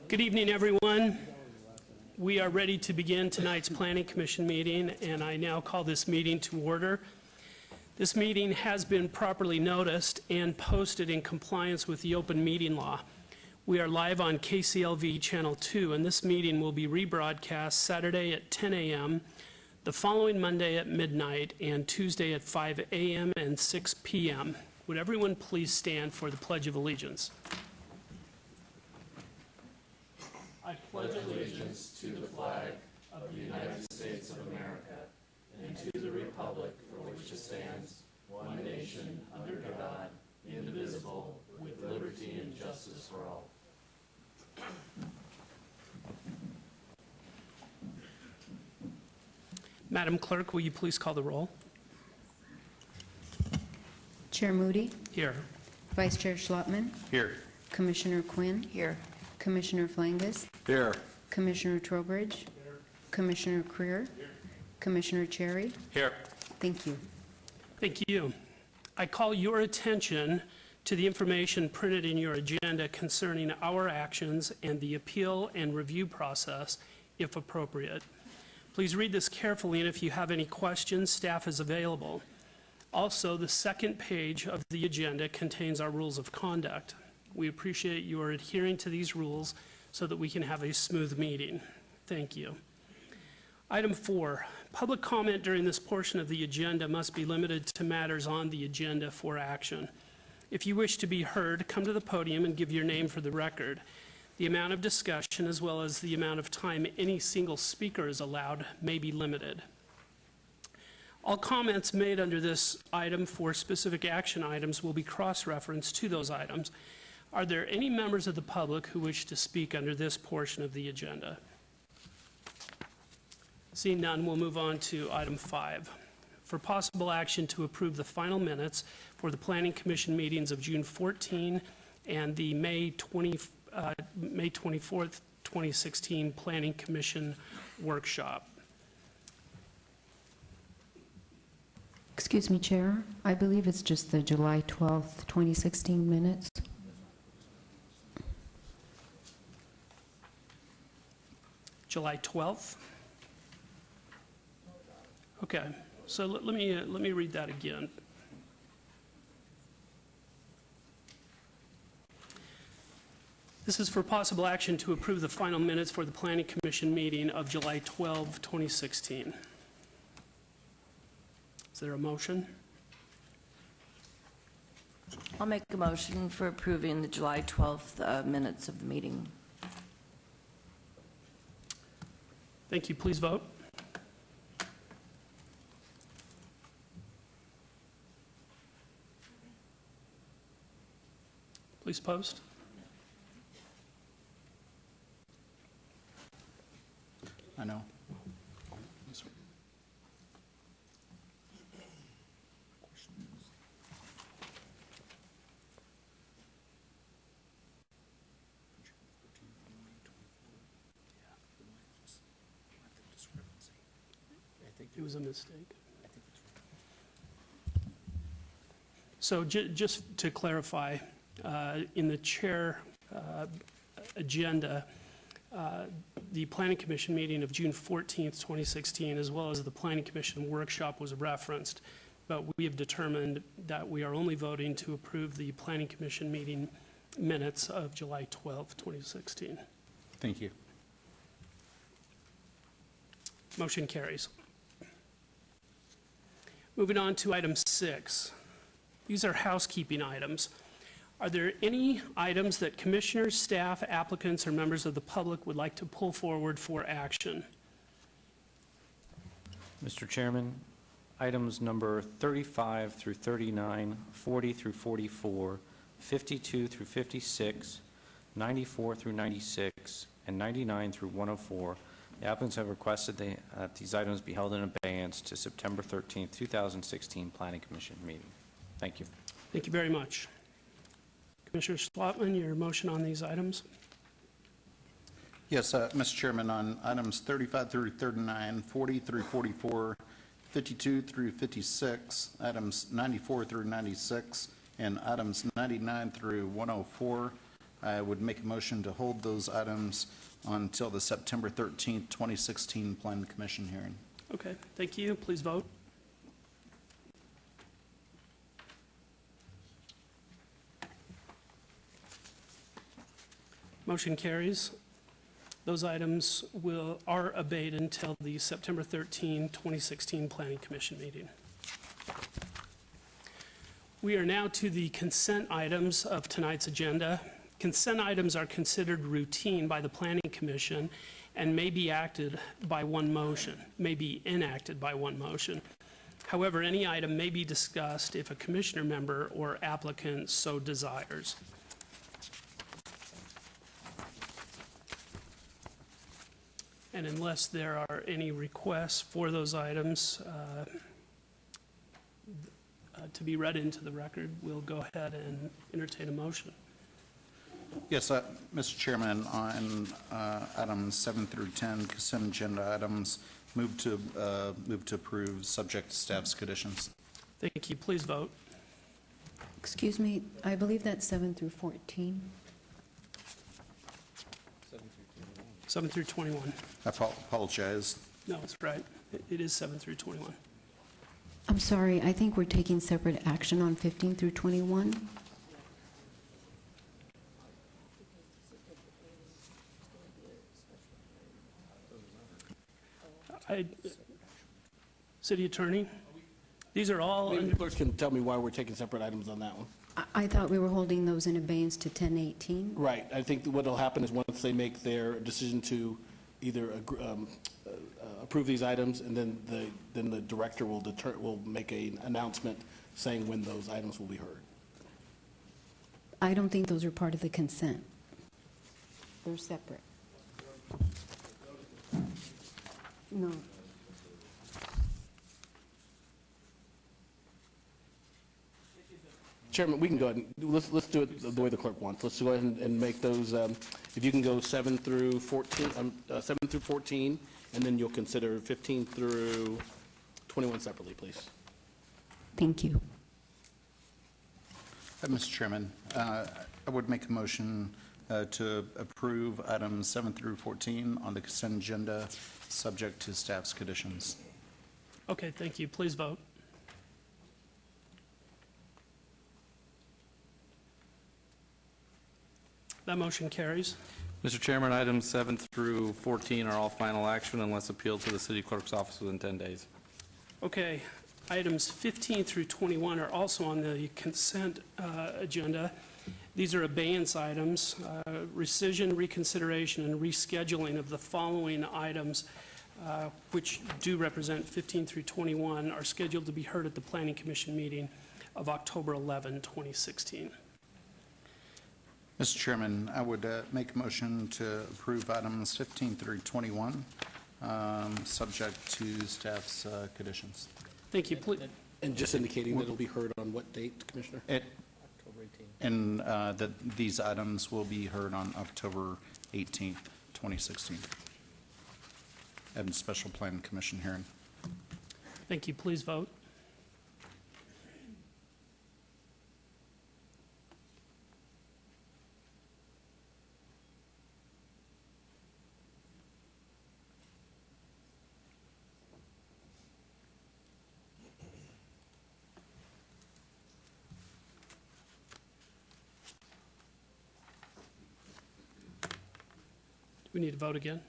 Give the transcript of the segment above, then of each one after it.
Good evening, everyone. We are ready to begin tonight's Planning Commission meeting, and I now call this meeting to order. This meeting has been properly noticed and posted in compliance with the open meeting law. We are live on KCLV Channel 2, and this meeting will be rebroadcast Saturday at 10 a.m., the following Monday at midnight, and Tuesday at 5 a.m. and 6 p.m. Would everyone please stand for the Pledge of Allegiance? I pledge allegiance to the flag of the United States of America and to the republic for which it stands, one nation, under God, indivisible, with liberty and justice for all. Madam Clerk, will you please call the roll? Chair Moody? Here. Vice Chair Schlottman? Here. Commissioner Quinn? Here. Commissioner Flangus? Here. Commissioner Trowbridge? Here. Commissioner Creer? Here. Commissioner Cherry? Here. Thank you. Thank you. I call your attention to the information printed in your agenda concerning our actions and the appeal and review process, if appropriate. Please read this carefully, and if you have any questions, staff is available. Also, the second page of the agenda contains our rules of conduct. We appreciate your adhering to these rules so that we can have a smooth meeting. Thank you. Item 4, public comment during this portion of the agenda must be limited to matters on the agenda for action. If you wish to be heard, come to the podium and give your name for the record. The amount of discussion, as well as the amount of time any single speaker is allowed, may be limited. All comments made under this item for specific action items will be cross-referenced to those items. Are there any members of the public who wish to speak under this portion of the agenda? Seeing none, we'll move on to item 5. For possible action to approve the final minutes for the Planning Commission meetings of June 14 and the May 24th, 2016 Planning Commission workshop. Excuse me, Chair. I believe it's just the July 12th, 2016 minutes. July 12th? Okay, so let me read that again. This is for possible action to approve the final minutes for the Planning Commission meeting of July 12, 2016. Is there a motion? I'll make a motion for approving the July 12th minutes of the meeting. Thank you. Please vote. Please post. I know. It was a mistake. So just to clarify, in the chair agenda, the Planning Commission meeting of June 14th, 2016, as well as the Planning Commission workshop was referenced, but we have determined that we are only voting to approve the Planning Commission meeting minutes of July 12th, 2016. Thank you. Motion carries. Moving on to item 6. These are housekeeping items. Are there any items that commissioners, staff, applicants, or members of the public would like to pull forward for action? Mr. Chairman, items number 35 through 39, 40 through 44, 52 through 56, 94 through 96, and 99 through 104. The applicants have requested that these items be held in abeyance to September 13th, 2016 Planning Commission meeting. Thank you. Thank you very much. Commissioner Schlottman, your motion on these items? Yes, Mr. Chairman, on items 35 through 39, 40 through 44, 52 through 56, items 94 through 96, and items 99 through 104, I would make a motion to hold those items until the September 13th, 2016 Plan Commission hearing. Okay, thank you. Please vote. Motion carries. Those items are abated until the September 13, 2016 Planning Commission meeting. We are now to the consent items of tonight's agenda. Consent items are considered routine by the Planning Commission and may be acted by one motion, may be enacted by one motion. However, any item may be discussed if a commissioner member or applicant so desires. And unless there are any requests for those items to be read into the record, we'll go ahead and entertain a motion. Yes, Mr. Chairman, on items 7 through 10, consent agenda items, move to approve, subject to staff's conditions. Thank you. Please vote. Excuse me, I believe that's 7 through 14. 7 through 21. I apologize. No, it's right. It is 7 through 21. I'm sorry, I think we're taking separate action on 15 through 21. City Attorney, these are all Maybe under... the clerk can tell me why we're taking separate items on that one. I thought we were holding those in abeyance to 10:18. Right. I think what will happen is once they make their decision to either approve these items, and then the director will make an announcement saying when those items will be heard. I don't think those are part of the consent. They're separate. No. Chairman, we can go ahead and, let's do it the way the clerk wants. Let's go ahead and make those, if you can go 7 through 14, 7 through 14, and then you'll consider 15 through 21 separately, please. Thank you. Mr. Chairman, I would make a motion to approve items 7 through 14 on the consent agenda, subject to staff's conditions. Okay, thank you. Please vote. That motion carries. Mr. Chairman, items 7 through 14 are all final action unless appealed to the city clerk's office within 10 days. Okay, items 15 through 21 are also on the consent agenda. These are abeyance items, rescission, reconsideration, and rescheduling of the following items, which do represent 15 through 21, are scheduled to be heard at the Planning Commission meeting of October 11, 2016. Mr. Chairman, I would make a motion to approve items 15 through 21, subject to staff's conditions. Thank you. And just indicating that it'll be heard on what date, Commissioner? And that these items will be heard on October 18th, 2016, at a special plan commission hearing. Thank you. Please vote. We need to vote again.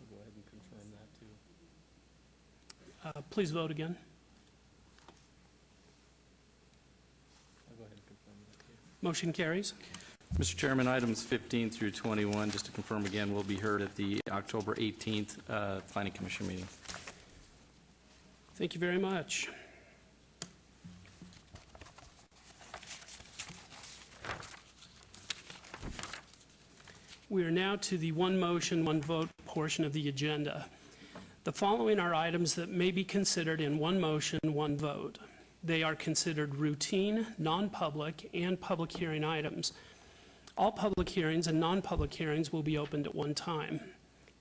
Go ahead and confirm that, too. Please vote again. I'll go ahead and confirm that, too. Motion carries. Mr. Chairman, items 15 through 21, just to confirm again, will be heard at the October 18th Planning Commission meeting. Thank you very much. We are now to the one motion, one vote portion of the agenda. The following are items that may be considered in one motion, one vote. They are considered routine, non-public, and public hearing items. All public hearings and non-public hearings will be opened at one time.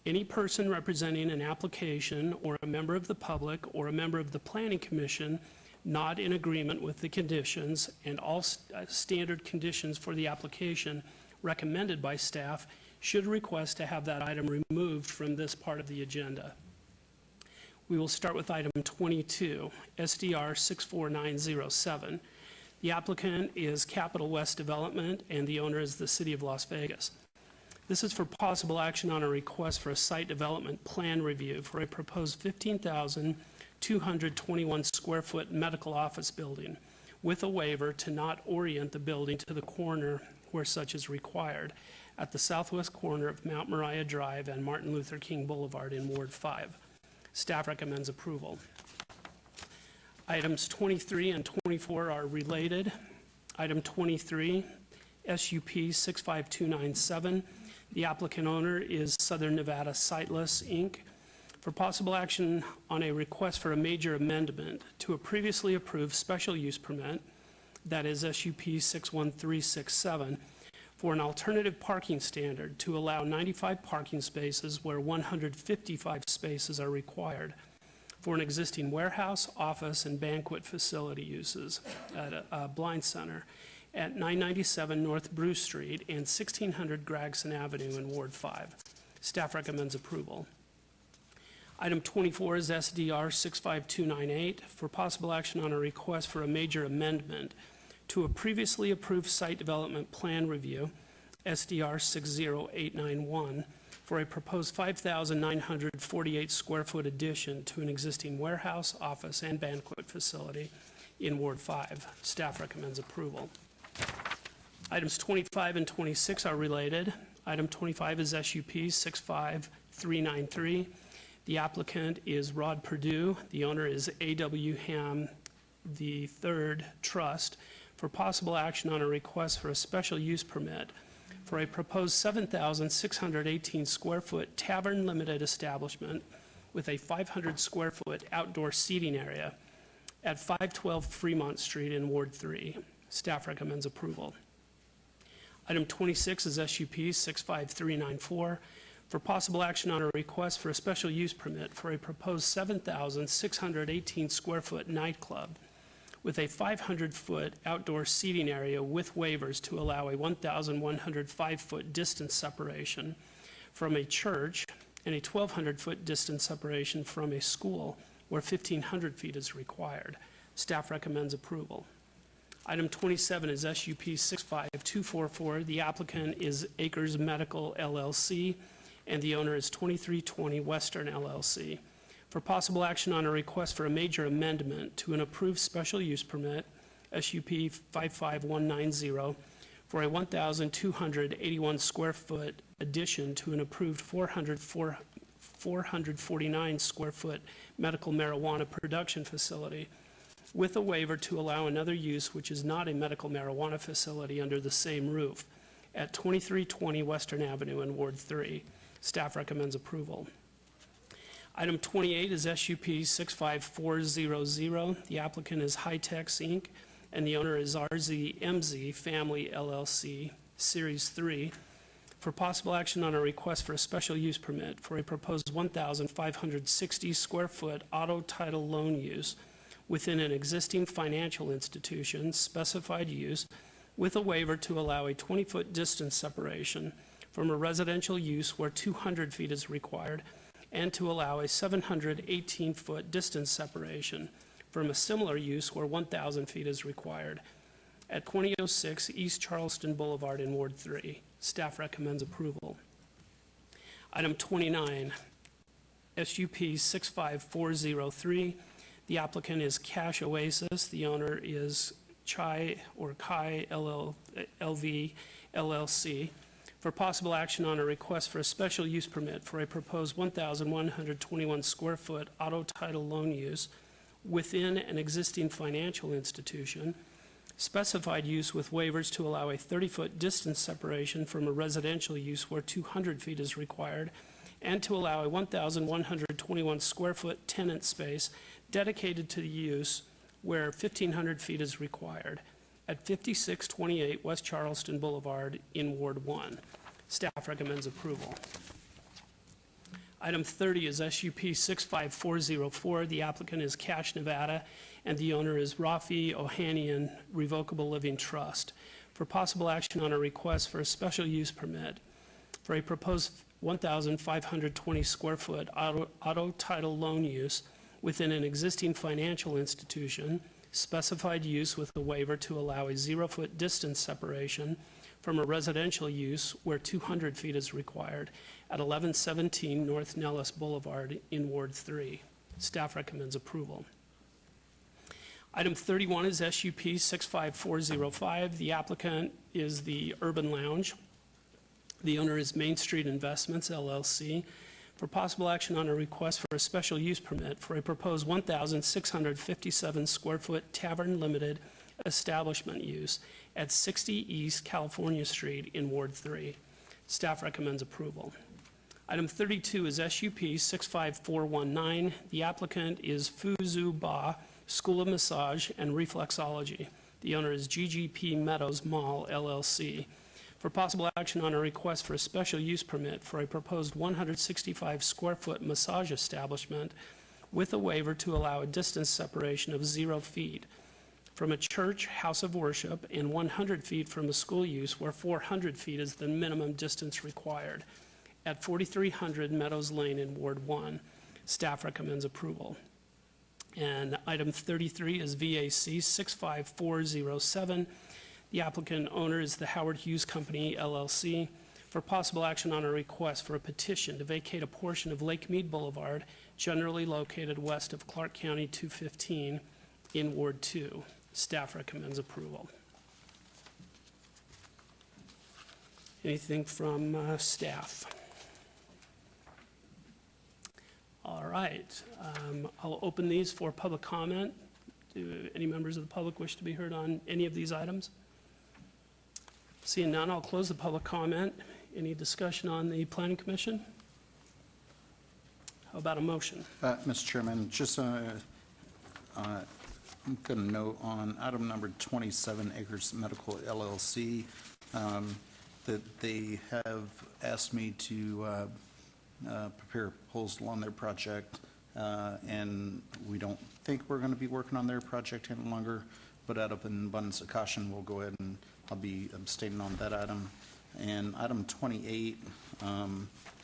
Any person representing an application or a member of the public or a member of the Planning Commission not in agreement with the conditions and all standard conditions for the application recommended by staff should request to have that item removed from this part of the agenda. We will start with item 22, SDR 64907. The applicant is Capital West Development, and the owner is the City of Las Vegas. This is for possible action on a request for a site development plan review for a proposed 15,221 square foot medical office building with a waiver to not orient the building to the corner where such is required at the southwest corner of Mount Moriah Drive and Martin Luther King Boulevard in Ward 5. Staff recommends approval. Items 23 and 24 are related. Item 23, SUP 65297. The applicant owner is Southern Nevada Sightless, Inc. For possible action on a request for a major amendment to a previously approved special use permit, that is SUP 61367, for an alternative parking standard to allow 95 parking spaces where 155 spaces are required for an existing warehouse, office, and banquet facility uses at a blind center at 997 North Bruce Street and 1600 Gregson Avenue in Ward 5. Staff recommends approval. Item 24 is SDR 65298 for possible action on a request for a major amendment to a previously approved site development plan review, SDR 60891, for a proposed 5,948 square foot addition to an existing warehouse, office, and banquet facility in Ward 5. Staff recommends approval. Items 25 and 26 are related. Item 25 is SUP 65393. The applicant is Rod Perdue. The owner is A.W. Ham III Trust for possible action on a request for a special use permit for a proposed 7,618 square foot tavern limited establishment with a 500 square foot outdoor seating area at 512 Fremont Street in Ward 3. Staff recommends approval. Item 26 is SUP 65394 for possible action on a request for a special use permit for a proposed 7,618 square foot nightclub with a 500-foot outdoor seating area with waivers to allow a 1,105-foot distance separation from a church and a 1,200-foot distance separation from a school where 1,500 feet is required. Staff recommends approval. Item 27 is SUP 65244. The applicant is Acres Medical LLC, and the owner is 2320 Western LLC. For possible action on a request for a major amendment to an approved special use permit, SUP 55190, for a 1,281 square foot addition to an approved 449 square foot medical marijuana production facility with a waiver to allow another use which is not a medical marijuana facility under the same roof at 2320 Western Avenue in Ward 3. Staff recommends approval. Item 28 is SUP 65400. The applicant is High-Tex, Inc., and the owner is RZMZ Family LLC, Series 3, for possible action on a request for a special use permit for a proposed 1,560 square foot auto title loan use within an existing financial institution, specified use, with a waiver to allow a 20-foot distance separation from a residential use where 200 feet is required, and to allow a 718-foot distance separation from a similar use where 1,000 feet is required at 2006 East Charleston Boulevard in Ward 3. Staff recommends approval. Item 29, SUP 65403. The applicant is Cash Oasis. The owner is Chai or Kai LV LLC. For possible action on a request for a special use permit for a proposed 1,121 square foot auto title loan use within an existing financial institution, specified use with waivers to allow a 30-foot distance separation from a residential use where 200 feet is required, and to allow a 1,121 square foot tenant space dedicated to the use where 1,500 feet is required at 5628 West Charleston Boulevard in Ward 1. Staff recommends approval. Item 30 is SUP 65404. The applicant is Cash Nevada, and the owner is Rafi Ohanian Revocable Living Trust. for possible action on a request for a special use permit for a proposed 1,520 square foot auto title loan use within an existing financial institution, specified use with a waiver to allow a 0-foot distance separation from a residential use where 200 feet is required at 1117 North Nellis Boulevard in Ward 3. Staff recommends approval. Item 31 is SUP 65405. The applicant is the Urban Lounge. The owner is Main Street Investments, LLC, for possible action on a request for a special use permit for a proposed 1,657 square foot tavern limited establishment use at 60 East California Street in Ward 3. Staff recommends approval. Item 32 is SUP 65419. The applicant is Fuzu Ba School of Massage and Reflexology. The owner is GGP Meadows Mall, LLC, for possible action on a request for a special use permit for a proposed 165 square foot massage establishment with a waiver to allow a distance separation of 0 feet from a church, house of worship, and 100 feet from a school use where 400 feet is the minimum distance required at 4300 Meadows Lane in Ward 1. Staff recommends approval. And item 33 is VAC 65407. The applicant owner is the Howard Hughes Company, LLC, for possible action on a request for a petition to vacate a portion of Lake Mead Boulevard, generally located west of Clark County 215 in Ward 2. Staff recommends approval. Anything from staff? All right. I'll open these for public comment. Do any members of the public wish to be heard on any of these items? Seeing none, I'll close the public comment. Any discussion on the Planning Commission? How about a motion? Mr. Chairman, just I'm going to note on item number 27, Acres Medical LLC, that they have asked me to prepare a proposal on their project, and we don't think we're going to be working on their project any longer, but out of an abundance of caution, we'll go ahead and I'll be abstaining on that item. And item 28,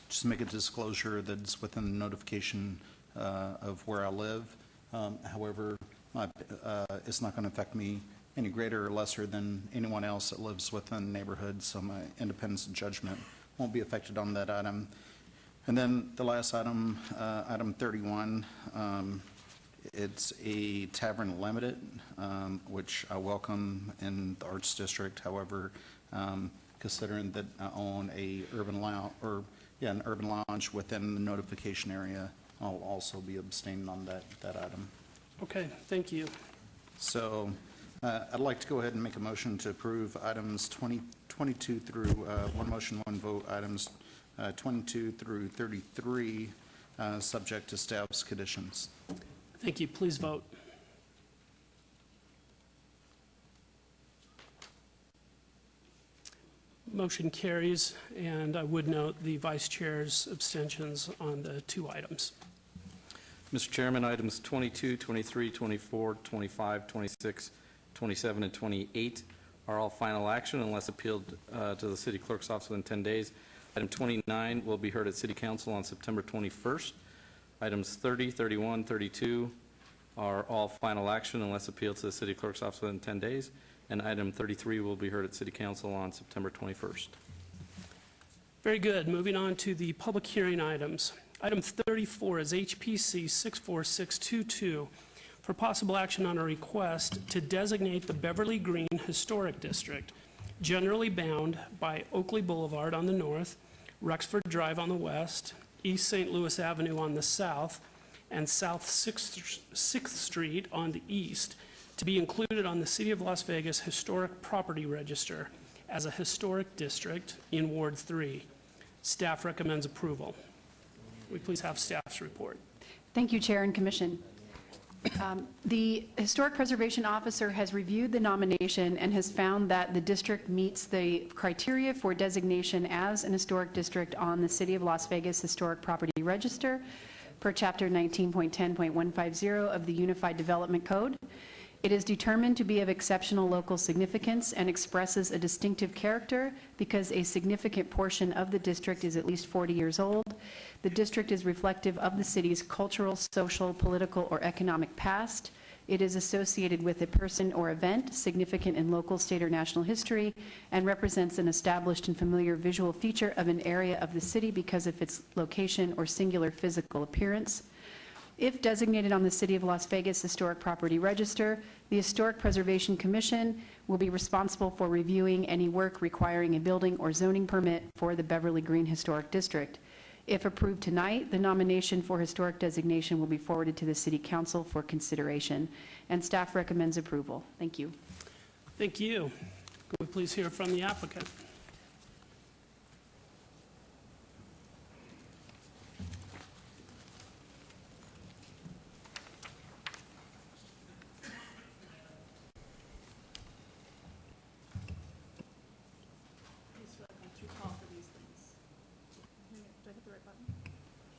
just make a disclosure that it's within the notification of where I live. However, it's not going to affect me any greater or lesser than anyone else that lives within the neighborhood, so my independence of judgment won't be affected on that item. And then the last item, item 31, it's a tavern limited, which I welcome in the Arts District. However, considering that I own a urban lounge, an urban lounge within the notification area, I'll also be abstaining on that item. Okay, thank you. So I'd like to go ahead and make a motion to approve items 22 through, one motion, one vote, items 22 through 33, subject to staff's conditions. Thank you. Please vote. Motion carries, and I would note the vice chair's abstentions on the two items. Mr. Chairman, items 22, 23, 24, 25, 26, 27, and 28 are all final action unless appealed to the city clerk's office within 10 days. Item 29 will be heard at City Council on September 21st. Items 30, 31, 32 are all final action unless appealed to the city clerk's office within 10 days. And item 33 will be heard at City Council on September 21st. Very good. Moving on to the public hearing items. Item 34 is HPC 64622 for possible action on a request to designate the Beverly Green Historic District, generally bound by Oakley Boulevard on the north, Rexford Drive on the west, East St. Louis Avenue on the south, and South 6th Street on the east, to be included on the City of Las Vegas Historic Property Register as a historic district in Ward 3. Staff recommends approval. Will we please have staff's report? Thank you, Chair and Commission. The Historic Preservation Officer has reviewed the nomination and has found that the district meets the criteria for designation as an historic district on the City of Las Vegas Historic Property Register per Chapter 19.10.150 of the Unified Development Code. It is determined to be of exceptional local significance and expresses a distinctive character because a significant portion of the district is at least 40 years old. The district is reflective of the city's cultural, social, political, or economic past. It is associated with a person or event significant in local, state, or national history and represents an established and familiar visual feature of an area of the city because of its location or singular physical appearance. If designated on the City of Las Vegas Historic Property Register, the Historic Preservation Commission will be responsible for reviewing any work requiring a building or zoning permit for the Beverly Green Historic District. If approved tonight, the nomination for historic designation will be forwarded to the City Council for consideration, and staff recommends approval. Thank you. Thank you. Could we please hear from the applicant?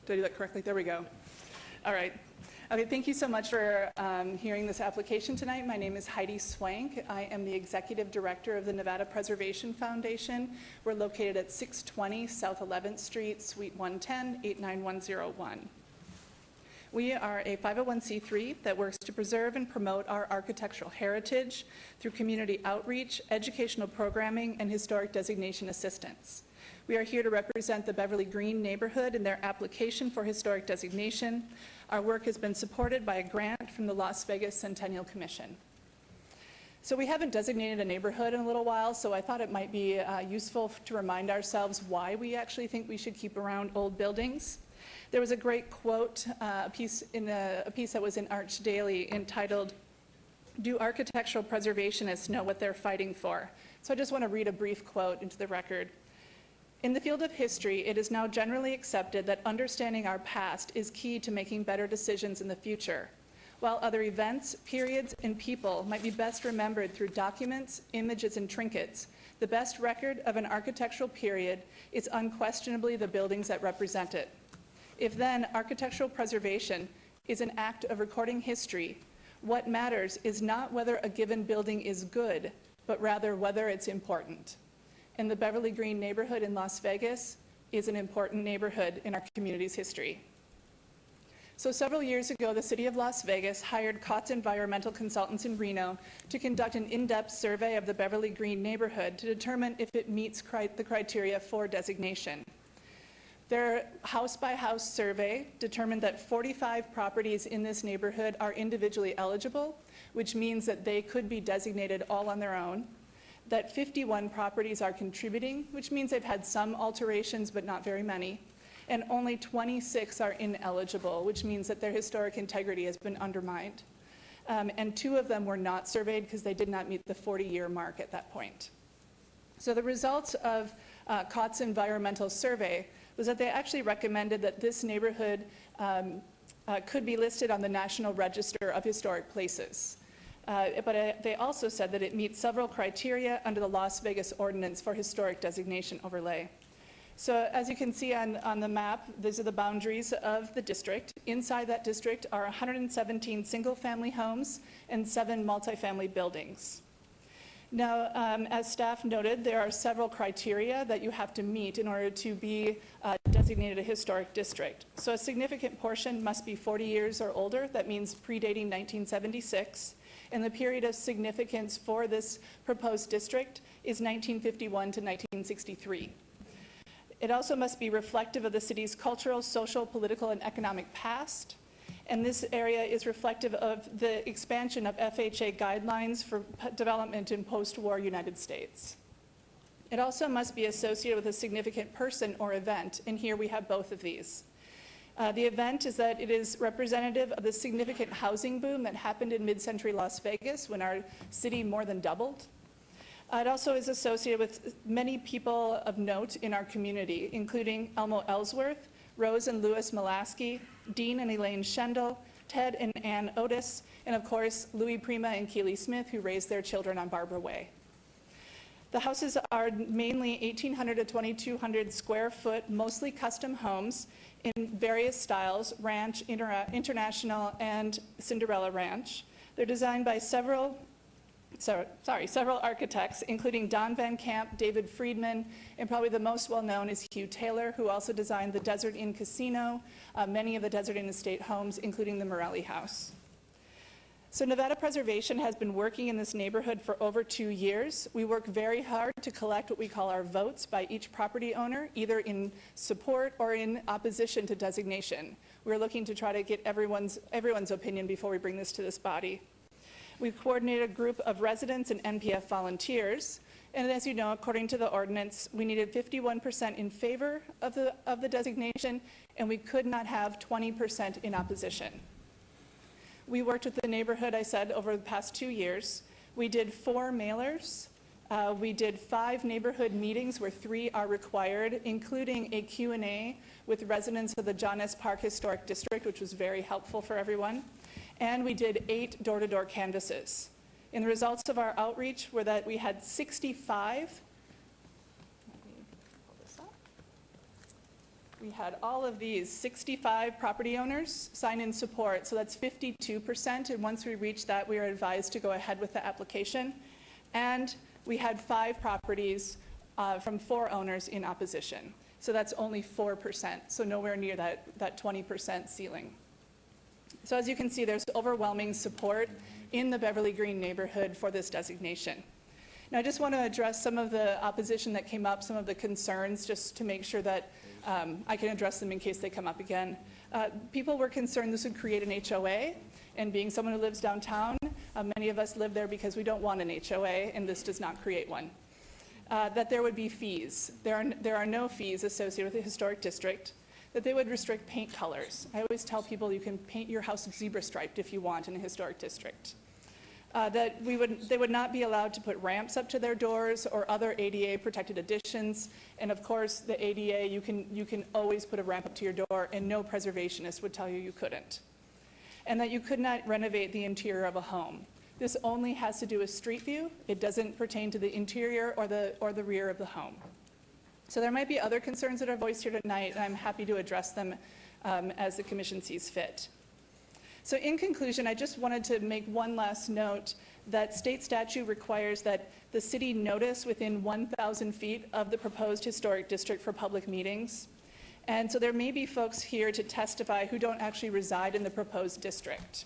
Did I do that correctly? There we go. All right. Okay, thank you so much for hearing this application tonight. My name is Heidi Swank. I am the Executive Director of the Nevada Preservation Foundation. We're located at 620 South 11th Street, Suite 110, 89101. We are a 501c3 that works to preserve and promote our architectural heritage through community outreach, educational programming, and historic designation assistance. We are here to represent the Beverly Green neighborhood in their application for historic designation. Our work has been supported by a grant from the Las Vegas Centennial Commission. So we haven't designated a neighborhood in a little while, so I thought it might be useful to remind ourselves why we actually think we should keep around old buildings. There was a great quote, a piece that was in Arch Daily entitled, "Do architectural preservationists know what they're fighting for?" So I just want to read a brief quote into the record. "In the field of history, it is now generally accepted that understanding our past is key to making better decisions in the future. While other events, periods, and people might be best remembered through documents, images, and trinkets, the best record of an architectural period is unquestionably the buildings that represent it. If then architectural preservation is an act of recording history, what matters is not whether a given building is good, but rather whether it's important. And the Beverly Green neighborhood in Las Vegas is an important neighborhood in our community's history." So several years ago, the City of Las Vegas hired COTS Environmental Consultants in Reno to conduct an in-depth survey of the Beverly Green neighborhood to determine if it meets the criteria for designation. Their house-by-house survey determined that 45 properties in this neighborhood are individually eligible, which means that they could be designated all on their own, that 51 properties are contributing, which means they've had some alterations but not very many, and only 26 are ineligible, which means that their historic integrity has been undermined. And 2 of them were not surveyed because they did not meet the 40-year mark at that point. So the results of COTS environmental survey was that they actually recommended that this neighborhood could be listed on the National Register of Historic Places. But they also said that it meets several criteria under the Las Vegas Ordinance for Historic Designation Overlay. So as you can see on the map, these are the boundaries of the district. Inside that district are 117 single-family homes and 7 multifamily buildings. Now, as staff noted, there are several criteria that you have to meet in order to be designated a historic district. So a significant portion must be 40 years or older. That means predating 1976. And the period of significance for this proposed district is 1951 to 1963. It also must be reflective of the city's cultural, social, political, and economic past. And this area is reflective of the expansion of FHA guidelines for development in post-war United States. It also must be associated with a significant person or event, and here we have both of these. The event is that it is representative of the significant housing boom that happened in mid-century Las Vegas when our city more than doubled. It also is associated with many people of note in our community, including Elmo Ellsworth, Rose and Louis Mulaski, Dean and Elaine Schendel, Ted and Ann Otis, and of course, Louis Prima and Keely Smith, who raised their children on Barbara Way. The houses are mainly 1,800 to 2,200 square foot, mostly custom homes in various styles, ranch, international, and Cinderella Ranch. They're designed by several architects, including Don Van Camp, David Friedman, and probably the most well-known is Hugh Taylor, who also designed the Desert Inn Casino, many of the Desert Inn estate homes, including the Morelli House. So Nevada Preservation has been working in this neighborhood for over 2 years. We work very hard to collect what we call our votes by each property owner, either in support or in opposition to designation. We're looking to try to get everyone's opinion before we bring this to this body. We've coordinated a group of residents and NPF volunteers, and as you know, according to the ordinance, we needed 51% in favor of the designation, and we could not have 20% in opposition. We worked with the neighborhood, I said, over the past 2 years. We did 4 mailers. We did 5 neighborhood meetings where 3 are required, including a Q&A with residents of the John S. Park Historic District, which was very helpful for everyone. And we did 8 door-to-door canvasses. And the results of our outreach were that we had 65. Let me pull this up. We had all of these 65 property owners sign in support, so that's 52%. And once we reached that, we were advised to go ahead with the application. And we had 5 properties from 4 owners in opposition. So that's only 4%, so nowhere near that 20% ceiling. So as you can see, there's overwhelming support in the Beverly Green neighborhood for this designation. Now, I just want to address some of the opposition that came up, some of the concerns, just to make sure that I can address them in case they come up again. People were concerned this would create an HOA, and being someone who lives downtown, many of us live there because we don't want an HOA, and this does not create one. That there would be fees. There are no fees associated with the historic district. That they would restrict paint colors. I always tell people you can paint your house zebra striped if you want in a historic district. That they would not be allowed to put ramps up to their doors or other ADA protected additions. And of course, the ADA, you can always put a ramp up to your door, and no preservationist would tell you you couldn't. And that you could not renovate the interior of a home. This only has to do with street view. It doesn't pertain to the interior or the rear of the home. So there might be other concerns that are voiced here tonight, and I'm happy to address them as the commission sees fit. So in conclusion, I just wanted to make one last note that state statute requires that the city notice within 1,000 feet of the proposed historic district for public meetings. And so there may be folks here to testify who don't actually reside in the proposed district.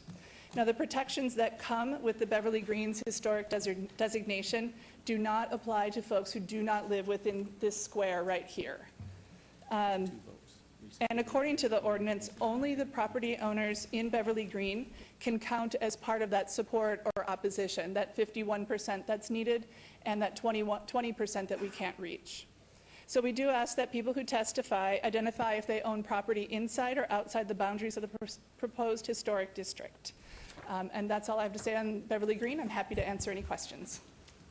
Now, the protections that come with the Beverly Greens historic designation do not apply to folks who do not live within this square right here. And according to the ordinance, only the property owners in Beverly Green can count as part of that support or opposition, that 51% that's needed and that 20% that we can't reach. So we do ask that people who testify identify if they own property inside or outside the boundaries of the proposed historic district. And that's all I have to say on Beverly Green. I'm happy to answer any questions.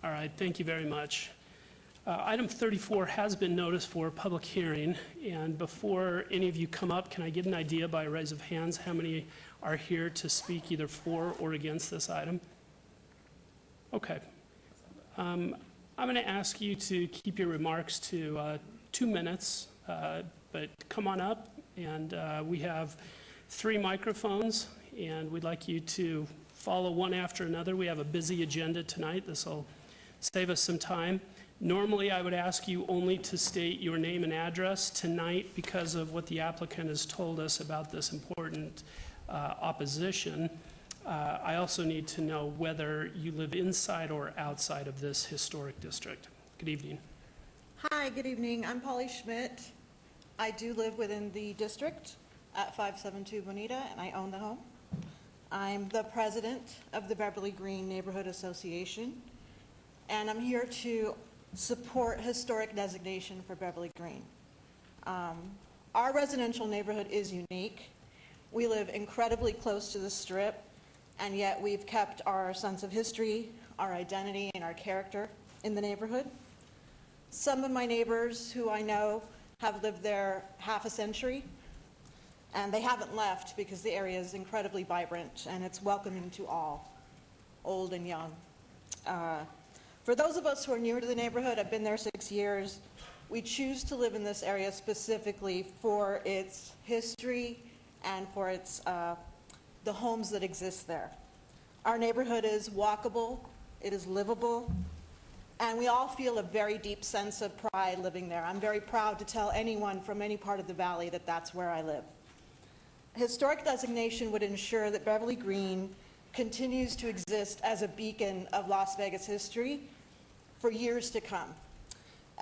All right, thank you very much. Item 34 has been noticed for public hearing, and before any of you come up, can I get an idea by a raise of hands how many are here to speak either for or against this item? Okay. I'm going to ask you to keep your remarks to 2 minutes, but come on up, and we have 3 microphones, and we'd like you to follow one after another. We have a busy agenda tonight. This will save us some time. Normally, I would ask you only to state your name and address. Tonight, because of what the applicant has told us about this important opposition, I also need to know whether you live inside or outside of this historic district. Good evening. Hi, good evening. I'm Polly Schmidt. I do live within the district at 572 Bonita, and I own the home. I'm the president of the Beverly Green Neighborhood Association, and I'm here to support historic designation for Beverly Green. Our residential neighborhood is unique. We live incredibly close to the Strip, and yet we've kept our sense of history, our identity, and our character in the neighborhood. Some of my neighbors who I know have lived there half a century, and they haven't left because the area is incredibly vibrant and it's welcoming to all, old and young. For those of us who are newer to the neighborhood, I've been there 6 years, we choose to live in this area specifically for its history and for its, the homes that exist there. Our neighborhood is walkable, it is livable, and we all feel a very deep sense of pride living there. I'm very proud to tell anyone from any part of the valley that that's where I live. Historic designation would ensure that Beverly Green continues to exist as a beacon of Las Vegas history for years to come.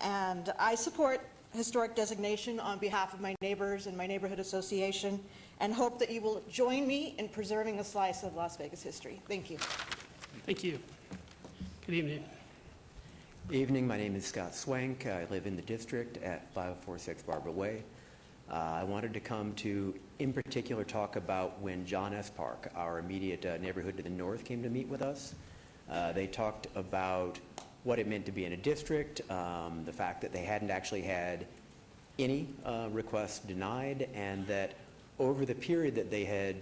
And I support historic designation on behalf of my neighbors and my neighborhood association, and hope that you will join me in preserving a slice of Las Vegas history. Thank you. Thank you. Good evening. Evening, my name is Scott Swank. I live in the district at 5046 Barbara Way. I wanted to come to, in particular, talk about when John S. Park, our immediate neighborhood to the north, came to meet with us. They talked about what it meant to be in a district, the fact that they hadn't actually had any requests denied, and that over the period that they had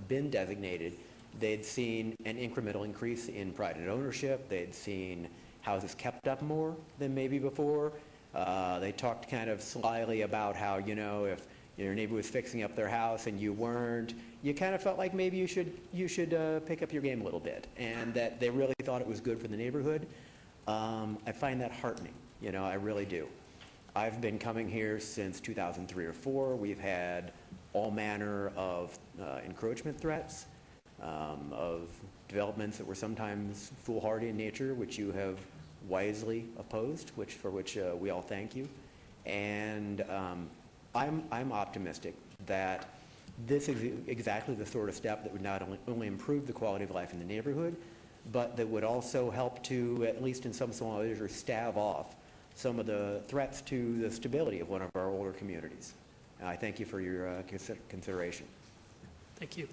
been designated, they'd seen an incremental increase in private ownership. They'd seen houses kept up more than maybe before. They talked kind of slyly about how, you know, if your neighbor was fixing up their house and you weren't, you kind of felt like maybe you should pick up your game a little bit, and that they really thought it was good for the neighborhood. I find that heartening, you know, I really do. I've been coming here since 2003 or 4. We've had all manner of encroachment threats, of developments that were sometimes foolhardy in nature, which you have wisely opposed, for which we all thank you. And I'm optimistic that this is exactly the sort of step that would not only improve the quality of life in the neighborhood, but that would also help to, at least in some small measure, stave off some of the threats to the stability of one of our older communities. I thank you for your consideration. Thank you.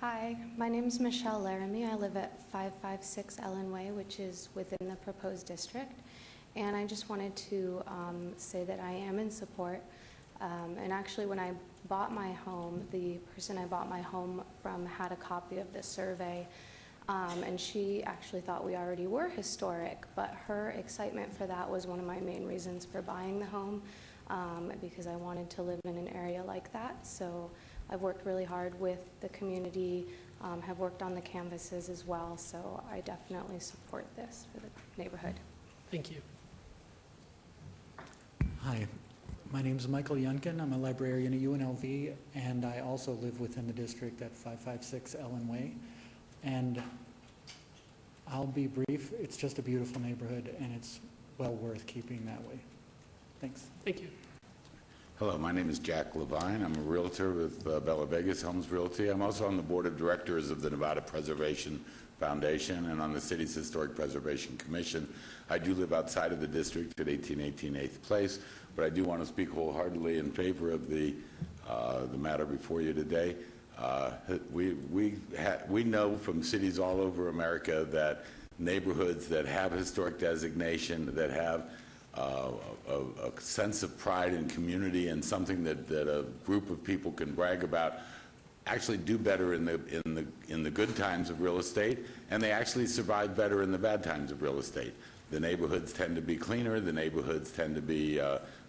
Hi, my name is Michelle Laramie. I live at 556 Ellen Way, which is within the proposed district. And I just wanted to say that I am in support. And actually, when I bought my home, the person I bought my home from had a copy of the survey. And she actually thought we already were historic, but her excitement for that was one of my main reasons for buying the home, because I wanted to live in an area like that. So I've worked really hard with the community, have worked on the canvases as well, so I definitely support this for the neighborhood. Thank you. Hi, my name is Michael Yunkin. I'm a librarian at UNLV, and I also live within the district at 556 Ellen Way. And I'll be brief. It's just a beautiful neighborhood, and it's well worth keeping that way. Thanks. Thank you. Hello, my name is Jack Levine. I'm a realtor with Bella Vegas Homes Realty. I'm also on the board of directors of the Nevada Preservation Foundation and on the city's Historic Preservation Commission. I do live outside of the district at 1818 8th Place, but I do want to speak wholeheartedly in favor of the matter before you today. We know from cities all over America that neighborhoods that have historic designation, that have a sense of pride and community and something that a group of people can brag about, actually do better in the good times of real estate, and they actually survive better in the bad times of real estate. The neighborhoods tend to be cleaner, the neighborhoods tend to be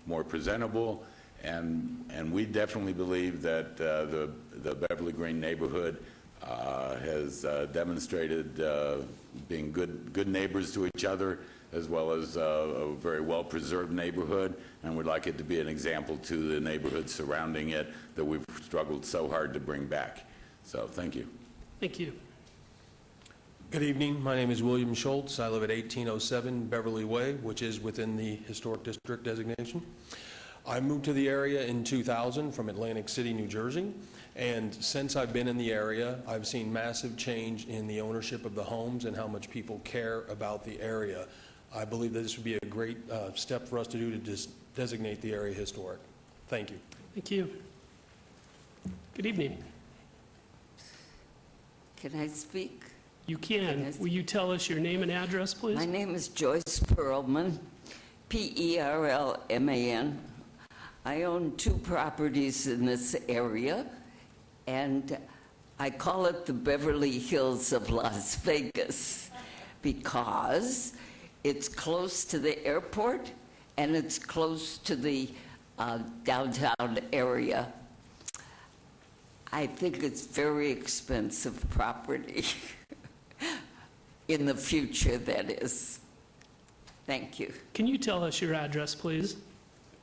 more presentable, and we definitely believe that the Beverly Green neighborhood has demonstrated being good neighbors to each other, as well as a very well-preserved neighborhood, and would like it to be an example to the neighborhoods surrounding it that we've struggled so hard to bring back. So, thank you. Thank you. Good evening. My name is William Schultz. I live at 1807 Beverly Way, which is within the historic district designation. I moved to the area in 2000 from Atlantic City, New Jersey, and since I've been in the area, I've seen massive change in the ownership of the homes and how much people care about the area. I believe that this would be a great step for us to do to designate the area historic. Thank you. Thank you. Good evening. Can I speak? You can. Will you tell us your name and address, please? My name is Joyce Perlman, P-E-R-L-M-A-N. I own 2 properties in this area, and I call it the Beverly Hills of Las Vegas because it's close to the airport and it's close to the downtown area. I think it's very expensive property. In the future, that is. Thank you. Can you tell us your address, please?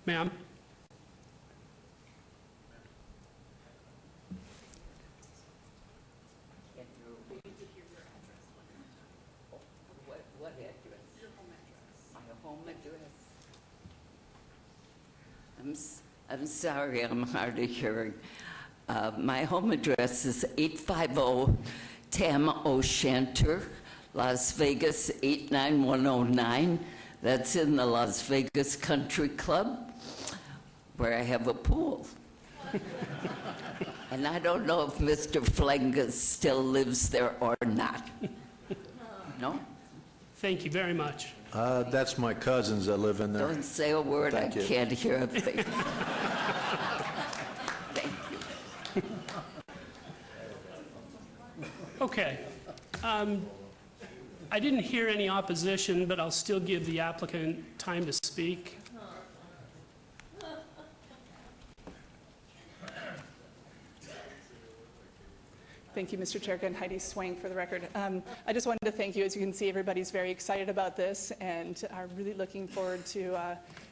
Ma'am? What address? Your home address. My home address? I'm sorry, I'm hard of hearing. My home address is 850 Tam O'Shanter, Las Vegas 89109. That's in the Las Vegas Country Club, where I have a pool. And I don't know if Mr. Flengus still lives there or not. No? Thank you very much. That's my cousins that live in there. Don't say a word, Thank I you. can't hear a thing. Thank you. Okay. I didn't hear any opposition, but I'll still give the applicant time to speak. Thank you, Mr. Chair. Again, Heidi Swank for the record. I just wanted to thank you. As you can see, everybody's very excited about this and are really looking forward to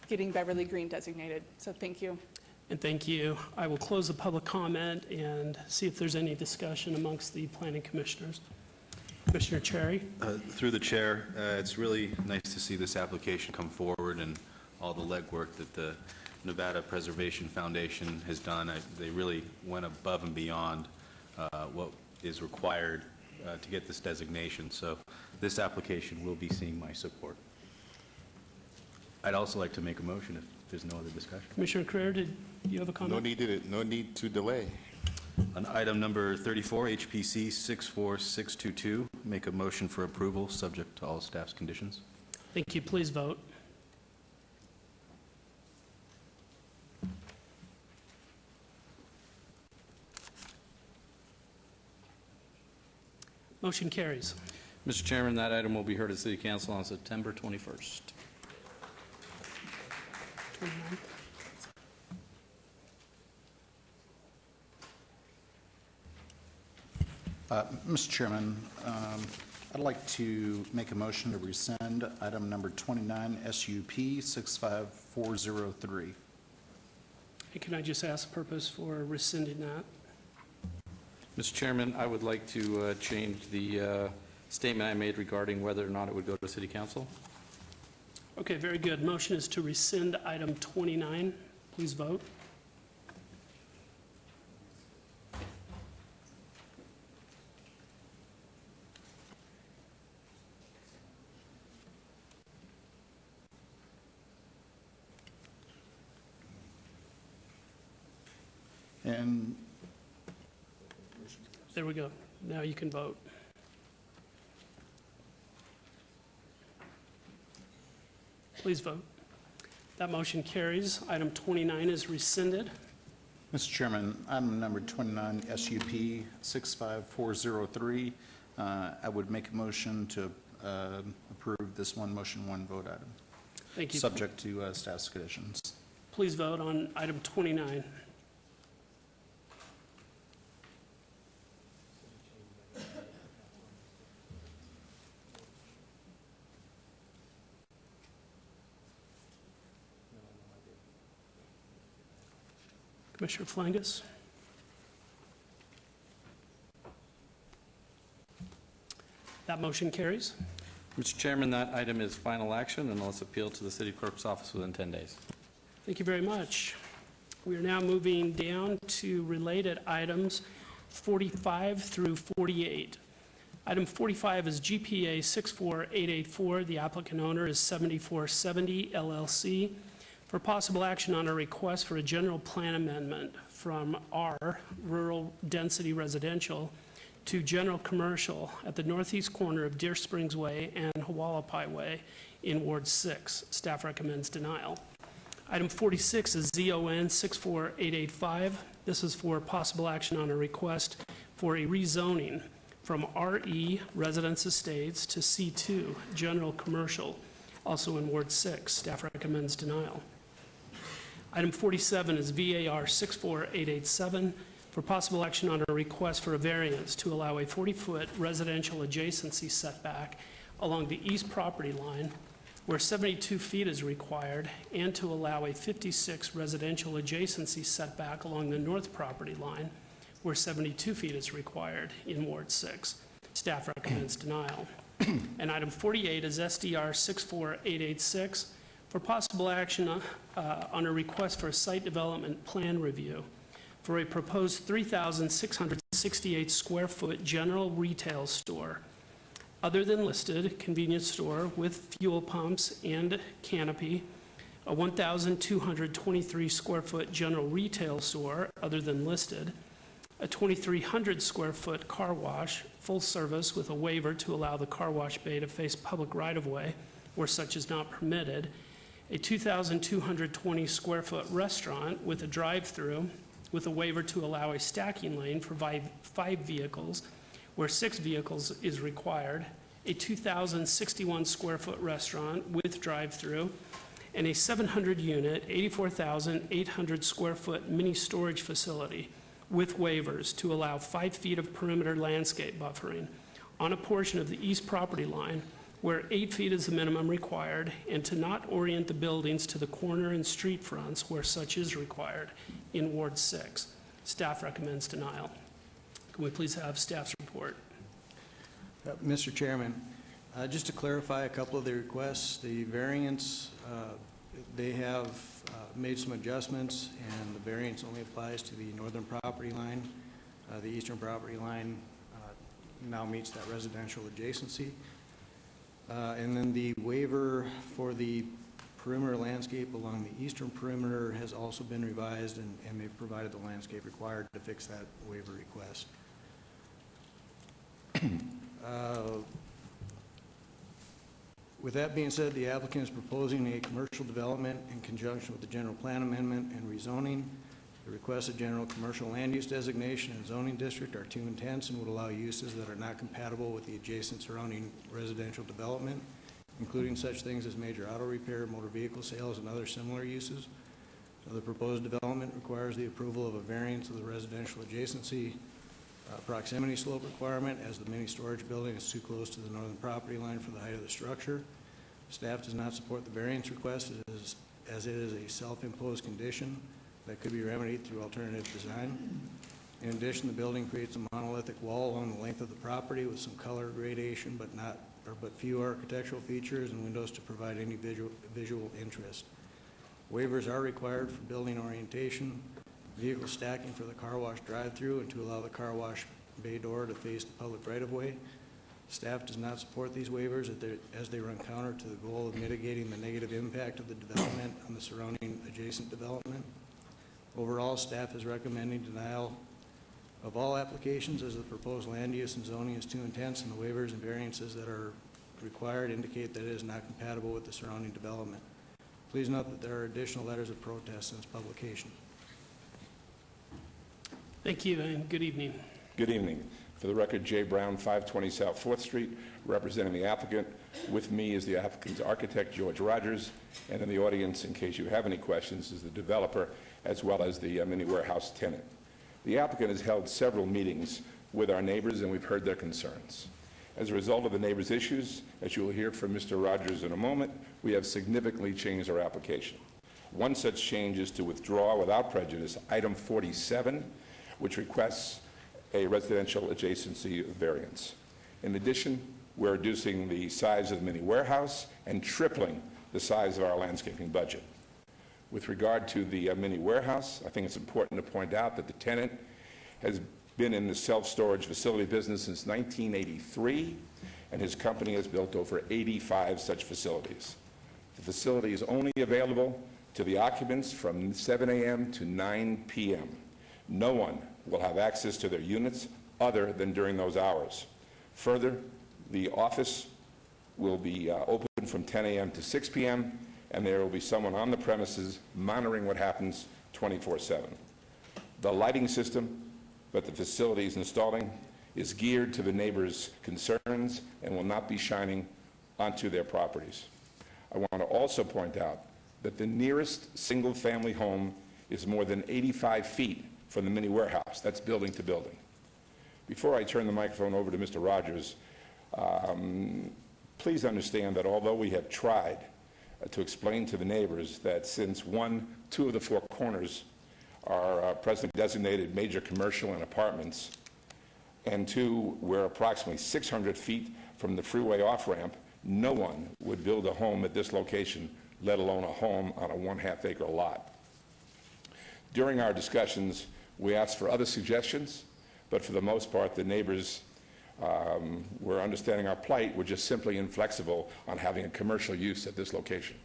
getting Beverly Green designated. So thank you. And thank you. I will close the public comment and see if there's any discussion amongst the planning commissioners. Commissioner Cherry? Through the chair, it's really nice to see this application come forward and all the legwork that the Nevada Preservation Foundation has done. They really went above and beyond what is required to get this designation. So this application will be seeing my support. I'd also like to make a motion if there's no other discussion. Commissioner Creer, did you have a comment? No need to delay. On item number 34, HPC 64622, make a motion for approval, subject to all staff's conditions. Thank you. Please vote. Motion carries. Mr. Chairman, that item will be heard at City Council on September 21st. 29. Mr. Chairman, I'd like to make a motion to rescind item number 29, SUP 65403. And can I just ask the purpose for rescinding that? Mr. Chairman, I would like to change the statement I made regarding whether or not it would go to City Council. Okay, very good. Motion is to rescind item 29. Please vote. And There we go. Now you can vote. Please vote. That motion carries. Item 29 is rescinded. Mr. Chairman, item number 29, SUP 65403, I would make a motion to approve this one motion, one vote item. Thank you. Subject to staff's conditions. Please vote on item 29. Commissioner Flangus? That motion carries. Mr. Chairman, that item is final action unless appealed to the City Clerk's office within 10 days. Thank you very much. We are now moving down to related items 45 through 48. Item 45 is GPA 64884. The applicant owner is 7470 LLC. For possible action on a request for a general plan amendment from R, Rural Density Residential, to General Commercial at the northeast corner of Deer Springs Way and Hualapai Way in Ward 6. Staff recommends denial. Item 46 is ZON 64885. This is for possible action on a request for a rezoning from RE Residence Estates to C2 General Commercial, also in Ward 6. Staff recommends denial. Item 47 is VAR 64887. for possible action on a request for a variance to allow a 40-foot residential adjacency setback along the east property line where 72 feet is required, and to allow a 56 residential adjacency setback along the north property line where 72 feet is required in Ward 6. Staff recommends denial. And item 48 is SDR 64886 for possible action on a request for a site development plan review for a proposed 3,668 square foot general retail store, other than listed, convenience store with fuel pumps and canopy, a 1,223 square foot general retail store, other than listed, a 2,300 square foot car wash, full service with a waiver to allow the car wash bay to face public right-of-way where such is not permitted, a 2,220 square foot restaurant with a drive-through with a waiver to allow a stacking lane for five vehicles where 6 vehicles is required, a 2,061 square foot restaurant with drive-through, and a 700-unit, 84,800 square foot mini storage facility with waivers to allow 5 feet of perimeter landscape buffering on a portion of the east property line where 8 feet is the minimum required, and to not orient the buildings to the corner and street fronts where such is required in Ward 6. Staff recommends denial. Can we please have staff's report? Mr. Chairman, just to clarify a couple of the requests, the variance, they have made some adjustments, and the variance only applies to the northern property line. The eastern property line now meets that residential adjacency. And then the waiver for the perimeter landscape along the eastern perimeter has also been revised, and they've provided the landscape required to fix that waiver request. With that being said, the applicant is proposing a commercial development in conjunction with the general plan amendment and rezoning. The requested general commercial land use designation and zoning district are two intents and would allow uses that are not compatible with the adjacent surrounding residential development, including such things as major auto repair, motor vehicle sales, and other similar uses. So the proposed development requires the approval of a variance of the residential adjacency proximity slope requirement, as the mini storage building is too close to the northern property line for the height of the structure. Staff does not support the variance request as it is a self-imposed condition that could be remedied through alternative design. In addition, the building creates a monolithic wall along the length of the property with some color gradation, but few architectural features and windows to provide any visual interest. Waivers are required for building orientation, vehicle stacking for the car wash drive-through, and to allow the car wash bay door to face the public right-of-way. Staff does not support these waivers as they run counter to the goal of mitigating the negative impact of the development on the surrounding adjacent development. Overall, staff is recommending denial of all applications as the proposed land use and zoning is too intense, and the waivers and variances that are required indicate that it is not compatible with the surrounding development. Please note that there are additional letters of protest since publication. Thank you, and good evening. Good evening. For the record, Jay Brown, 520 South 4th Street, representing the applicant. With me is the applicant's architect, George Rogers, and in the audience, in case you have any questions, is the developer as well as the mini warehouse tenant. The applicant has held several meetings with our neighbors, and we've heard their concerns. As a result of the neighbors' issues, as you will hear from Mr. Rogers in a moment, we have significantly changed our application. One such change is to withdraw without prejudice item 47, which requests a residential adjacency variance. In addition, we're reducing the size of the mini warehouse and tripling the size of our landscaping budget. With regard to the mini warehouse, I think it's important to point out that the tenant has been in the self-storage facility business since 1983, and his company has built over 85 such facilities. The facility is only available to the occupants from 7 a.m. to 9 p.m. No one will have access to their units other than during those hours. Further, the office will be open from 10 a.m. to 6 p.m., and there will be someone on the premises monitoring what happens 24/7. The lighting system that the facility is installing is geared to the neighbors' concerns and will not be shining onto their properties. I want to also point out that the nearest single-family home is more than 85 feet from the mini warehouse. That's building to building. Before I turn the microphone over to Mr. Rogers, please understand that although we have tried to explain to the neighbors that since two of the four corners are presently designated major commercial and apartments, and two, we're approximately 600 feet from the freeway off-ramp, no one would build a home at this location, let alone a home on a 1/2 acre lot. During our discussions, we asked for other suggestions, but for the most part, the neighbors were understanding our plight. We're just simply inflexible on having a commercial use at this location.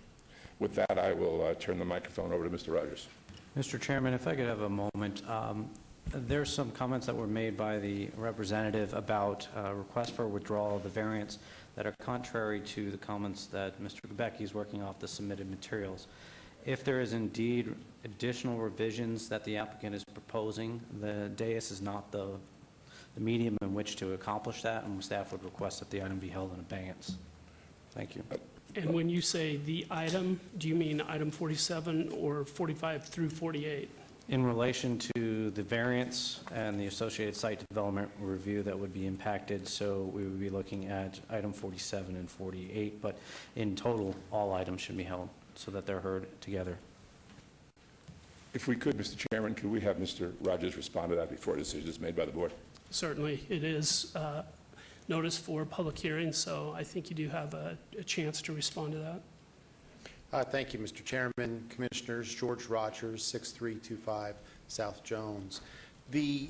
With that, I will turn the microphone over to Mr. Rogers. Mr. Chairman, if I could have a moment. There's some comments that were made by the representative about request for withdrawal of the variance that are contrary to the comments that Mr. Gebecki is working off the submitted materials. If there is indeed additional revisions that the applicant is proposing, the dais is not the medium in which to accomplish that, and staff would request that the item be held in abeyance. Thank you. And when you say the item, do you mean item 47 or 45 through 48? In relation to the variance and the associated site development review that would be impacted, so we would be looking at item 47 and 48, but in total, all items should be held so that they're heard together. If we could, Mr. Chairman, could we have Mr. Rogers respond to that before a decision is made by the board? Certainly. It is notice for public hearing, so I think you do have a chance to respond to that. Thank you, Mr. Chairman, Commissioners. George Rogers, 6325 South Jones. The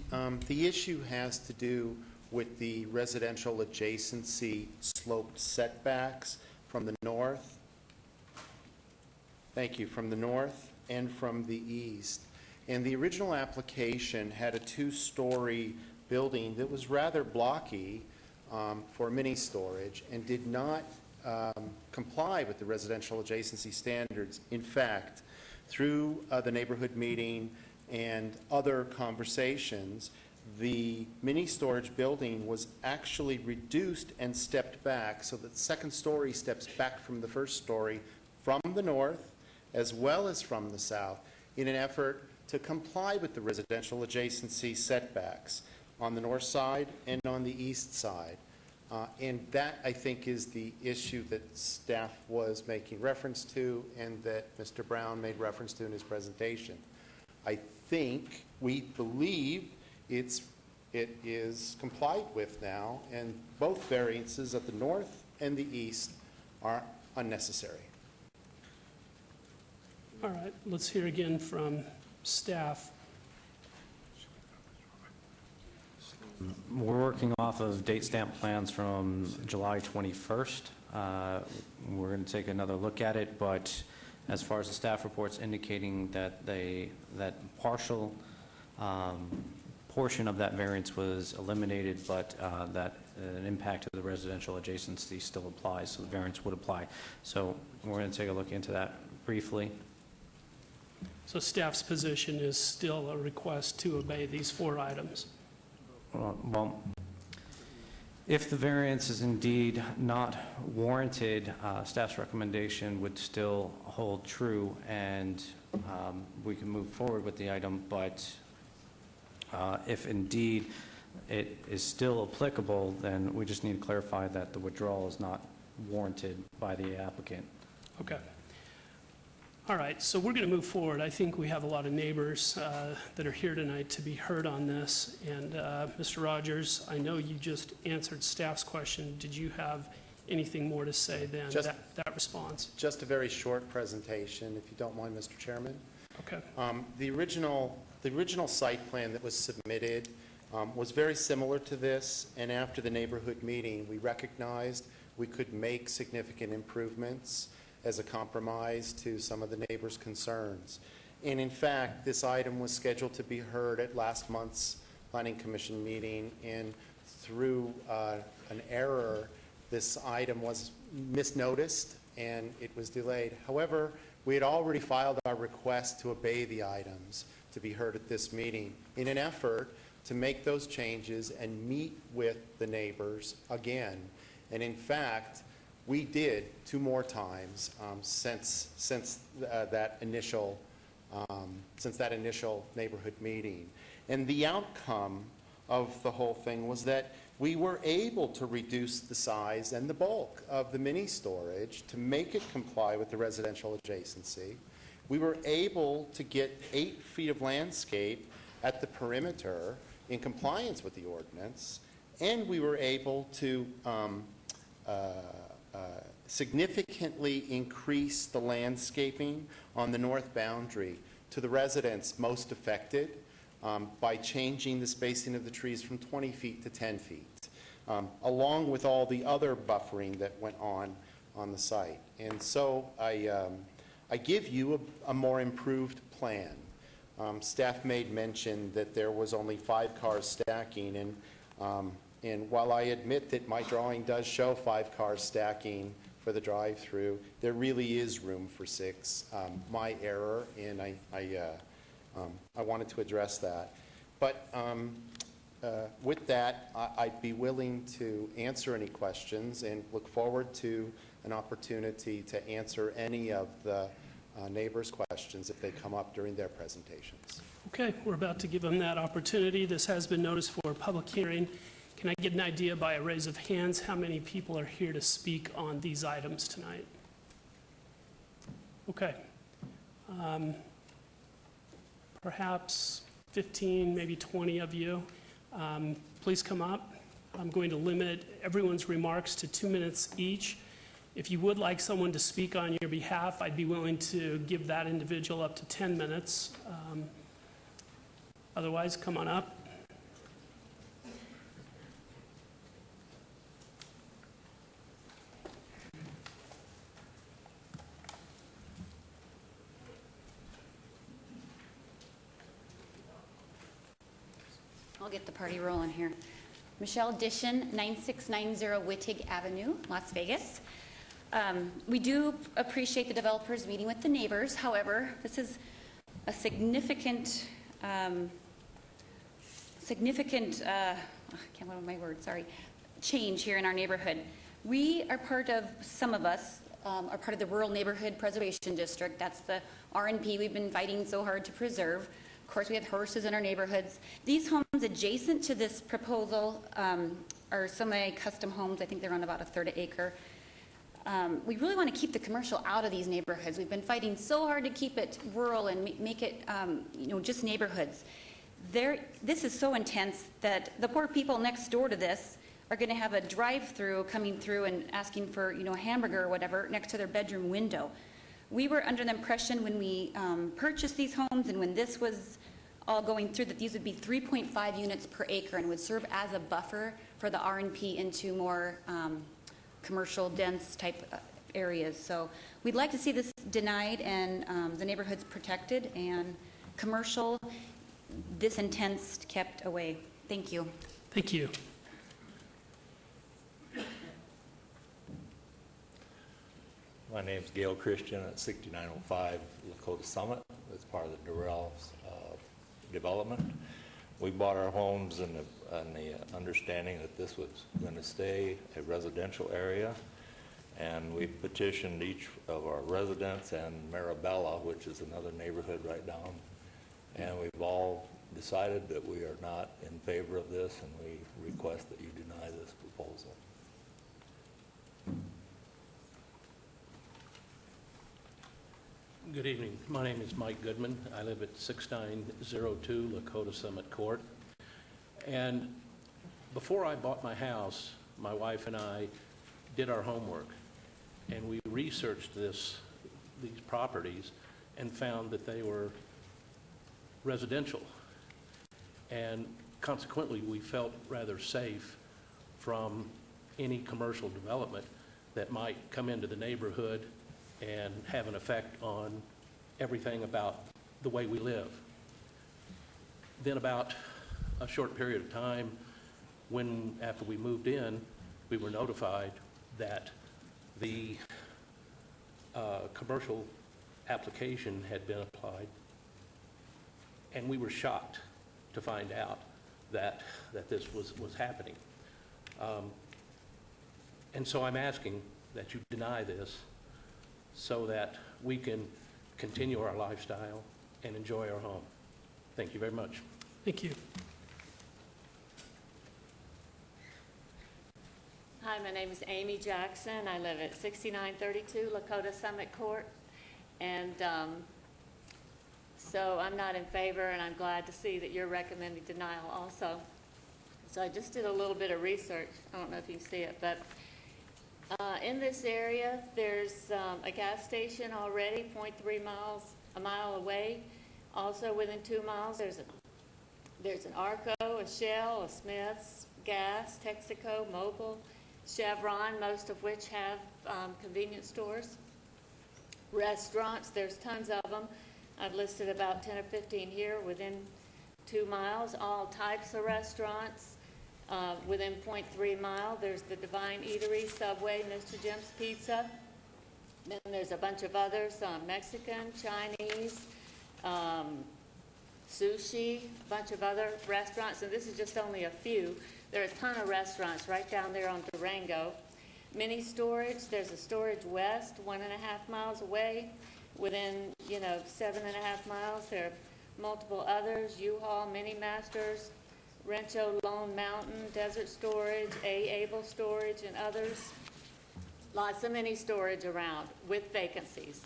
issue has to do with the residential adjacency sloped setbacks from the north. Thank you, from the north and from the east. And the original application had a 2-story building that was rather blocky for mini storage and did not comply with the residential adjacency standards. In fact, through the neighborhood meeting and other conversations, the mini storage building was actually reduced and stepped back so that the second story steps back from the first story from the north as well as from the south in an effort to comply with the residential adjacency setbacks on the north side and on the east side. And that, I think, is the issue that staff was making reference to and that Mr. Brown made reference to in his presentation. I think, we believe it is complied with now, and both variances at the north and the east are unnecessary. All right, let's hear again from staff. We're working off of date stamp plans from July 21st. We're going to take another look at it, but as far as the staff reports indicating that that partial portion of that variance was eliminated, but that an impact to the residential adjacency still applies, so the variance would apply. So we're going to take a look into that briefly. So staff's position is still a request to obey these 4 items. Well, if the variance is indeed not warranted, staff's recommendation would still hold true, and we can move forward with the item. But if indeed it is still applicable, then we just need to clarify that the withdrawal is not warranted by the applicant. Okay. All right, so we're going to move forward. I think we have a lot of neighbors that are here tonight to be heard on this. And Mr. Rogers, I know you just answered staff's question. Did you have anything more to say than that response? Just a very short presentation, if you don't mind, Mr. Chairman. Okay. The original site plan that was submitted was very similar to this, and after the neighborhood meeting, we recognized we could make significant improvements as a compromise to some of the neighbors' concerns. And in fact, this item was scheduled to be heard at last month's Planning Commission meeting, and through an error, this item was misnoticed and it was delayed. However, we had already filed our request to obey the items to be heard at this meeting in an effort to make those changes and meet with the neighbors again. And in fact, we did 2 more times since that initial since that initial neighborhood meeting. And the outcome of the whole thing was that we were able to reduce the size and the bulk of the mini storage to make it comply with the residential adjacency. We were able to get 8 feet of landscape at the perimeter in compliance with the ordinance, and we were able to significantly increase the landscaping on the north boundary to the residents most affected by changing the spacing of the trees from 20 feet to 10 feet, along with all the other buffering that went on the site. And so I give you a more improved plan. Staff made mention that there was only 5 cars stacking, and while I admit that my drawing does show 5 cars stacking for the drive-through, there really is room for 6. My error, and I wanted to address that. But with that, I'd be willing to answer any questions and look forward to an opportunity to answer any of the neighbors' questions if they come up during their presentations. Okay, we're about to give them that opportunity. This has been noticed for a public hearing. Can I get an idea by a raise of hands how many people are here to speak on these items tonight? Okay. Perhaps 15, maybe 20 of you. Please come up. I'm going to limit everyone's remarks to 2 minutes each. If you would like someone to speak on your behalf, I'd be willing to give that individual up to 10 minutes. Otherwise, come on up. I'll get the party rolling here. Michelle Dishon, 9690 Wittig Avenue, Las Vegas. We do appreciate the developers meeting with the neighbors. However, this is a significant, I can't remember my word, sorry, change here in our neighborhood. We are part of, some of us are part of the Rural Neighborhood Preservation District. That's the RNP we've been fighting so hard to preserve. Of course, we have horses in our neighborhoods. These homes adjacent to this proposal are semi-custom homes. I think they're on about 1/3 acre. We really want to keep the commercial out of these neighborhoods. We've been fighting so hard to keep it rural and make it, just neighborhoods. This is so intense that the poor people next door to this are going to have a drive-through coming through and asking for, a hamburger or whatever next to their bedroom window. We were under the impression when we purchased these homes and when this was all going through that these would be 3.5 units per acre and would serve as a buffer for the RNP into more commercial dense type areas. So we'd like to see this denied and the neighborhoods protected and commercial this intense kept away. Thank you. Thank you. My name is Gail Christian at 6905 Lakota Summit. It's part of the Durrell development. We bought our homes in the understanding that this was going to stay a residential area, and we petitioned each of our residents and Marabella, which is another neighborhood right down, and we've all decided that we are not in favor of this, and we request that you deny this proposal. Good evening. My name is Mike Goodman. I live at 6902 Lakota Summit Court. And before I bought my house, my wife and I did our homework, and we researched these properties and found that they were residential. And consequently, we felt rather safe from any commercial development that might come into the neighborhood and have an effect on everything about the way we live. Then about a short period of time, after we moved in, we were notified that the commercial application had been applied, and we were shocked to find out that this was happening. And so I'm asking that you deny this so that we can continue our lifestyle and enjoy our home. Thank you very much. Thank you. Hi, my name is Amy Jackson. I live at 6932 Lakota Summit Court. And so I'm not in favor, and I'm glad to see that you're recommending denial also. So I just did a little bit of research. I don't know if you can see it, but in this area, there's a gas station already 0.3 miles, a mile away. Also within 2 miles, there's an Arco, a Shell, a Smith's, Gas, Texaco, Mobil, Chevron, most of which have convenience stores. Restaurants, there's tons of them. I've listed about 10 or 15 here within 2 miles, all types of restaurants. Within 0.3 mile, there's the Divine Eatery, Subway, Mr. Jim's Pizza. Then there's a bunch of others, Mexican, Chinese, sushi, a bunch of other restaurants, and this is just only a few. There are a ton of restaurants right down there on Durango. Mini storage, there's a Storage West 1.5 miles away. Within, 7.5 miles, there are multiple others, U-Haul, Mini Masters, Rancho Lone Mountain, Desert Storage, Able Storage, and others. Lots of mini storage around with vacancies.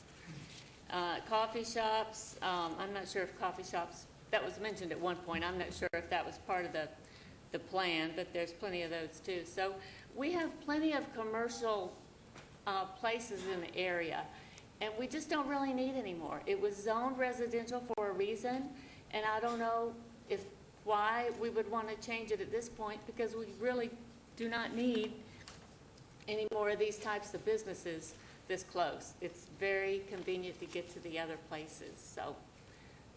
Coffee shops, I'm not sure if coffee shops, that was mentioned at one point. I'm not sure if that was part of the plan, but there's plenty of those too. So we have plenty of commercial places in the area, and we just don't really need any more. It was zoned residential for a reason, and I don't know why we would want to change it at this point, because we really do not need any more of these types of businesses this close. It's very convenient to get to the other places. So,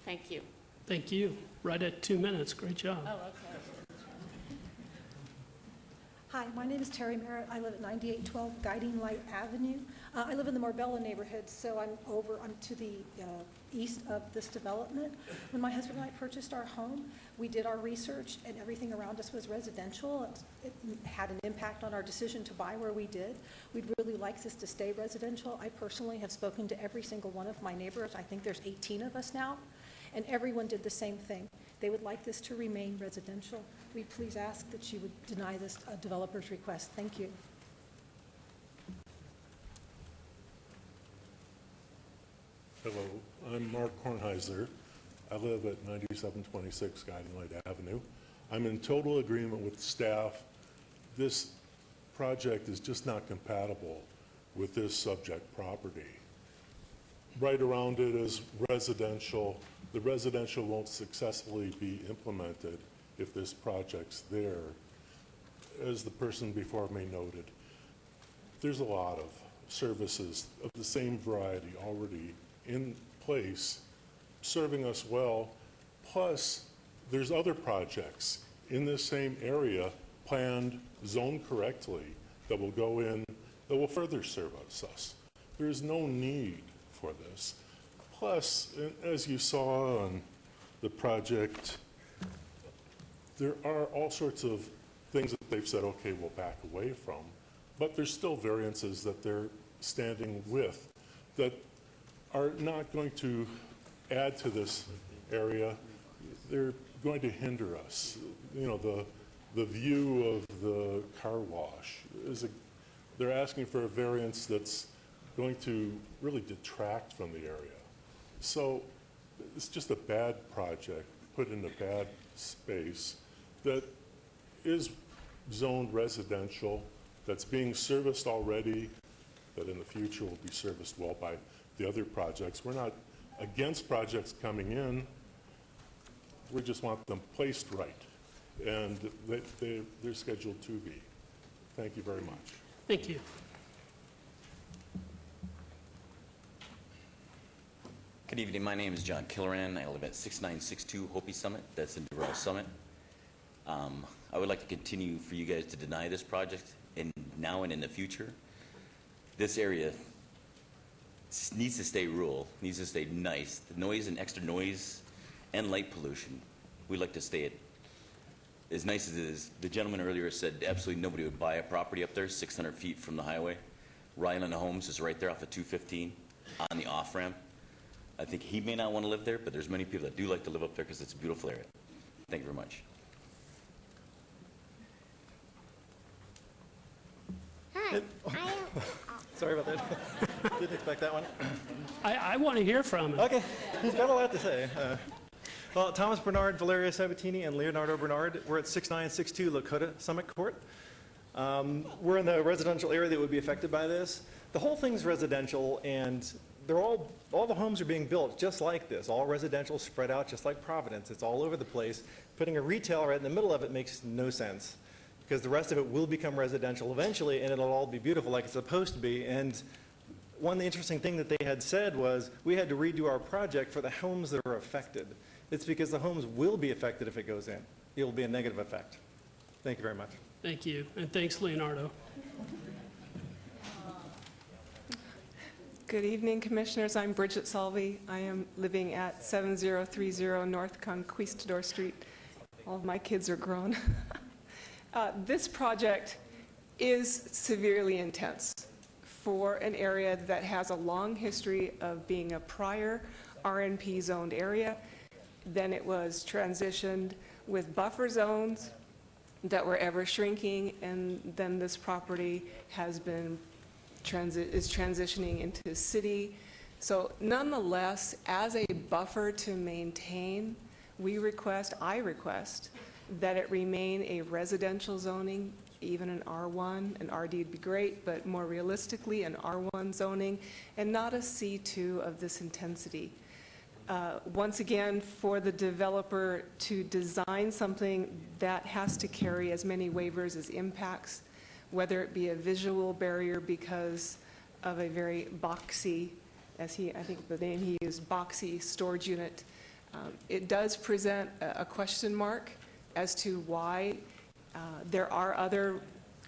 thank you. Thank you. Right at 2 minutes. Great job. Oh, okay. Hi, my name is Terry Merritt. I live at 9812 Guiding Light Avenue. I live in the Marbella neighborhood, so I'm to the east of this development. When my husband and I purchased our home, we did our research, and everything around us was residential. It had an impact on our decision to buy where we did. We'd really like this to stay residential. I personally have spoken to every single one of my neighbors. I think there's 18 of us now, and everyone did the same thing. They would like this to remain residential. We please ask that you would deny this developer's request. Thank you. Hello, I'm Mark Kornheiser. I live at 9726 Guiding Light Avenue. I'm in total agreement with staff. This project is just not compatible with this subject property. Right around it is residential. The residential won't successfully be implemented if this project's there. As the person before me noted, there's a lot of services of the same variety already in place, serving us well. Plus, there's other projects in this same area planned, zoned correctly, that will go in, that will further service us. There is no need for this. Plus, as you saw on the project, there are all sorts of things that they've said, okay, we'll back away from, but there's still variances that they're standing with that are not going to add to this area. They're going to hinder us. The view of the car wash they're asking for a variance that's going to really detract from the area. So it's just a bad project put in a bad space that is zoned residential, that's being serviced already, that in the future will be serviced well by the other projects. We're not against projects coming in. We just want them placed right, and they're scheduled to be. Thank you very much. Thank you. Good evening. My name is John Killeran. I live at 6962 Hopi Summit. That's in Durrell Summit. I would like to continue for you guys to deny this project now and in the future. This area needs to stay rural, needs to stay nice. The noise and extra noise and light pollution, we'd like to stay at as nice as it is. The gentleman earlier said absolutely nobody would buy a property up there 600 feet from the highway. Ryland Homes is right there off of 215 on the off-ramp. I think he may not want to live there, but there's many people that do like to live up there because it's a beautiful area. Thank you very much. Hi, sorry about that. Didn't expect that one. I want to hear from him. Okay, he's got a lot to say. Well, Thomas Bernard, Valeria Sabatini, and Leonardo Bernard, we're at 6962 Lakota Summit Court. We're in the residential area that would be affected by this. The whole thing's residential, and they're all the homes are being built just like this, all residential, spread out just like Providence. It's all over the place. Putting a retail right in the middle of it makes no sense, because the rest of it will become residential eventually, and it'll all be beautiful like it's supposed to be. And one interesting thing that they had said was we had to redo our project for the homes that are affected. It's because the homes will be affected if it goes in. It will be a negative effect. Thank you very much. Thank you, and thanks, Leonardo. Good evening, Commissioners. I'm Bridget Salvey. I am living at 7030 North Conquistador Street. All of my kids are grown. This project is severely intense for an area that has a long history of being a prior RNP zoned area. Then it was transitioned with buffer zones that were ever shrinking, and then this property has been is transitioning into city. So nonetheless, as a buffer to maintain, I request that it remain a residential zoning, even an R1. An RD would be great, but more realistically, an R1 zoning, and not a C2 of this intensity. Once again, for the developer to design something that has to carry as many waivers as impacts, whether it be a visual barrier because of a very boxy, I think the name he used, boxy storage unit, it does present a question mark as to why there are other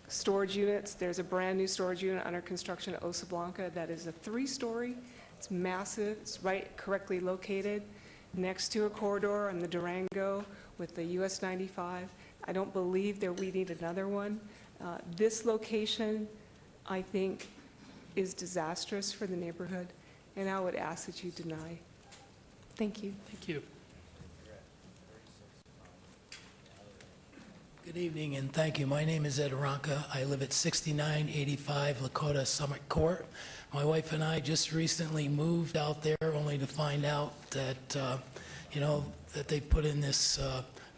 storage units. There's a brand new storage unit under construction at Osa Blanca that is a 3-story. It's massive. It's correctly located next to a corridor on the Durango with the US 95. I don't believe that we need another one. This location, I think, is disastrous for the neighborhood, and I would ask that you deny. Thank you. Thank you. Good evening, and thank you. My name is Ed Aranca. I live at 6985 Lakota Summit Court. My wife and I just recently moved out there only to find out that, that they put in this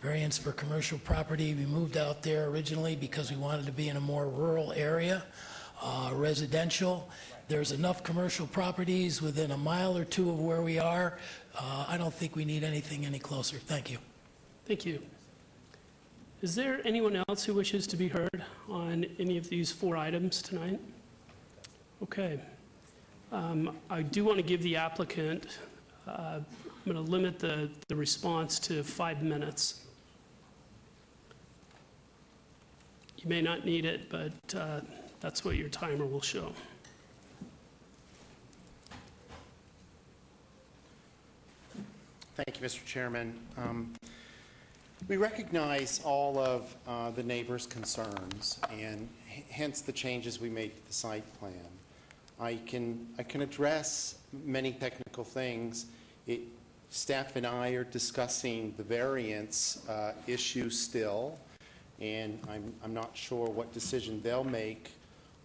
variance for commercial property. We moved out there originally because we wanted to be in a more rural area, residential. There's enough commercial properties within a mile or two of where we are. I don't think we need anything any closer. Thank you. Thank you. Is there anyone else who wishes to be heard on any of these 4 items tonight? Okay. I do want to give the applicant, I'm going to limit the response to 5 minutes. You may not need it, but that's what your timer will show. Thank you, Mr. Chairman. We recognize all of the neighbors' concerns, and hence the changes we made to the site plan. I can address many technical things. Staff and I are discussing the variance issue still, and I'm not sure what decision they'll make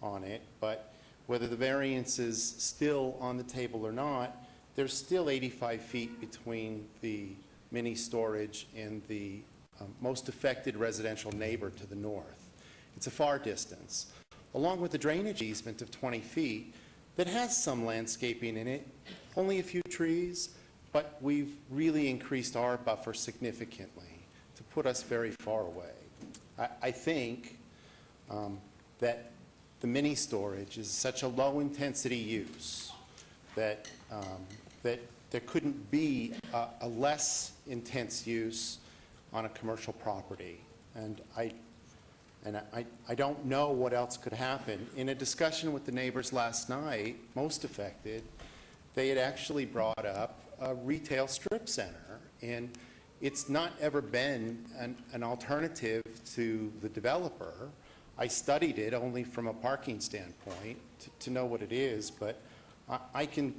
on it, but whether the variance is still on the table or not, there's still 85 feet between the mini storage and the most affected residential neighbor to the north. It's a far distance, along with the drainage easement of 20 feet that has some landscaping in it, only a few trees, but we've really increased our buffer significantly to put us very far away. I think that the mini storage is such a low intensity use that there couldn't be a less intense use on a commercial property. And I don't know what else could happen. In a discussion with the neighbors last night, most affected, they had actually brought up a retail strip center, and it's not ever been an alternative to the developer. I studied it only from a parking standpoint to know what it is, but I can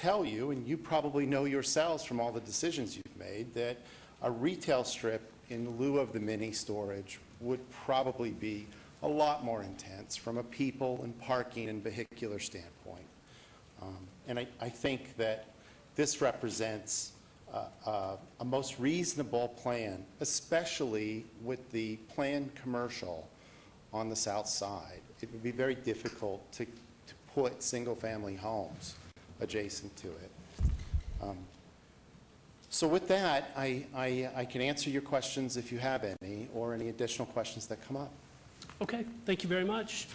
tell you, and you probably know yourselves from all the decisions you've made, that a retail strip in lieu of the mini storage would probably be a lot more intense from a people and parking and vehicular standpoint. And I think that this represents a most reasonable plan, especially with the planned commercial on the south side. It would be very difficult to put single-family homes adjacent to it. So with that, I can answer your questions if you have any, or any additional questions that come up. Okay, thank you very much.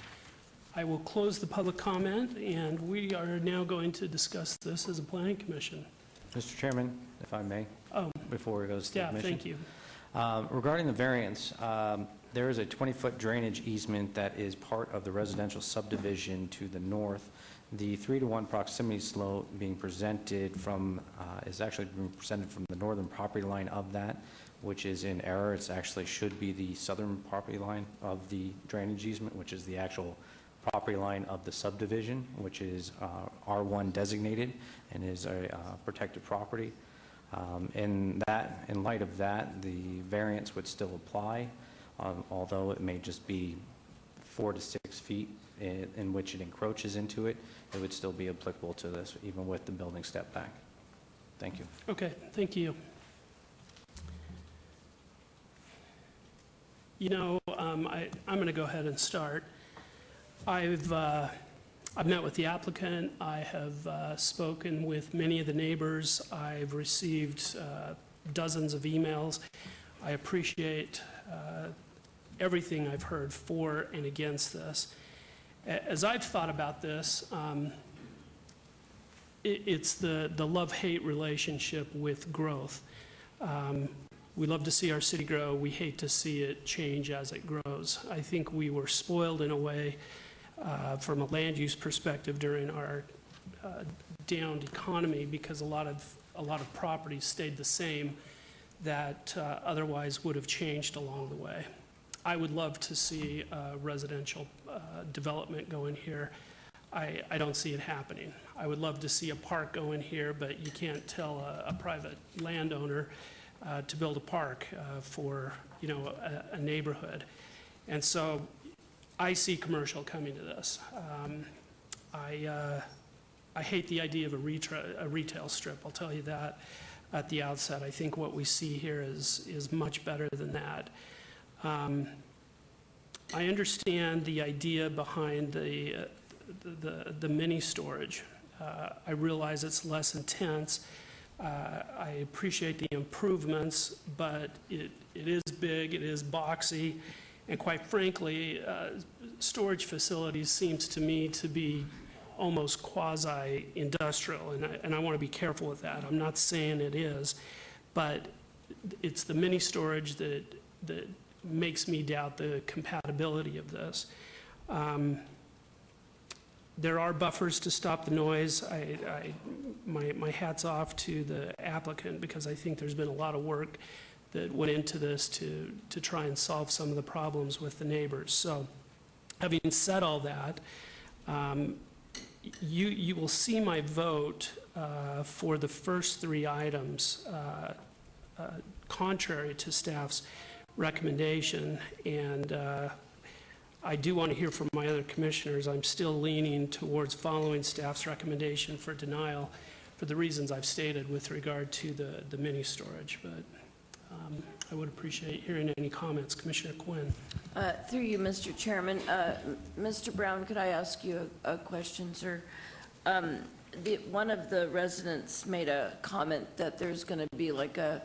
I will close the public comment, and we are now going to discuss this as a planning commission. Mr. Chairman, if I may, before it goes to the Yeah, commission. thank you. Regarding the variance, there is a 20-foot drainage easement that is part of the residential subdivision to the north. The 3-to-1 proximity slope being presented from, is actually being presented from the northern property line of that, which is in error. It actually should be the southern property line of the drainage easement, which is the actual property line of the subdivision, which is R1 designated and is a protected property. In light of that, the variance would still apply, although it may just be 4 to 6 feet in which it encroaches into it. It would still be applicable to this, even with the building step back. Thank you. Okay, thank you. You know, I'm going to go ahead and start. I've met with the applicant. I have spoken with many of the neighbors. I've received dozens of emails. I appreciate everything I've heard for and against this. As I've thought about this, it's the love-hate relationship with growth. We love to see our city grow. We hate to see it change as it grows. I think we were spoiled in a way from a land use perspective during our downed economy, because a lot of properties stayed the same that otherwise would have changed along the way. I would love to see residential development go in here. I don't see it happening. I would love to see a park go in here, but you can't tell a private landowner to build a park for, you know, a neighborhood. And so I see commercial coming to this. I hate the idea of a retail strip, I'll tell you that at the outset. I think what we see here is much better than that. I understand the idea behind the mini storage. I realize it's less intense. I appreciate the improvements, but it is big, it is boxy, and quite frankly, storage facilities seems to me to be almost quasi-industrial, and I want to be careful with that. I'm not saying it is, but it's the mini storage that makes me doubt the compatibility of this. There are buffers to stop the noise. My hat's off to the applicant, because I think there's been a lot of work that went into this to try and solve some of the problems with the neighbors. So having said all that, you will see my vote for the first 3 items contrary to staff's recommendation, and I do want to hear from my other commissioners. I'm still leaning towards following staff's recommendation for denial for the reasons I've stated with regard to the mini storage, but I would appreciate hearing any comments. Commissioner Quinn. Through you, Mr. Chairman. Mr. Brown, could I ask you a question, sir? One of the residents made a comment that there's going to be like a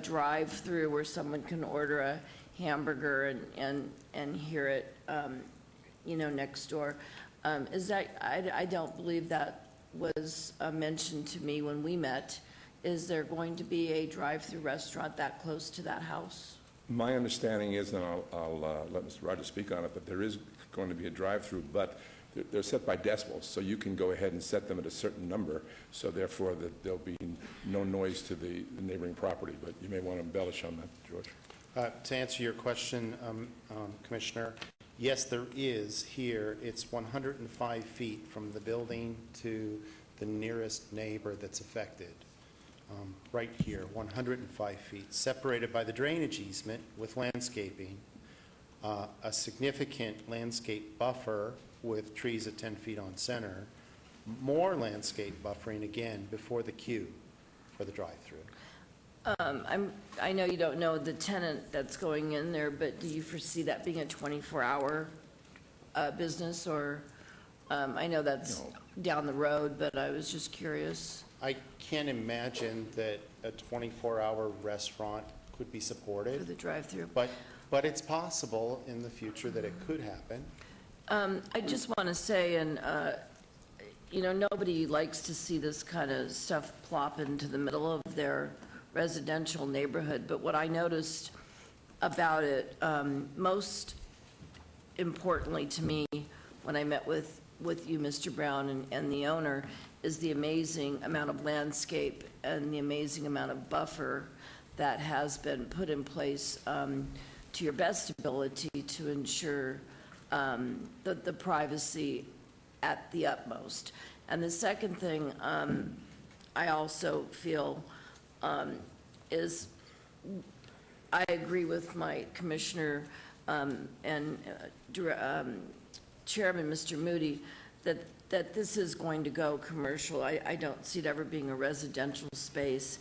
drive-through where someone can order a hamburger and hear it, you know, next door. Is that, I don't believe that was mentioned to me when we met. Is there going to be a drive-through restaurant that close to that house? My understanding is, and I'll let Mr. Rogers speak on it, but there is going to be a drive-through, but they're set by decibels, so you can go ahead and set them at a certain number, so therefore that there'll be no noise to the neighboring property. But you may want to embellish on that, George. To answer your question, Commissioner, yes, there is here. It's 105 feet from the building to the nearest neighbor that's affected. Right here, 105 feet, separated by the drainage easement with landscaping, a significant landscape buffer with trees at 10 feet on center, more landscape buffering again before the queue for the drive-through. I know you don't know the tenant that's going in there, but do you foresee that being a 24-hour business, or, I know that's down the road, but I was just curious. I can't imagine that a 24-hour restaurant could be supported. For the drive-through. But it's possible in the future that it could happen. I just want to say, and, nobody likes to see this kind of stuff plop into the middle of their residential neighborhood, but what I noticed about it, most importantly to me, when I met with you, Mr. Brown, and the owner, is the amazing amount of landscape and the amazing amount of buffer that has been put in place to your best ability to ensure the privacy at the utmost. And the second thing I also feel is I agree with my commissioner and Chairman, Mr. Moody, that this is going to go commercial. I don't see it ever being a residential space.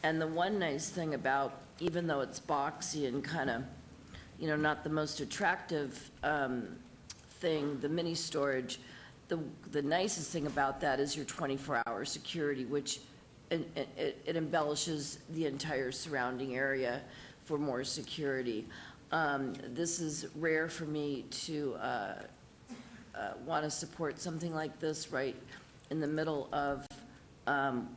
And the one nice thing about, even though it's boxy and kind of, not the most attractive thing, the mini storage, the nicest thing about that is your 24-hour security, which it embellishes the entire surrounding area for more security. This is rare for me to want to support something like this right in the middle of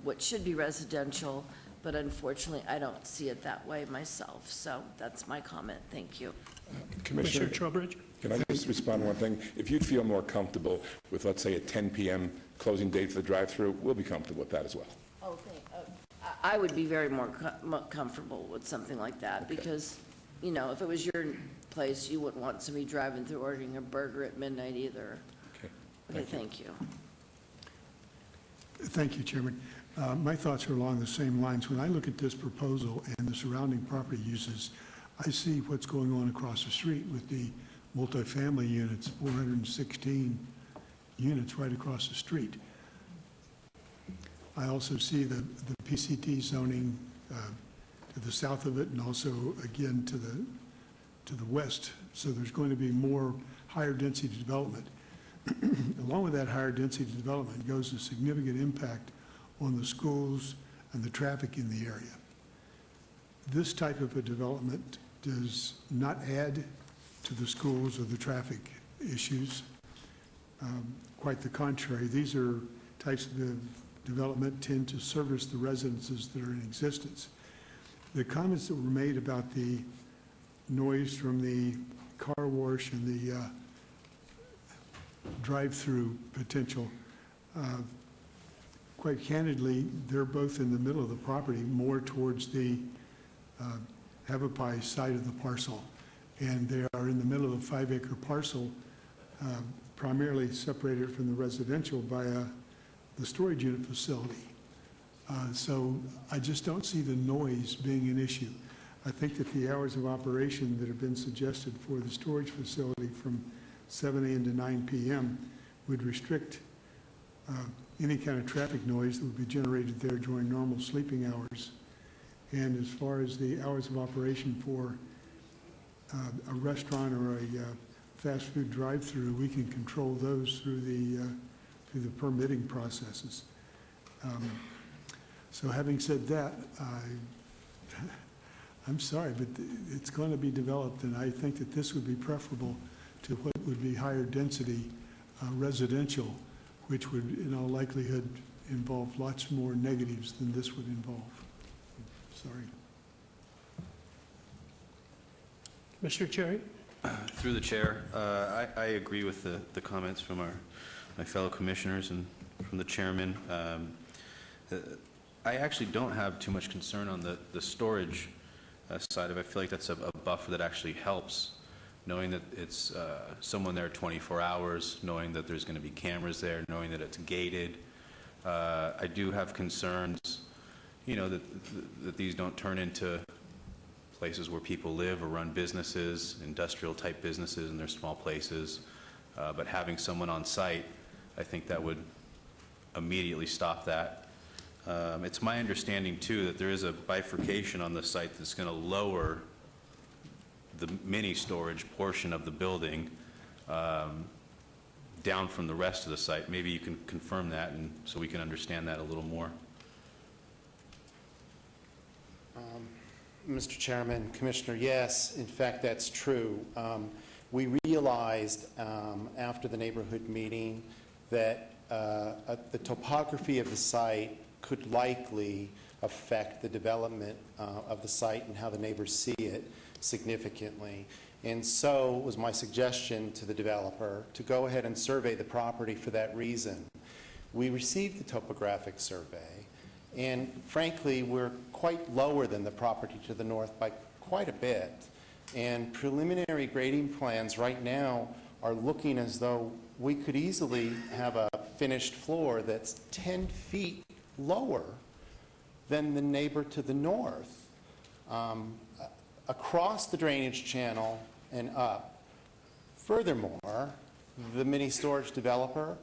what should be residential, but unfortunately, I don't see it that way myself. So that's my comment. Thank you. Commissioner Trowbridge? Can I just respond to one thing? If you'd feel more comfortable with, let's say, a 10 p.m. closing date for the drive-through, we'll be comfortable with that as well. Okay. I would be very more comfortable with something like that because, if it was your place, you wouldn't want somebody driving through ordering a burger at midnight either. Okay, thank you. Thank you, Chairman. My thoughts are along the same lines. When I look at this proposal and the surrounding property uses, I see what's going on across the street with the multifamily units, 416 units right across the street. I also see the PCT zoning to the south of it and also again to the west. So there's going to be more higher density development. Along with that higher density development goes a significant impact on the schools and the traffic in the area. This type of a development does not add to the schools or the traffic issues. Quite the contrary. These are types of development tend to service the residences that are in existence. The comments that were made about the noise from the car wash and the drive-through potential, quite candidly, they're both in the middle of the property, more towards the Havapai side of the parcel. And they are in the middle of a 5-acre parcel, primarily separated from the residential by the storage unit facility. So I just don't see the noise being an issue. I think that the hours of operation that have been suggested for the storage facility from 7 a.m. to 9 p.m. would restrict any kind of traffic noise that would be generated there during normal sleeping hours. And as far as the hours of operation for a restaurant or a fast food drive-through, we can control those through the permitting processes. So having said that, I'm sorry, but it's going to be developed, and I think that this would be preferable to what would be higher density residential, which would in all likelihood involve lots more negatives than this would involve. Sorry. Commissioner Cherry? Through the chair, I agree with the comments from my fellow commissioners and from the chairman. I actually don't have too much concern on the storage side of it. I feel like that's a buffer that actually helps, knowing that it's someone there 24 hours, knowing that there's going to be cameras there, knowing that it's gated. I do have concerns, that these don't turn into places where people live or run businesses, industrial-type businesses, and they're small places. But having someone on site, I think that would immediately stop that. It's my understanding, too, that there is a bifurcation on the site that's going to lower the mini-storage portion of the building down from the rest of the site. Maybe you can confirm that, and so we can understand that a little more. Mr. Chairman, Commissioner, yes, in fact, that's true. We realized after the neighborhood meeting that the topography of the site could likely affect the development of the site and how the neighbors see it significantly. And so it was my suggestion to the developer to go ahead and survey the property for that reason. We received the topographic survey, and frankly, we're quite lower than the property to the north by quite a bit. And preliminary grading plans right now are looking as though we could easily have a finished floor that's 10 feet lower than the neighbor to the north, across the drainage channel and up. Furthermore, the mini storage developer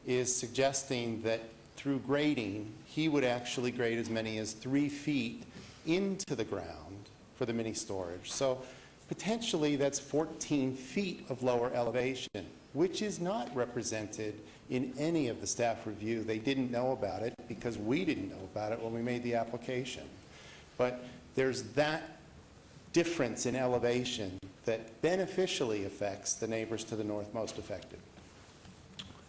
is suggesting that through grading, he would actually grade as many as 3 feet into the ground for the mini storage. So potentially that's 14 feet of lower elevation, which is not represented in any of the staff review. They didn't know about it because we didn't know about it when we made the application. But there's that difference in elevation that beneficially affects the neighbors to the north most affected.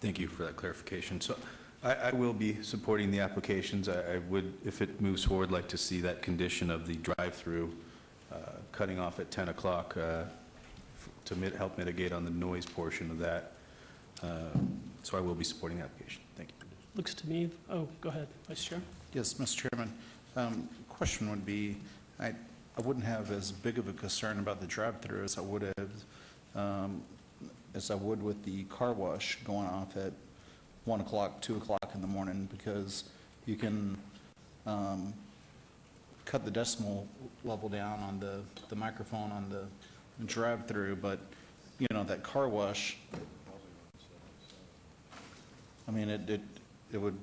Thank you for that clarification. So I will be supporting the applications. I would, if it moves forward, like to see that condition of the drive-through cutting off at 10 o'clock to help mitigate on the noise portion of that. So I will be supporting the application. Thank you. Looks to me, oh, go ahead, Vice Chair. Yes, Mr. Chairman. Question would be, I wouldn't have as big of a concern about the drive-through as I would have, as I would with the car wash going off at 1 o'clock, 2 o'clock in the morning, because you can cut the decimal level down on the microphone on the drive-through, but that car wash, I mean, it would,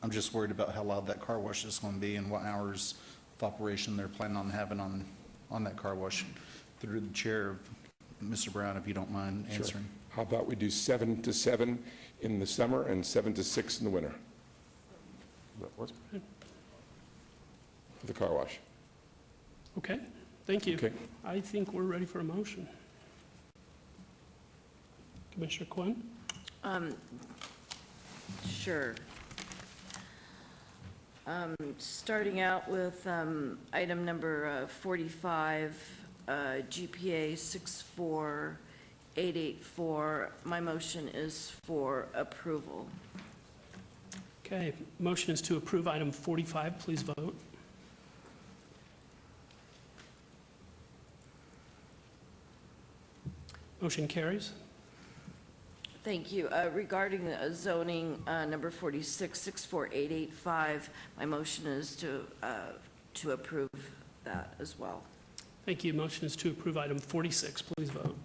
I'm just worried about how loud that car wash is going to be and what hours of operation they're planning on having on that car wash. Through the chair, Mr. Brown, if you don't mind answering. Sure. How about we do 7 to 7 in the summer and 7 to 6 in the winter? That works? For the car wash. Okay, thank you. Okay. I think we're ready for a motion. Commissioner Quinn? Sure. Starting out with item number 45, GPA 64884, my motion is for approval. Okay, motion is to approve item 45. Please vote. Motion carries. Thank you. Regarding the zoning number 46, 64885, my motion is to approve that as well. Thank you. Motion is to approve item 46. Please vote.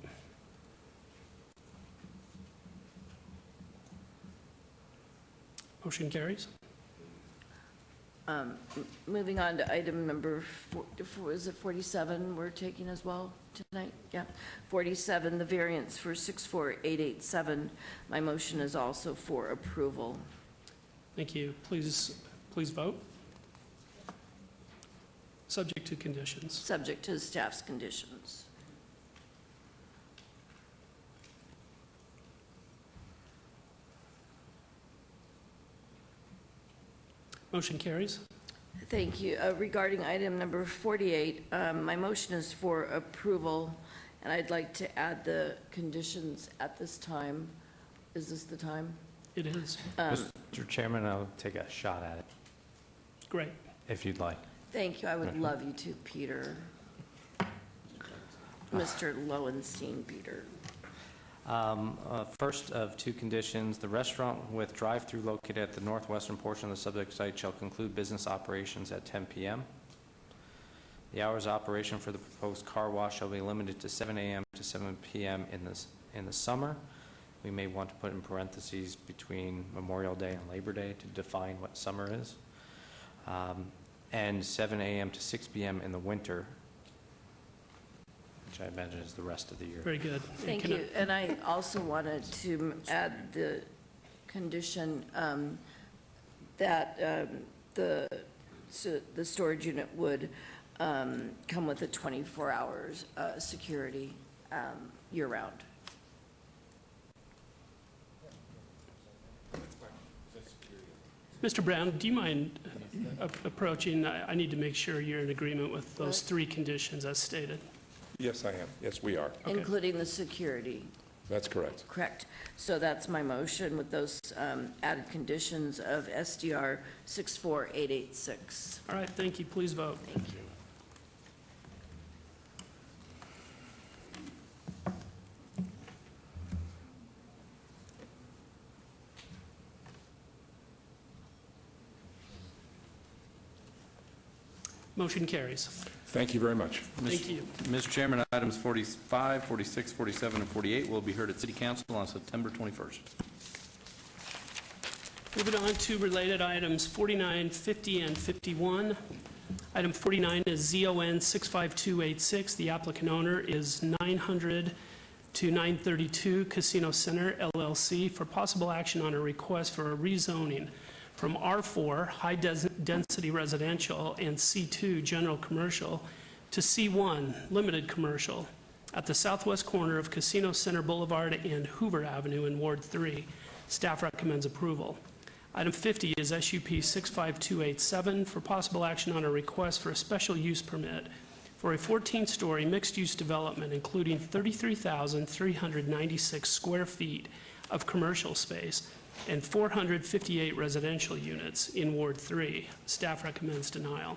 Motion carries. Moving on to item number, is it 47 we're taking as well tonight? Yeah. 47, the variance for 64887. My motion is also for approval. Thank you. Please vote. Subject to conditions. Subject to staff's conditions. Motion carries. Thank you. Regarding item number 48, my motion is for approval, and I'd like to add the conditions at this time. Is this the time? It is. Mr. Chairman, I'll take a shot at it, Great. if you'd like. Thank you. I would love you to, Peter. Mr. Lowenstein, Peter. First of two conditions, the restaurant with drive-through located at the northwestern portion of the subject site shall conclude business operations at 10 p.m. The hours of operation for the proposed car wash shall be limited to 7 a.m. to 7 p.m. in the summer. We may want to put in parentheses between Memorial Day and Labor Day to define what summer is. And 7 a.m. to 6 p.m. in the winter, which I imagine is the rest of the year. Very good. Thank you. And I also wanted to add the condition that the storage unit would come with a 24 hours security year-round. Mr. Brown, do you mind approaching? I need to make sure you're in agreement with those three conditions as stated. Yes, I am. Yes, we are. Okay. Including the security. That's correct. Correct. So that's my motion with those added conditions of SDR 64886. All right, thank you. Please vote. Thank you. Motion carries. Thank you very much. Thank you. Mr. Chairman, items 45, 46, 47, and 48 will be heard at City Council on September 21st. Moving on to related items 49, 50, and 51. Item 49 is ZON 65286. The applicant owner is 900 to 932 Casino Center, LLC, for possible action on a request for a rezoning from R4, high-density residential, and C2, general commercial, to C1, limited commercial, at the southwest corner of Casino Center Boulevard and Hoover Avenue in Ward 3. Staff recommends approval. Item 50 is SUP 65287 for possible action on a request for a special use permit for a 14-story mixed-use development including 33,396 square feet of commercial space and 458 residential units in Ward 3. Staff recommends denial.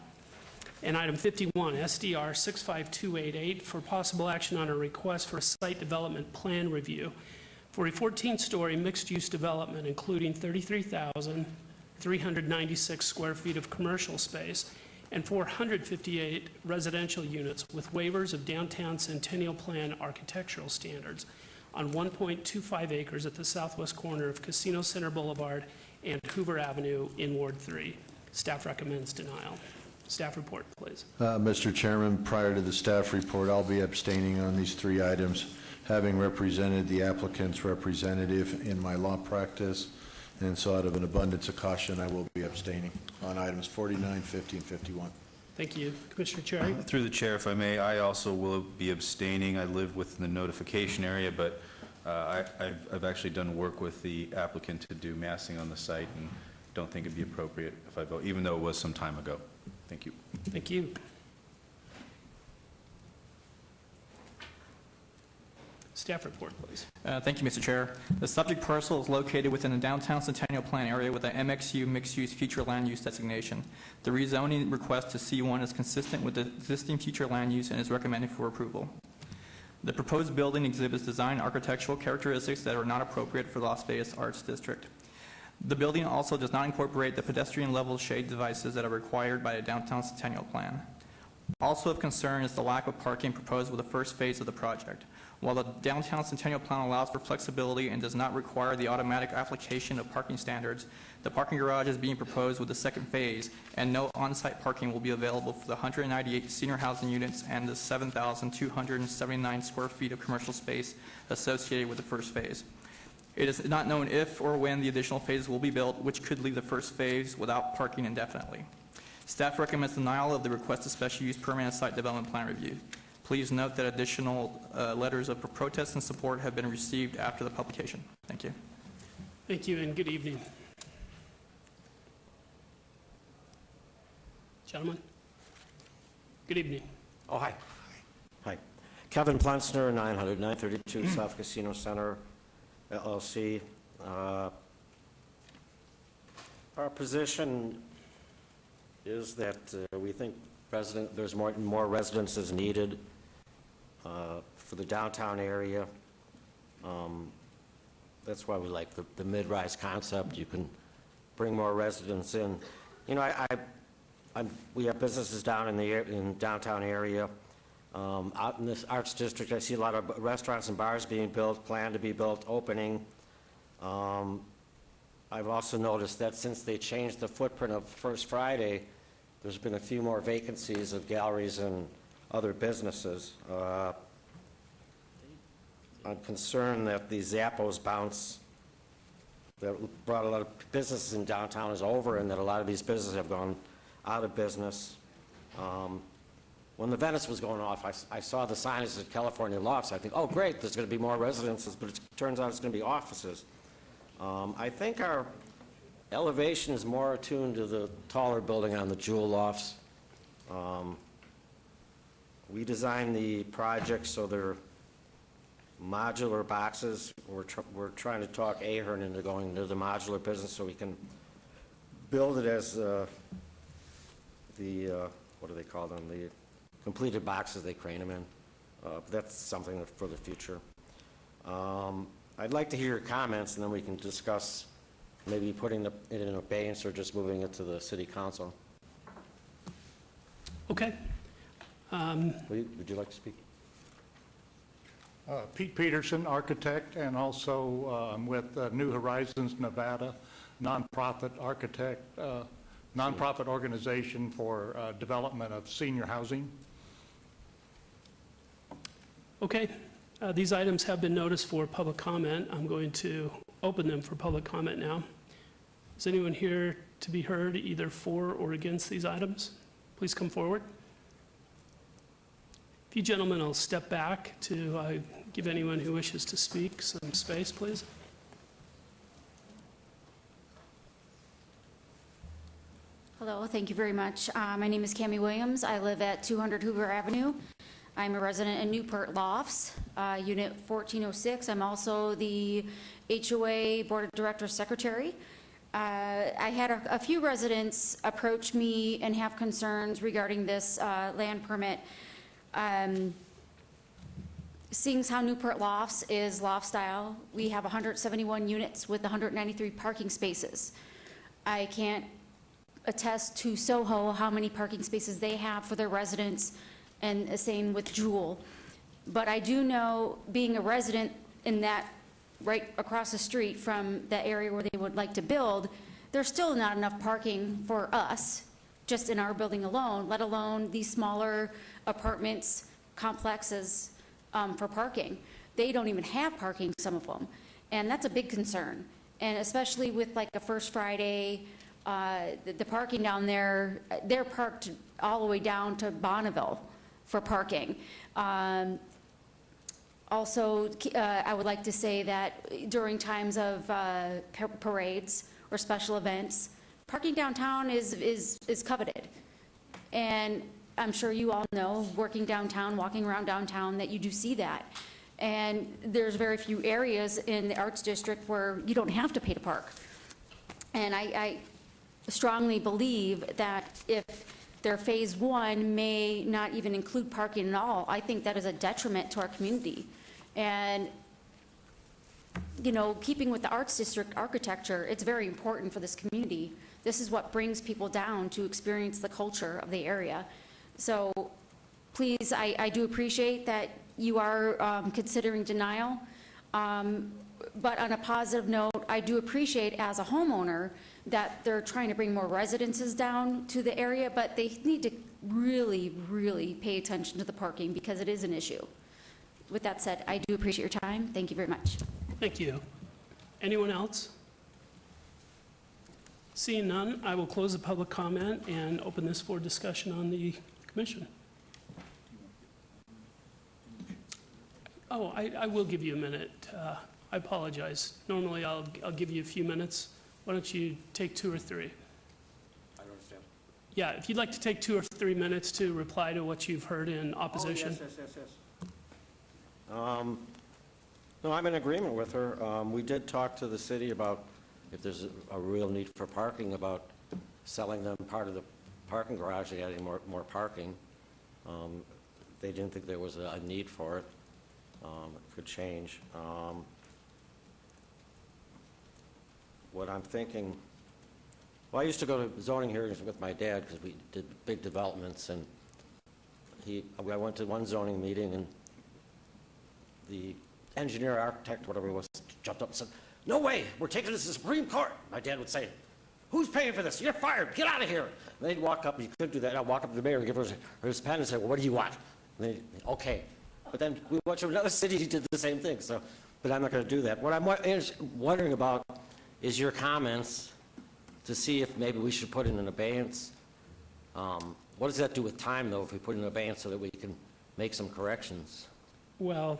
And item 51, SDR 65288 for possible action on a request for a site development plan review for a 14-story mixed-use development including 33,396 square feet of commercial space and 458 residential units with waivers of downtown Centennial Plan architectural standards on 1.25 acres at the southwest corner of Casino Center Boulevard and Hoover Avenue in Ward 3. Staff recommends denial. Staff report, please. Mr. Chairman, prior to the staff report, I'll be abstaining on these three items, having represented the applicant's representative in my law practice, and so out of an abundance of caution, I will be abstaining on items 49, 50, and 51. Thank you. Commissioner Cherry? Through the chair, if I may, I also will be abstaining. I live within the notification area, but I've actually done work with the applicant to do massing on the site and don't think it'd be appropriate if I vote, even though it was some time ago. Thank you. Thank you. Staff report, please. Thank you, Mr. Chair. The subject parcel is located within the downtown Centennial Plan area with an MXU mixed-use future land use designation. The rezoning request to C1 is consistent with the existing future land use and is recommended for approval. The proposed building exhibits design architectural characteristics that are not appropriate for the Las Vegas Arts District. The building also does not incorporate the pedestrian-level shade devices that are required by the downtown Centennial Plan. Also of concern is the lack of parking proposed with the first phase of the project. While the downtown Centennial Plan allows for flexibility and does not require the automatic application of parking standards, the parking garage is being proposed with the second phase, and no on-site parking will be available for the 198 senior housing units and the 7,279 square feet of commercial space associated with the first phase. It is not known if or when the additional phases will be built, which could leave the first phase without parking indefinitely. Staff recommends denial of the requested special use permit and site development plan review. Please note that additional letters of protest and support have been received after the publication. Thank you. Thank you, and good evening. Gentlemen, good evening. Oh, hi. Hi. Kevin Plensner, 900, 932 South Casino Center, LLC. Our position is that we think there's more residences needed for the downtown area. That's why we like the mid-rise concept. You can bring more residents in. You know, we have businesses down in downtown area. Out in this Arts District, I see a lot of restaurants and bars being built, planned to be built, opening. I've also noticed that since they changed the footprint of First Friday, there's been a few more vacancies of galleries and other businesses. I'm concerned that the Zappos bounce that brought a lot of businesses in downtown is over, and that a lot of these businesses have gone out of business. When the Venice was going off, I saw the signs at California Lofts. I think, oh, great, there's going to be more residences, but it turns out it's going to be offices. I think our elevation is more attuned to the taller building on the Jewel Lofts. We designed the project so they're modular boxes. We're trying to talk Ahern into going into the modular business so we can build it as what do they call them? The completed boxes, they crane them in. That's something for the future. I'd like to hear your comments, and then we can discuss maybe putting it in abeyance or just moving it to the city council. Okay. Would you like to speak? Pete Peterson, architect, and also I'm with New Horizons Nevada, nonprofit organization for development of senior housing. Okay. These items have been noticed for public comment. I'm going to open them for public comment now. Is anyone here to be heard either for or against these items? Please come forward. If you gentlemen will step back to give anyone who wishes to speak some space, please. Hello, thank you very much. My name is Cammie Williams. I live at 200 Hoover Avenue. I'm a resident in Newport Lofts, Unit 1406. I'm also the HOA Board of Directors Secretary. I had a few residents approach me and have concerns regarding this land permit. Seeing as how Newport Lofts is loft style, we have 171 units with 193 parking spaces. I can't attest to Soho how many parking spaces they have for their residents, and the same with Jewel. But I do know, being a resident in that right across the street from the area where they would like to build, there's still not enough parking for us, just in our building alone, let alone these smaller apartments, complexes for parking. They don't even have parking, some of them. And that's a big concern. And especially with like a First Friday, the parking down there, they're parked all the way down to Bonneville for parking. Also, I would like to say that during times of parades or special events, parking downtown is coveted. And I'm sure you all know, working downtown, walking around downtown, that you do see that. And there's very few areas in the Arts District where you don't have to pay to park. And I strongly believe that if their phase one may not even include parking at all, I think that is a detriment to our community. And, you know, keeping with the Arts District architecture, it's very important for this community. This is what brings people down to experience the culture of the area. So please, I do appreciate that you are considering denial. But on a positive note, I do appreciate as a homeowner that they're trying to bring more residences down to the area, but they need to really, really pay attention to the parking because it is an issue. With that said, I do appreciate your time. Thank you very much. Thank you. Anyone else? Seeing none, I will close the public comment and open this for discussion on the commission. Oh, I will give you a minute. I apologize. Normally, I'll give you a few minutes. Why don't you take 2 or 3? I don't understand. Yeah, if you'd like to take 2 or 3 minutes to reply to what you've heard in opposition. Oh, yes. No, I'm in agreement with her. We did talk to the city about if there's a real need for parking, about selling them part of the parking garage and adding more parking. They didn't think there was a need for it. It could change. What I'm thinking, well, I used to go to zoning hearings with my dad because we did big developments, and I went to one zoning meeting, and the engineer, architect, whatever he was, jumped up and said, "No way, we're taking this to the Supreme Court." My dad would say, "Who's paying for this? You're fired. Get out of here." And they'd walk up, and you couldn't do that. I'd walk up to the mayor and give her his pen and say, "Well, what do you want?" And they'd, "Okay." But then we went to another city, he did the same thing, so, but I'm not going to do that. What I'm wondering about is your comments to see if maybe we should put in an abeyance. What does that do with time, though, if we put in an abeyance so that we can make some corrections? Well,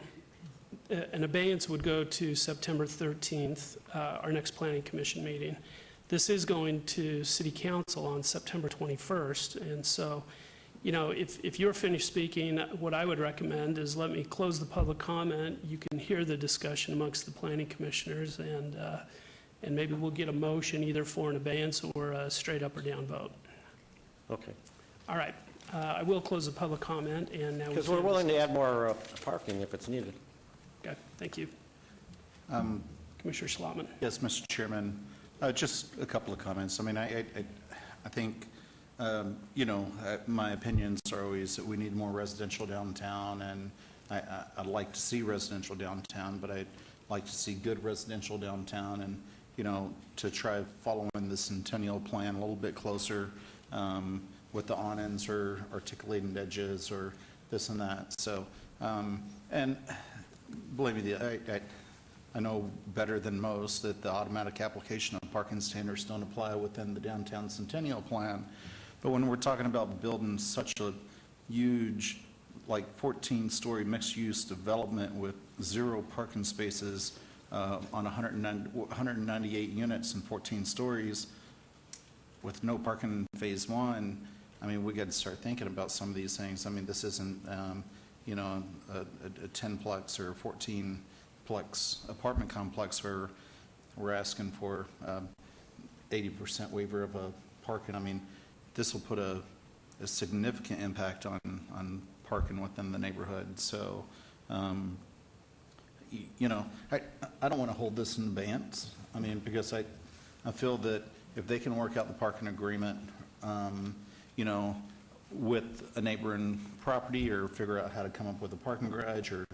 an abeyance would go to September 13th, our next Planning Commission meeting. This is going to City Council on September 21st, and so, you know, if you're finished speaking, what I would recommend is let me close the public comment. You can hear the discussion amongst the planning commissioners, and maybe we'll get a motion either for an abeyance or a straight up or down vote. Okay. All right. I will close the public comment, and now Because we're willing to add more parking if it's needed. Okay, thank you. Commissioner Schlotman. Yes, Mr. Chairman. Just a couple of comments. I mean, I think, you know, my opinions are always that we need more residential downtown, and I'd like to see residential downtown, but I'd like to see good residential downtown, and, you know, to try following the Centennial Plan a little bit closer with the awnings or articulated edges or this and that. So, and believe me, I know better than most that the automatic application of parking standards don't apply within the downtown Centennial Plan. But when we're talking about building such a huge, like 14-story mixed-use development with 0 parking spaces on 198 units and 14 stories with no parking in phase 1, I mean, we got to start thinking about some of these things. I mean, this isn't, you know, a 10-plex or 14-plex apartment complex where we're asking for 80% waiver of parking. I mean, this will put a significant impact on parking within the neighborhood. So, you know, I don't want to hold this in abeyance. I mean, because I feel that if they can work out the parking agreement, you know, with a neighboring property, or figure out how to come up with a parking garage, or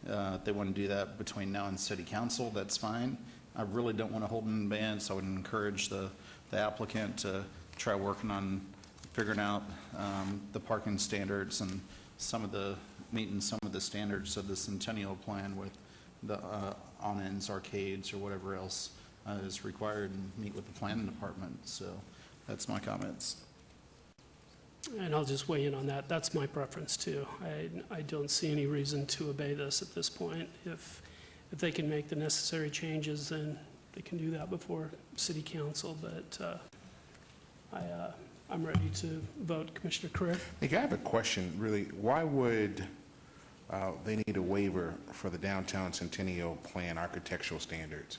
if they want to do that between now and City Council, that's fine. I really don't want to hold it in abeyance. I would encourage the applicant to try working on figuring out the parking standards and meeting some of the standards of the Centennial Plan with the awnings, arcades, or whatever else is required, and meet with the planning department. So that's my comments. And I'll just weigh in on that. That's my preference too. I don't see any reason to obey this at this point. If they can make the necessary changes, then they can do that before City Council. But I'm ready to vote. Commissioner Carrera? I have a question, really. Why would they need a waiver for the downtown Centennial Plan architectural standards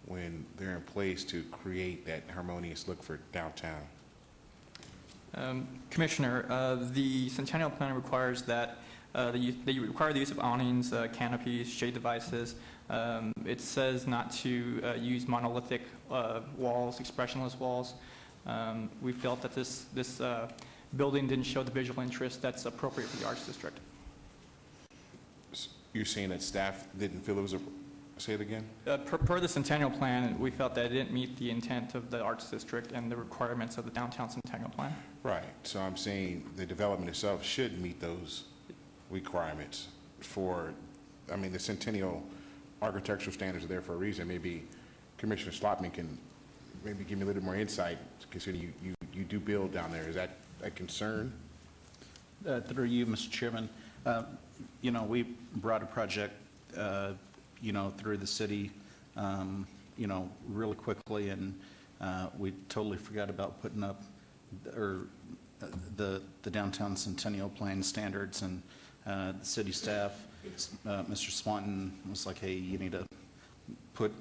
when they're in place to create that harmonious look for downtown? Commissioner, the Centennial Plan requires that they require the use of awnings, canopies, shade devices. It says not to use monolithic walls, expressionless walls. We felt that this building didn't show the visual interest that's appropriate for the Arts District. You're saying that staff didn't feel it was say it again? Per the Centennial Plan, we felt that it didn't meet the intent of the Arts District and the requirements of the downtown Centennial Plan. Right. So I'm saying the development itself should meet those requirements for, I mean, the Centennial architectural standards are there for a reason. Maybe Commissioner Schlotman can maybe give me a little more insight, considering you do build down there. Is that a concern? Through you, Mr. Chairman. You know, we brought a project, you know, through the city, you know, really quickly, and we totally forgot about putting up the downtown Centennial Plan standards, and the city staff, Mr. Swanton was like, hey, you need to put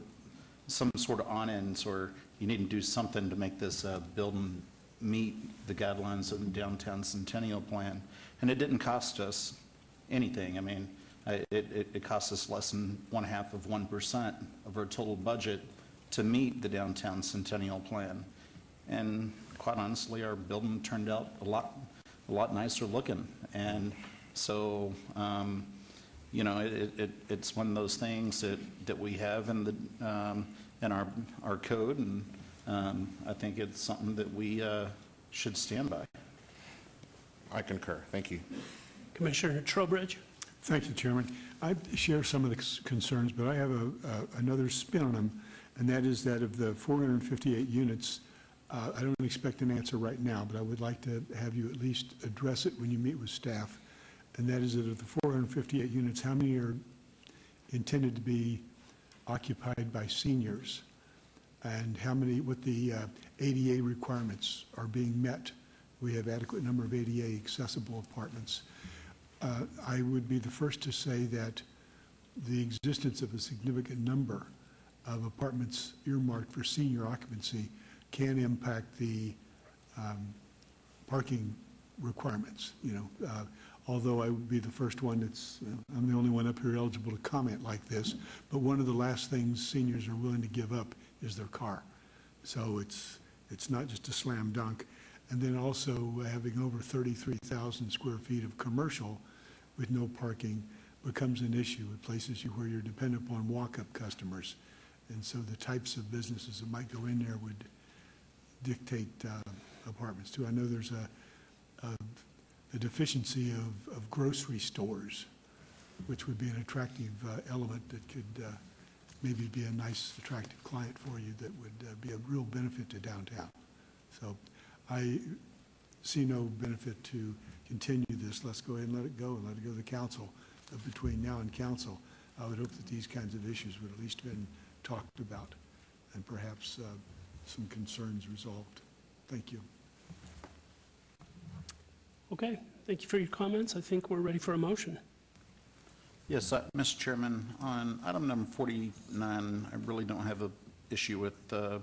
some sort of awnings, or you need to do something to make this building meet the guidelines of the downtown Centennial Plan. And it didn't cost us anything. I mean, It costs us less than 0.5% of our total budget to meet the downtown Centennial Plan. And quite honestly, our building turned out a lot nicer looking. And so, you know, it's one of those things that we have in our code, and I think it's something that we should stand by. I concur. Thank you. Commissioner Trowbridge? Thank you, Chairman. I share some of the concerns, but I have another spin on them, and that is that of the 458 units, I don't expect an answer right now, but I would like to have you at least address it when you meet with staff. And that is that of the 458 units, how many are intended to be occupied by seniors? And how many, what the ADA requirements are being met? We have adequate number of ADA accessible apartments. I would be the first to say that the existence of a significant number of apartments earmarked for senior occupancy can impact the parking requirements. You know, although I would be the first one I'm the only one up here eligible to comment like this, but one of the last things seniors are willing to give up is their car. So it's not just a slam dunk. And then also having over 33,000 square feet of commercial with no parking becomes an issue. It places you where you're dependent upon walk-up customers. And so the types of businesses that might go in there would dictate apartments too. I know there's a deficiency of grocery stores, which would be an attractive element that could maybe be a nice, attractive client for you that would be a real benefit to downtown. So I see no benefit to continue this. Let's go ahead and let it go, and let it go to the council. But between now and council, I would hope that these kinds of issues would at least been talked about and perhaps some concerns resolved. Thank you. Okay, thank you for your comments. I think we're ready for a motion. Yes, Mr. Chairman, on item number 49, I really don't have an issue with the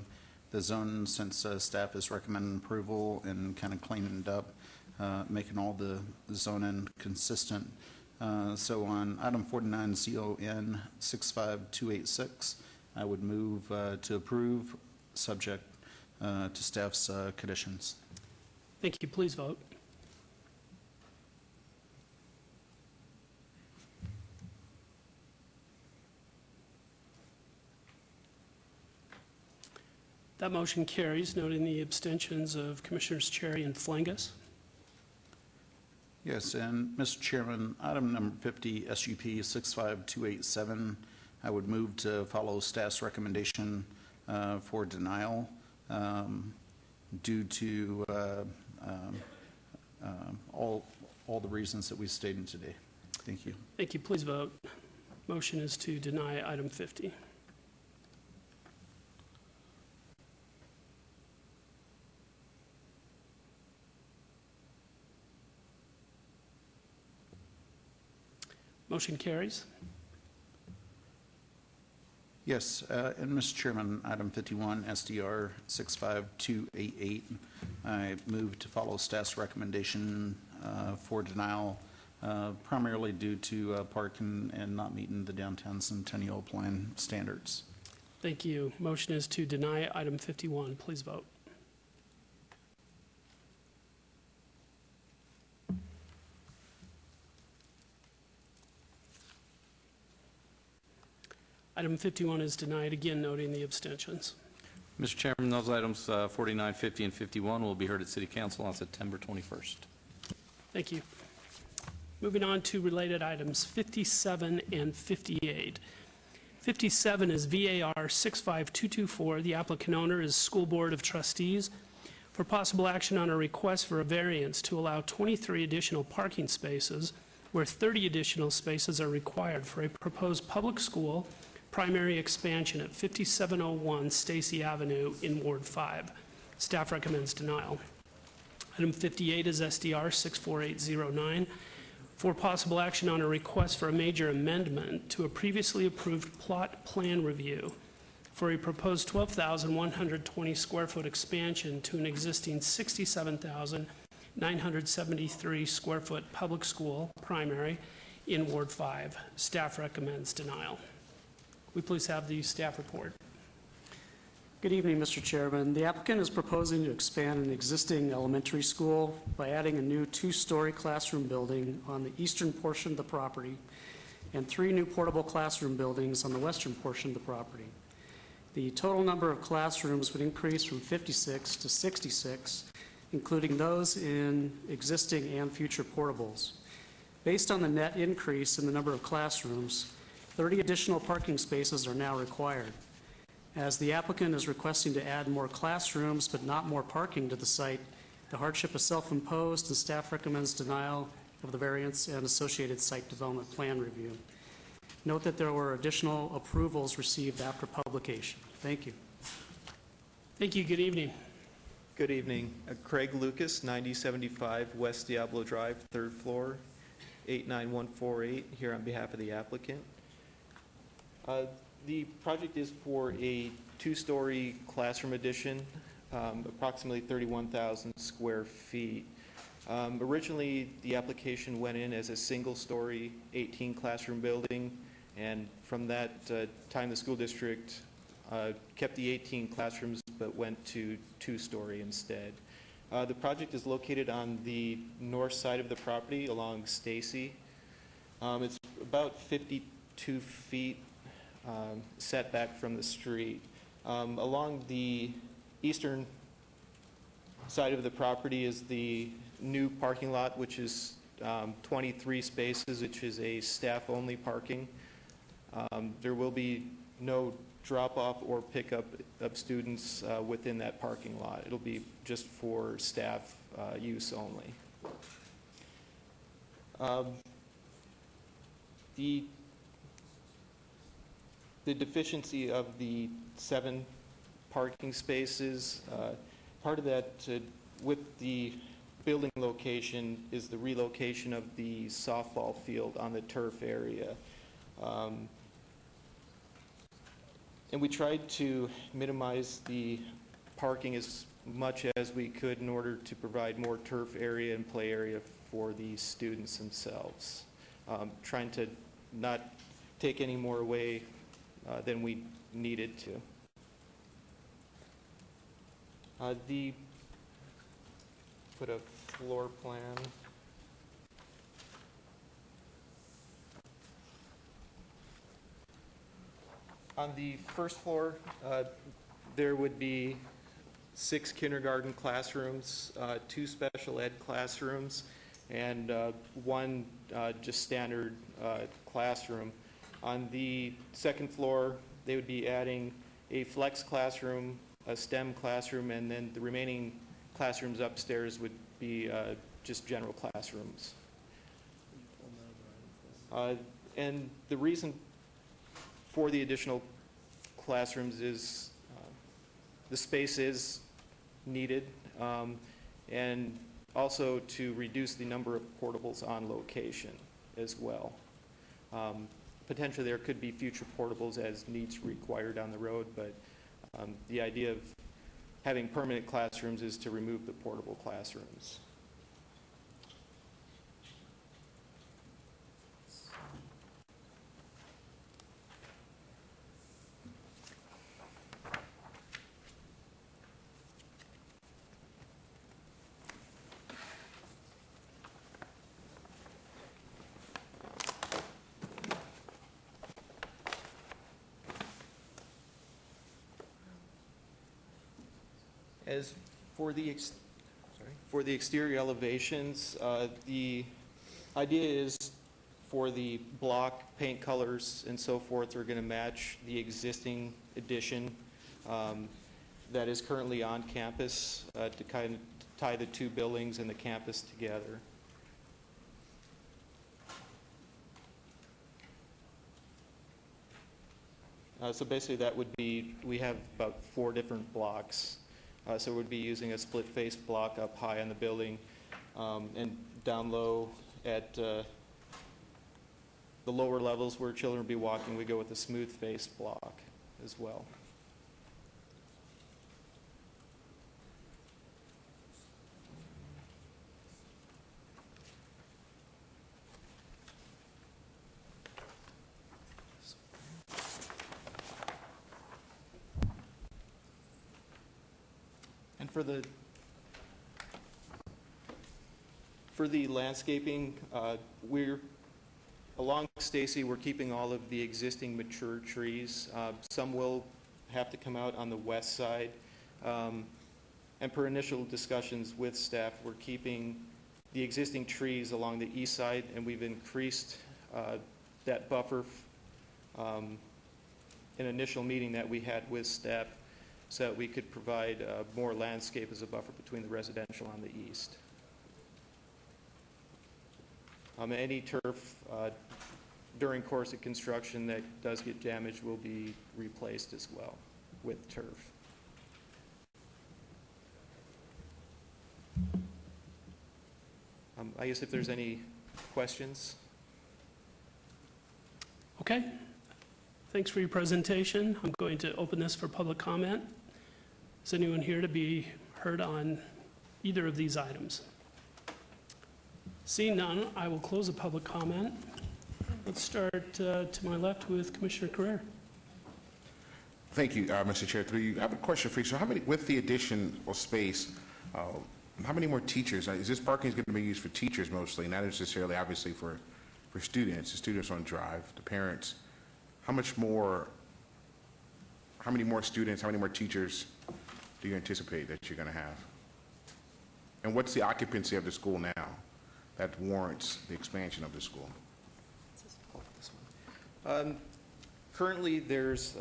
zone, since staff is recommending approval and kind of cleaning it up, making all the zoning consistent. So on item 49, ZON 65286, I would move to approve, subject to staff's conditions. Thank you. Please vote. That motion carries, noting the abstentions of Commissioners Cherry and Flangus. Yes, and Mr. Chairman, item number 50, SUP 65287, I would move to follow staff's recommendation for denial due to all the reasons that we stated today. Thank you. Thank you. Please vote. Motion is to deny item 50. Motion carries. Yes, and Mr. Chairman, item 51, SDR 65288, I move to follow staff's recommendation for denial, primarily due to parking and not meeting the downtown Centennial Plan standards. Thank you. Motion is to deny item 51. Please vote. Item 51 is denied, again noting the abstentions. Mr. Chairman, those items 49, 50, and 51 will be heard at City Council on September 21st. Thank you. Moving on to related items 57 and 58. 57 is VAR 65224. The applicant owner is School Board of Trustees for possible action on a request for a variance to allow 23 additional parking spaces where 30 additional spaces are required for a proposed public school primary expansion at 5701 Stacy Avenue in Ward 5. Staff recommends denial. Item 58 is SDR 64809 for possible action on a request for a major amendment to a previously approved plot plan review for a proposed 12,120 square foot expansion to an existing 67,973 square foot public school primary in Ward 5. Staff recommends denial. We please have the staff report. Good evening, Mr. Chairman. The applicant is proposing to expand an existing elementary school by adding a new 2-story classroom building on the eastern portion of the property and 3 new portable classroom buildings on the western portion of the property. The total number of classrooms would increase from 56 to 66, including those in existing and future portables. Based on the net increase in the number of classrooms, 30 additional parking spaces are now required. As the applicant is requesting to add more classrooms but not more parking to the site, the hardship is self-imposed and staff recommends denial of the variance and associated site development plan review. Note that there were additional approvals received after publication. Thank you. Thank you. Good evening. Good evening. Craig Lucas, 9075 West Diablo Drive, 3rd floor, 89148, here on behalf of the applicant. The project is for a 2-story classroom addition, approximately 31,000 square feet. Originally, the application went in as a single-story 18 classroom building, and from that time, the school district kept the 18 classrooms but went to 2-story instead. The project is located on the north side of the property along Stacy. It's about 52 feet setback from the street. Along the eastern side of the property is the new parking lot, which is 23 spaces, which is a staff-only parking. There will be no drop-off or pickup of students within that parking lot. It'll be just for staff use only. The deficiency of the 7 parking spaces, part of that with the building location is the relocation of the softball field on the turf area. And we tried to minimize the parking as much as we could in order to provide more turf area and play area for the students themselves. Trying to not take any more away than we needed to. Put a floor plan. On the first floor, there would be 6 kindergarten classrooms, 2 special ed classrooms, and 1 just standard classroom. On the second floor, they would be adding a flex classroom, a STEM classroom, and then the remaining classrooms upstairs would be just general classrooms. And the reason for the additional classrooms is the space is needed, and also to reduce the number of portables on location as well. Potentially there could be future portables as needs require down the road, but the idea of having permanent classrooms is to remove the portable classrooms. As for the exterior elevations, the idea is for the block paint colors and so forth are going to match the existing addition that is currently on campus to kind of tie the 2 buildings and the campus together. So basically that would be, we have about 4 different blocks. So we'd be using a split-face block up high on the building, and down low at the lower levels where children would be walking, we go with a smooth-face block as well. For the landscaping, along Stacy, we're keeping all of the existing mature trees. Some will have to come out on the west side. And per initial discussions with staff, we're keeping the existing trees along the east side, and we've increased that buffer in an initial meeting that we had with staff so that we could provide more landscape as a buffer between the residential on the east. Any turf during course of construction that does get damaged will be replaced as well with turf. I guess if there's any questions. Okay. Thanks for your presentation. I'm going to open this for public comment. Is anyone here to be heard on either of these items? Seeing none, I will close the public comment. Let's start to my left with Commissioner Carrere. Thank you, Mr. Chair. Through you, I have a question for you. So how many, with the addition of space, how many more teachers? Is this parking going to be used for teachers mostly, not necessarily obviously for students? The students on drive, the parents. How many more students, how many more teachers do you anticipate that you're going to have? And what's the occupancy of the school now that warrants the expansion of the school? Currently, there's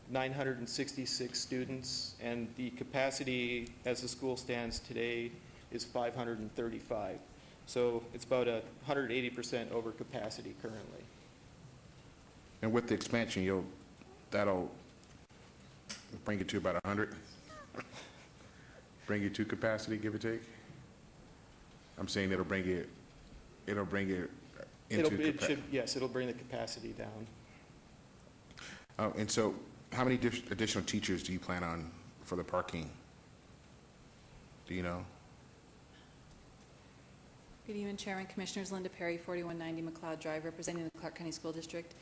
966 students, and the capacity as the school stands today is 535. So it's about 180% over capacity currently. And with the expansion, that'll bring it to about 100? Bring it to capacity, give or take? I'm saying it'll bring it into capacity. Yes, it'll bring the capacity down. And so how many additional teachers do you plan on for the parking? Do you know? Good evening, Chairman, Commissioners. Linda Perry, 4190 McLeod Drive, representing the Clark County School District.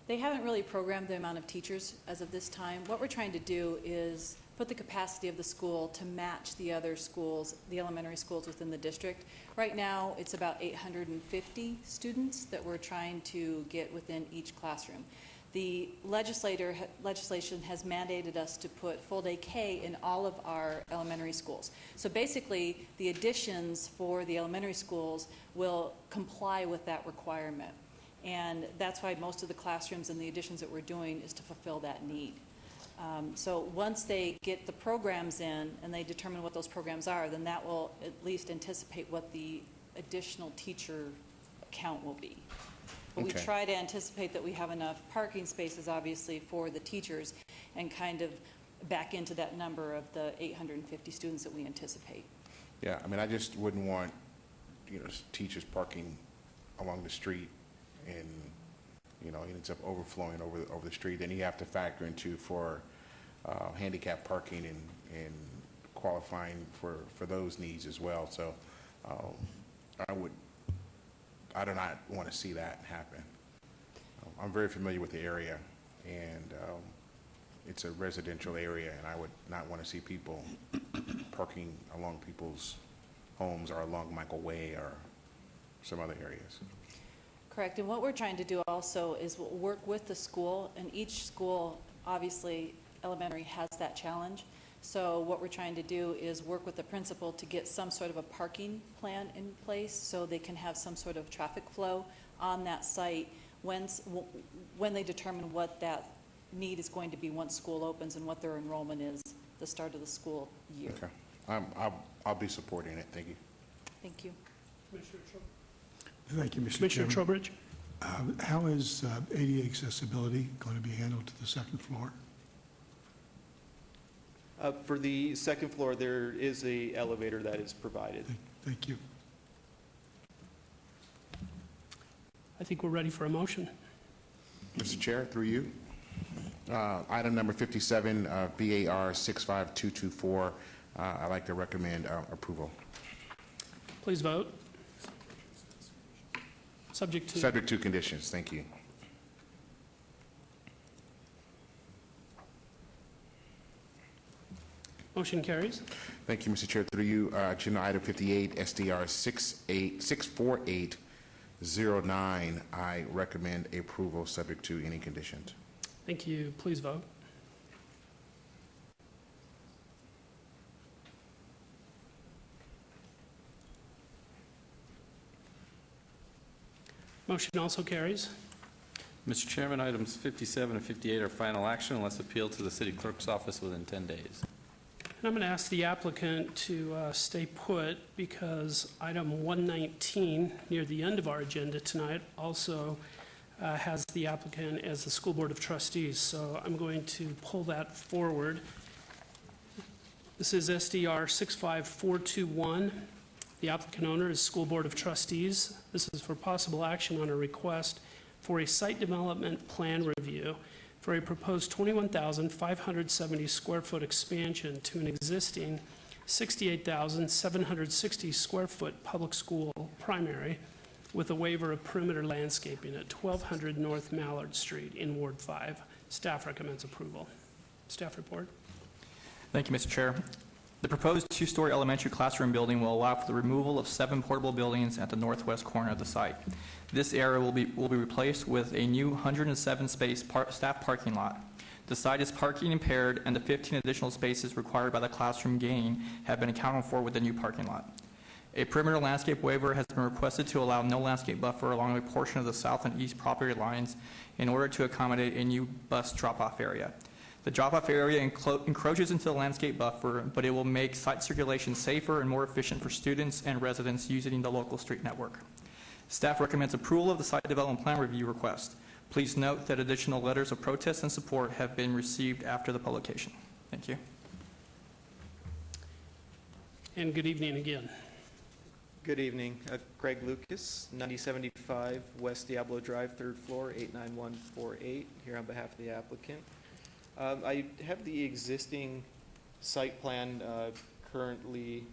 They haven't really programmed the amount of teachers as of this time. What we're trying to do is put the capacity of the school to match the other schools, the elementary schools within the district. Right now, it's about 850 students that we're trying to get within each classroom. The legislation has mandated us to put full-day K in all of our elementary schools. So basically, the additions for the elementary schools will comply with that requirement. And that's why most of the classrooms and the additions that we're doing is to fulfill that need. So once they get the programs in and they determine what those programs are, then that will at least anticipate what the additional teacher count will be. But we try to anticipate that we have enough parking spaces, obviously, for the teachers and kind of back into that number of the 850 students that we anticipate. Yeah, I mean, I just wouldn't want, teachers parking along the street and, it ends up overflowing over the street. Then you have to factor into for handicap parking and qualifying for those needs as well. So I do not want to see that happen. I'm very familiar with the area, and it's a residential area, and I would not want to see people parking along people's homes or along Michael Way or some other areas. Correct. And what we're trying to do also is we'll work with the school, and each school, obviously, elementary has that challenge. So what we're trying to do is work with the principal to get some sort of a parking plan in place so they can have some sort of traffic flow on that site when they determine what that need is going to be once school opens and what their enrollment is the start of the school year. Okay. I'll be supporting it. Thank you. Thank you. Thank you, Mr. Commissioner Chairman. Trowbridge. How is ADA accessibility going to be handled to the second floor? For the second floor, there is an elevator that is provided. Thank you. I think we're ready for a motion. Mr. Chair, through you. Item number 57, BAR 65224. I'd like to recommend approval. Please vote. Subject to conditions. Thank you. Motion carries. Thank you, Mr. Chair. Through you, agenda item 58, SDR 64809. I recommend approval subject to any conditions. Thank you. Please vote. Motion also carries. Mr. Chairman, items 57 and 58 are final action unless appealed to the city clerk's office within 10 days. And I'm going to ask the applicant to stay put because item 119, near the end of our agenda tonight, also has the applicant as the School Board of Trustees. So I'm going to pull that forward. This is SDR 65421. The applicant owner is School Board of Trustees. This is for possible action on a request for a site development plan review for a proposed 21,570 square foot expansion to an existing 68,760 square foot public school primary with a waiver of perimeter landscaping at 1200 North Mallard Street in Ward 5. Staff recommends approval. Staff report. Thank you, Mr. Chair. The proposed two-story elementary classroom building will allow for the removal of 7 portable buildings at the northwest corner of the site. This area will be replaced with a new 107-space staff parking lot. The site is parking impaired, and the 15 additional spaces required by the classroom gain have been accounted for with the new parking lot. A perimeter landscape waiver has been requested to allow no landscape buffer along a portion of the south and east property lines in order to accommodate a new bus drop-off area. The drop-off area encroaches into the landscape buffer, but it will make site circulation safer and more efficient for students and residents using the local street network. Staff recommends approval of the site development plan review request. Please note that additional letters of protest and support have been received after the publication. Thank you. And good evening again. Good evening. Greg Lucas, 9075 West Diablo Drive, 3rd floor, 89148, here on behalf of the applicant. I have the existing site plan currently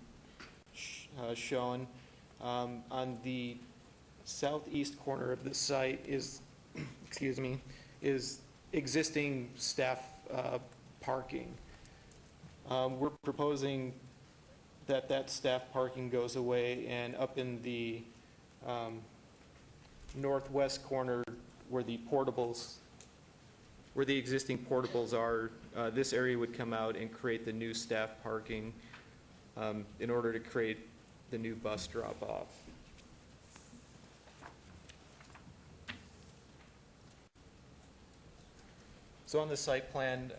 shown. On the southeast corner of the site is, excuse me, is existing staff parking. We're proposing that that staff parking goes away, and up in the northwest corner where the portables, where the existing portables are, this area would come out and create the new staff parking in order to create the new bus drop-off. So on the site plan,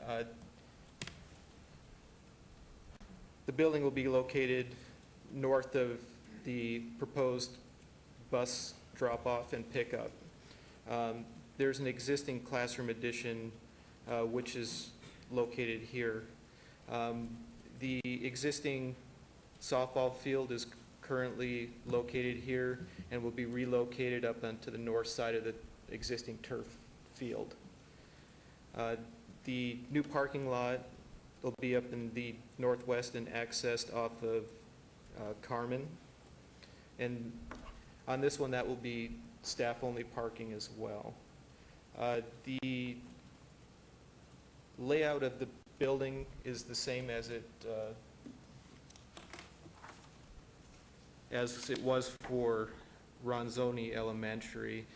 the building will be located north of the proposed bus drop-off and pickup. There's an existing classroom addition which is located here. The existing softball field is currently located here and will be relocated up onto the north side of the existing turf field. The new parking lot will be up in the northwest and accessed off of Carmen. And on this one, that will be staff-only parking as well. The layout of the building is the same as it was for Ronzoni Elementary.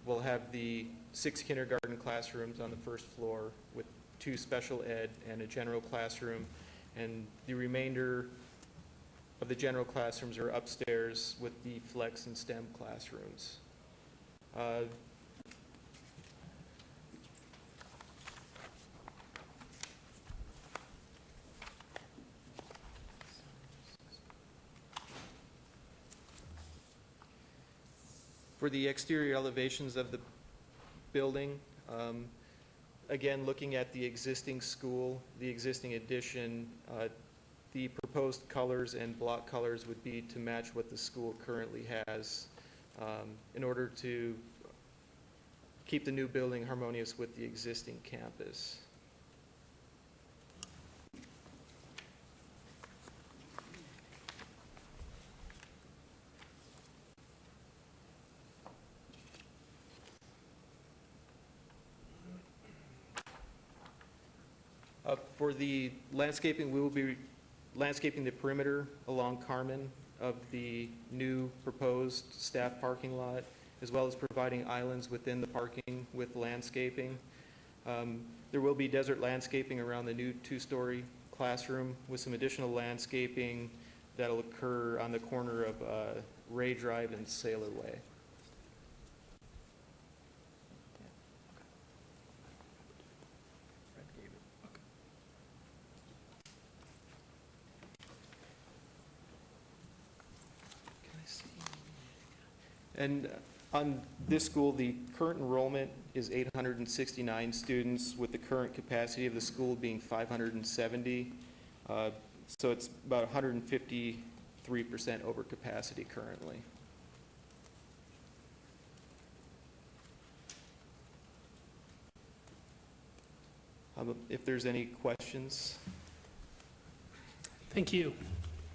We'll have the 6 kindergarten classrooms on the first floor with 2 special ed and a general classroom, and the remainder of the general classrooms are upstairs with the flex and STEM classrooms. For the exterior elevations of the building, again, looking at the existing school, the existing addition, the proposed colors and block colors would be to match what the school currently has in order to keep the new building harmonious with the existing campus. For the landscaping, we will be landscaping the perimeter along Carmen of the new proposed staff parking lot, as well as providing islands within the parking with landscaping. There will be desert landscaping around the new two-story classroom with some additional landscaping that'll occur on the corner of Ray Drive and Sailor Way. And on this school, the current enrollment is 869 students, with the current capacity of the school being 570. So it's about 153% over capacity currently. If there's any questions. Thank you.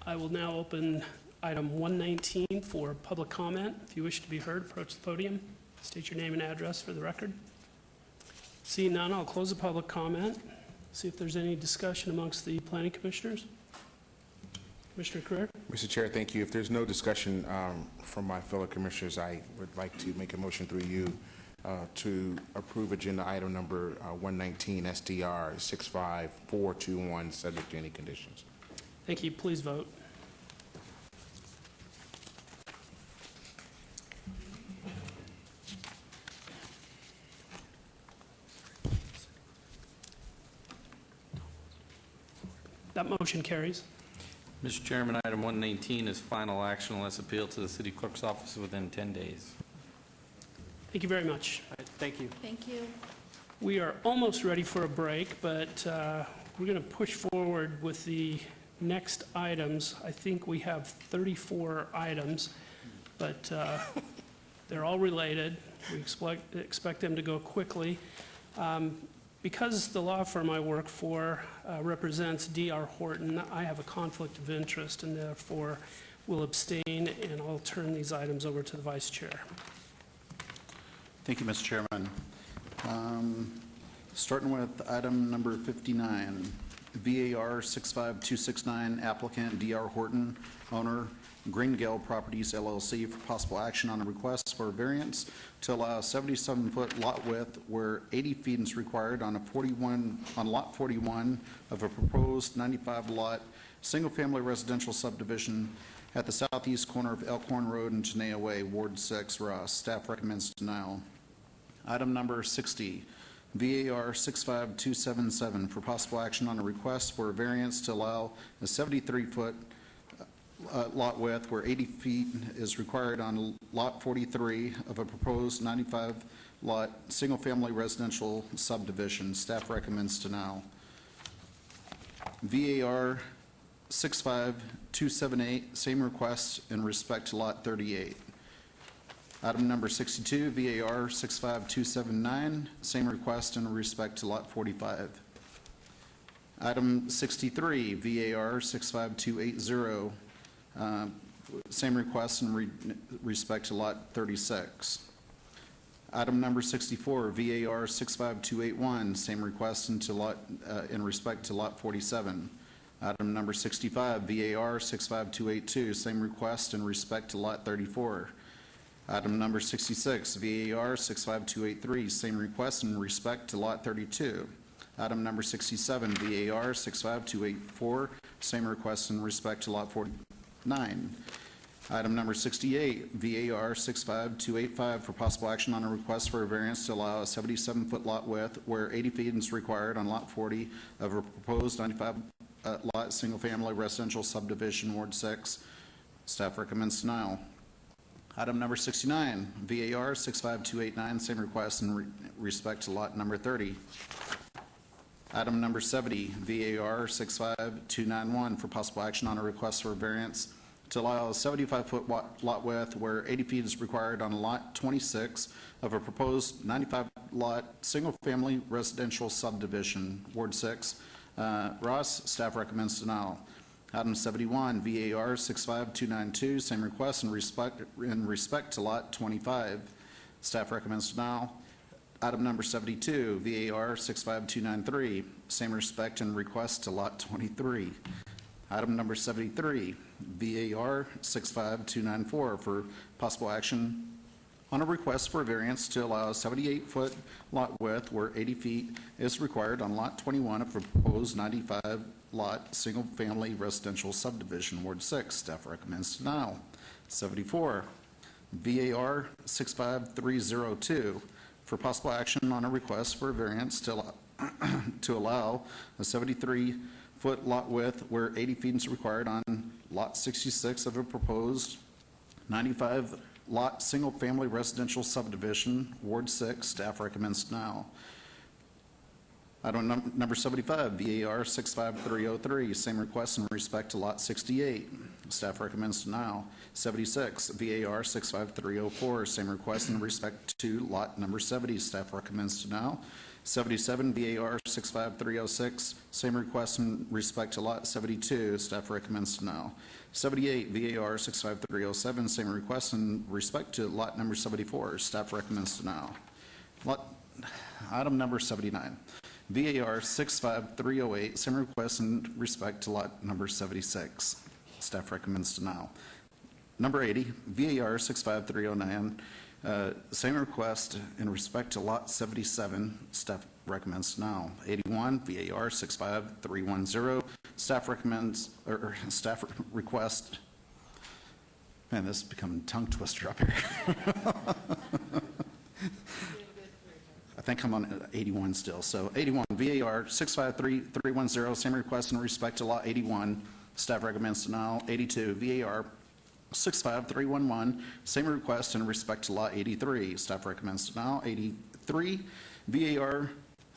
I will now open item 119 for public comment. If you wish to be heard, approach the podium. State your name and address for the record. Seeing none, I'll close the public comment. See if there's any discussion amongst the planning commissioners. Commissioner Creer? Mr. Chair, thank you. If there's no discussion from my fellow commissioners, I would like to make a motion through you to approve agenda item number 119, SDR 65421, subject to any conditions. Thank you. Please vote. That motion carries. Mr. Chairman, item 119 is final action unless appealed to the city clerk's office within 10 days. Thank you very much. Thank you. Thank you. We are almost ready for a break, but we're going to push forward with the next items. I think we have 34 items, but they're all related. We expect them to go quickly. Because the law firm I work for represents D.R. Horton, I have a conflict of interest and therefore will abstain, and I'll turn these items over to the Vice Chair. Thank you, Mr. Chairman. Starting with item number 59, VAR 65269, applicant D.R. Horton, owner Greengale Properties LLC, for possible action on a request for a variance to allow a 77-foot lot width where 80 feet is required on lot 41 of a proposed 95-lot single-family residential subdivision at the southeast corner of Elkhorn Road and Tenaya Way, Ward 6, Ross. Staff recommends denial. Item number 60, VAR 65277, for possible action on a request for a variance to allow a 73-foot lot width where 80 feet is required on lot 43 of a proposed 95-lot single-family residential subdivision. Staff recommends denial. VAR 65278, same request in respect to lot 38. Item number 62, VAR 65279, same request in respect to lot 45. Item 63, VAR 65280, same request in respect to lot 36. Item number 64, VAR 65281, same request in respect to lot 47. Item number 65, VAR 65282, same request in respect to lot 34. Item number 66, VAR 65283, same request in respect to lot 32. Item number 67, VAR 65284, same request in respect to lot 49. Item number 68, VAR 65285, for possible action on a request for a variance to allow a 77-foot lot width where 80 feet is required on lot 40 of a proposed 95-lot single-family residential subdivision, Ward 6. Staff recommends denial. Item number 69, VAR 65289, same request in respect to lot number 30. Item number 70, VAR 65291, for possible action on a request for a variance to allow a 75-foot lot width where 80 feet is required on lot 26 of a proposed 95-lot single-family residential subdivision, Ward 6. Ross, staff recommends denial. Item 71, VAR 65292, same request in respect to lot 25. Staff recommends denial. Item number 72, VAR 65293, same respect and request to Lot 23. Item number 73, VAR 65294 for possible action on a request for a variance to allow a 78-foot lot width where 80 feet is required on Lot 21 of a proposed 95-lot single-family residential subdivision, Ward 6. Staff recommends denial. 74, VAR 65302 for possible action on a request for a variance to allow a 73-foot lot width where 80 feet is required on Lot 66 of a proposed 95-lot single-family residential subdivision, Ward 6. Staff recommends denial. Item number 75, VAR 65303, same request in respect to Lot 68. Staff recommends denial. 76, VAR 65304, same request in respect to Lot number 70. Staff recommends denial. 77, VAR 65306, same request in respect to Lot 72. Staff recommends denial. 78, VAR 65307, same request in respect to Lot number 74. Staff recommends denial. Item number 79, VAR 65308, same request in respect to Lot number 76. Staff recommends denial. Number 80, VAR 65309, same request in respect to Lot 77. Staff recommends denial. 81, VAR 65310, staff recommends, or staff request, man, this is becoming a tongue twister up here. I think I'm on 81 still. So 81, VAR 653310, same request in respect to Lot 81. Staff recommends denial. 82, VAR 65311, same request in respect to Lot 83. Staff recommends denial. 83, VAR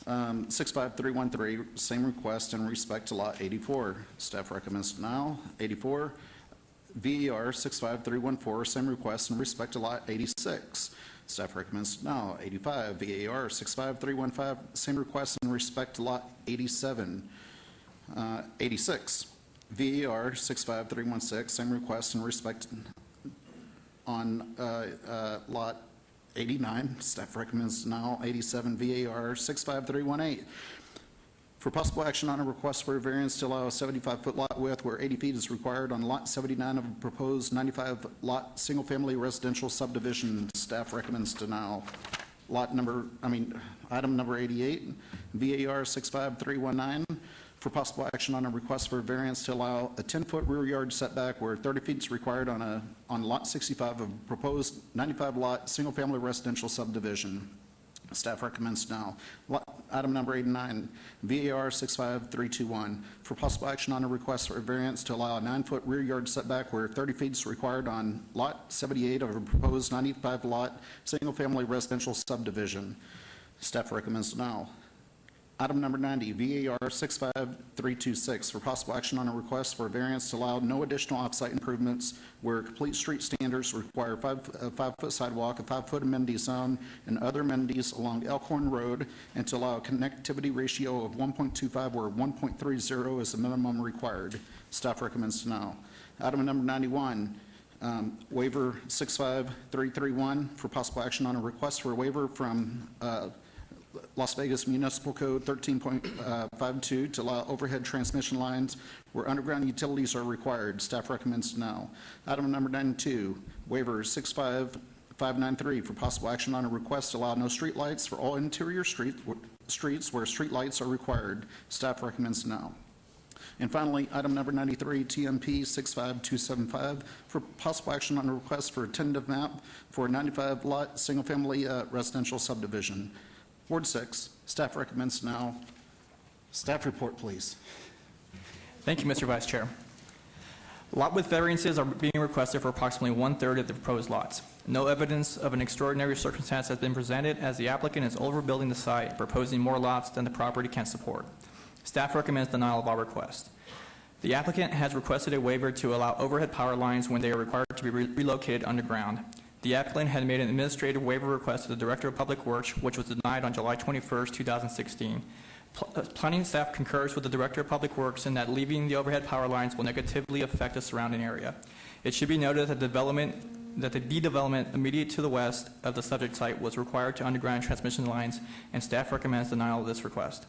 65313, same request in respect to Lot 84. Staff recommends denial. 84, VAR 65314, same request in respect to Lot 86. Staff recommends denial. 85, VAR 65315, same request in respect to Lot 87. 86, VAR 65316, same request in respect on Lot 89. Staff recommends denial. 87, VAR 65318, for possible action on a request for a variance to allow a 75-foot lot width where 80 feet is required on Lot 79 of a proposed 95-lot single-family residential subdivision. Staff recommends denial. Item number 88, VAR 65319, for possible action on a request for a variance to allow a 10-foot rear yard setback where 30 feet is required on Lot 65 of a proposed 95-lot single-family residential subdivision. Staff recommends denial. Item number 89, VAR 65321, for possible action on a request for a variance to allow a 9-foot rear yard setback where 30 feet is required on Lot 78 of a proposed 95-lot single-family residential subdivision. Staff recommends denial. Item number 90, VAR 65326, for possible action on a request for a variance to allow no additional off-site improvements where complete street standards require a 5-foot sidewalk, a 5-foot amenity zone, and other amenities along Elkhorn Road, and to allow a connectivity ratio of 1.25 where 1.30 is the minimum required. Staff recommends denial. Item number 91, waiver 65331, for possible action on a request for a waiver from Las Vegas Municipal Code 13.52 to allow overhead transmission lines where underground utilities are required. Staff recommends denial. Item number 92, waiver 65593, for possible action on a request to allow no street lights for all interior streets where street lights are required. Staff recommends denial. And finally, item number 93, TMP 65275, for possible action on a request for a tentative map for a 95-lot single-family residential subdivision. Ward 6, staff recommends denial. Staff report, please. Thank you, Mr. Vice Chair. Lot width variances are being requested for approximately 1/3 of the proposed lots. No evidence of an extraordinary circumstance has been presented as the applicant is overbuilding the site, proposing more lots than the property can support. Staff recommends denial of our request. The applicant has requested a waiver to allow overhead power lines when they are required to be relocated underground. The applicant had made an administrative waiver request to the Director of Public Works, which was denied on July 21st, 2016. Planning staff concurs with the Director of Public Works in that leaving the overhead power lines will negatively affect the surrounding area. It should be noted that the development immediate to the west of the subject site was required to underground transmission lines, and staff recommends denial of this request.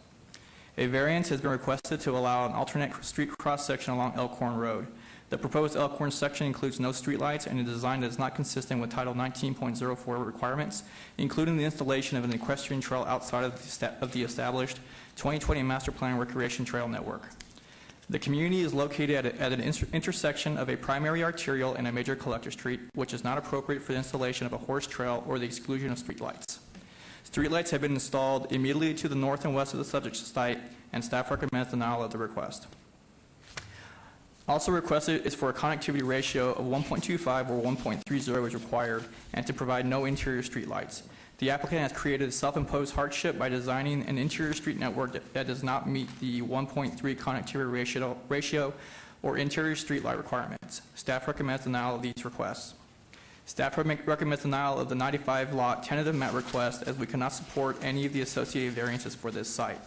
A variance has been requested to allow an alternate street cross-section along Elkhorn Road. The proposed Elkhorn section includes no streetlights and a design that is not consistent with Title 19.04 requirements, including the installation of an equestrian trail outside of the established 2020 Master Plan Recreation Trail Network. The community is located at an intersection of a primary arterial and a major collector street, which is not appropriate for the installation of a horse trail or the exclusion of streetlights. Streetlights have been installed immediately to the north and west of the subject site, and staff recommends denial of the request. Also requested is for a connectivity ratio of 1.25 or 1.30 is required, and to provide no interior streetlights. The applicant has created a self-imposed hardship by designing an interior street network that does not meet the 1.3 connectivity ratio or interior streetlight requirements. Staff recommends denial of these requests. Staff recommends denial of the 95-lot tentative MET request, as we cannot support any of the associated variances for this site.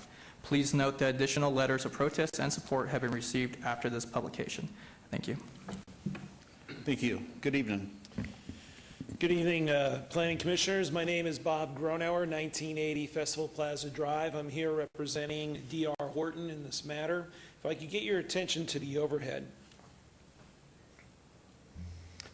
Please note that additional letters of protest and support have been received after this publication. Thank you. Thank you. Good evening. Good evening, Planning Commissioners. My name is Bob Gronauer, 1980 Festival Plaza Drive. I'm here representing D.R. Horton in this matter. If I could get your attention to the overhead.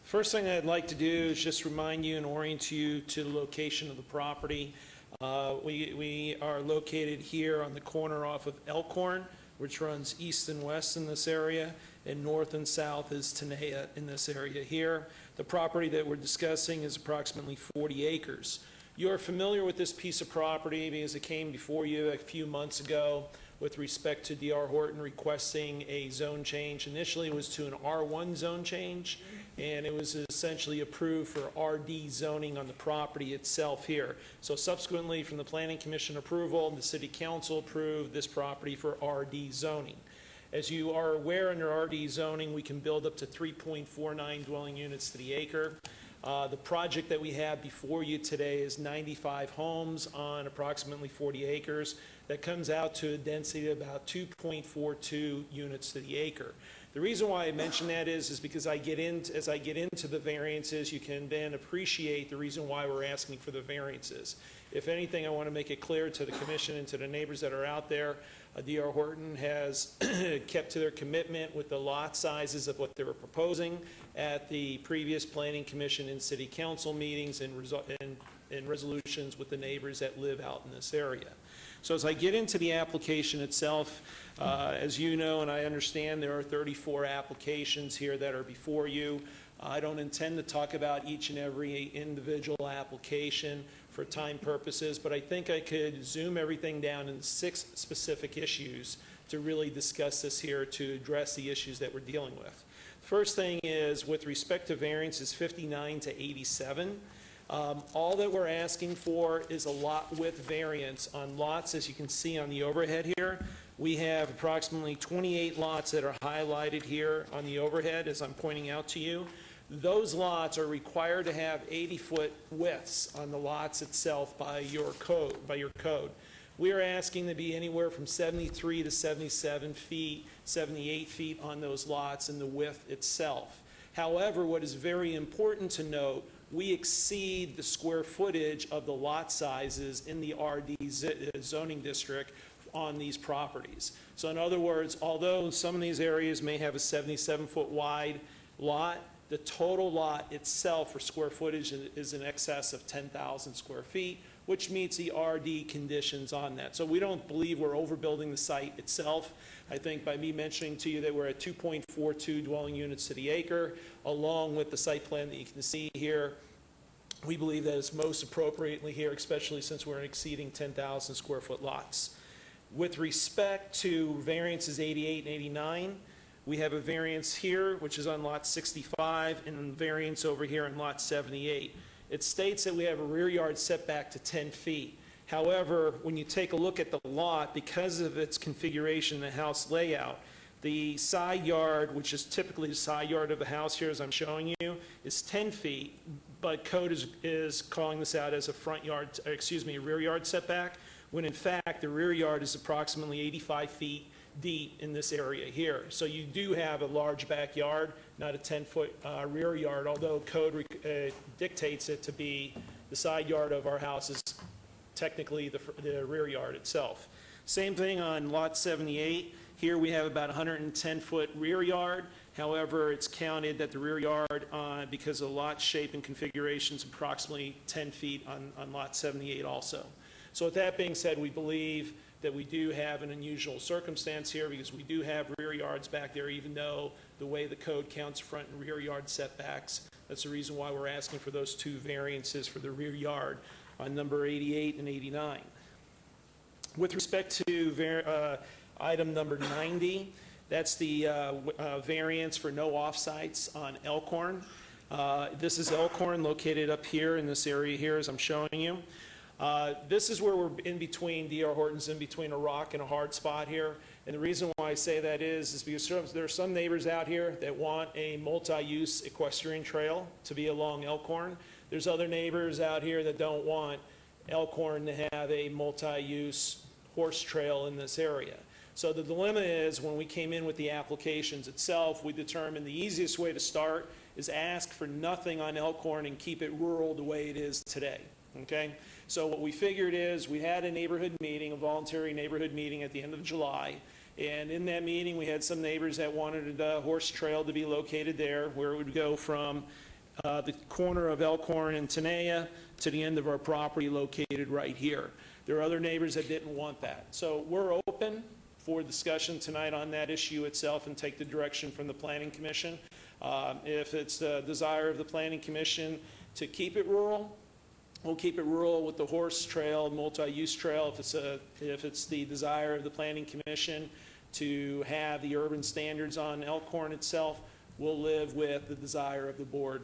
First thing I'd like to do is just remind you and orient you to the location of the property. We are located here on the corner off of Elkhorn, which runs east and west in this area, and north and south is Tenaya in this area here. The property that we're discussing is approximately 40 acres. You're familiar with this piece of property because it came before you a few months ago with respect to D.R. Horton requesting a zone change. Initially, it was to an R1 zone change, and it was essentially approved for RD zoning on the property itself here. So subsequently, from the Planning Commission approval, the City Council approved this property for RD zoning. As you are aware, under RD zoning, we can build up to 3.49 dwelling units to the acre. The project that we have before you today is 95 homes on approximately 40 acres. That comes out to a density of about 2.42 units to the acre. The reason why I mention that is because as I get into the variances, you can then appreciate the reason why we're asking for the variances. If anything, I want to make it clear to the Commission and to the neighbors that are out there, D.R. Horton has kept to their commitment with the lot sizes of what they were proposing at the previous Planning Commission and City Council meetings and resolutions with the neighbors that live out in this area. So as I get into the application itself, as you know and I understand, there are 34 applications here that are before you. I don't intend to talk about each and every individual application for time purposes, but I think I could zoom everything down into 6 specific issues to really discuss this here to address the issues that we're dealing with. First thing is, with respect to variances 59 to 87, all that we're asking for is a lot width variance on lots, as you can see on the overhead here. We have approximately 28 lots that are highlighted here on the overhead, as I'm pointing out to you. Those lots are required to have 80-foot widths on the lots itself by your code. We are asking to be anywhere from 73 to 77 feet, 78 feet on those lots in the width itself. However, what is very important to note, we exceed the square footage of the lot sizes in the RD zoning district on these properties. So in other words, although some of these areas may have a 77-foot wide lot, the total lot itself for square footage is in excess of 10,000 square feet, which meets the RD conditions on that. So we don't believe we're overbuilding the site itself. I think by me mentioning to you that we're at 2.42 dwelling units to the acre, along with the site plan that you can see here, we believe that it's most appropriately here, especially since we're exceeding 10,000 square foot lots. With respect to variances 88 and 89, we have a variance here, which is on lot 65, and a variance over here on lot 78. It states that we have a rear yard setback to 10 feet. However, when you take a look at the lot, because of its configuration, the house layout, the side yard, which is typically the side yard of the house here, as I'm showing you, is 10 feet, but code is calling this out as a rear yard setback, when in fact the rear yard is approximately 85 feet deep in this area here. So you do have a large backyard, not a 10-foot rear yard, although code dictates it to be the side yard of our house is technically the rear yard itself. Same thing on lot 78. Here we have about 110-foot rear yard. However, it's counted that the rear yard, because of the lot shape and configuration, is approximately 10 feet on lot 78 also. So with that being said, we believe that we do have an unusual circumstance here because we do have rear yards back there, even though the way the code counts front and rear yard setbacks. That's the reason why we're asking for those two variances for the rear yard on number 88 and 89. With respect to item number 90, that's the variance for no offsites on Elkhorn. This is Elkhorn located up here in this area here as I'm showing you. This is where we're in between, D.R. Horton's in between a rock and a hard spot here. And the reason why I say that is because there are some neighbors out here that want a multi-use equestrian trail to be along Elkhorn. There's other neighbors out here that don't want Elkhorn to have a multi-use horse trail in this area. So the dilemma is when we came in with the applications itself, we determined the easiest way to start is ask for nothing on Elkhorn and keep it rural the way it is today. Okay? So what we figured is we had a neighborhood meeting, a voluntary neighborhood meeting at the end of July. And in that meeting, we had some neighbors that wanted the horse trail to be located there, where it would go from the corner of Elkhorn and Tenaya to the end of our property located right here. There are other neighbors that didn't want that. So we're open for discussion tonight on that issue itself and take the direction from the Planning Commission. If it's the desire of the Planning Commission to keep it rural, we'll keep it rural with the horse trail, multi-use trail. If it's the desire of the Planning Commission to have the urban standards on Elkhorn itself, we'll live with the desire of the board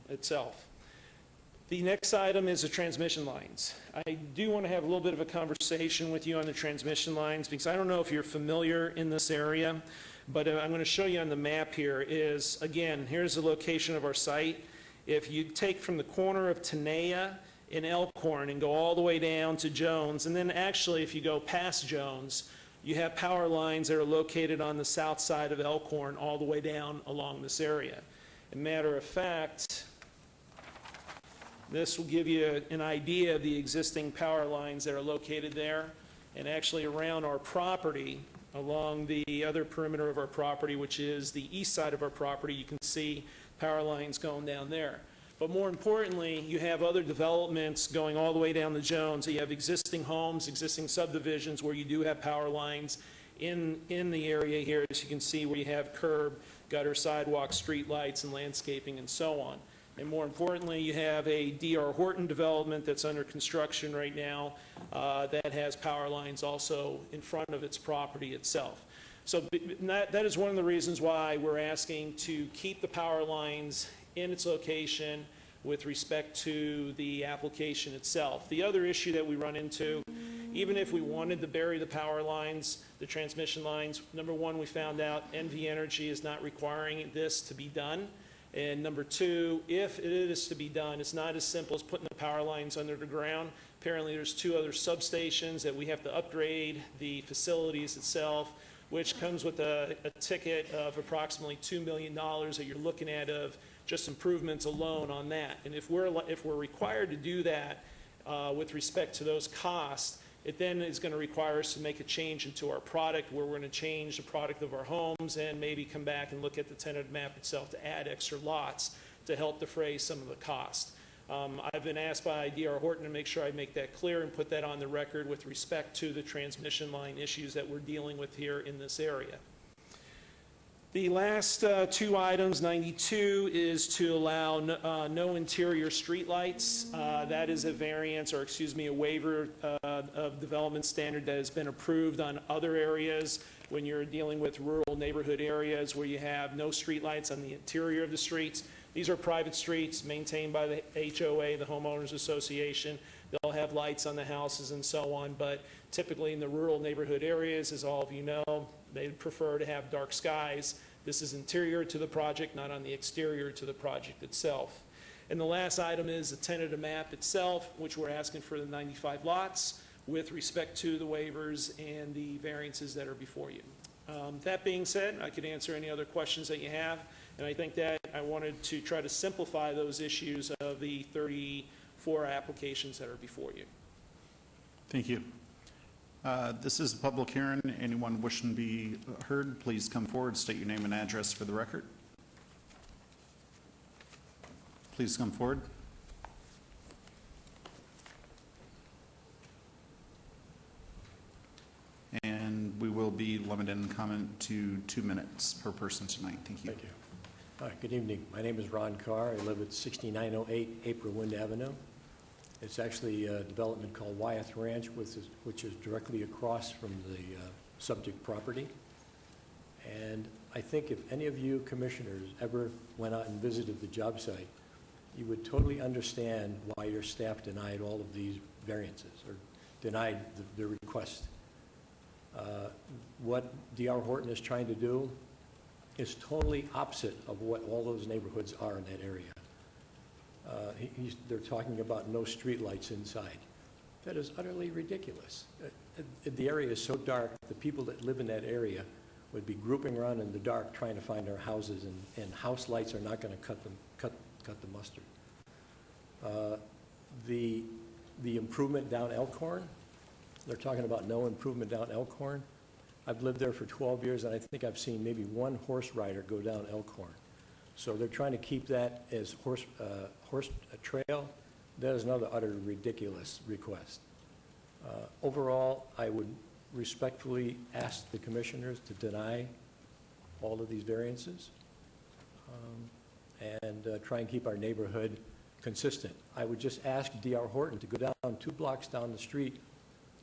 itself. The next item is the transmission lines. I do want to have a little bit of a conversation with you on the transmission lines because I don't know if you're familiar in this area, but I'm going to show you on the map here is, again, here's the location of our site. If you take from the corner of Tenaya in Elkhorn and go all the way down to Jones, and then actually if you go past Jones, you have power lines that are located on the south side of Elkhorn all the way down along this area. As a matter of fact, this will give you an idea of the existing power lines that are located there. And actually around our property, along the other perimeter of our property, which is the east side of our property, you can see power lines going down there. But more importantly, you have other developments going all the way down to Jones. You have existing homes, existing subdivisions where you do have power lines in the area here, as you can see, where you have curb, gutter, sidewalk, street lights, and landscaping, and so on. And more importantly, you have a D.R. Horton development that's under construction right now that has power lines also in front of its property itself. So that is one of the reasons why we're asking to keep the power lines in its location with respect to the application itself. The other issue that we run into, even if we wanted to bury the power lines, the transmission lines, number one, we found out NV Energy is not requiring this to be done. And number two, if it is to be done, it's not as simple as putting the power lines under the ground. Apparently there's two other substations that we have to upgrade the facilities itself, which comes with a ticket of approximately $2 million that you're looking at of just improvements alone on that. And if we're required to do that with respect to those costs, it then is going to require us to make a change into our product where we're going to change the product of our homes and maybe come back and look at the tentative map itself to add extra lots to help defray some of the cost. I've been asked by D.R. Horton to make sure I make that clear and put that on the record with respect to the transmission line issues that we're dealing with here in this area. The last two items, 92, is to allow no interior streetlights. That is a variance, or excuse me, a waiver of development standard that has been approved on other areas when you're dealing with rural neighborhood areas where you have no streetlights on the interior of the streets. These are private streets maintained by the HOA, the Homeowners Association. They'll have lights on the houses and so on, but typically in the rural neighborhood areas, as all of you know, they prefer to have dark skies. This is interior to the project, not on the exterior to the project itself. And the last item is the tentative map itself, which we're asking for the 95 lots with respect to the waivers and the variances that are before you. That being said, I could answer any other questions that you have, and I think that I wanted to try to simplify those issues of the 34 applications that are before you. Thank you. This is a public hearing. Anyone wishing to be heard, please come forward, state your name and address for the record. Please come forward. And we will be limiting comment to 2 minutes per person tonight. Thank you. Thank you. Hi, good evening. My name is Ron Carr. I live at 6908 April Wind Avenue. It's actually a development called Wyeth Ranch, which is directly across from the subject property. And I think if any of you commissioners ever went out and visited the job site, you would totally understand why your staff denied all of these variances or denied the request. What D.R. Horton is trying to do is totally opposite of what all those neighborhoods are in that area. They're talking about no streetlights inside. That is utterly ridiculous. The area is so dark, the people that live in that area would be grouping around in the dark trying to find their houses, and house lights are not going to cut the mustard. The improvement down Elkhorn, they're talking about no improvement down Elkhorn. I've lived there for 12 years, and I think I've seen maybe one horse rider go down Elkhorn. So they're trying to keep that as horse trail. That is another utterly ridiculous request. Overall, I would respectfully ask the commissioners to deny all of these variances and try and keep our neighborhood consistent. I would just ask D.R. Horton to go down 2 blocks down the street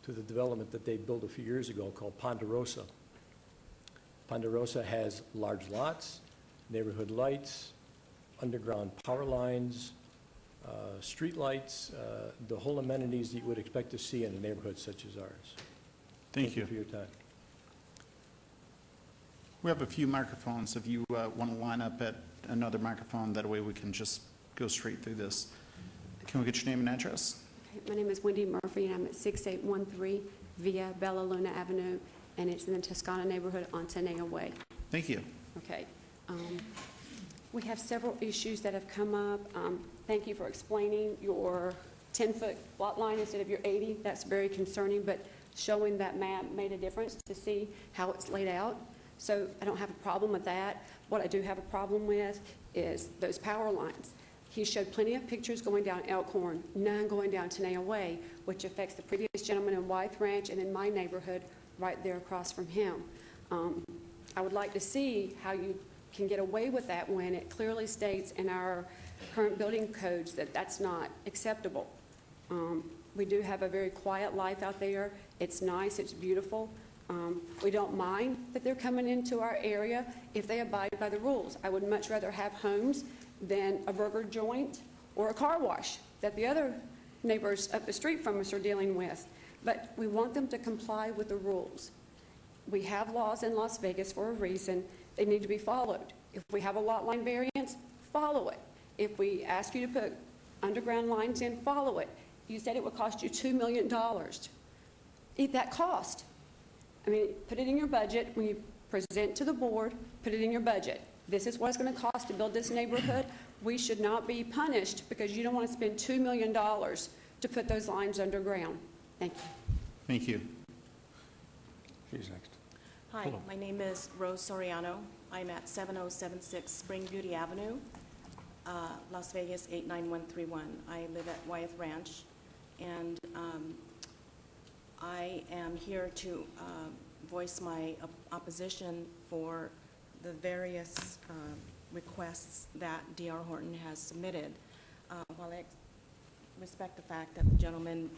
to the development that they built a few years ago called Ponderosa. Ponderosa has large lots, neighborhood lights, underground power lines, street lights, the whole amenities that you would expect to see in a neighborhood such as ours. Thank you for your time. We have a few microphones. If you want to line up at another microphone, that way we can just go straight through this. Can we get your name and address? My name is Wendy Murphy, and I'm at 6813 via Bella Luna Avenue, and it's in the Toscana neighborhood on Tenaya Way. Thank you. Okay. We have several issues that have come up. Thank you for explaining your 10-foot lot line instead of your 80. That's very concerning, but showing that map made a difference to see how it's laid out. So I don't have a problem with that. What I do have a problem with is those power lines. He showed plenty of pictures going down Elkhorn, none going down Tenaya Way, which affects the previous gentleman in Wyeth Ranch and in my neighborhood right there across from him. I would like to see how you can get away with that when it clearly states in our current building codes that that's not acceptable. We do have a very quiet life out there. It's nice, it's beautiful. We don't mind that they're coming into our area if they abide by the rules. I would much rather have homes than a burger joint or a car wash that the other neighbors up the street from us are dealing with. But we want them to comply with the rules. We have laws in Las Vegas for a reason. They need to be followed. If we have a lot line variance, follow it. If we ask you to put underground lines in, follow it. You said it would cost you $2 million. Eat that cost. I mean, put it in your budget. When you present to the board, put it in your budget. This is what it's going to cost to build this neighborhood. We should not be punished because you don't want to spend $2 million to put those lines underground. Thank you. Thank you. Who's next? Hi, my name is Rose Soriano. I'm at 7076 Spring Beauty Avenue, Las Vegas 89131. I live at Wyeth Ranch, and I am here to voice my opposition for the various requests that D.R. Horton has submitted. While I respect the fact that the gentleman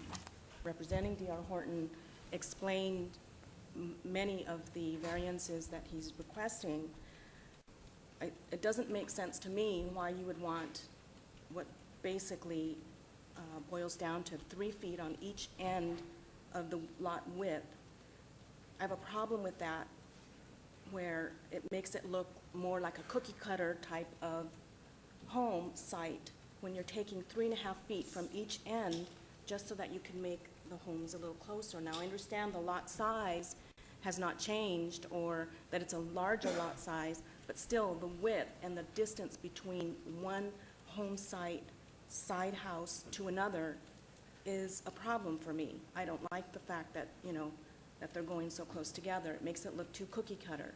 representing D.R. Horton explained many of the variances that he's requesting, it doesn't make sense to me why you would want what basically boils down to 3 feet on each end of the lot width. I have a problem with that, where it makes it look more like a cookie cutter type of home site when you're taking 3.5 feet from each end just so that you can make the homes a little closer. Now, I understand the lot size has not changed, or that it's a larger lot size, but still the width and the distance between one home site house to another is a problem for me. I don't like the fact that, you know, that they're going so close together. It makes it look too cookie cutter.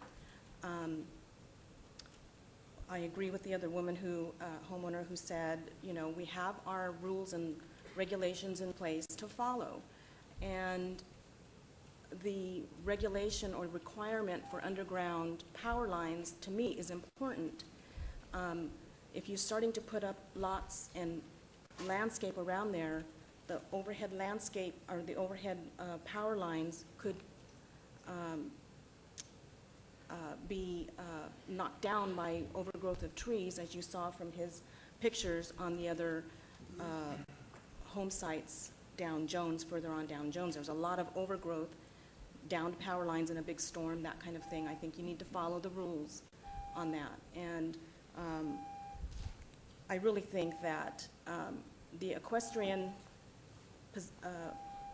I agree with the other woman who, homeowner who said, you know, we have our rules and regulations in place to follow. And the regulation or requirement for underground power lines, to me, is important. If you're starting to put up lots and landscape around there, the overhead landscape or the overhead power lines could be knocked down by overgrowth of trees, as you saw from his pictures on the other home sites down Jones, further on down Jones. There's a lot of overgrowth, downed power lines in a big storm, that kind of thing. I think you need to follow the rules on that. And I really think that the equestrian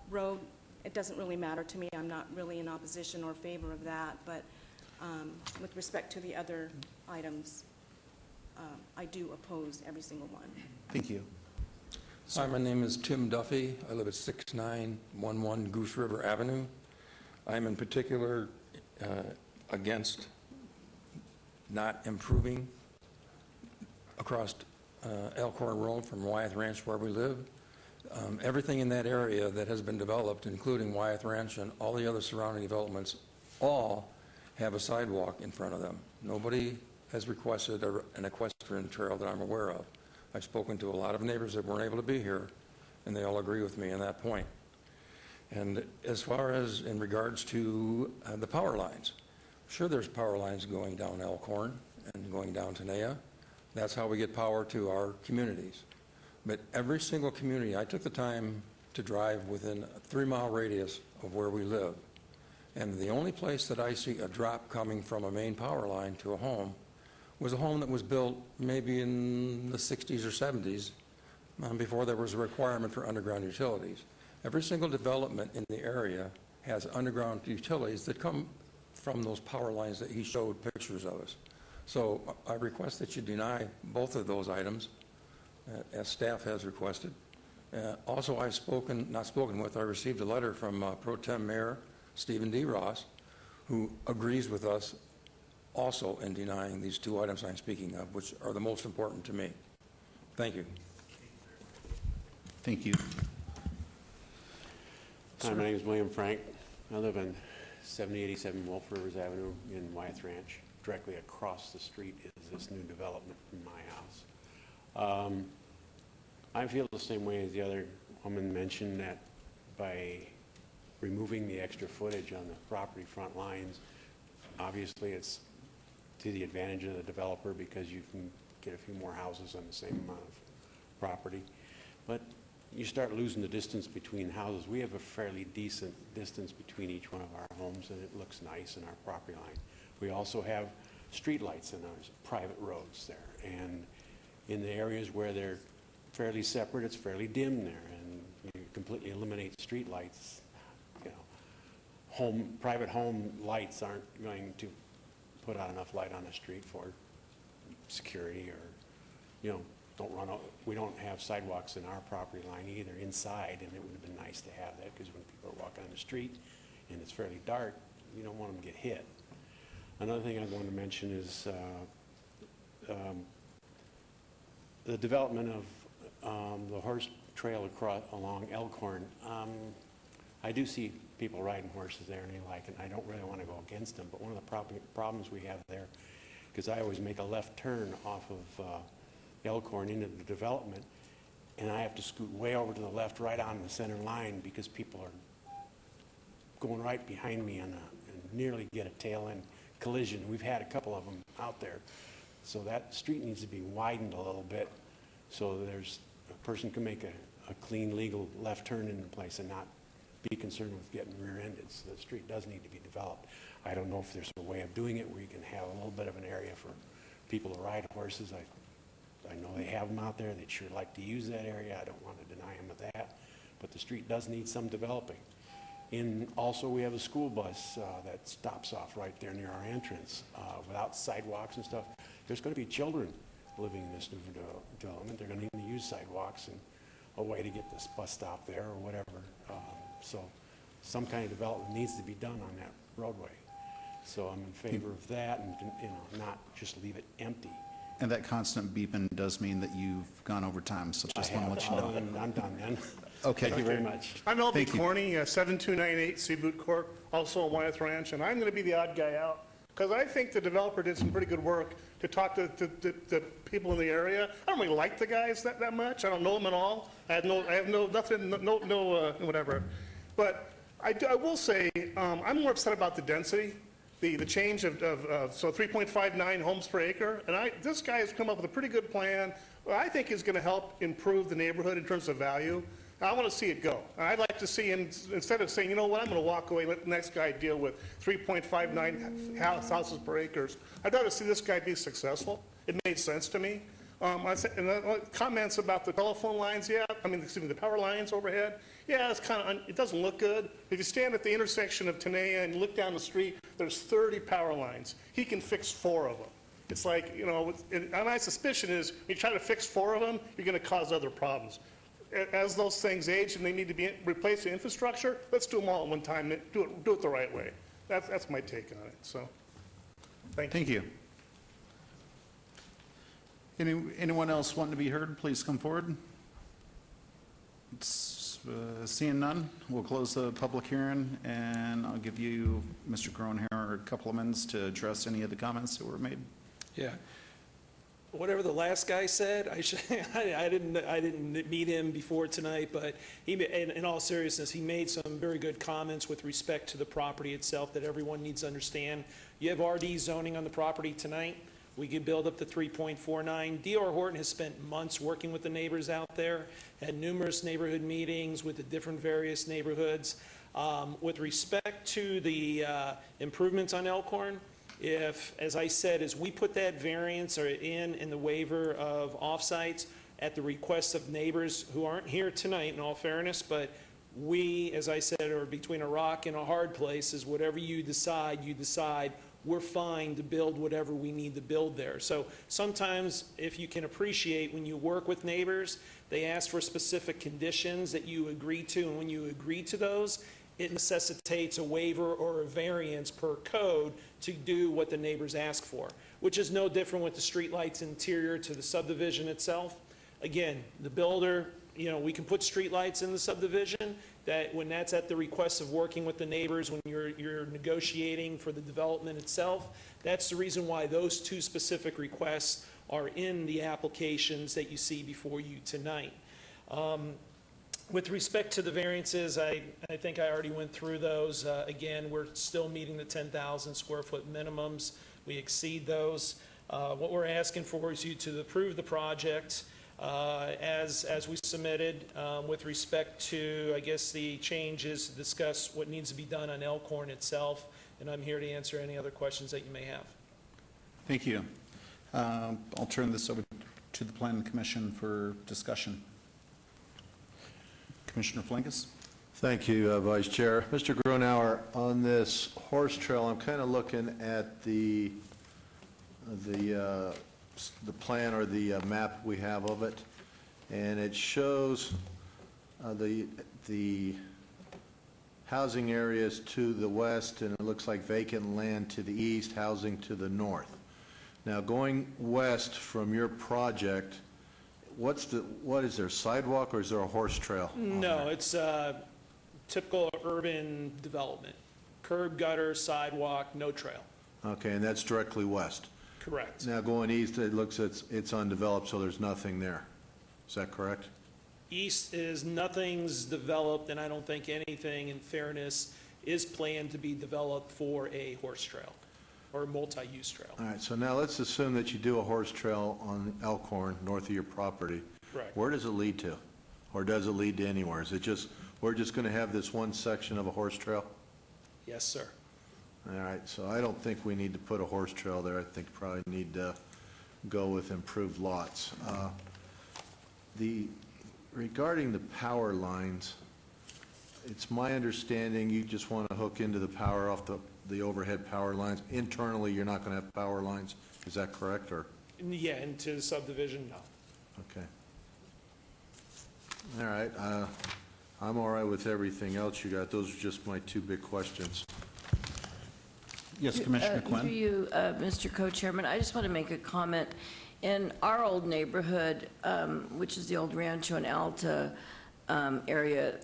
road, it doesn't really matter to me. I'm not really in opposition or favor of that, but with respect to the other items, I do oppose every single one. Thank you. Hi, my name is Tim Duffy. I live at 6911 Goose River Avenue. I'm in particular against not improving across Elkhorn Road from Wyeth Ranch where we live. Everything in that area that has been developed, including Wyeth Ranch and all the other surrounding developments, all have a sidewalk in front of them. Nobody has requested an equestrian trail that I'm aware of. I've spoken to a lot of neighbors that weren't able to be here, and they all agree with me on that point. And as far as in regards to the power lines, sure, there's power lines going down Elkhorn and going down Tenaya. That's how we get power to our communities. But every single community, I took the time to drive within a 3-mile radius of where we live. And the only place that I see a drop coming from a main power line to a home was a home that was built maybe in the 60s or 70s before there was a requirement for underground utilities. Every single development in the area has underground utilities that come from those power lines that he showed pictures of us. So I request that you deny both of those items, as staff has requested. Also, I received a letter from Pro Tem Mayor Stephen D. Ross, who agrees with us also in denying these 2 items I'm speaking of, which are the most important to me. Thank you. Thank you. Hi, my name is William Frank. I live on 7087 Wolf Rivers Avenue in Wyeth Ranch. Directly across the street is this new development from my house. I feel the same way as the other woman mentioned, that by removing the extra footage on the property front lines, obviously it's to the advantage of the developer because you can get a few more houses on the same amount of property. But you start losing the distance between houses. We have a fairly decent distance between each one of our homes, and it looks nice in our property line. We also have street lights in our private roads there, and in the areas where they're fairly separate, it's fairly dim there, and you completely eliminate street lights. You know, private home lights aren't going to put out enough light on the street for security, or, you know, we don't have sidewalks in our property line either inside, and it would have been nice to have that, because when people are walking on the street and it's fairly dark, you don't want them to get hit. Another thing I want to mention is the development of the horse trail along Elkhorn. I do see people riding horses there, and they like it, and I don't really want to go against them, but one of the problems we have there, because I always make a left turn off of Elkhorn into the development, and I have to scoot way over to the left right on the center line because people are going right behind me and nearly get a tail-end collision. We've had a couple of them out there. So that street needs to be widened a little bit so a person can make a clean, legal left turn into place and not be concerned with getting rear-ended. So the street does need to be developed. I don't know if there's a way of doing it where you can have a little bit of an area for people to ride horses. I know they have them out there. They'd sure like to use that area. I don't want to deny them of that. But the street does need some developing. Also, we have a school bus that stops off right there near our entrance without sidewalks and stuff. There's going to be children living in this new development. They're going to need to use sidewalks and a way to get this bus stop there or whatever. So some kind of development needs to be done on that roadway. So I'm in favor of that and, not just leave it empty. And that constant beeping does mean that you've gone over time, so just want to let you know. I'm done, man. Okay. Thank you very much. I'm LB Thank you. Corney, 7298 Seaboot Court, also on Wyeth Ranch, and I'm going to be the odd guy out, because I think the developer did some pretty good work to talk to people in the area. I don't really like the guys that much. I don't know them at all. I have nothing, whatever. But I will say, I'm more upset about the density, the change of 3.59 homes per acre. And this guy has come up with a pretty good plan. I think is going to help improve the neighborhood in terms of value. I want to see it go. I'd like to see him, instead of saying, you know what, I'm going to walk away, let the next guy deal with 3.59 houses per acre. I'd rather see this guy be successful. It made sense to me. Comments about the telephone lines, the power lines overhead. Yeah, it's it doesn't look good. If you stand at the intersection of Tenaya and look down the street, there's 30 power lines. He can fix 4 of them. It's like, and my suspicion is, when you try to fix 4 of them, you're going to cause other problems. As those things age and they need to be replaced in infrastructure, let's do them all at one time. Do it the right way. That's my take on it. So, thank you. Anyone else wanting to be heard, please come forward. Seeing none, we'll close the public hearing, and I'll give you, Mr. Groenhauer, a couple of minutes to address any of the comments that were made. Yeah. Whatever the last guy said, I didn't meet him before tonight, but in all seriousness, he made some very good comments with respect to the property itself that everyone needs to understand. You have RD zoning on the property tonight. We can build up to 3.49. D.R. Horton has spent months working with the neighbors out there, had numerous neighborhood meetings with the different various neighborhoods. With respect to the improvements on Elkhorn, if, as I said, as we put that variance in the waiver of offsites at the request of neighbors who aren't here tonight, in all fairness, but we, as I said, are between a rock and a hard place, is whatever you decide, we're fine to build whatever we need to build there. So sometimes, if you can appreciate, when you work with neighbors, they ask for specific conditions that you agree to, and when you agree to those, it necessitates a waiver or a variance per code to do what the neighbors ask for, which is no different with the streetlights interior to the subdivision itself. Again, the builder, we can put streetlights in the subdivision, that when that's at the request of working with the neighbors, when you're negotiating for the development itself, that's the reason why those 2 specific requests are in the applications that you see before you tonight. With respect to the variances, I think I already went through those. Again, we're still meeting the 10,000 square foot minimums. We exceed those. What we're asking for is you to approve the project as we submitted with respect to, I guess, the changes, discuss what needs to be done on Elkhorn itself, and I'm here to answer any other questions that you may have. Thank you. I'll turn this over to the Planning Commission for discussion. Commissioner Flinkus. Thank you, Vice Chair. Mr. Groenhauer, on this horse trail, I'm kind of looking at the plan or the map we have of it, and it shows the housing areas to the west, and it looks like vacant land to the east, housing to the north. Now, going west from your project, what is there, sidewalk, or is there a horse trail? No, it's typical urban development. Curb, gutter, sidewalk, no trail. Okay, and that's directly west? Correct. Now, going east, it looks it's undeveloped, so there's nothing there. Is that correct? East is nothing's developed, and I don't think anything, in fairness, is planned to be developed for a horse trail or a multi-use trail. All right, so now let's assume that you do a horse trail on Elkhorn, north of your property. Correct. Where does it lead to? Or does it lead to anywhere? Is it just, we're just going to have this one section of a horse trail? Yes, sir. All right, so I don't think we need to put a horse trail there. I think probably need to go with improved lots. Regarding the power lines, it's my understanding you just want to hook into the power off the overhead power lines. Internally, you're not going to have power lines. Is that correct, or? Yeah, into the subdivision, no. Okay. All right. I'm all right with everything else you got. Those are just my two big questions. Yes, Commissioner Quinn? Through you, Mr. Co-Chairman, I just want to make a comment. In our old neighborhood, which is the old Rancho and Alta area,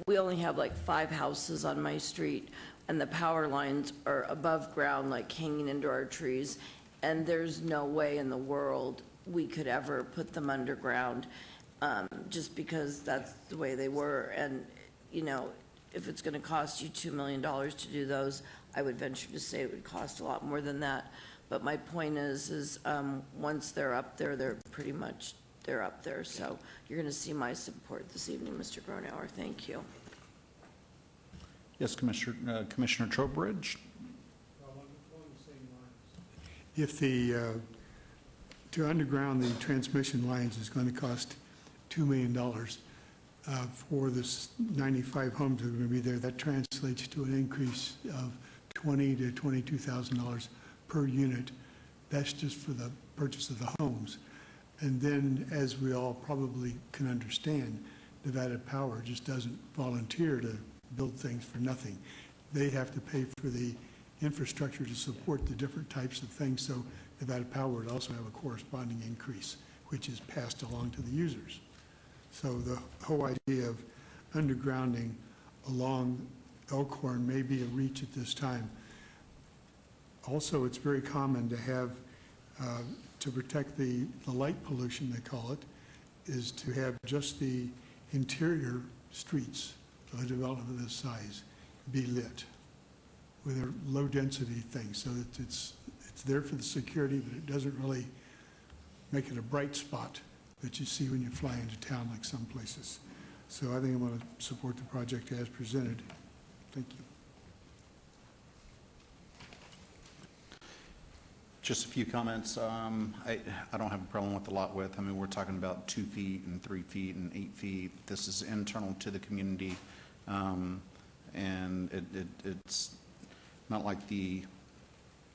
we only have like 5 houses on my street, and the power lines are above ground, like hanging into our trees, and there's no way in the world we could ever put them underground, just because that's the way they were. And, you know, if it's going to cost you $2 million to do those, I would venture to say it would cost a lot more than that. But my point is once they're up there, they're up there. So you're going to see my support this evening, Mr. Gronauer. Thank you. Yes, Commissioner Trowbridge? If to underground the transmission lines is going to cost $2 million for this 95 homes that are going to be there, that translates to an increase of $20,000 to $22,000 per unit. That's just for the purchase of the homes. And then, as we all probably can understand, Nevada Power just doesn't volunteer to build things for nothing. They have to pay for the infrastructure to support the different types of things, so Nevada Power would also have a corresponding increase, which is passed along to the users. So the whole idea of undergrounding along Elkhorn may be a reach at this time. Also, it's very common to have, to protect the light pollution, they call it, is to have just the interior streets of a development of this size be lit with a low-density thing, so that it's there for the security, but it doesn't really make it a bright spot that you see when you fly into town like some places. So I think I'm going to support the project as presented. Thank you. Just a few comments. I don't have a problem with the lot width. I mean, we're talking about 2 feet and 3 feet and 8 feet. This is internal to the community, and it's not like the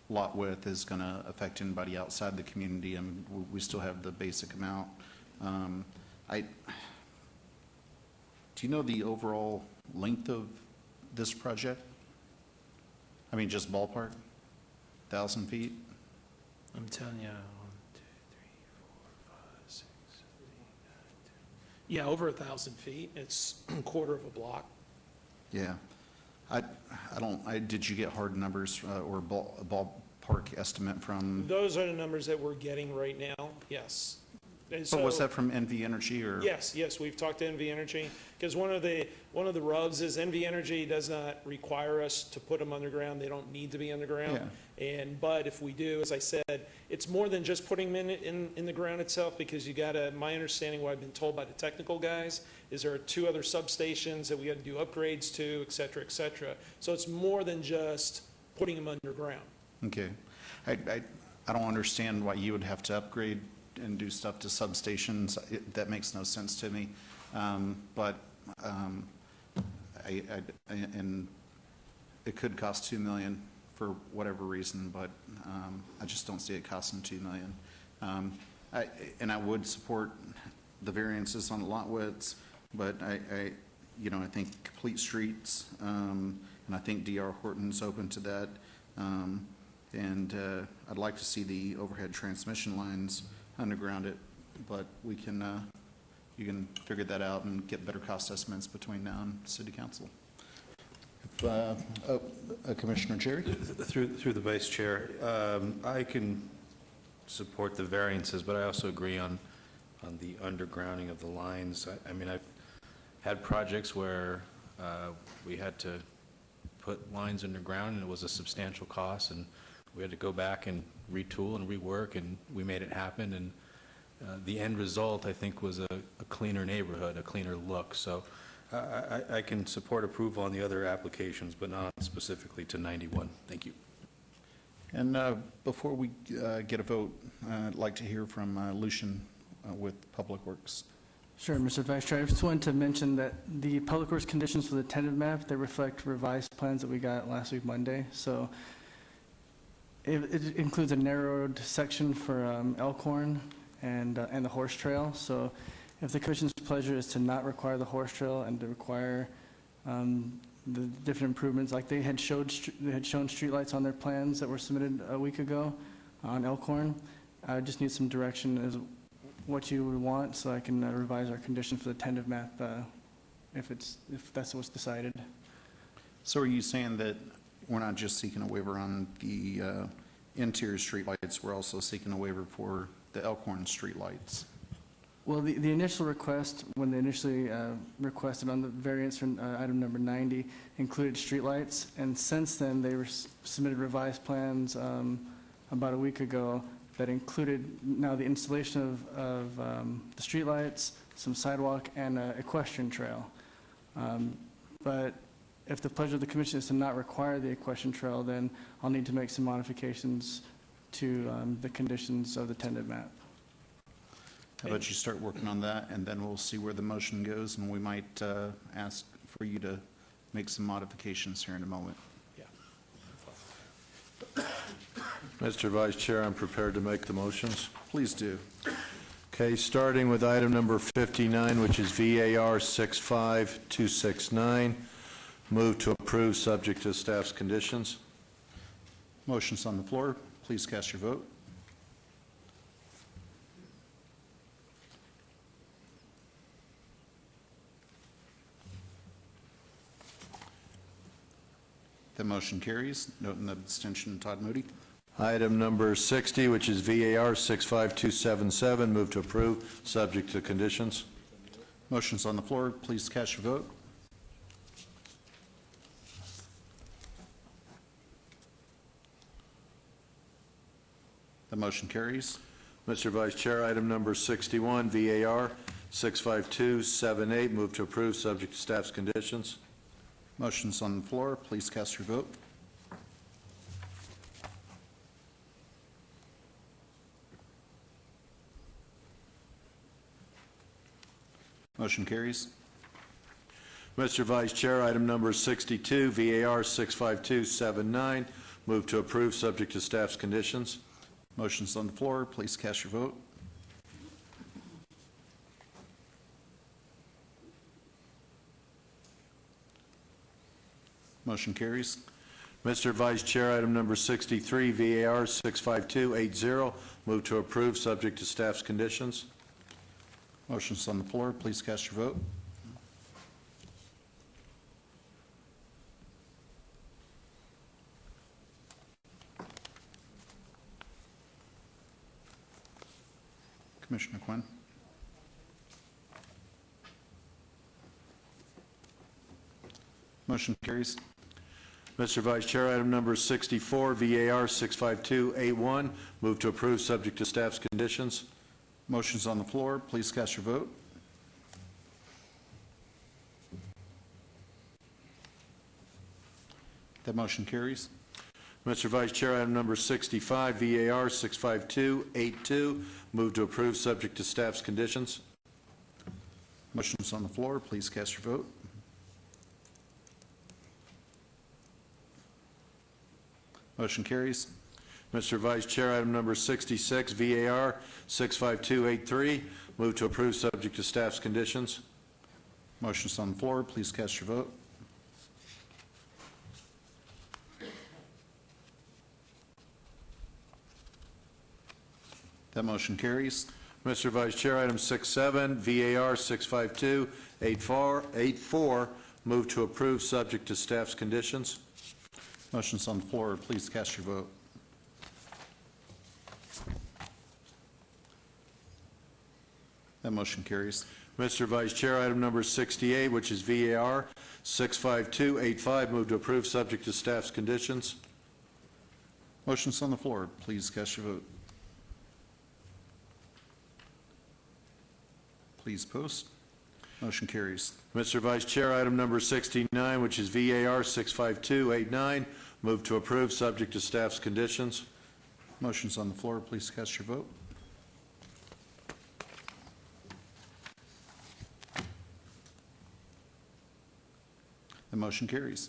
lot width is going to affect anybody outside the community. I mean, we still have the basic amount. Do you know the overall length of this project? I mean, just ballpark, 1,000 feet? I'm telling you, 1, 2, 3, 4, 5, 6, 7, 8, 9, 10. Yeah, over 1,000 feet. It's a quarter of a block. Yeah. Did you get hard numbers or a ballpark estimate from? Those are the numbers that we're getting right now, yes. And But was so- that from NV Energy or? Yes, we've talked to NV Energy, because one of the rubs is NV Energy does not require us to put them underground. They don't need to be underground. But if we do, as I said, it's more than just putting them in the ground itself, because you gotta, my understanding, what I've been told by the technical guys, is there are 2 other substations that we gotta do upgrades to, et cetera, et cetera. So it's more than just putting them underground. Okay. I don't understand why you would have to upgrade and do stuff to substations. That makes no sense to me. And it could cost $2 million for whatever reason, but I just don't see it costing $2 million. And I would support the variances on lot widths, but I think complete streets, and I think D.R. Horton's open to that. And I'd like to see the overhead transmission lines underground it, but you can figure that out and get better cost estimates between now and City Council. Commissioner Jerry? Through the Vice Chair, I can support the variances, but I also agree on the undergrounding of the lines. I mean, I've had projects where we had to put lines underground, and it was a substantial cost, and we had to go back and retool and rework, and we made it happen. And the end result, I think, was a cleaner neighborhood, a cleaner look. So I can support approval on the other applications, but not specifically to 91. Thank you. And before we get a vote, I'd like to hear from Lucian with Public Works. Sure, Mr. Vice Chair. I just wanted to mention that the Public Works conditions for the tentative map, they reflect revised plans that we got last week, Monday. So it includes a narrowed section for Elkhorn and the horse trail. So If the commission's pleasure is to not require the horse trail and to require the different improvements, like they had shown streetlights on their plans that were submitted a week ago on Elkhorn, I just need some direction as what you would want, so I can revise our condition for the tentative map if that's what's decided. So are you saying that we're not just seeking a waiver on the interior streetlights, we're also seeking a waiver for the Elkhorn streetlights? Well, the initial request, when they initially requested on the variance from item number 90, included streetlights, and since then, they submitted revised plans about a week ago that included now the installation of the streetlights, some sidewalk, and an equestrian trail. But if the pleasure of the commission is to not require the equestrian trail, then I'll need to make some modifications to the conditions of the tentative map. How about you start working on that, and then we'll see where the motion goes, and we might ask for you to make some modifications here in a moment. Mr. Vice Chair, I'm prepared to make the motions. Please do. Okay, starting with item number 59, which is VAR 65269. Move to approve, subject to staff's conditions. Motion's on the floor. Please cast your vote. The motion carries. Note an abstention, Todd Moody. Item number 60, which is VAR 65277. Move to approve, subject to conditions. Motion's on the floor. Please cast your vote. The motion carries. Mr. Vice Chair, item number 61, VAR 65278. Move to approve, subject to staff's conditions. Motion's on the floor. Please cast your vote. Motion carries. Mr. Vice Chair, item number 62, VAR 65279. Move to approve, subject to staff's conditions. Motion's on the floor. Please cast your vote. Motion carries. Mr. Vice Chair, item number 63, VAR 65280. Move to approve, subject to staff's conditions. Motion's on the floor. Please cast your vote. Commissioner Quinn. Motion carries. Mr. Vice Chair, item number 64, VAR 65281. Move to approve, subject to staff's conditions. Motion's on the floor. Please cast your vote. That motion carries. Mr. Vice Chair, item number 65, VAR 65282. Move to approve, subject to staff's conditions. Motion's on the floor. Please cast your vote. Motion carries. Mr. Vice Chair, item number 66, VAR 65283. Move to approve, subject to staff's conditions. Motion's on the floor. Please cast your vote. That motion carries. Mr. Vice Chair, item 67, VAR 65284. Move to approve, subject to staff's conditions. Motion's on the floor. Please cast your vote. That motion carries. Mr. Vice Chair, item number 68, which is VAR 65285. Move to approve, subject to staff's conditions. Motion's on the floor. Please cast your vote. Please post. Motion carries. Mr. Vice Chair, item number 69, which is VAR 65289. Move to approve, subject to staff's conditions. Motion's on the floor. Please cast your vote. The motion carries.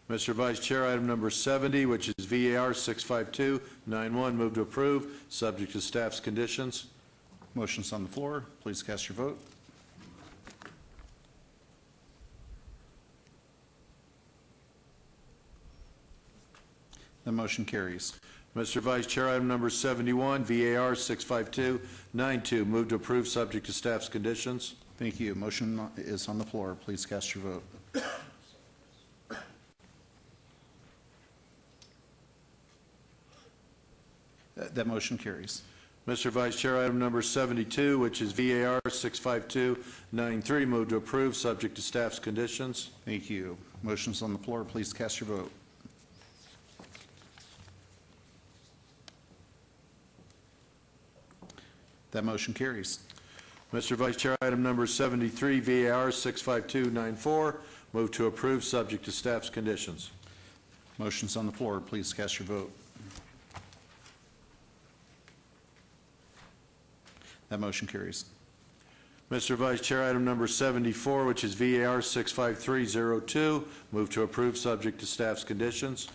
Mr. Vice Chair, item number 70, which is VAR 65291. Move to approve, subject to staff's conditions. Motion's on the floor. Please cast your vote. The motion carries. Mr. Vice Chair, item number 71, VAR 65292, move to approve subject to staff's conditions. Thank you. Motion is on the floor. Please cast your vote. That motion carries. Mr. Vice Chair, item number 72, which is VAR 65293, move to approve subject to staff's conditions. Thank you. Motion's on the floor. Please cast your vote. That motion carries. Mr. Vice Chair, item number 73, VAR 65294, move to approve subject to staff's conditions. Motion's on the floor. Please cast your vote. That motion carries. Mr. Vice Chair, item number 74, which is VAR 65302, move to approve subject to staff's conditions.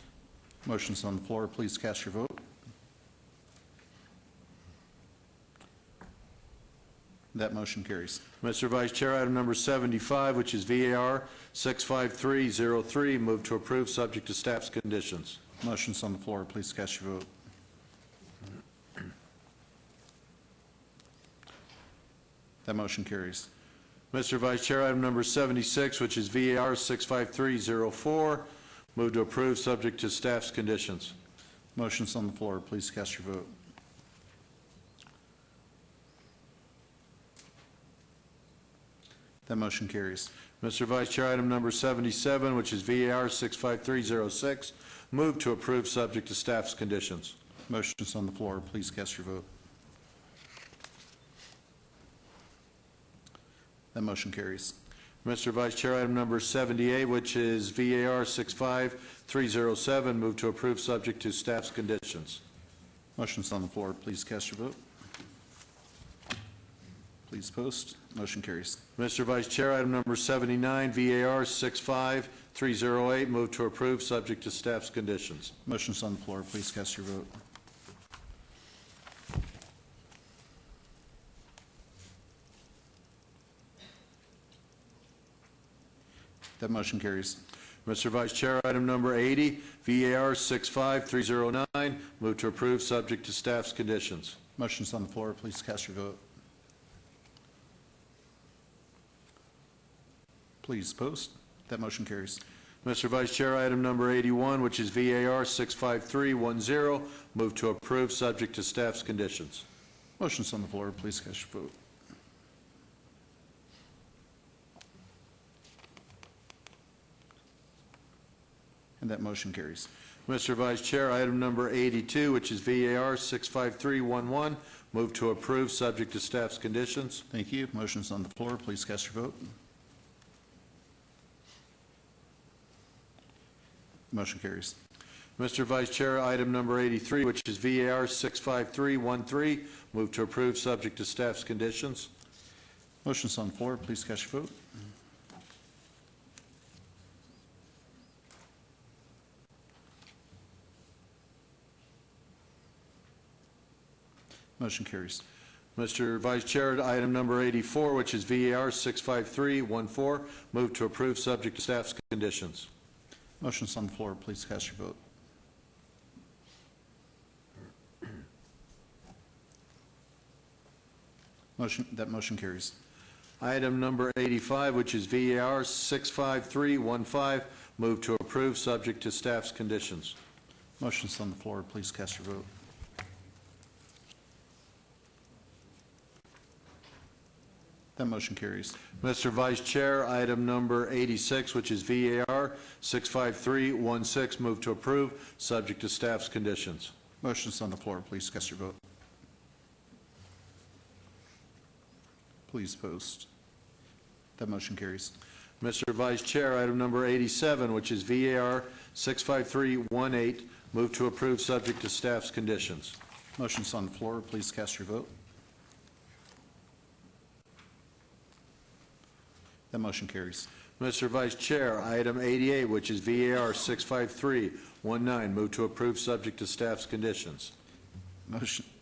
Motion's on the floor. Please cast your vote. That motion carries. Mr. Vice Chair, item number 75, which is VAR 65303, move to approve subject to staff's conditions. Motion's on the floor. Please cast your vote. That motion carries. Mr. Vice Chair, item number 76, which is VAR 65304, move to approve subject to staff's conditions. Motion's on the floor. Please cast your vote. That motion carries. Mr. Vice Chair, item number 77, which is VAR 65306, move to approve subject to staff's conditions. Motion's on the floor. Please cast your vote. That motion carries. Mr. Vice Chair, item number 78, which is VAR 65307, move to approve subject to staff's conditions. Motion's on the floor. Please cast your vote. Please post. Motion carries. Mr. Vice Chair, item number 79, VAR 65308, move to approve subject to staff's conditions. Motion's on the floor. Please cast your vote. That motion carries. Mr. Vice Chair, item number 80, VAR 65309, move to approve subject to staff's conditions. Motion's on the floor. Please cast your vote. Please post. That motion carries. Mr. Vice Chair, item number 81, which is VAR 65310, move to approve subject to staff's conditions. Motion's on the floor. Please cast your vote. And that motion carries. Mr. Vice Chair, item number 82, which is VAR 65311, move to approve subject to staff's conditions. Thank you. Motion's on the floor. Please cast your vote. Motion carries. Mr. Vice Chair, item number 83, which is VAR 65313, move to approve subject to staff's conditions. Motion's on the floor. Please cast your vote. Motion carries. Mr. Vice Chair, item number 84, which is VAR 65314, move to approve subject to staff's conditions. Motion's on the floor. Please cast your vote. That motion carries. Item number 85, which is VAR 65315, move to approve subject to staff's conditions. Motion's on the floor. Please cast your vote. That motion carries. Mr. Vice Chair, item number 86, which is VAR 65316, move to approve, subject to staff's conditions. Motion's on the floor. Please cast your vote. Please post. That motion carries. Mr. Vice Chair, item number 87, which is VAR 65318, move to approve, subject to staff's conditions. Motion's on the floor. Please cast your vote. That motion carries. Mr. Vice Chair, item 88, which is VAR 65319, move to approve, subject to staff's conditions.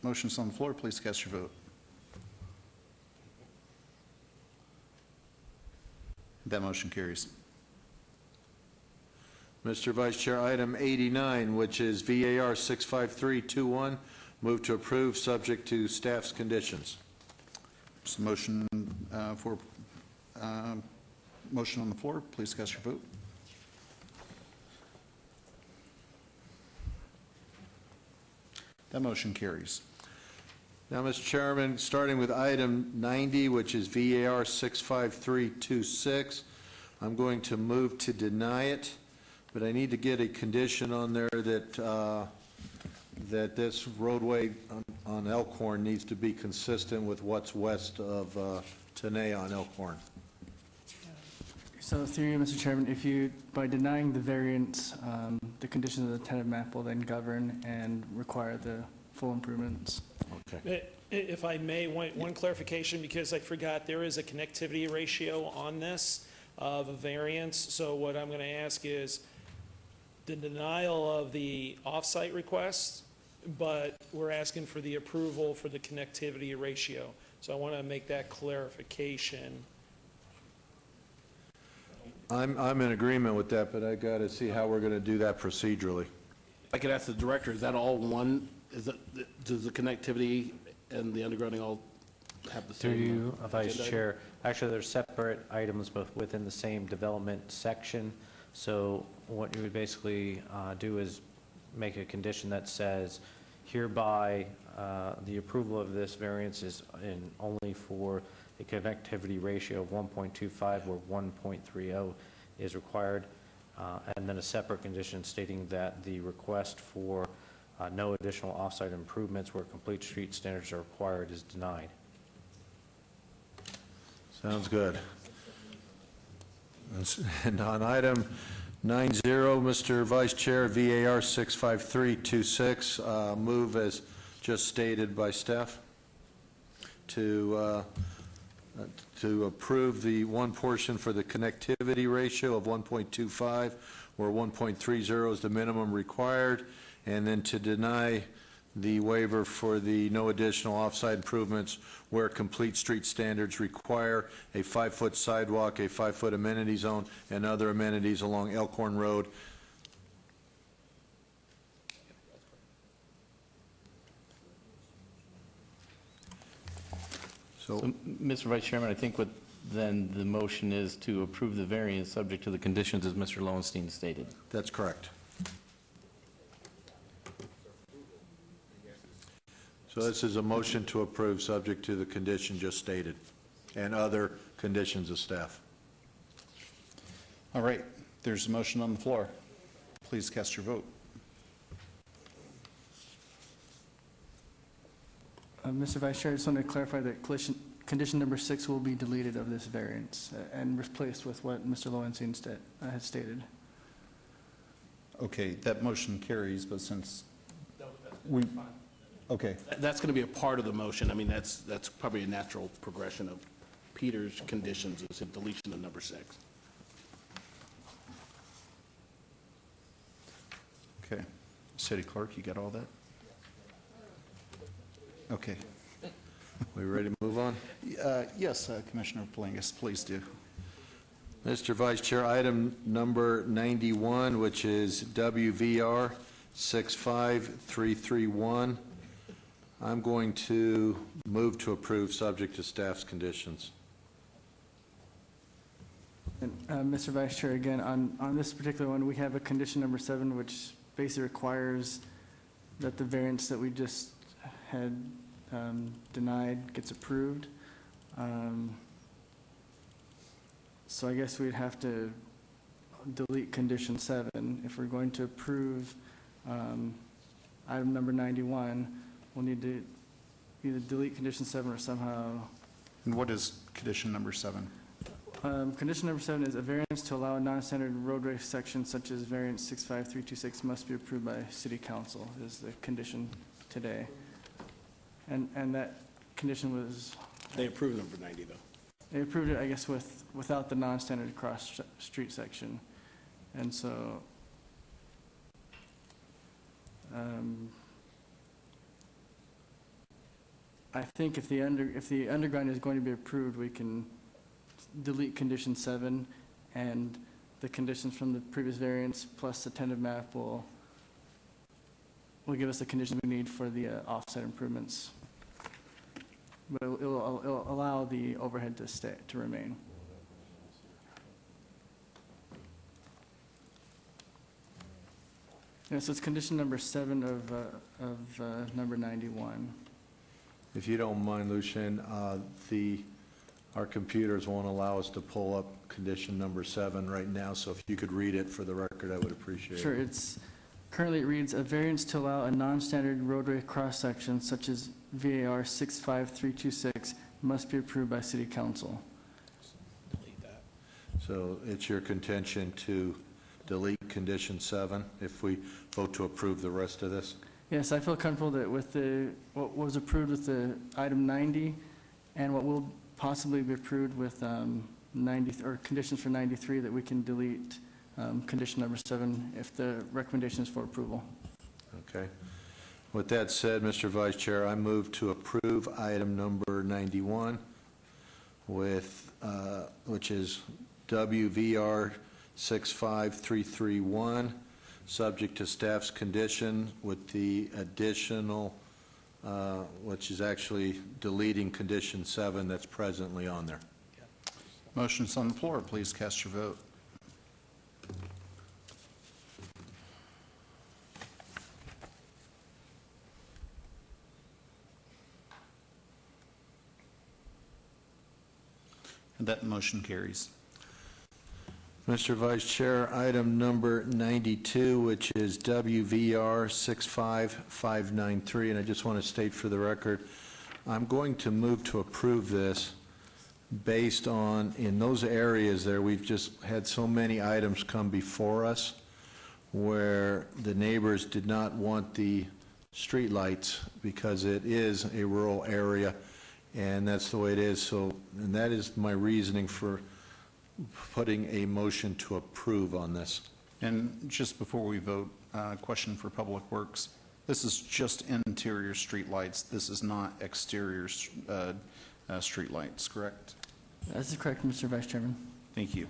Motion's on the floor. Please cast your vote. That motion carries. Mr. Vice Chair, item 89, which is VAR 65321, move to approve, subject to staff's conditions. There's a motion motion on the floor. Please cast your vote. That motion carries. Now, Mr. Chairman, starting with item 90, which is VAR 65326, I'm going to move to deny it, but I need to get a condition on there that that this roadway on Elkhorn needs to be consistent with what's west of Tenay on Elkhorn. So through you, Mr. Chairman, if you, by denying the variance, the conditions of the tentative map will then govern and require the full improvements. Okay. If I may, one clarification, because I forgot, there is a connectivity ratio on this of a variance. So what I'm going to ask is the denial of the off-site request, but we're asking for the approval for the connectivity ratio. So I want to make that clarification. I'm in agreement with that, but I got to see how we're going to do that procedurally. I could ask the director, is that all one? Does the connectivity and the undergrounding all have the same? Through you, Vice agenda? Chair, actually, they're separate items, but within the same development section. So what you would basically do is make a condition that says, hereby, the approval of this variance is only for a connectivity ratio of 1.25 where 1.30 is required, and then a separate condition stating that the request for no additional off-site improvements where complete street standards are required is denied. Sounds good. And on item 90, Mr. Vice Chair, VAR 65326, move as just stated by staff to approve the one portion for the connectivity ratio of 1.25, where 1.30 is the minimum required, and then to deny the waiver for the no additional off-site improvements where complete street standards require a 5-foot sidewalk, a 5-foot amenity zone, and other amenities along Elkhorn Road. So, Mr. Vice Chairman, I think what then the motion is to approve the variance subject to the conditions as Mr. Lowenstein stated. That's correct. So this is a motion to approve subject to the condition just stated and other conditions of staff. All right, there's a motion on the floor. Please cast your vote. Mr. Vice Chair, I just want to clarify that condition number 6 will be deleted of this variance and replaced with what Mr. Lowenstein has stated. Okay, that motion carries, but since we... Okay. That's going to be a part of the motion. I mean, that's probably a natural progression of Peter's conditions is a deletion of number 6. Okay. City Clerk, you got all that? Okay. We ready to move on? Yes, Commissioner Palingas, please do. Mr. Vice Chair, item number 91, which is WVR 65331. I'm going to move to approve subject to staff's conditions. And, Mr. Vice Chair, again, on this particular one, we have a condition number 7, which basically requires that the variance that we just had denied gets approved. So I guess we'd have to delete condition 7. If we're going to approve item number 91, we'll need to either delete condition 7 or somehow... And what is condition number 7? Condition number 7 is a variance to allow a non-standard roadway section such as variance 65326 must be approved by City Council is the condition today. And that condition was... They approved number 90, though. They approved it, I guess, without the non-standard cross-street section. And so... I think if the underground is going to be approved, we can delete condition 7 and the conditions from the previous variance plus the tentative map will give us the conditions we need for the offset improvements. But it'll allow the overhead to remain. Yeah, so it's condition number 7 of number 91. If you don't mind, Lucien, our computers won't allow us to pull up condition number 7 right now, so if you could read it for the record, I would appreciate it. Sure, currently it reads, a variance to allow a non-standard roadway cross-section such as VAR 65326 must be approved by City Council. Delete that. So it's your contention to delete condition 7 if we vote to approve the rest of this? Yes, I feel comfortable that with what was approved with the item 90 and what will possibly be approved with 90, or conditions for 93, that we can delete condition number 7 if the recommendation is for approval. Okay. With that said, Mr. Vice Chair, I move to approve item number 91 with, which is WVR 65331, subject to staff's condition with the additional, which is actually deleting condition 7 that's presently on there. Motion's on the floor. Please cast your vote. And that motion carries. Mr. Vice Chair, item number 92, which is WVR 65593, and I just want to state for the record, I'm going to move to approve this based on, in those areas there, we've just had so many items come before us where the neighbors did not want the streetlights because it is a rural area, and that's the way it is. So, and that is my reasoning for putting a motion to approve on this. And just before we vote, question for Public Works. This is just interior streetlights. This is not exterior streetlights, correct? That's correct, Mr. Vice Chairman. Thank you.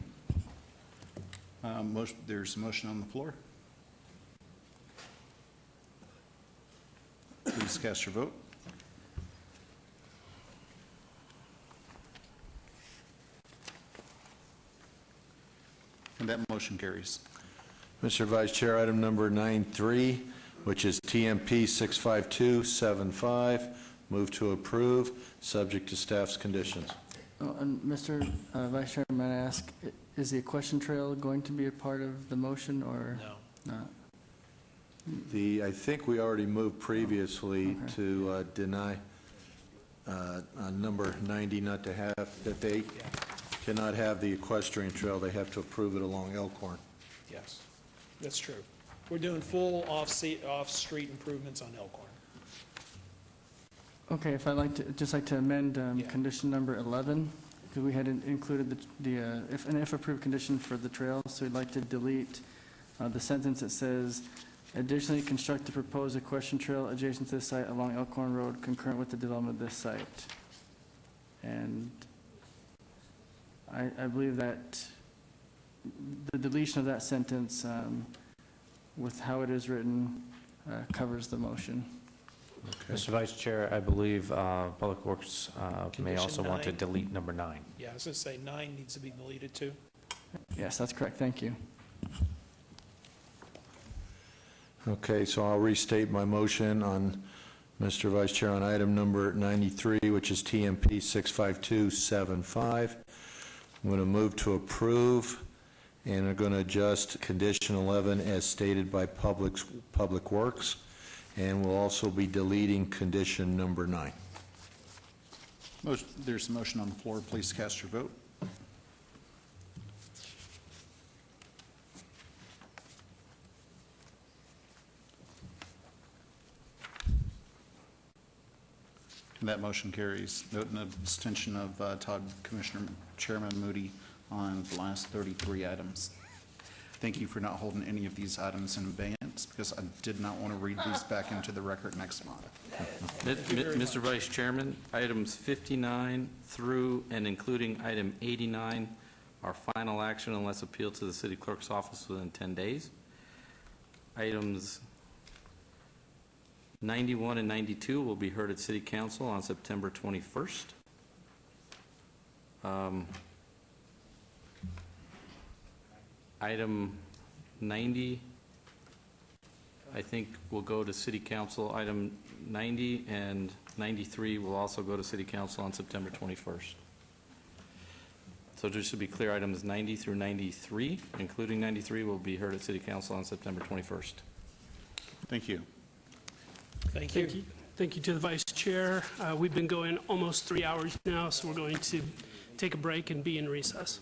There's a motion on the floor. Please cast your vote. And that motion carries. Mr. Vice Chair, item number 93, which is TMP 65275, move to approve, subject to staff's conditions. Oh, and Mr. Vice Chairman, I ask, is the equestrian trail going to be a part of the motion or not? I think we already moved previously to deny number 90 not to have, that they cannot have the equestrian trail, they have to approve it along Elkhorn. Yes, that's true. We're doing full off-street improvements on Elkhorn. Okay, if I'd like to, just like to amend condition number 11, because we had included if approved condition for the trail, so we'd like to delete the sentence that says, additionally construct the proposed equestrian trail adjacent to the site along Elkhorn Road concurrent with the development of this site. And I believe that the deletion of that sentence with how it is written covers the motion. Okay. Mr. Vice Chair, I believe Public Works may also want to 9. delete number 9. Yeah, I was going to say 9 needs to be deleted too. Yes, that's correct. Thank you. Okay, so I'll restate my motion on, Mr. Vice Chair, on item number 93, which is TMP 65275. I'm going to move to approve, and I'm going to adjust condition 11 as stated by Public Works, and we'll also be deleting condition number 9. There's a motion on the floor. Please cast your vote. And that motion carries. Note an abstention of Commissioner Chairman Moody on the last 33 items. Thank you for not holding any of these items in abeyance, because I did not want to read these back into the record next month. Mr. Vice Chairman, items 59 through and including item 89 our final action unless appealed to the city clerk's office within 10 days. Items 91 and 92 will be heard at City Council on September 21st. Item 90, I think, will go to City Council. Item 90 and 93 will also go to City Council on September 21st. So just to be clear, items 90 through 93, including 93, will be heard at City Council on September 21st. Thank you. Thank you. Thank you to the Vice Chair. We've been going almost 3 hours now, so we're going to take a break and be in recess.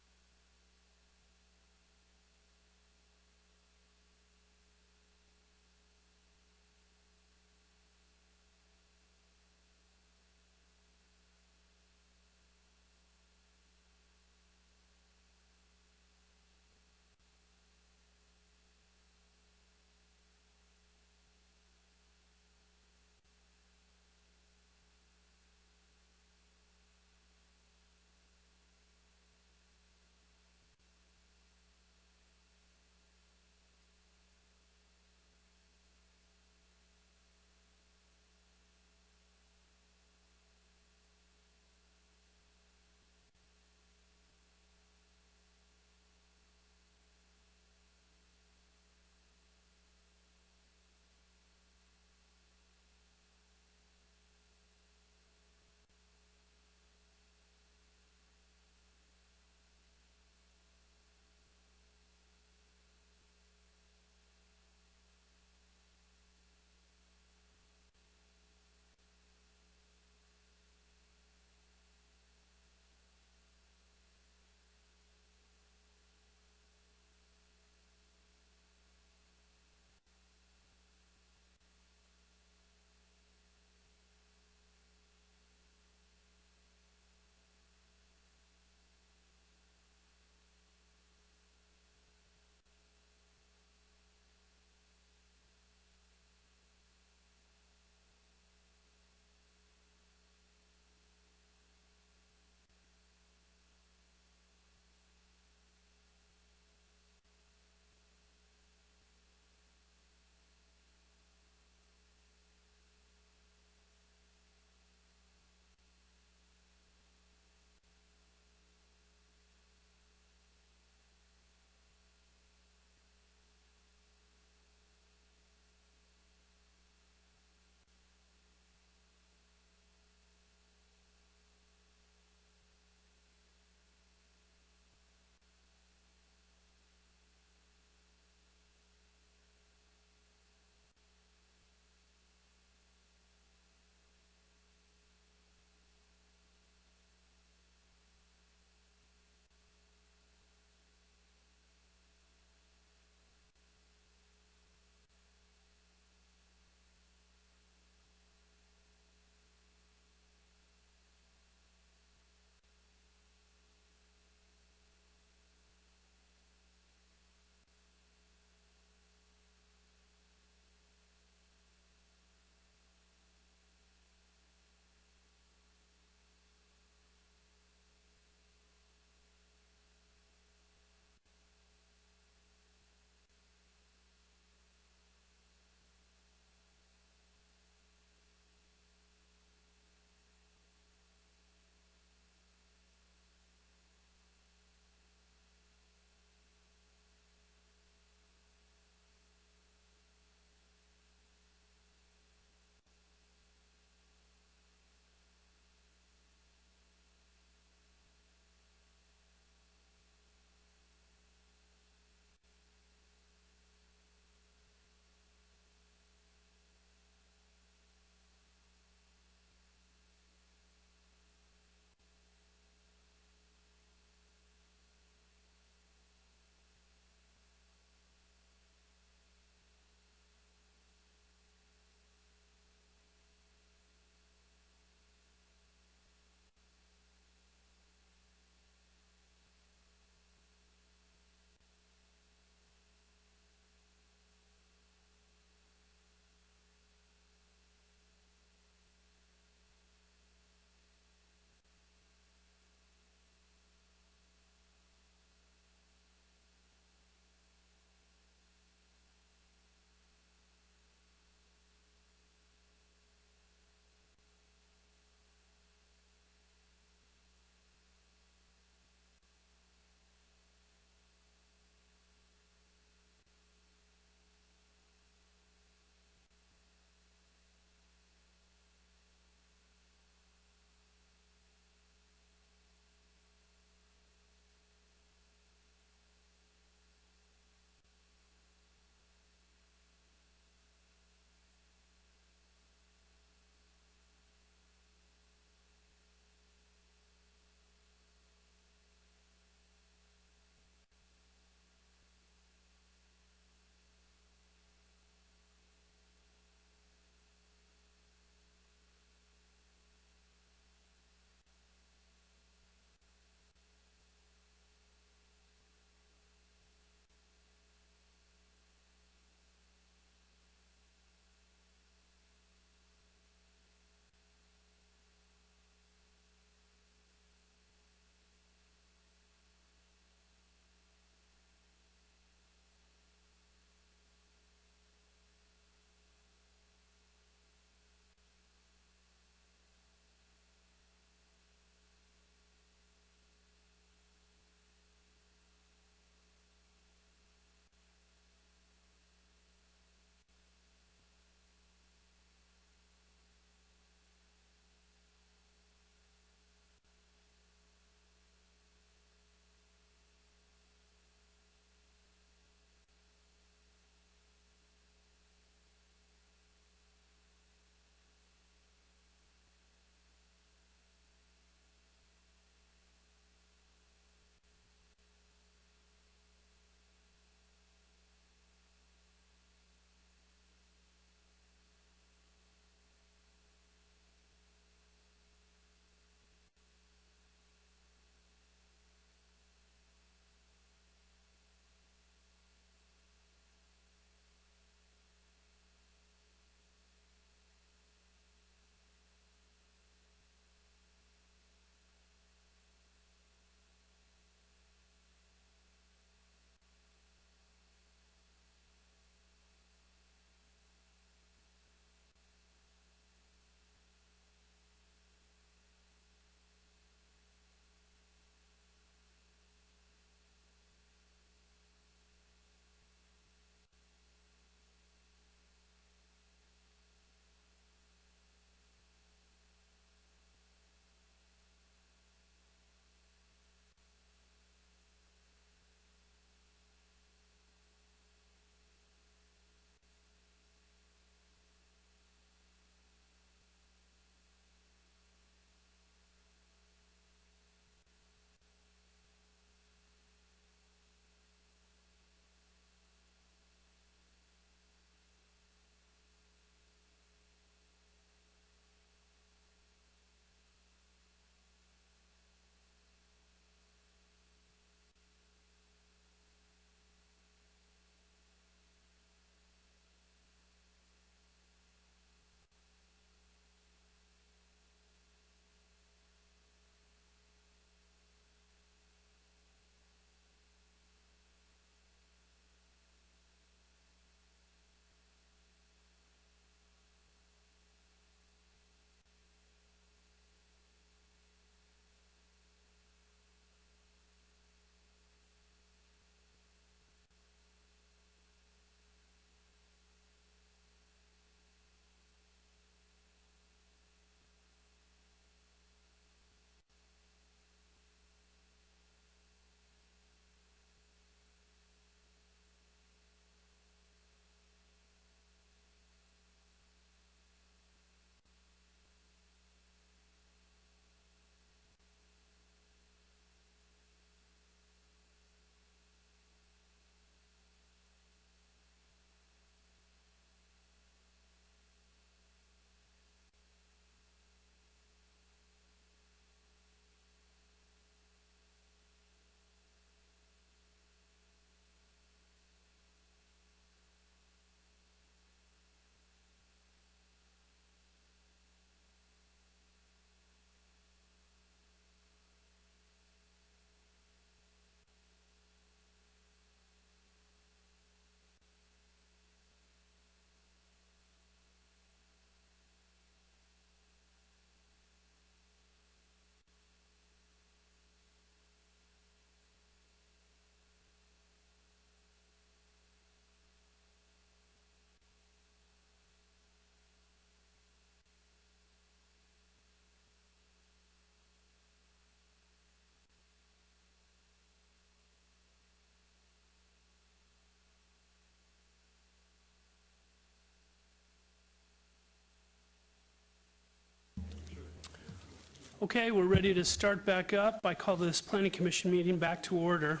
Okay, we're ready to start back up. I call this Planning Commission meeting back to order.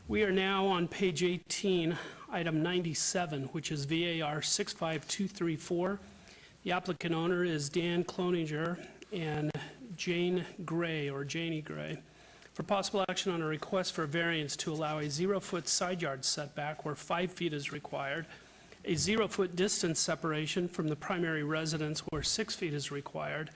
We are now on page 18, item 97, which is VAR 65234. The applicant owner is Dan Cloninger and Jane Gray, or Janie Gray, for possible action on a request for a variance to allow a 0-foot side yard setback where 5 feet is required, a 0-foot distance separation from the primary residence where 6 feet is required,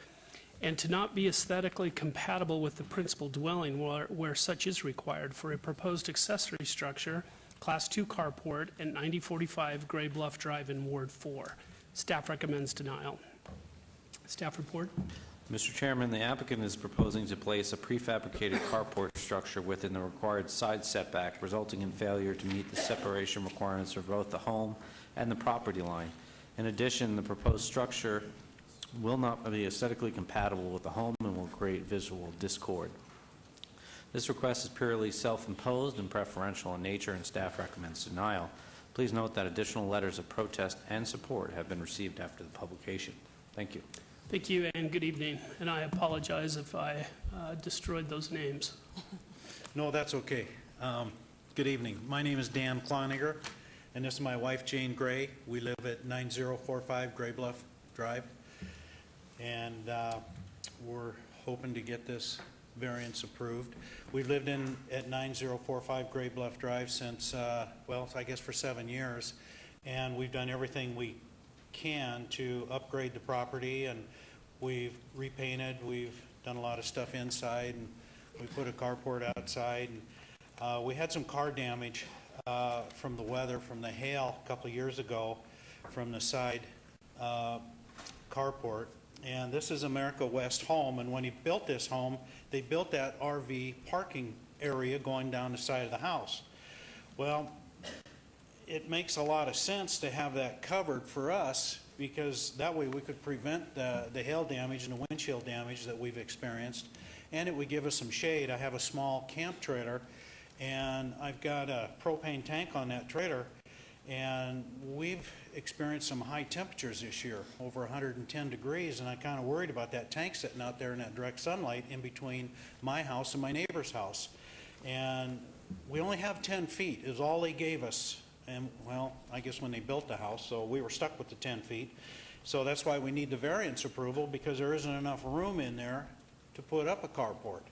and to not be aesthetically compatible with the principal dwelling where such is required for a proposed accessory structure, Class 2 carport at 9045 Gray Bluff Drive in Ward 4. Staff recommends denial. Staff report. Mr. Chairman, the applicant is proposing to place a prefabricated carport structure within the required side setback, resulting in failure to meet the separation requirements for both the home and the property line. In addition, the proposed structure will not be aesthetically compatible with the home and will create visual discord. This request is purely self-imposed and preferential in nature, and staff recommends denial. Please note that additional letters of protest and support have been received after the publication. Thank you. Thank you, and good evening. And I apologize if I destroyed those names. No, that's okay. Good evening. My name is Dan Cloninger, and this is my wife, Jane Gray. We live at 9045 Gray Bluff Drive, and we're hoping to get this variance approved. We've lived at 9045 Gray Bluff Drive since, well, I guess for 7 years, and we've done everything we can to upgrade the property, and we've repainted, we've done a lot of stuff inside, and we put a carport outside. And, we had some car damage from the weather, from the hail a couple of years ago from the side carport. And this is America West Home, and when he built this home, they built that RV parking area going down the side of the house. Well, it makes a lot of sense to have that covered for us, because that way we could prevent the hail damage and the windshield damage that we've experienced, and it would give us some shade. I have a small camp trailer, and I've got a propane tank on that trailer, and we've experienced some high temperatures this year, over 110 degrees, and I'm kind of worried about that tank sitting out there in that direct sunlight in between my house and my neighbor's house. And we only have 10 feet is all they gave us. And, well, I guess when they built the house, so we were stuck with the 10 feet. So that's why we need the variance approval, because there isn't enough room in there to put up a carport.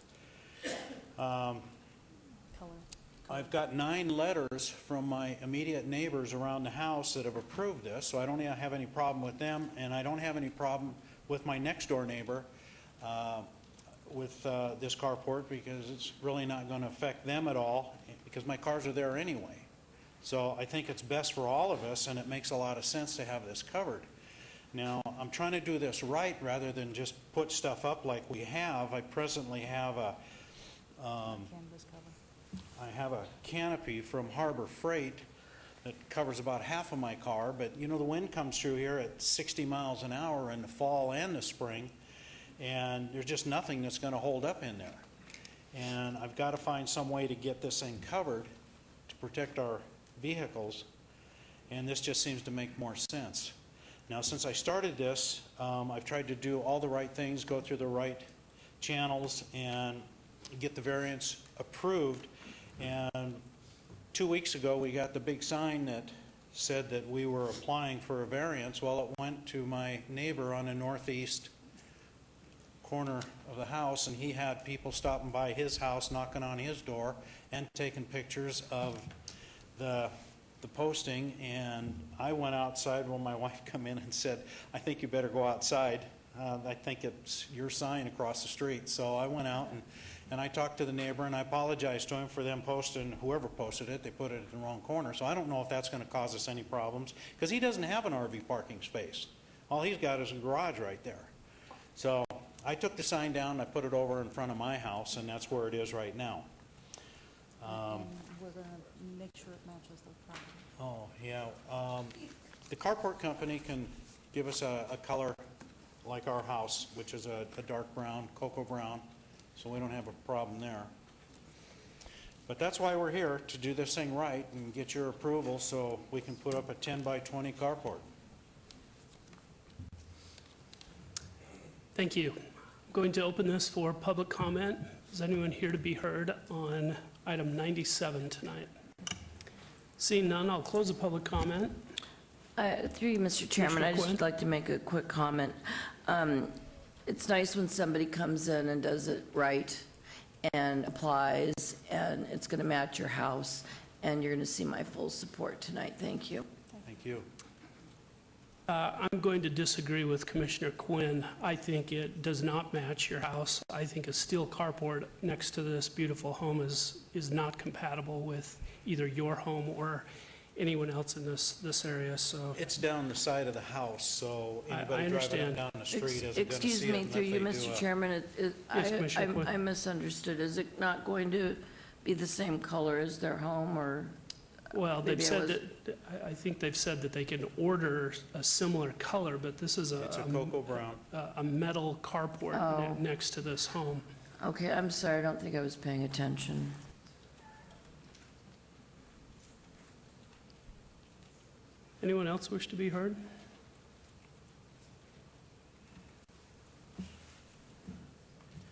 I've got 9 letters from my immediate neighbors around the house that have approved this, so I don't have any problem with them, and I don't have any problem with my next door neighbor with this carport, because it's really not going to affect them at all, because my cars are there anyway. So I think it's best for all of us, and it makes a lot of sense to have this covered. Now, I'm trying to do this right rather than just put stuff up like we have. I presently have a canopy from Harbor Freight that covers about half of my car, but you know, the wind comes through here at 60 miles an hour in the fall and the spring, and there's just nothing that's going to hold up in there. And I've got to find some way to get this thing covered to protect our vehicles, and this just seems to make more sense. Now, since I started this, I've tried to do all the right things, go through the right channels, and get the variance approved. And 2 weeks ago, we got the big sign that said that we were applying for a variance. Well, it went to my neighbor on the northeast corner of the house, and he had people stopping by his house, knocking on his door, and taking pictures of the posting. And I went outside when my wife come in and said, "I think you better go outside. I think it's your sign across the street." So I went out and I talked to the neighbor, and I apologized to him for them posting, whoever posted it, they put it in the wrong corner. So I don't know if that's going to cause us any problems, because he doesn't have an RV parking space. All he's got is a garage right there. So I took the sign down, I put it over in front of my house, and that's where it is right now. And we're going to make sure it matches the property. Oh, yeah. The carport company can give us a color like our house, which is a dark brown, cocoa brown, so we don't have a problem there. But that's why we're here, to do this thing right and get your approval so we can put up a 10 by 20 carport. Thank you. going to open this for public comment. Is anyone here to be heard on item 97 tonight? Seeing none, I'll close the public comment. Through you, Mr. Chairman, I just Quinn? would like to make a quick comment. It's nice when somebody comes in and does it right and applies, and it's going to match your house, and you're going to see my full support tonight. Thank you. Thank you. I'm going to disagree with Commissioner Quinn. I think it does not match your house. I think a steel carport next to this beautiful home is not compatible with either your home or anyone else in this area, so. It's down the side of the house, so I anybody driving understand. up down the street isn't going to see it. Excuse me, through you, Mr. Chairman, Yes, Commissioner Quinn. I misunderstood. Is it not going to be the same color as their home, or? Well, they've maybe I said was- that, I think they've said that they can order a similar color, but this is It's a cocoa brown. a metal carport Oh. next to this home. Okay, I'm sorry, I don't think I was paying attention. Anyone else wish to be heard?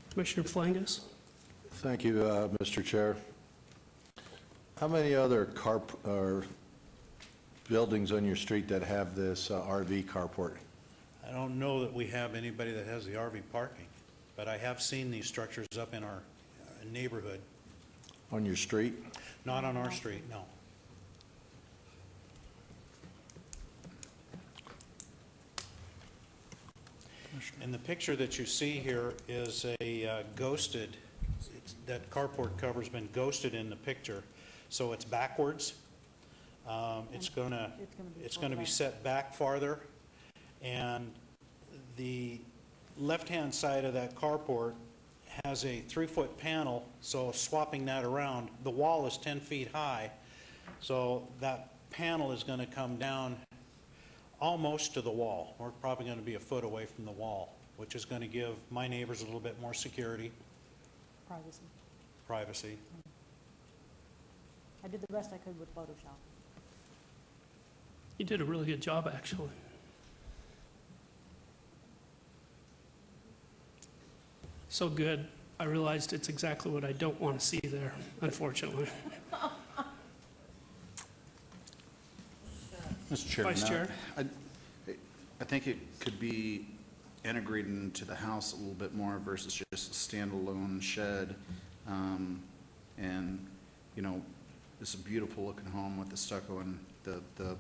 Commissioner Flangus? Thank you, Mr. Chair. How many other buildings on your street that have this RV carport? I don't know that we have anybody that has the RV parking, but I have seen these structures up in our neighborhood. On your street? Not on our street, no. And the picture that you see here is a ghosted, that carport cover's been ghosted in the picture, so it's backwards. It's gonna be set back farther, and the left-hand side of that carport has a 3-foot panel, so swapping that around, the wall is 10 feet high, so that panel is going to come down almost to the wall. We're probably going to be a foot away from the wall, which is going to give my neighbors a little bit more security, privacy. I did the best I could with Photoshop. You did a really good job, actually. So good, I realized it's exactly what I don't want to see there, unfortunately. Mr. Chairman. Vice Chair? I think it could be integrated into the house a little bit more versus just a standalone shed. And, you know, it's a beautiful looking home with the stucco and with the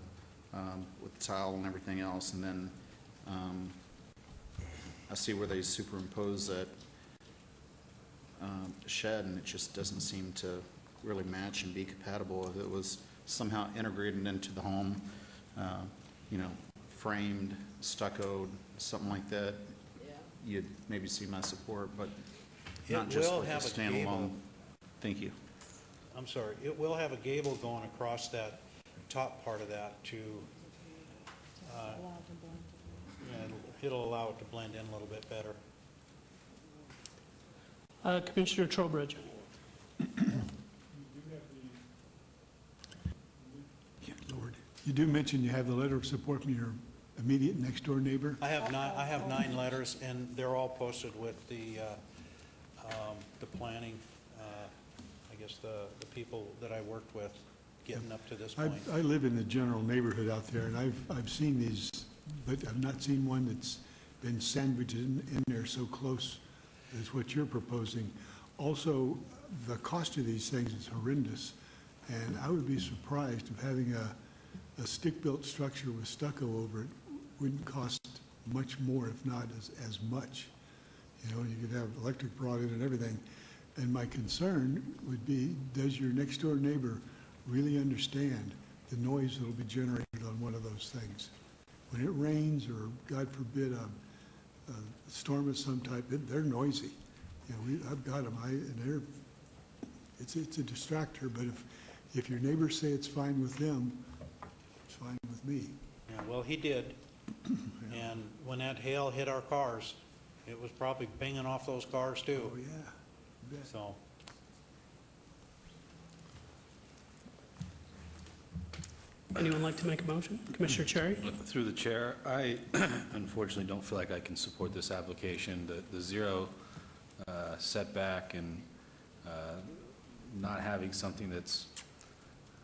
tile and everything else. And then I see where they superimpose that shed, and it just doesn't seem to really match and be compatible. If it was somehow integrated into the home, you know, framed, stuccoed, something like that, you'd maybe see my support, but not just with a standalone. Thank you. I'm sorry, it will have a gable going across that top part of that to, it'll allow it to blend in a little bit better. Commissioner Trowbridge? Lord, you do mention you have the letter of support from your immediate next-door neighbor? I have 9 letters, and they're all posted with the planning, I guess the people that I worked with getting up to this point. I live in the general neighborhood out there, and I've seen these, but I've not seen one that's been sandwiched in there so close as what you're proposing. Also, the cost of these things is horrendous, and I would be surprised if having a stick-built structure with stucco over it wouldn't cost much more, if not as much. You know, you could have electric brought in and everything. And my concern would be, does your next-door neighbor really understand the noise that will be generated on one of those things? When it rains, or God forbid, a storm of some type, they're noisy. You know, I've got them, and it's a distractor, but if your neighbors say it's fine with them, it's fine with me. Yeah, well, he did, and when that hail hit our cars, it was probably banging off those cars too. Oh, yeah. You bet. So, Anyone like to make a motion? Commissioner Cherry? Through the chair, I unfortunately don't feel like I can support this application. The zero setback and not having something that's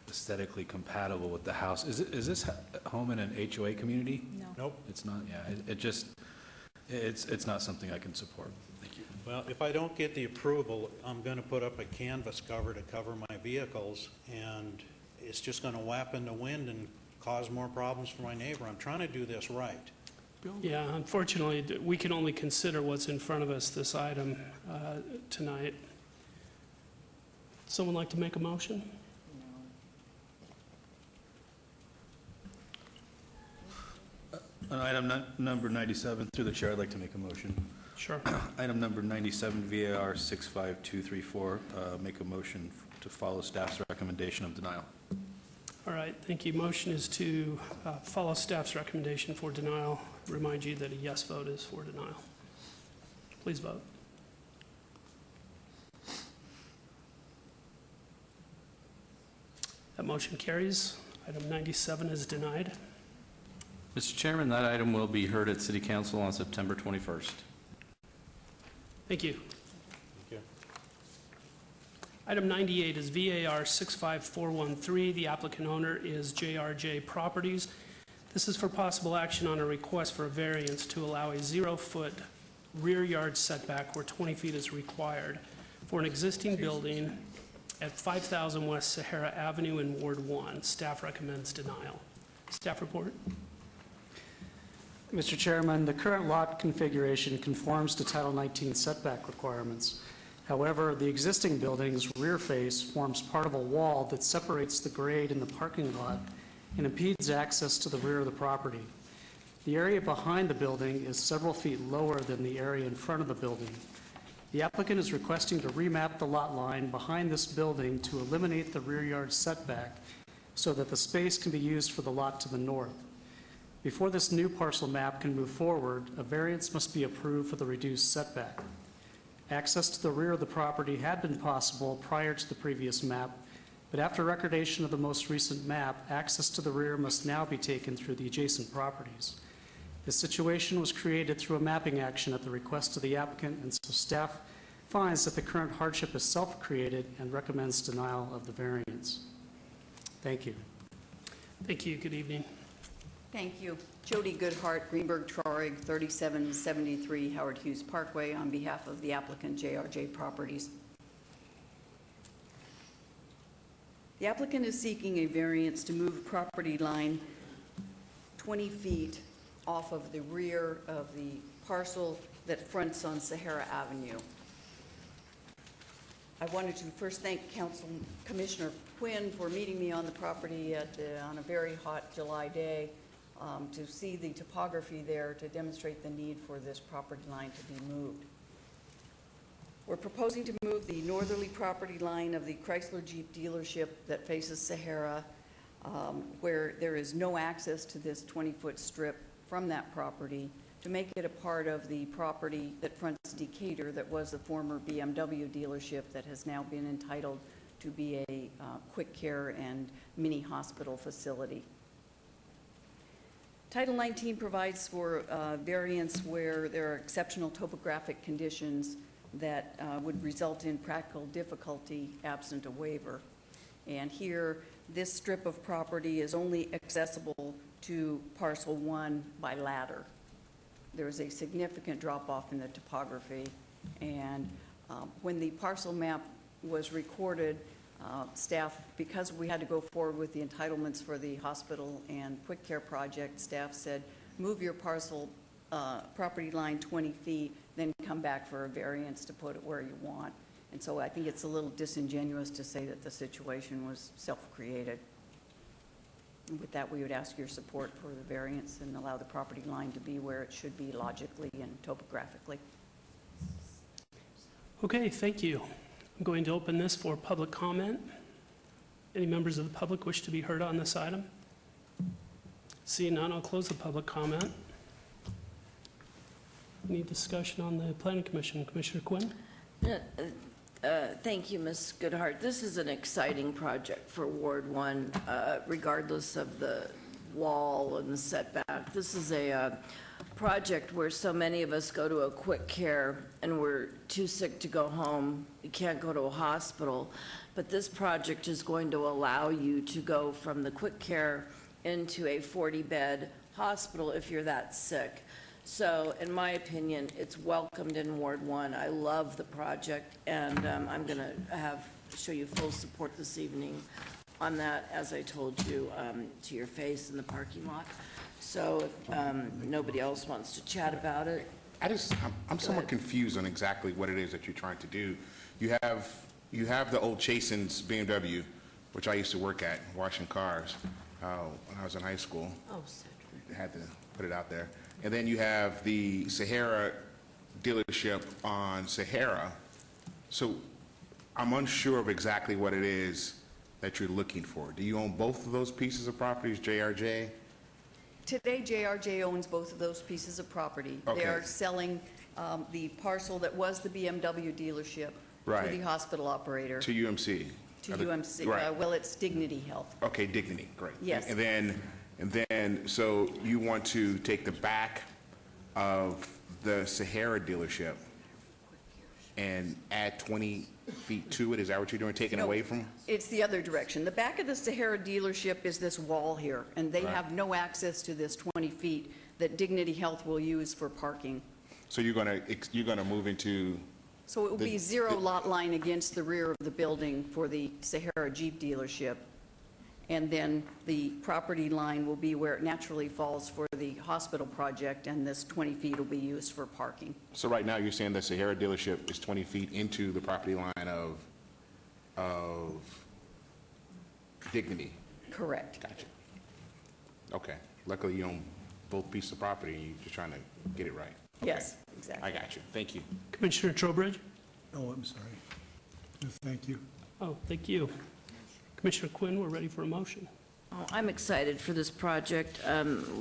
aesthetically compatible with the house. Is this home in an HOA community? No. Nope. It's not, yeah. It's not something I can support. Thank you. Well, if I don't get the approval, I'm going to put up a canvas cover to cover my vehicles, and it's just going to whap in the wind and cause more problems for my neighbor. I'm trying to do this right. Yeah, unfortunately, we can only consider what's in front of us, this item, tonight. Someone like to make a motion? On item number 97, through the chair, I'd like to make a motion. Sure. Item number 97, VAR 65234, make a motion to follow staff's recommendation of denial. All right, thank you. Motion is to follow staff's recommendation for denial. Remind you that a yes vote is for denial. Please vote. That motion carries. Item 97 is denied. Mr. Chairman, that item will be heard at City Council on September 21st. Thank you. Thank you. Item 98 is VAR 65413. The applicant owner is JRJ Properties. This is for possible action on a request for a variance to allow a 0-foot rear yard setback where 20 feet is required for an existing building at 5000 West Sahara Avenue in Ward 1. Staff recommends denial. Staff report. Mr. Chairman, the current lot configuration conforms to Title 19 setback requirements. However, the existing building's rear face forms part of a wall that separates the grade in the parking lot and impedes access to the rear of the property. The area behind the building is several feet lower than the area in front of the building. The applicant is requesting to remap the lot line behind this building to eliminate the rear yard setback so that the space can be used for the lot to the north. Before this new parcel map can move forward, a variance must be approved for the reduced setback. Access to the rear of the property had been possible prior to the previous map, but after recordation of the most recent map, access to the rear must now be taken through the adjacent properties. This situation was created through a mapping action at the request of the applicant, and so staff finds that the current hardship is self-created and recommends denial of the variance. Thank you. Thank you. Good evening. Thank you. Jody Goodhart, Greenberg Traurig, 3773 Howard Hughes Parkway, on behalf of the applicant JRJ Properties. The applicant is seeking a variance to move property line 20 feet off of the rear of the parcel that fronts on Sahara Avenue. I wanted to first thank Commissioner Quinn for meeting me on the property on a very hot July day to see the topography there to demonstrate the need for this property line to be moved. We're proposing to move the northerly property line of the Chrysler Jeep dealership that faces Sahara, where there is no access to this 20-foot strip from that property, to make it a part of the property that fronts Decatur that was the former BMW dealership that has now been entitled to be a quick care and mini hospital facility. Title 19 provides for variance where there are exceptional topographic conditions that would result in practical difficulty absent a waiver. And here, this strip of property is only accessible to parcel 1 by ladder. There is a significant drop-off in the topography, and when the parcel map was recorded, staff, because we had to go forward with the entitlements for the hospital and quick care project, staff said, move your parcel property line 20 feet, then come back for a variance to put it where you want. And so I think it's a little disingenuous to say that the situation was self-created. With that, we would ask your support for the variance and allow the property line to be where it should be logically and topographically. Okay, thank you. I'm going to open this for public comment. Any members of the public wish to be heard on this item? Seeing none, I'll close the public comment. Any discussion on the Planning Commission? Commissioner Quinn? Thank you, Ms. Goodhart. This is an exciting project for Ward 1, regardless of the wall and the setback. This is a project where so many of us go to a quick care and we're too sick to go home. You can't go to a hospital. But this project is going to allow you to go from the quick care into a 40-bed hospital if you're that sick. So, in my opinion, it's welcomed in Ward 1. I love the project, and I'm going to show you full support this evening on that, as I told you, to your face in the parking lot. So, if nobody else wants to chat about it. I'm somewhat confused on exactly what it is that you're trying to do. You have the old Chasen's BMW, which I used to work at, washing cars, when I was in high school. Oh, Cedric. Had to put it out there. And then you have the Sahara dealership on Sahara. So I'm unsure of exactly what it is that you're looking for. Do you own both of those pieces of properties, JRJ? Today, JRJ owns both of those pieces of property. Okay. They are selling the parcel that was the BMW dealership to Right. the hospital operator. To UMC? To UMC. Right. Well, it's Dignity Health. Okay, Dignity, great. Yes. And then, so you want to take the back of the Sahara dealership and add 20 feet to it? Is that what you're doing, taking No, away from? It's the other direction. The back of the Sahara dealership is this wall here, and they Right. have no access to this 20 feet that Dignity Health will use for parking. So you're gonna move into, So it will be zero lot line against the rear of the building for the Sahara Jeep dealership. And then the property line will be where it naturally falls for the hospital project, and this 20 feet will be used for parking. so right now you're saying the Sahara dealership is 20 feet into the property line of Dignity? Correct. Gotcha. Okay. Luckily you own both pieces of property, and you're just trying to get it right. Okay. Yes, exactly. I got you. Thank you. Commissioner Trowbridge? Oh, I'm sorry. No, thank you. Oh, thank you. Commissioner Quinn, we're ready for a motion. Oh, I'm excited for this project.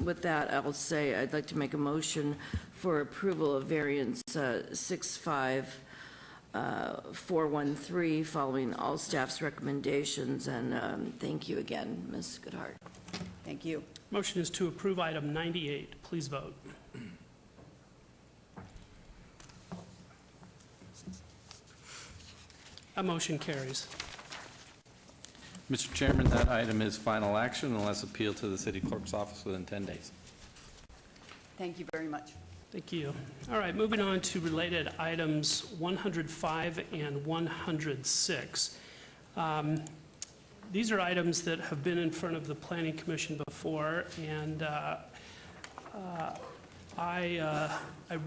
With that, I'll say I'd like to make a motion for approval of variance 65413, following all staff's recommendations, and thank you again, Ms. Goodhart. Thank you. Motion is to approve item 98. Please vote. That motion carries. Mr. Chairman, that item is final action unless appealed to the city clerk's office within 10 days. Thank you very much. Thank you. All right, moving on to related items 105 and 106. These are items that have been in front of the Planning Commission before, and I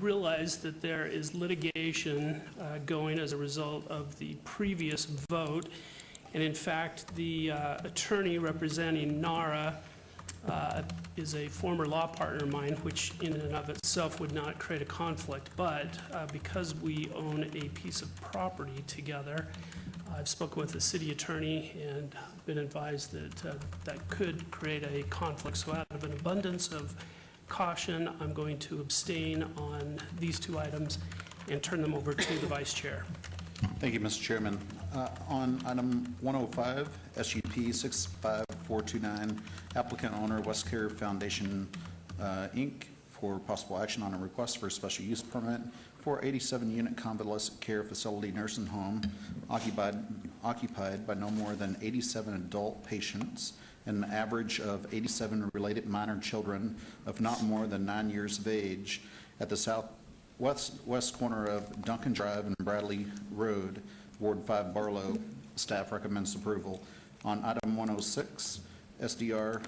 realize that there is litigation going as a result of the previous vote. And in fact, the attorney representing NARA is a former law partner of mine, which in and of itself would not create a conflict. But because we own a piece of property together, I've spoken with the city attorney and been advised that that could create a conflict. So out of an abundance of caution, I'm going to abstain on these two items and turn them over to the vice chair. Thank you, Mr. Chairman. On item 105, SUP 65429, applicant owner West Care Foundation, Inc., for possible action on a request for a special use permit for 87-unit convalescent care facility nursing home occupied by no more than 87 adult patients and an average of 87 related minor children of not more than 9 years of age at the southwest corner of Duncan Drive and Bradley Road, Ward 5, Barlow. Staff recommends approval. On item 106, SDR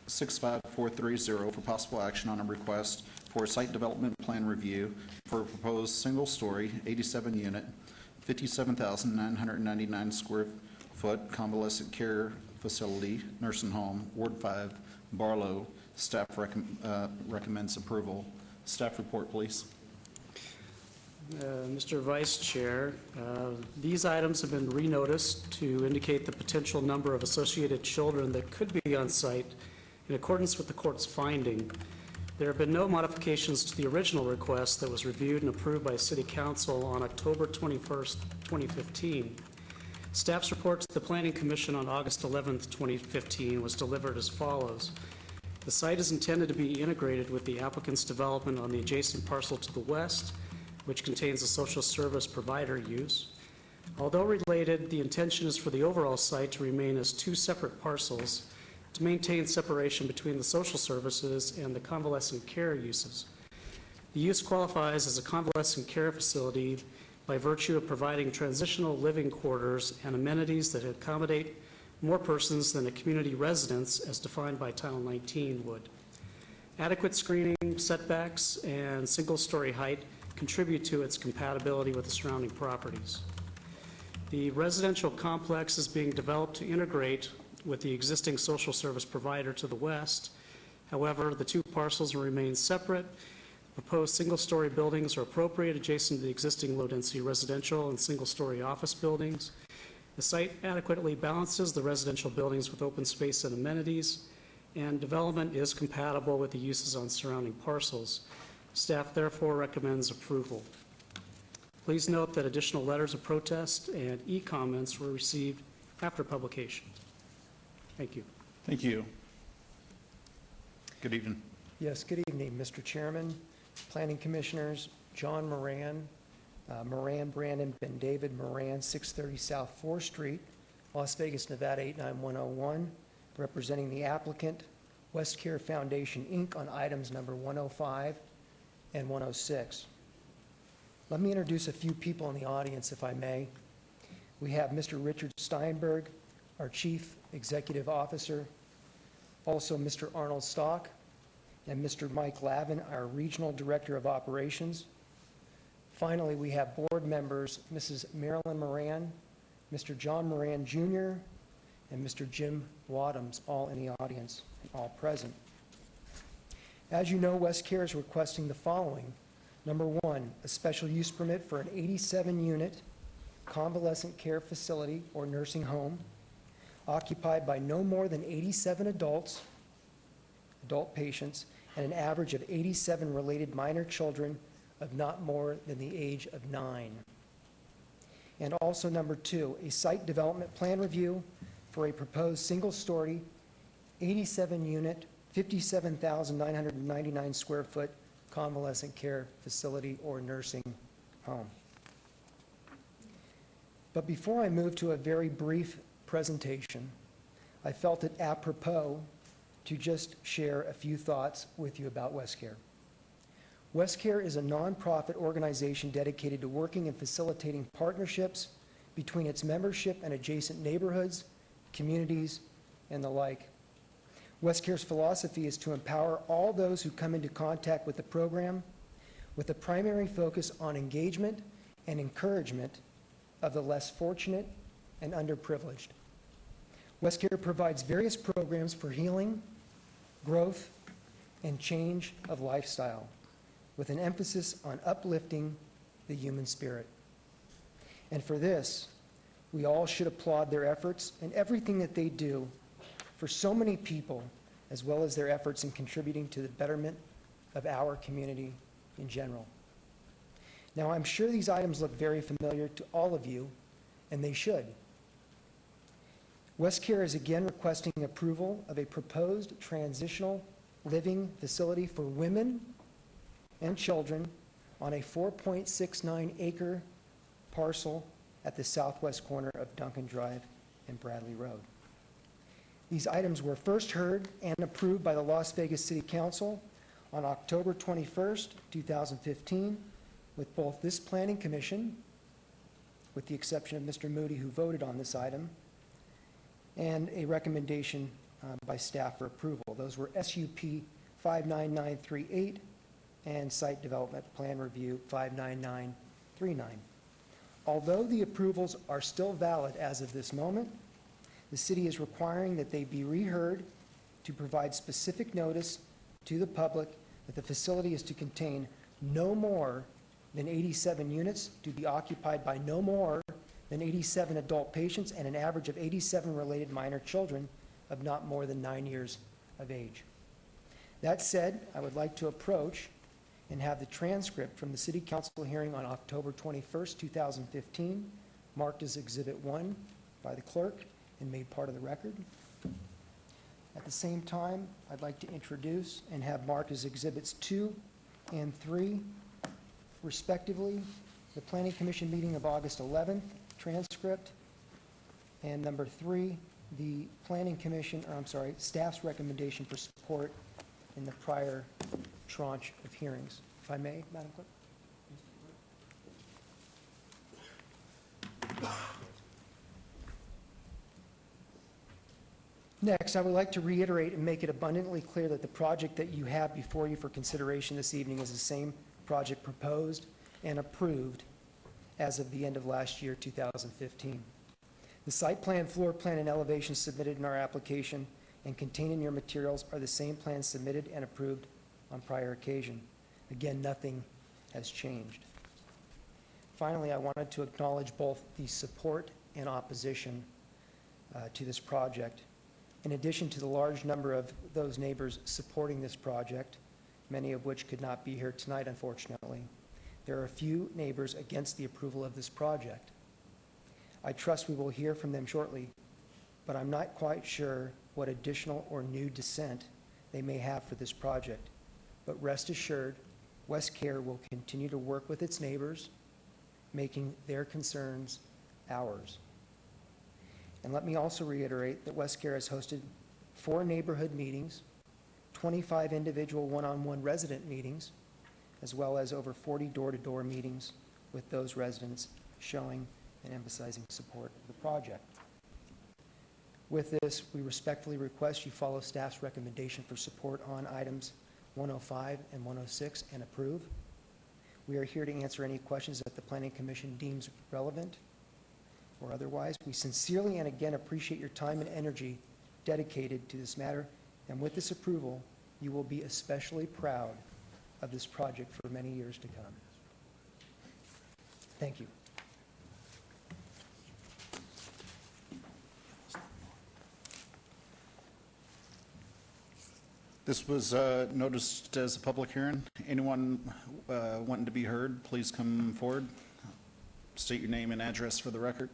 65430, for possible action on a request for a site development plan review for a proposed single-story, 87-unit, 57,999 square foot convalescent care facility, nursing home, Ward 5, Barlow. Staff recommends approval. Staff report, please. Mr. Vice Chair, these items have been renoticed to indicate the potential number of associated children that could be on site in accordance with the court's finding. There have been no modifications to the original request that was reviewed and approved by City Council on October 21st, 2015. Staff's report to the Planning Commission on August 11th, 2015 was delivered as follows. The site is intended to be integrated with the applicant's development on the adjacent parcel to the west, which contains a social service provider use. Although related, the intention is for the overall site to remain as two separate parcels to maintain separation between the social services and the convalescent care uses. The use qualifies as a convalescent care facility by virtue of providing transitional living quarters and amenities that accommodate more persons than a community residence as defined by Title 19 would. Adequate screening, setbacks, and single-story height contribute to its compatibility with the surrounding properties. The residential complex is being developed to integrate with the existing social service provider to the west. However, the two parcels will remain separate. Proposed single-story buildings are appropriate adjacent to the existing low-density residential and single-story office buildings. The site adequately balances the residential buildings with open space and amenities, and development is compatible with the uses on surrounding parcels. Staff therefore recommends approval. Please note that additional letters of protest and e-comments were received after publication. Thank you. Thank you. Good evening. Yes, good evening, Mr. Chairman, Planning Commissioners, John Moran, Moran, Brandon, Ben David, Moran, 630 South 4th Street, Las Vegas, Nevada 89101, representing the applicant, West Care Foundation, Inc., on items number 105 and 106. Let me introduce a few people in the audience, if I may. We have Mr. Richard Steinberg, our Chief Executive Officer, also Mr. Arnold Stock, and Mr. Mike Lavin, our Regional Director of Operations. Finally, we have board members, Mrs. Marilyn Moran, Mr. John Moran Jr., and Mr. Jim Wadhams, all in the audience and all present. As you know, West Care is requesting the following. Number one, a special use permit for an 87-unit convalescent care facility or nursing home occupied by no more than 87 adult patients, and an average of 87 related minor children of not more than the age of 9. And also number two, a site development plan review for a proposed single-story, 87-unit, 57,999 square foot convalescent care facility or nursing home. But before I move to a very brief presentation, I felt it apropos to just share a few thoughts with you about West Care. West Care is a nonprofit organization dedicated to working and facilitating partnerships between its membership and adjacent neighborhoods, communities, and the like. West Care's philosophy is to empower all those who come into contact with the program with a primary focus on engagement and encouragement of the less fortunate and underprivileged. West Care provides various programs for healing, growth, and change of lifestyle, with an emphasis on uplifting the human spirit. And for this, we all should applaud their efforts and everything that they do for so many people, as well as their efforts in contributing to the betterment of our community in general. Now, I'm sure these items look very familiar to all of you, and they should. West Care is again requesting approval of a proposed transitional living facility for women and children on a 4.69 acre parcel at the southwest corner of Duncan Drive and Bradley Road. These items were first heard and approved by the Las Vegas City Council on October 21st, 2015, with both this Planning Commission, with the exception of Mr. Moody, who voted on this item, and a recommendation by staff for approval. Those were SUP 59938 and Site Development Plan Review 59939. Although the approvals are still valid as of this moment, the city is requiring that they be reheard to provide specific notice to the public that the facility is to contain no more than 87 units, to be occupied by no more than 87 adult patients, and an average of 87 related minor children of not more than 9 years of age. That said, I would like to approach and have the transcript from the City Council hearing on October 21st, 2015, marked as Exhibit 1 by the clerk and made part of the record. At the same time, I'd like to introduce and have marked as Exhibits 2 and 3, respectively, the Planning Commission meeting of August 11th transcript, and number 3, the Planning Commission, staff's recommendation for support in the prior tranche of hearings. If I may, Madam Clerk? Next, I would like to reiterate and make it abundantly clear that the project that you have before you for consideration this evening is the same project proposed and approved as of the end of last year, 2015. The site plan, floor plan, and elevation submitted in our application and contained in your materials are the same plans submitted and approved on prior occasion. Again, nothing has changed. Finally, I wanted to acknowledge both the support and opposition to this project. In addition to the large number of those neighbors supporting this project, many of which could not be here tonight, unfortunately, there are a few neighbors against the approval of this project. I trust we will hear from them shortly, but I'm not quite sure what additional or new dissent they may have for this project. But rest assured, WestCare will continue to work with its neighbors, making their concerns ours. And let me also reiterate that WestCare has hosted 4 neighborhood meetings, 25 individual one-on-one resident meetings, as well as over 40 door-to-door meetings with those residents showing and emphasizing support of the project. With this, we respectfully request you follow staff's recommendation for support on items 105 and 106 and approve. We are here to answer any questions that the Planning Commission deems relevant or otherwise. We sincerely and again appreciate your time and energy dedicated to this matter, and with this approval, you will be especially proud of this project for many years to come. Thank you. This was noticed as a public hearing. Anyone wanting to be heard, please come forward. State your name and address for the record.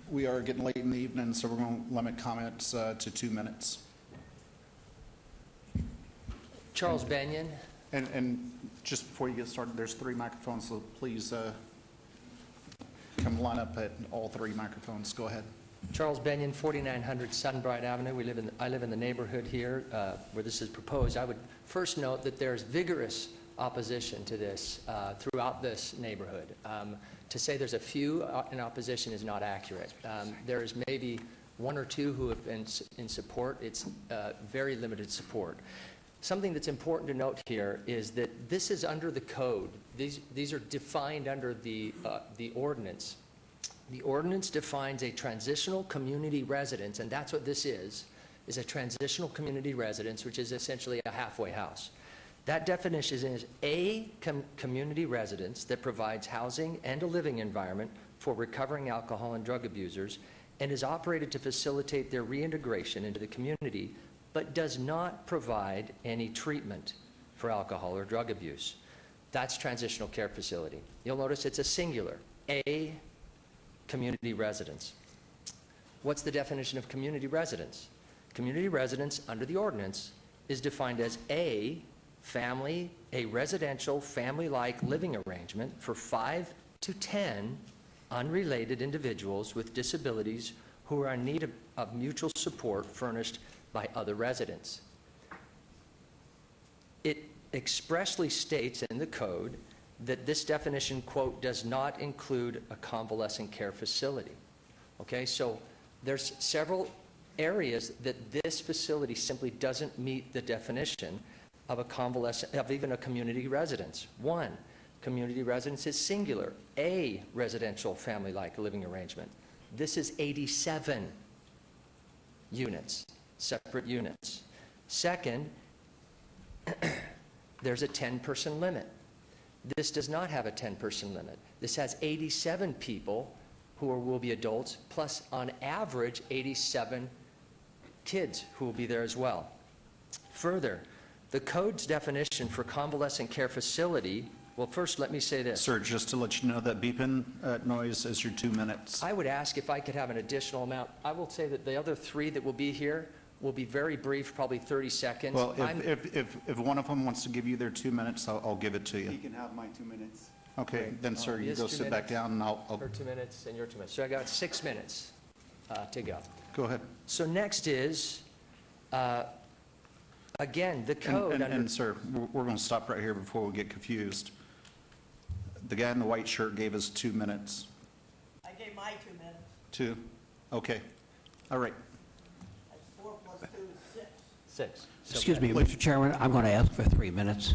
We are getting late in the evening, so we're going to limit comments to 2 minutes. Charles Benyon. And just before you get started, there's 3 microphones, so please come line up at all 3 microphones. Go ahead. Charles Benyon, 4900 Sunbright Avenue. I live in the neighborhood here where this is proposed. I would first note that there's vigorous opposition to this throughout this neighborhood. To say there's a few in opposition is not accurate. There's maybe 1 or 2 who have been in support. It's very limited support. Something that's important to note here is that this is under the code. These are defined under the ordinance. The ordinance defines a transitional community residence, and that's what this is a transitional community residence, which is essentially a halfway house. That definition is a community residence that provides housing and a living environment for recovering alcohol and drug abusers and is operated to facilitate their reintegration into the community, but does not provide any treatment for alcohol or drug abuse. That's transitional care facility. You'll notice it's a singular, a community residence. What's the definition of community residence? Community residence under the ordinance is defined as a residential family-like living arrangement for 5 to 10 unrelated individuals with disabilities who are in need of mutual support furnished by other residents. It expressly states in the code that this definition, quote, does not include a convalescent care facility. Okay, so there's several areas that this facility simply doesn't meet the definition of even a community residence. 1, community residence is singular, a residential family-like living arrangement. This is 87 units, separate units. 2nd, there's a 10-person limit. This does not have a 10-person limit. This has 87 people will be adults, plus on average 87 kids who will be there as well. Further, the code's definition for convalescent care facility, well, first let me say this. Sir, just to let you know that beeping noise is your 2 minutes. I would ask if I could have an additional amount. I will say that the other three that will be here will be very brief, probably 30 seconds. Well, if one of them wants to give you their 2 minutes, I'll give it to you. You can have my 2 minutes. Okay, then, sir, you His go 2 sit back minutes, down, and I'll Her 2 minutes and your 2 minutes. So I got 6 minutes to go. go ahead. So next is, again, the code. And sir, we're going to stop right here before we get confused. The guy in the white shirt gave us 2 minutes. I gave my 2 minutes. 2? Okay. All right. That's 4 plus 2 is 6. 6. So Excuse me, please. Mr. Chairman, I'm going to ask for 3 minutes.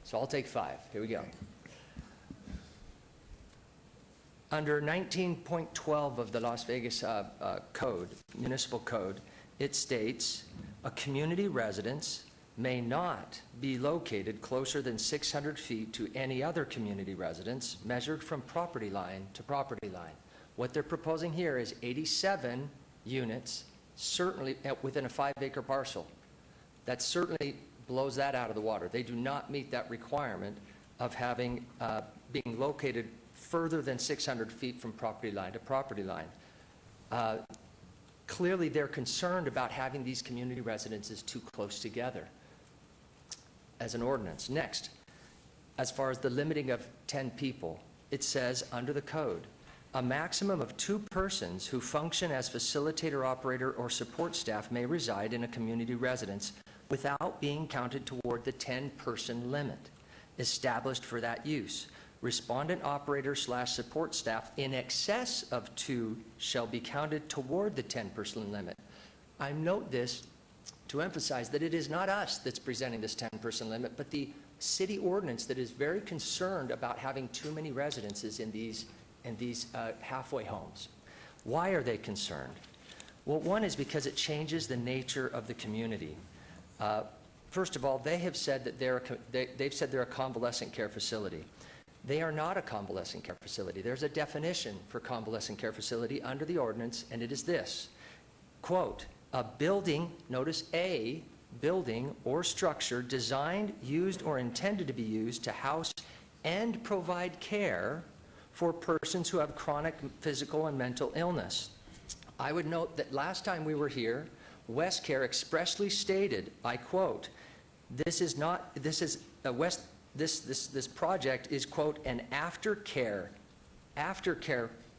So I'll take 5. Here we go. Under 19.12 of the Las Vegas code, municipal code, it states, a community residence may not be located closer than 600 feet to any other community residence measured from property line to property line. What they're proposing here is 87 units, certainly within a 5-acre parcel. That certainly blows that out of the water. They do not meet that requirement of having, being located further than 600 feet from property line to property line. Clearly, they're concerned about having these community residences too close together as an ordinance. Next, as far as the limiting of 10 people, it says under the code, a maximum of 2 persons who function as facilitator, operator, or support staff may reside in a community residence without being counted toward the 10-person limit established for that use. Respondent operator / support staff in excess of 2 shall be counted toward the 10-person limit. I note this to emphasize that it is not us that's presenting this 10-person limit, but the city ordinance that is very concerned about having too many residences in these halfway homes. Why are they concerned? Well, one is because it changes the nature of the community. First of all, they have said that they're a convalescent care facility. They are not a convalescent care facility. There's a definition for convalescent care facility under the ordinance, and it is this, quote, a building, notice a building or structure designed, used, or intended to be used to house and provide care for persons who have chronic physical and mental illness. I would note that last time we were here, WestCare expressly stated, I quote, this project is, quote, an aftercare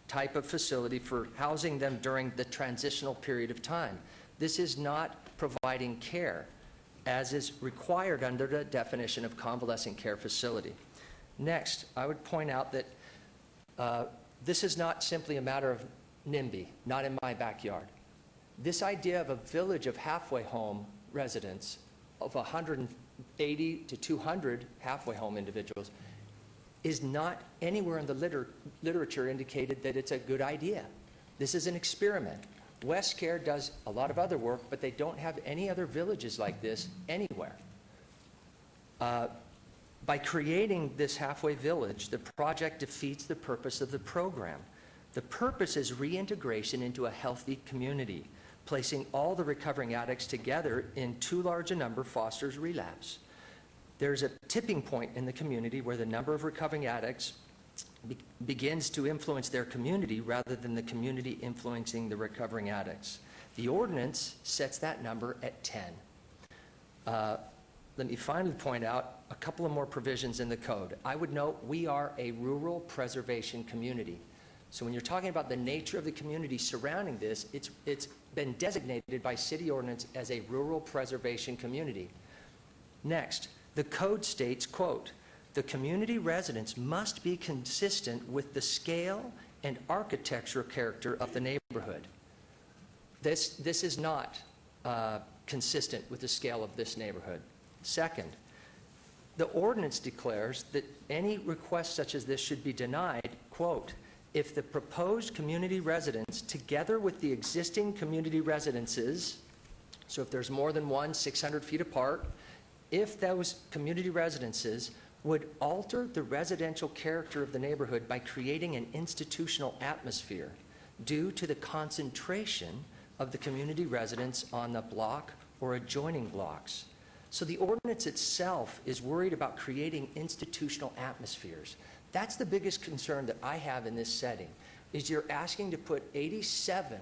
type of facility for housing them during the transitional period of time. This is not providing care, as is required under the definition of convalescent care facility. Next, I would point out that this is not simply a matter of NIMBY, not in my backyard. This idea of a village of halfway home residents of 180 to 200 halfway home individuals is not anywhere in the literature indicated that it's a good idea. This is an experiment. WestCare does a lot of other work, but they don't have any other villages like this anywhere. By creating this halfway village, the project defeats the purpose of the program. The purpose is reintegration into a healthy community. Placing all the recovering addicts together in too large a number fosters relapse. There's a tipping point in the community where the number of recovering addicts begins to influence their community rather than the community influencing the recovering addicts. The ordinance sets that number at 10. Let me finally point out a couple of more provisions in the code. I would note we are a rural preservation community. So when you're talking about the nature of the community surrounding this, it's been designated by city ordinance as a rural preservation community. Next, the code states, quote, the community residence must be consistent with the scale and architectural character of the neighborhood. This is not consistent with the scale of this neighborhood. Second, the ordinance declares that any request such as this should be denied, quote, if the proposed community residence, together with the existing community residences, so if there's more than one 600 feet apart, if those community residences would alter the residential character of the neighborhood by creating an institutional atmosphere due to the concentration of the community residents on the block or adjoining blocks. So the ordinance itself is worried about creating institutional atmospheres. That's the biggest concern that I have in this setting, is you're asking to put 87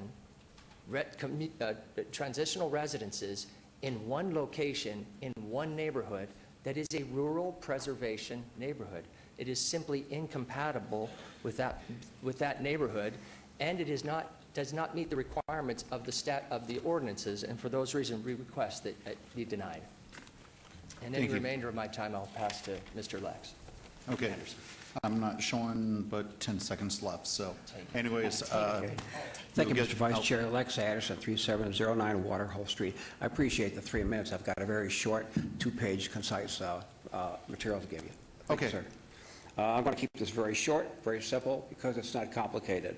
transitional residences in one location, in one neighborhood, that is a rural preservation neighborhood. It is simply incompatible with that neighborhood, and it does not meet the requirements of the ordinances, and for those reasons, we request that it be denied. And any remainder of my time, I'll pass to Mr. Lex. Okay. Anderson. I'm not showing but 10 seconds left, so anyways. Thank you, Mr. Vice Chair. Lex Anderson, 3709 Waterhole Street. I appreciate the 3 minutes. I've got a very short, 2-page, concise material to give you. Thank you, sir. I'm going to keep this very short, very simple, because it's not complicated.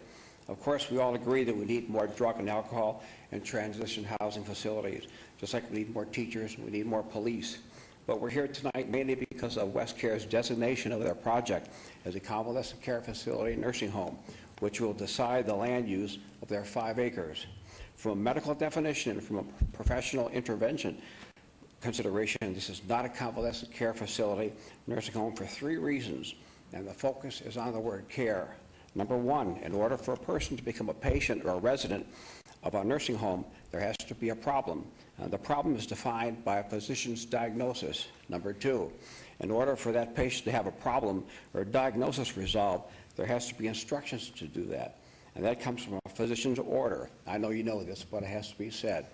Of course, we all agree that we need more drug and alcohol and transition housing facilities, just like we need more teachers, we need more police. But we're here tonight mainly because of West Care's designation of their project as a convalescent care facility and nursing home, which will decide the land use of their 5 acres. From a medical definition and from a professional intervention consideration, this is not a convalescent care facility nursing home for 3 reasons, and the focus is on the word care. Number 1, in order for a person to become a patient or a resident of a nursing home, there has to be a problem. The problem is defined by a physician's diagnosis. Number 2, in order for that patient to have a problem or a diagnosis resolved, there has to be instructions to do that. And that comes from a physician's order. I know you know this, but it has to be said.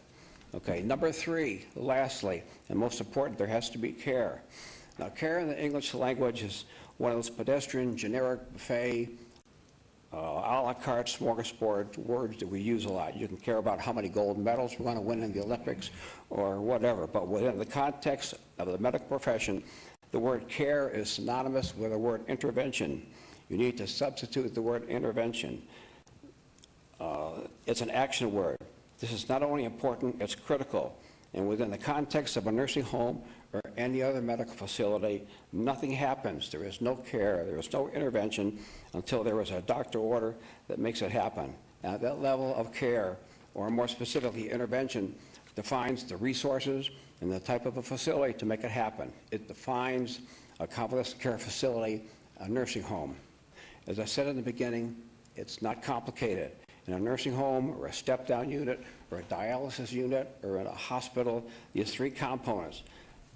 Okay, number 3, lastly, and most important, there has to be care. Now, care in the English language is one of those pedestrian, generic, buffet, a la carte smorgasbord words that we use a lot. You can care about how many gold medals we're going to win in the Olympics or whatever, but within the context of the medical profession, the word care is synonymous with the word intervention. You need to substitute the word intervention. It's an action word. This is not only important, it's critical. And within the context of a nursing home or any other medical facility, nothing happens. There is no care, there is no intervention until there is a doctor order that makes it happen. Now, that level of care, or more specifically intervention, defines the resources and the type of a facility to make it happen. It defines a convalescent care facility, a nursing home. As I said in the beginning, it's not complicated. In a nursing home or a step-down unit or a dialysis unit or in a hospital, these 3 components: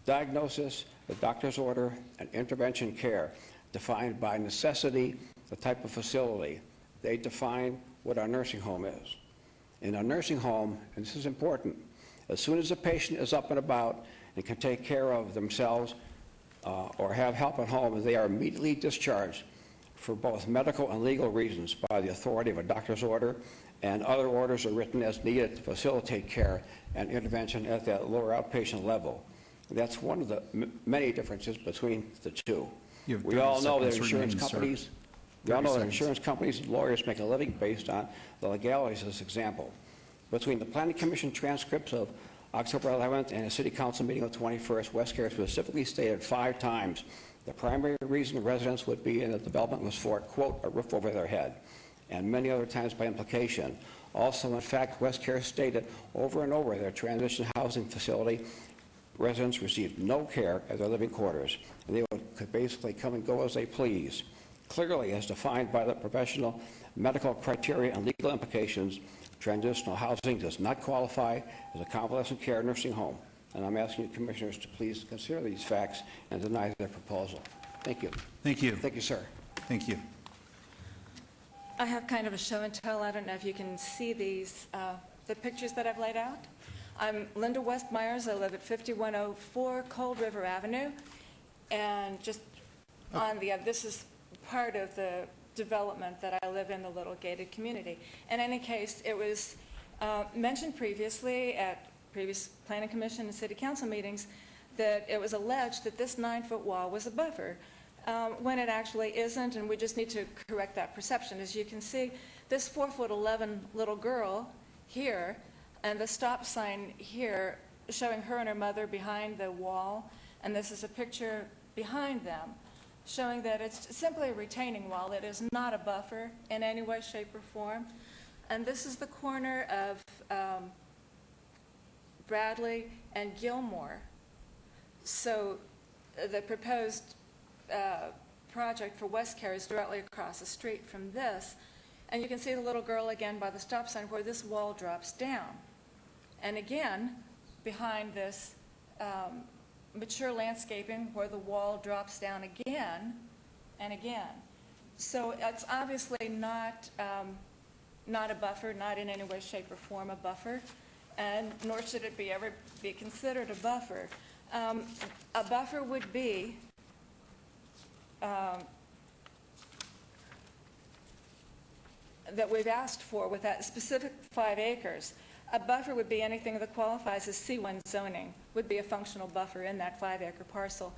diagnosis, the doctor's order, and intervention care, defined by necessity, the type of facility. They define what our nursing home is. In a nursing home, and this is important, as soon as the patient is up and about and can take care of themselves or have help at home, they are immediately discharged for both medical and legal reasons by the authority of a doctor's order, and other orders are written as needed to facilitate care and intervention at that lower outpatient level. That's one of the many differences between the 2. We all know that insurance companies, and lawyers make a living based on the legalities of this example. Between the Planning Commission transcripts of October 11th and a City Council meeting on the 21st, West Care specifically stated 5 times the primary reason residents would be in the development was for, quote, a roof over their head, and many other times by implication. Also, in fact, West Care stated over and over their transition housing facility residents received no care at their living quarters, and they could basically come and go as they please. Clearly, as defined by the professional medical criteria and legal implications, transitional housing does not qualify as a convalescent care nursing home. And I'm asking you, Commissioners, to please consider these facts and deny their proposal. Thank you. Thank you. Thank you, sir. Thank you. I have kind of a show and tell. I don't know if you can see these, the pictures that I've laid out. I'm Linda West Myers. I live at 5104 Cold River Avenue. And just on the, this is part of the development that I live in, the little gated community. In any case, it was mentioned previously at previous Planning Commission and City Council meetings that it was alleged that this 9-foot wall was a buffer, when it actually isn't, and we just need to correct that perception. As you can see, this 4'11" little girl here, and the stop sign here showing her and her mother behind the wall, and this is a picture behind them. showing that it's simply a retaining wall. It is not a buffer in any way, shape, or form. And this is the corner of Bradley and Gilmore. So the proposed project for West Care is directly across the street from this. And you can see the little girl again by the stop sign where this wall drops down. And again, behind this mature landscaping where the wall drops down again and again. So it's obviously not a buffer, not in any way, shape, or form a buffer, and nor should it ever be considered a buffer. A buffer would be that we've asked for with that specific 5 acres. A buffer would be anything that qualifies as C1 zoning, would be a functional buffer in that 5-acre parcel.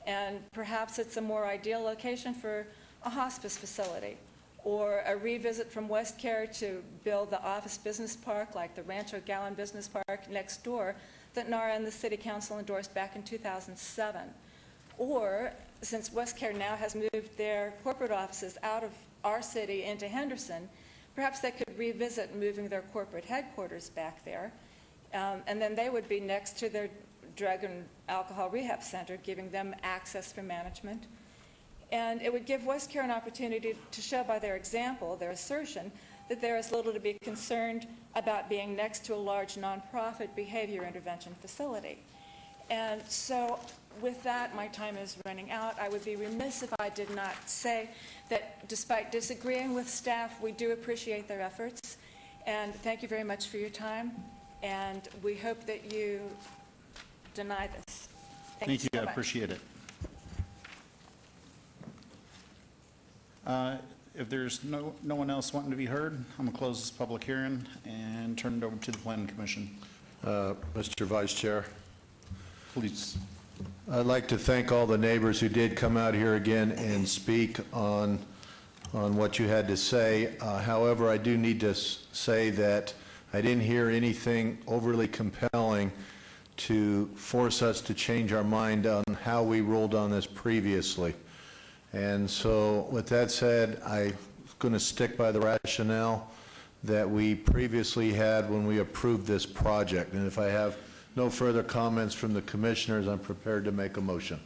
And perhaps it's a more ideal location for a hospice facility, or a revisit from West Care to build the office business park like the Rancho Gallon Business Park next door that NARA and the City Council endorsed back in 2007. Or, since West Care now has moved their corporate offices out of our city into Henderson, perhaps they could revisit moving their corporate headquarters back there, and then they would be next to their drug and alcohol rehab center, giving them access for management. And it would give West Care an opportunity to show by their example, their assertion, that there is little to be concerned about being next to a large nonprofit behavior intervention facility. And so with that, my time is running out. I would be remiss if I did not say that despite disagreeing with staff, we do appreciate their efforts. And thank you very much for your time. And we hope that you deny this. Thank you, so I much. appreciate it. If there's no one else wanting to be heard, I'm going to close this public hearing and turn it over to the Planning Commission. Mr. Vice Chair, Please. I'd like to thank all the neighbors who did come out here again and speak on what you had to say. However, I do need to say that I didn't hear anything overly compelling to force us to change our mind on how we ruled on this previously. And so with that said, I'm going to stick by the rationale that we previously had when we approved this project. And if I have no further comments from the commissioners, I'm prepared to make a motion.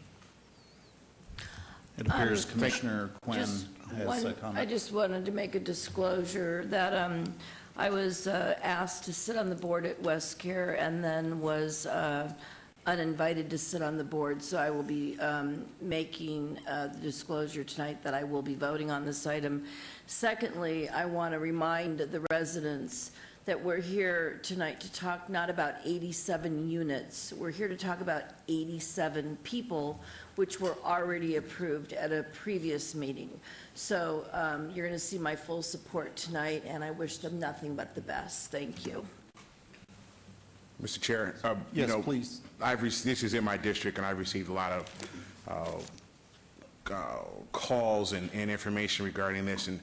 It appears Commissioner Quinn Just has a one- comment. I just wanted to make a disclosure that I was asked to sit on the board at West Care and then was uninvited to sit on the board, so I will be making the disclosure tonight that I will be voting on this item. Secondly, I want to remind the residents that we're here tonight to talk not about 87 units. We're here to talk about 87 people, which were already approved at a previous meeting. So you're going to see my full support tonight, and I wish them nothing but the best. Thank you. Mr. Chair, Yes, please. This is in my district, and I've received a lot of calls and information regarding this. And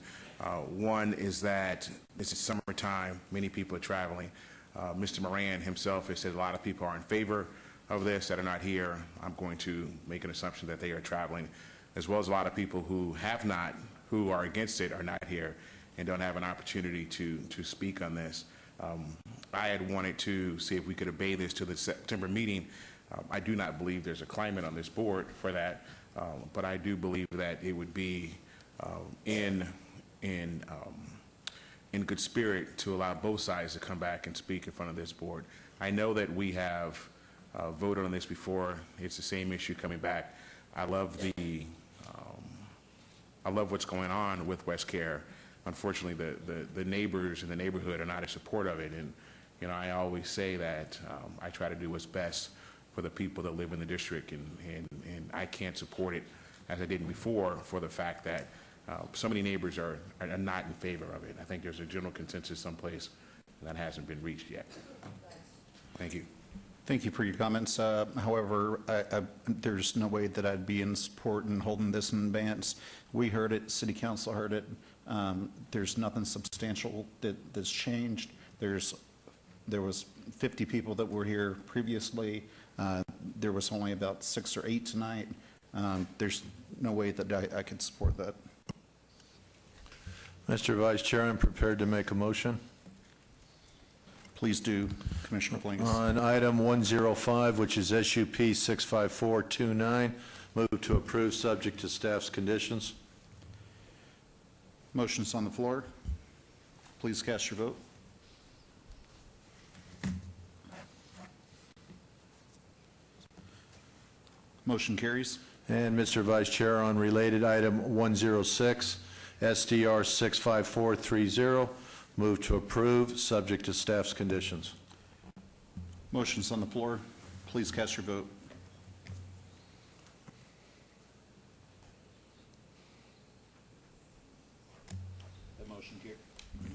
one is that this is summertime, many people are traveling. Mr. Moran himself has said a lot of people are in favor of this that are not here. I'm going to make an assumption that they are traveling, as well as a lot of people who are against it, are not here and don't have an opportunity to speak on this. I had wanted to see if we could obey this to the September meeting. I do not believe there's a climate on this board for that, but I do believe that it would be in good spirit to allow both sides to come back and speak in front of this board. I know that we have voted on this before. It's the same issue coming back. I love what's going on with West Care. Unfortunately, the neighbors in the neighborhood are not in support of it. And, you know, I always say that I try to do what's best for the people that live in the district, and I can't support it as I did before for the fact that so many neighbors are not in favor of it. I think there's a general consensus someplace, and that hasn't been reached yet. Thank you. Thank you for your comments. However, there's no way that I'd be in support in holding this in advance. We heard it, City Council heard it. There's nothing substantial that's changed. There was 50 people that were here previously. There was only about 6 or 8 tonight. There's no way that I could support that. Mr. Vice Chair, I'm prepared to make a motion. Please do, Commissioner Plingus. On item 105, which is SUP 65429, move to approve subject to staff's conditions. Motion's on the floor. Please cast your vote. Motion carries. And Mr. Vice Chair, on related item 106, SDR 65430, move to approve, subject to staff's conditions. Motion's on the floor. Please cast your vote.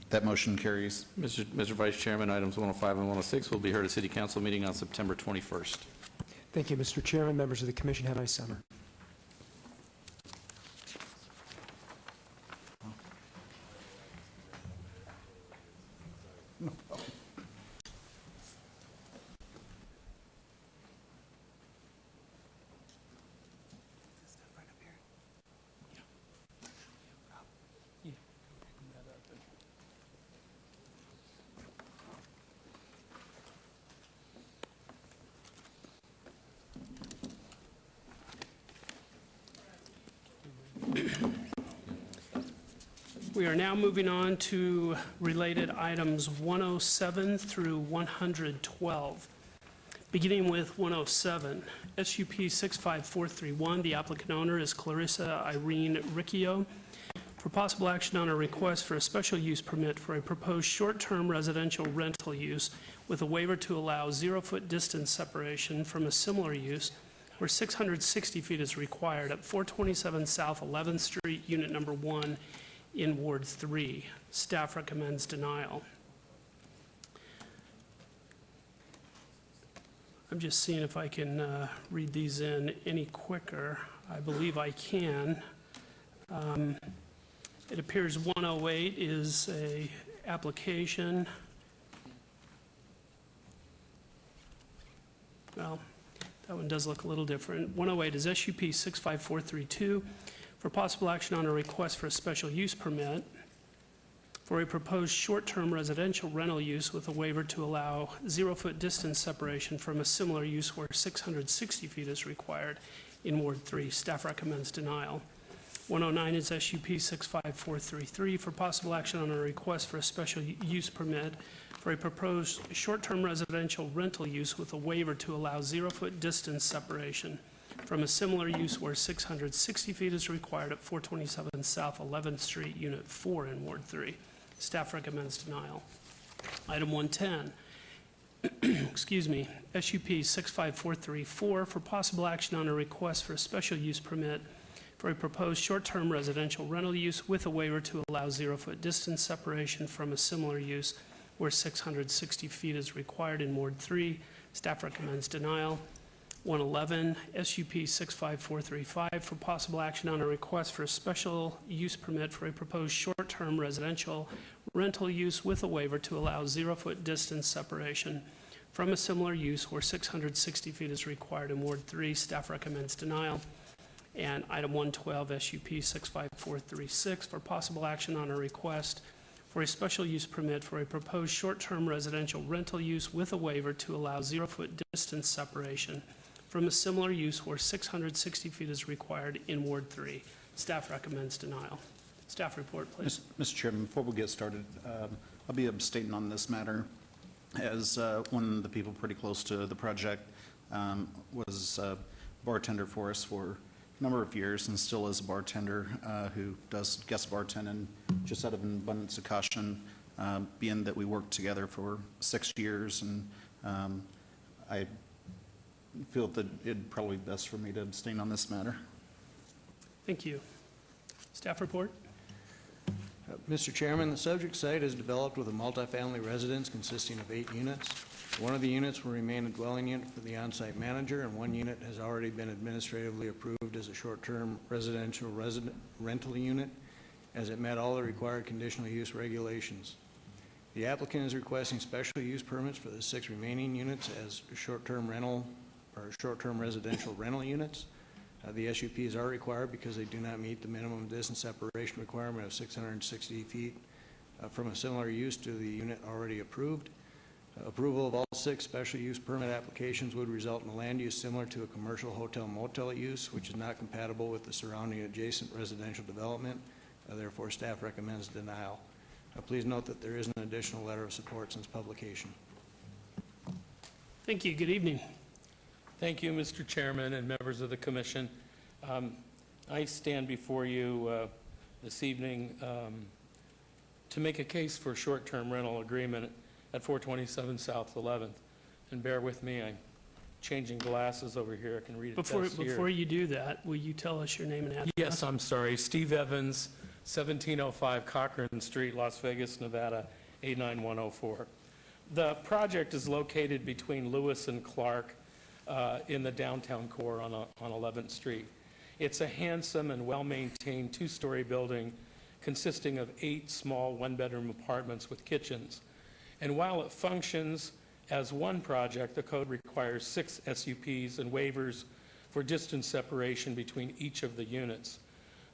That motion carries. Mr. Vice Chairman, items 105 and 106 will be heard at City Council meeting on September 21st. Thank you, Mr. Chairman. Members of the commission, have a nice summer. We are now moving on to related items 107 through 112. Beginning with 107, SUP 65431, the applicant owner is Clarissa Irene Riccio. For possible action on a request for a special use permit for a proposed short-term residential rental use with a waiver to allow 0-foot distance separation from a similar use where 660 feet is required at 427 South 11th Street, Unit Number 1, in Ward 3. Staff recommends denial. I'm just seeing if I can read these in any quicker. I believe I can. It appears 108 is a application. Well, that one does look a little different. 108 is SUP 65432 for possible action on a request for a special use permit for a proposed short-term residential rental use with a waiver to allow 0-foot distance separation from a similar use where 660 feet is required in Ward 3. Staff recommends denial. 109 is SUP 65433 for possible action on a request for a special use permit for a proposed short-term residential rental use with a waiver to allow 0-foot distance separation from a similar use where 660 feet is required at 427 South 11th Street, Unit 4 in Ward 3. Staff recommends denial. Item 110, excuse me, SUP 65434 for possible action on a request for a special use permit for a proposed short-term residential rental use with a waiver to allow 0-foot distance separation from a similar use where 660 feet is required in Ward 3. Staff recommends denial. 111, SUP 65435 for possible action on a request for a special use permit for a proposed short-term residential rental use with a waiver to allow 0-foot distance separation from a similar use where 660 feet is required in Ward 3. Staff recommends denial. And item 112, SUP 65436 for possible action on a request for a special use permit for a proposed short-term residential rental use with a waiver to allow 0-foot distance separation from a similar use where 660 feet is required in Ward 3. Staff recommends denial. Staff report, please. Mr. Chairman, before we get started, I'll be abstaining on this matter as one of the people pretty close to the project was a bartender for us for a number of years and still is a bartender who does guest bartend, and just out of an abundance of caution, being that we worked together for 6 years, and I feel that it'd probably be best for me to abstain on this matter. Thank you. Staff report. Mr. Chairman, the subject site is developed with a multifamily residence consisting of 8 units. One of the units will remain a dwelling unit for the on-site manager, and one unit has already been administratively approved as a short-term residential rental unit, as it met all the required conditional use regulations. The applicant is requesting special use permits for the 6 remaining units as short-term rental or short-term residential rental units. The SUPs are required because they do not meet the minimum distance separation requirement of 660 feet from a similar use to the unit already approved. Approval of all 6 special use permit applications would result in a land use similar to a commercial hotel motel use, which is not compatible with the surrounding adjacent residential development. Therefore, staff recommends denial. Please note that there is an additional letter of support since publication. Thank you. Good evening. Thank you, Mr. Chairman and members of the commission. I stand before you this evening to make a case for a short-term rental agreement at 427 South 11th. And bear with me, I'm changing glasses over here. I can read it best here. Before you do that, will you tell us your name and address? Yes, I'm sorry. Steve Evans, 1705 Cochran Street, Las Vegas, Nevada, 89104. The project is located between Lewis and Clark in the downtown core on 11th Street. It's a handsome and well-maintained 2-story building consisting of 8 small one-bedroom apartments with kitchens. And while it functions as one project, the code requires 6 SUPs and waivers for distance separation between each of the units.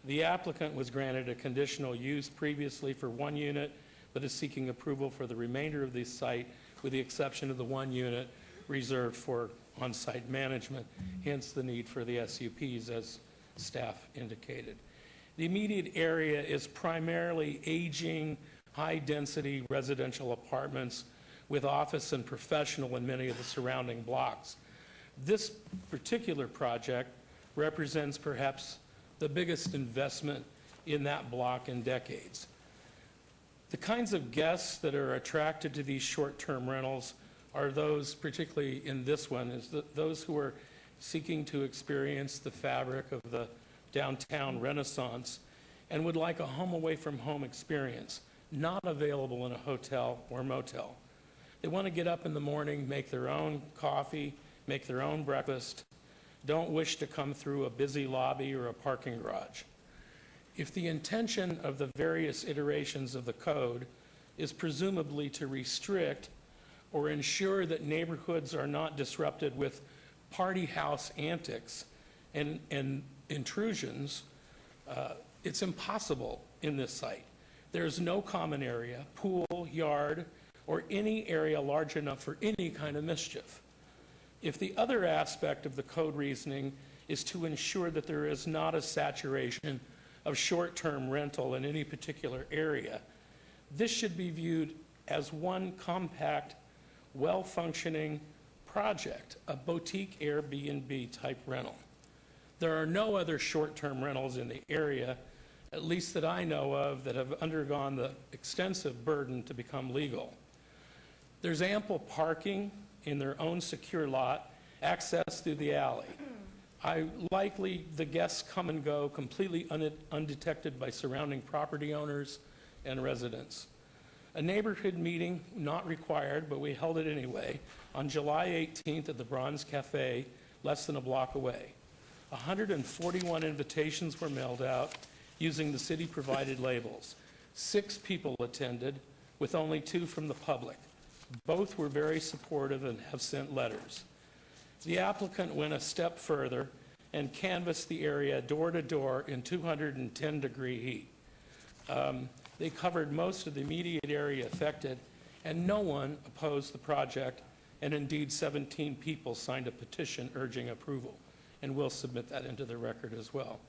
The applicant was granted a conditional use previously for 1 unit, but is seeking approval for the remainder of the site with the exception of the 1 unit reserved for on-site management, hence the need for the SUPs as staff indicated. The immediate area is primarily aging, high-density residential apartments with office and professional in many of the surrounding blocks. This particular project represents perhaps the biggest investment in that block in decades. The kinds of guests that are attracted to these short-term rentals are those, particularly in this one, those who are seeking to experience the fabric of the downtown Renaissance and would like a home away from home experience, not available in a hotel or motel. They want to get up in the morning, make their own coffee, make their own breakfast, don't wish to come through a busy lobby or a parking garage. If the intention of the various iterations of the code is presumably to restrict or ensure that neighborhoods are not disrupted with party house antics and intrusions, it's impossible in this site. There's no common area, pool, yard, or any area large enough for any kind of mischief. If the other aspect of the code reasoning is to ensure that there is not a saturation of short-term rental in any particular area, this should be viewed as one compact, well-functioning project, a boutique Airbnb type rental. There are no other short-term rentals in the area, at least that I know of, that have undergone the extensive burden to become legal. There's ample parking in their own secure lot, access through the alley. Likely the guests come and go completely undetected by surrounding property owners and residents. A neighborhood meeting, not required, but we held it anyway, on July 18th at the Bronze Cafe, less than a block away. 141 invitations were mailed out using the city-provided labels. 6 people attended, with only 2 from the public. Both were very supportive and have sent letters. The applicant went a step further and canvassed the area door to door in 210-degree heat. They covered most of the immediate area affected, and no one opposed the project, and indeed 17 people signed a petition urging approval, and we'll submit that into the record as well.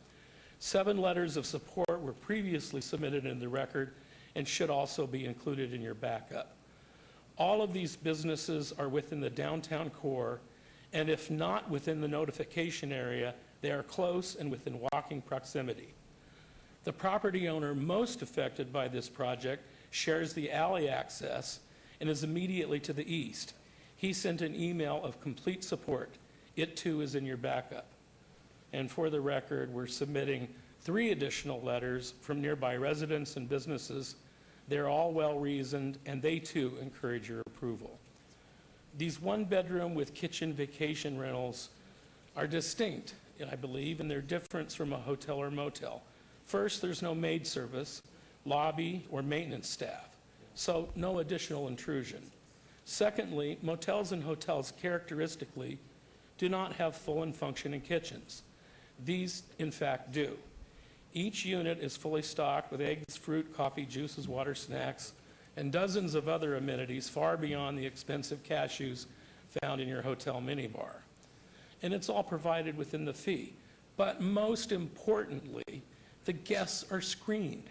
7 letters of support were previously submitted in the record and should also be included in your backup. All of these businesses are within the downtown core, and if not within the notification area, they are close and within walking proximity. The property owner most affected by this project shares the alley access and is immediately to the east. He sent an email of complete support. It too is in your backup. And for the record, we're submitting 3 additional letters from nearby residents and businesses. They're all well-reasoned, and they too encourage your approval. These one-bedroom with kitchen vacation rentals are distinct, I believe, in their difference from a hotel or motel. First, there's no maid service, lobby, or maintenance staff, so no additional intrusion. Secondly, motels and hotels characteristically do not have full and functioning kitchens. these in fact do. Each unit is fully stocked with eggs, fruit, coffee, juices, water, snacks, and dozens of other amenities far beyond the expensive cashews found in your hotel minibar. And it's all provided within the fee. But most importantly, the guests are screened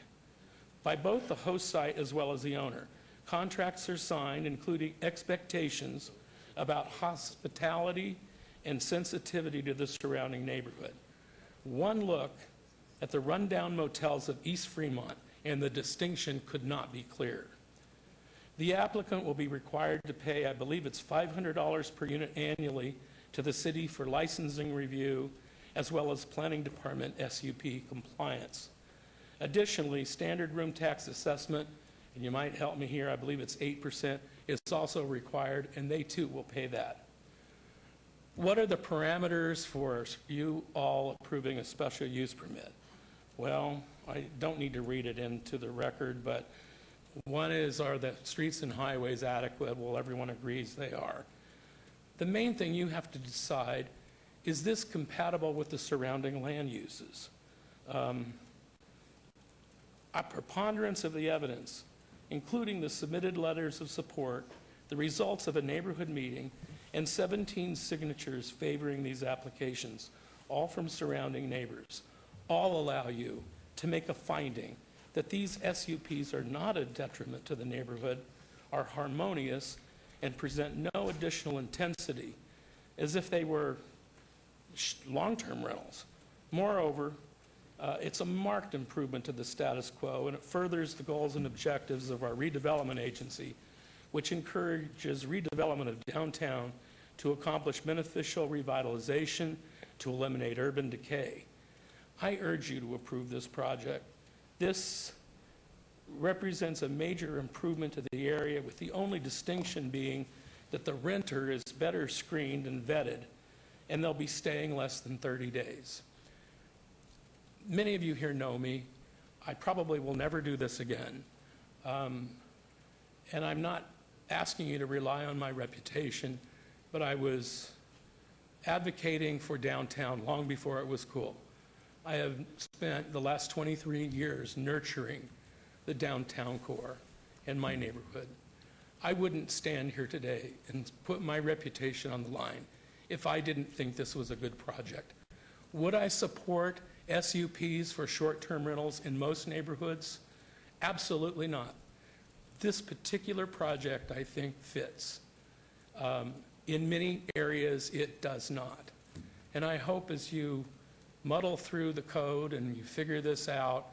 by both the host site as well as the owner. Contracts are signed, including expectations about hospitality and sensitivity to the surrounding neighborhood. One look at the rundown motels of East Fremont, and the distinction could not be clearer. The applicant will be required to pay, I believe it's $500 per unit annually to the city for licensing review, as well as planning department SUP compliance. Additionally, standard room tax assessment, and you might help me here, I believe it's 8%, is also required, and they too will pay that. What are the parameters for you all approving a special use permit? Well, I don't need to read it into the record, but one is, are the streets and highways adequate? Well, everyone agrees they are. The main thing you have to decide, is this compatible with the surrounding land uses? A preponderance of the evidence, including the submitted letters of support, the results of a neighborhood meeting, and 17 signatures favoring these applications, all from surrounding neighbors, all allow you to make a finding that these SUPs are not a detriment to the neighborhood, are harmonious, and present no additional intensity, as if they were long-term rentals. Moreover, it's a marked improvement to the status quo, and it furthers the goals and objectives of our redevelopment agency, which encourages redevelopment of downtown to accomplish beneficial revitalization, to eliminate urban decay. I urge you to approve this project. This represents a major improvement to the area, with the only distinction being that the renter is better screened and vetted, and they'll be staying less than 30 days. Many of you here know me. I probably will never do this again. And I'm not asking you to rely on my reputation, but I was advocating for downtown long before it was cool. I have spent the last 23 years nurturing the downtown core in my neighborhood. I wouldn't stand here today and put my reputation on the line if I didn't think this was a good project. Would I support SUPs for short-term rentals in most neighborhoods? Absolutely not. This particular project, I think, fits. In many areas, it does not. And I hope as you muddle through the code and you figure this out,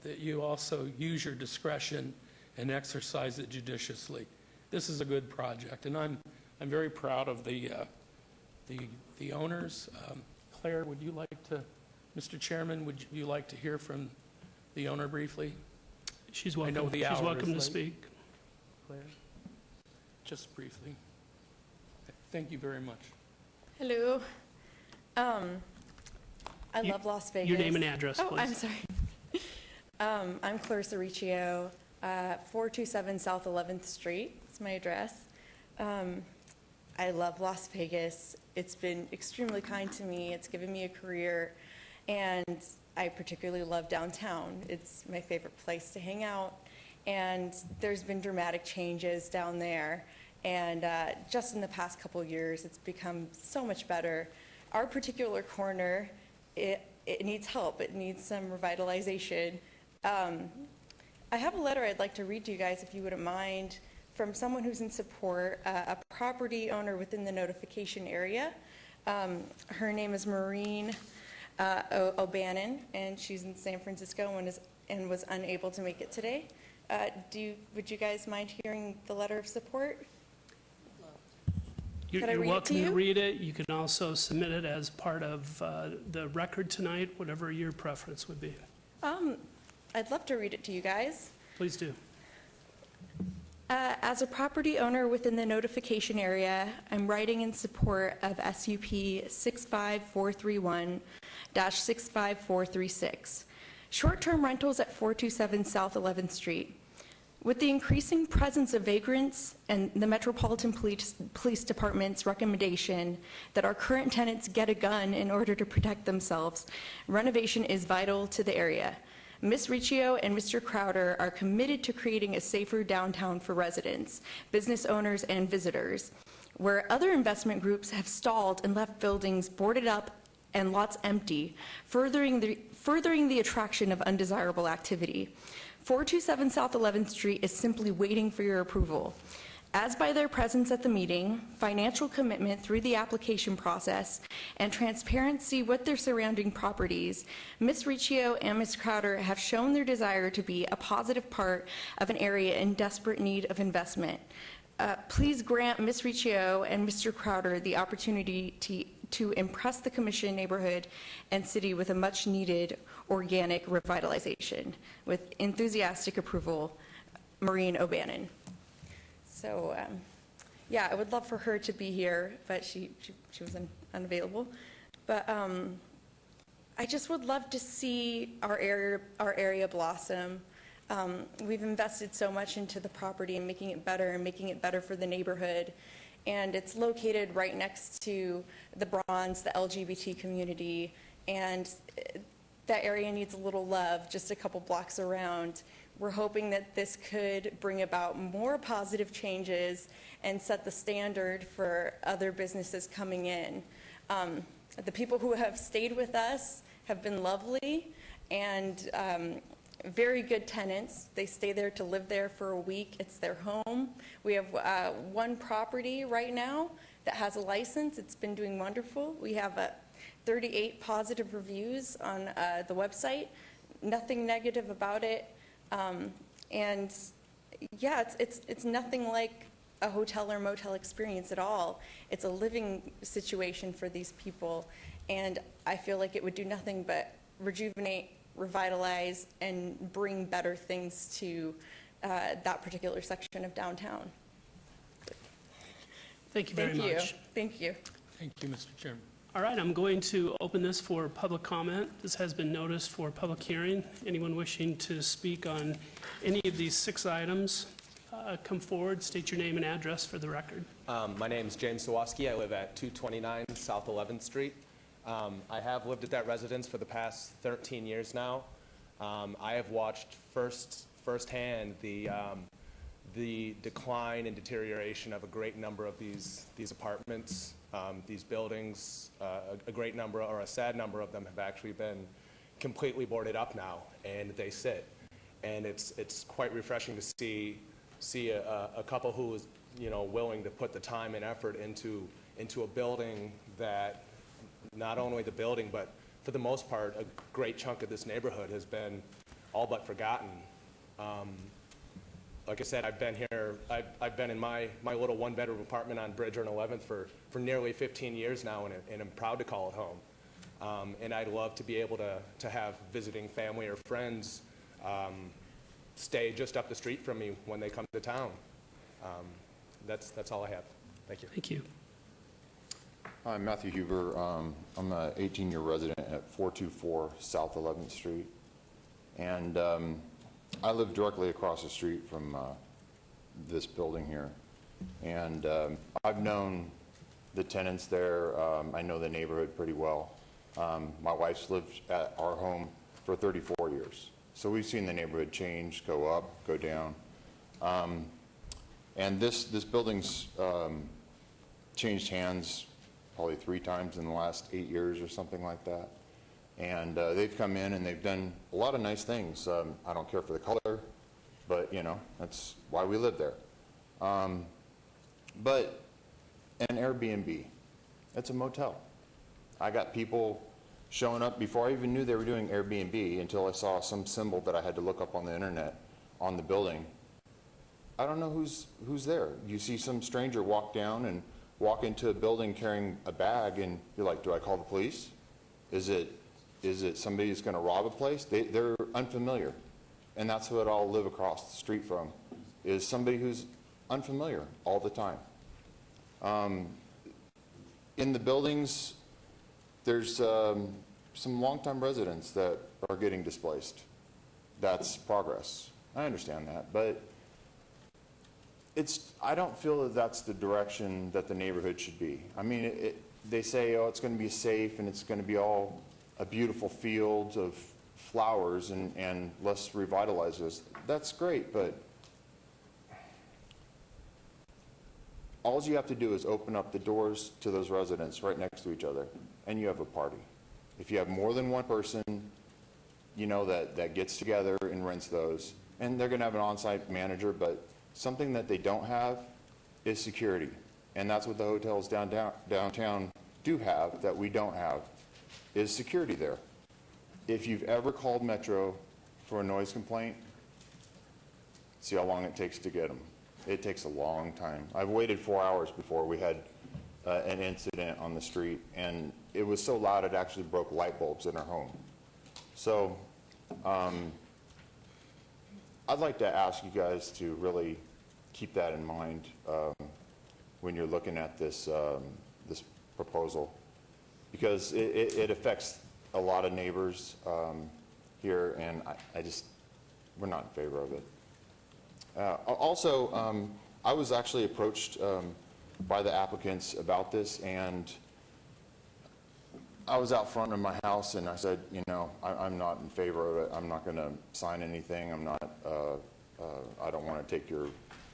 that you also use your discretion and exercise it judiciously. This is a good project, and I'm very proud of the owners. Claire, would you like to, Mr. Chairman, would you like to hear from the owner briefly? She's welcome. I know the hour She's welcome to is late. speak. Claire, just briefly. Thank you very much. Hello. I love Las Vegas. Your name and address, Oh, please. I'm sorry. I'm Clarissa Riccio, 427 South 11th Street. It's my address. I love Las Vegas. It's been extremely kind to me. It's given me a career, and I particularly love downtown. It's my favorite place to hang out, and there's been dramatic changes down there, and just in the past couple of years, it's become so much better. Our particular corner, it needs help. It needs some revitalization. I have a letter I'd like to read to you guys, if you wouldn't mind, from someone who's in support, a property owner within the notification area. Her name is Maureen O'Bannon, and she's in San Francisco and was unable to make it today. Would you guys mind hearing the letter of support? You're welcome to read it. You can also submit it as part of the record tonight, whatever your preference would be. I'd love to read it to you guys. Please do. As a property owner within the notification area, I'm writing in support of SUP 65431-65436, short-term rentals at 427 South 11th Street. With the increasing presence of vagrants and the Metropolitan Police Department's recommendation that our current tenants get a gun in order to protect themselves, renovation is vital to the area. Ms. Riccio and Mr. Crowder are committed to creating a safer downtown for residents, business owners, and visitors, where other investment groups have stalled and left buildings boarded up and lots empty, furthering the attraction of undesirable activity. 427 South 11th Street is simply waiting for your approval. As by their presence at the meeting, financial commitment through the application process, and transparency with their surrounding properties, Ms. Riccio and Ms. Crowder have shown their desire to be a positive part of an area in desperate need of investment. Please grant Ms. Riccio and Mr. Crowder the opportunity to impress the Commission, neighborhood, and city with a much-needed organic revitalization. With enthusiastic approval, Maureen O'Bannon. So, yeah, I would love for her to be here, but she was unavailable. But I just would love to see our area blossom. We've invested so much into the property and making it better for the neighborhood. And it's located right next to the Bronze, the LGBT community, and that area needs a little love just a couple blocks around. We're hoping that this could bring about more positive changes and set the standard for other businesses coming in. The people who have stayed with us have been lovely and very good tenants. They stay there to live there for a week. It's their home. We have one property right now that has a license. It's been doing wonderful. We have 38 positive reviews on the website. Nothing negative about it. And yeah, it's nothing like a hotel or motel experience at all. It's a living situation for these people. And I feel like it would do nothing but rejuvenate, revitalize, and bring better things to that particular section of downtown. Thank you very much. Thank you. Thank you, Mr. Chairman. All right, I'm going to open this for public comment. This has been noticed for public hearing. Anyone wishing to speak on any of these 6 items, come forward, state your name and address for the record. My name is James Sawaski. I live at 229 South 11th Street. I have lived at that residence for the past 13 years now. I have watched firsthand the decline and deterioration of a great number of these apartments, these buildings. A great number, or a sad number of them, have actually been completely boarded up now, and they sit. And it's quite refreshing to see a couple who is, willing to put the time and effort into a building that not only the building, but for the most part, a great chunk of this neighborhood has been all but forgotten. Like I said, I've been here, I've been in my little one-bedroom apartment on Bridger and 11th for nearly 15 years now, and I'm proud to call it home. And I'd love to be able to have visiting family or friends stay just up the street from me when they come to town. That's all I have. Thank you. Thank you. I'm Matthew Huber. I'm an 18-year resident at 424 South 11th Street. And I live directly across the street from this building here. And I've known the tenants there. I know the neighborhood pretty well. My wife's lived at our home for 34 years. So we've seen the neighborhood change, go up, go down. And this building's changed hands probably 3 times in the last 8 years or something like that. And they've come in and they've done a lot of nice things. I don't care for the color, but that's why we live there. But an Airbnb, it's a motel. I got people showing up before I even knew they were doing Airbnb until I saw some symbol that I had to look up on the internet on the building. I don't know who's there. You see some stranger walk down and walk into a building carrying a bag, and you're like, do I call the police? Is it somebody who's going to rob a place? They're unfamiliar. And that's what I'll live across the street from, is somebody who's unfamiliar all the time. In the buildings, there's some longtime residents that are getting displaced. That's progress. I understand that. But I don't feel that that's the direction that the neighborhood should be. I mean, they say, oh, it's going to be safe and it's going to be all a beautiful field of flowers and let's revitalize this. That's great, but all you have to do is open up the doors to those residents right next to each other and you have a party. If you have more than one person, you know, that gets together and rents those, and they're going to have an on-site manager, but something that they don't have is security. And that's what the hotels downtown do have that we don't have, is security there. If you've ever called Metro for a noise complaint, see how long it takes to get them. It takes a long time. I've waited 4 hours before we had an incident on the street, and it was so loud it actually broke light bulbs in our home. So I'd like to ask you guys to really keep that in mind when you're looking at this, this proposal, because it affects a lot of neighbors here, and we're not in favor of it. Also, I was actually approached by the applicants about this, and I was out front of my house and I said, you know, I'm not in favor of it. I'm not going to sign anything. I'm not, I don't want to take your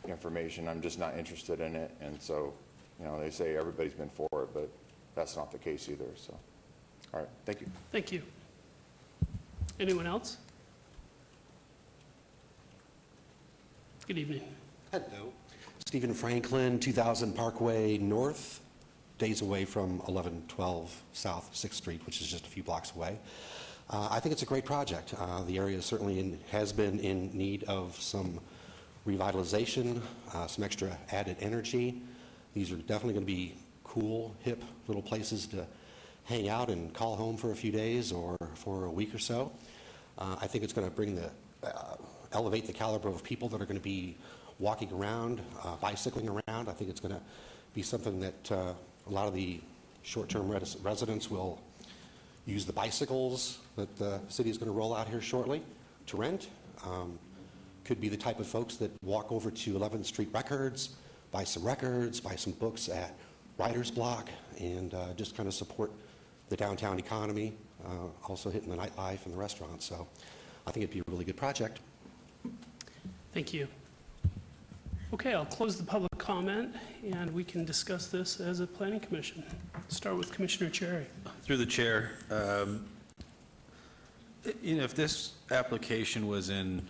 information. I'm just not interested in it. And so, you know, they say everybody's been for it, but that's not the case either. So, all right, thank you. Thank you. Anyone else? Good evening. Hello. Stephen Franklin, 2000 Parkway North, days away from 1112 South 6th Street, which is just a few blocks away. I think it's a great project. The area certainly has been in need of some revitalization, some extra added energy. These are definitely going to be cool, hip little places to hang out and call home for a few days or for a week or so. I think it's going to bring elevate the caliber of people that are going to be walking around, bicycling around. I think it's going to be something that a lot of the short-term residents will use the bicycles that the city is going to roll out here shortly to rent. Could be the type of folks that walk over to 11th Street Records, buy some records, buy some books at Writer's Block, and just kind of support the downtown economy, also hitting the nightlife and the restaurants. So I think it'd be a really good project. Thank you. Okay, I'll close the public comment, and we can discuss this as a planning commission. Start with Commissioner Cherry. Through the chair, you know, if this application was in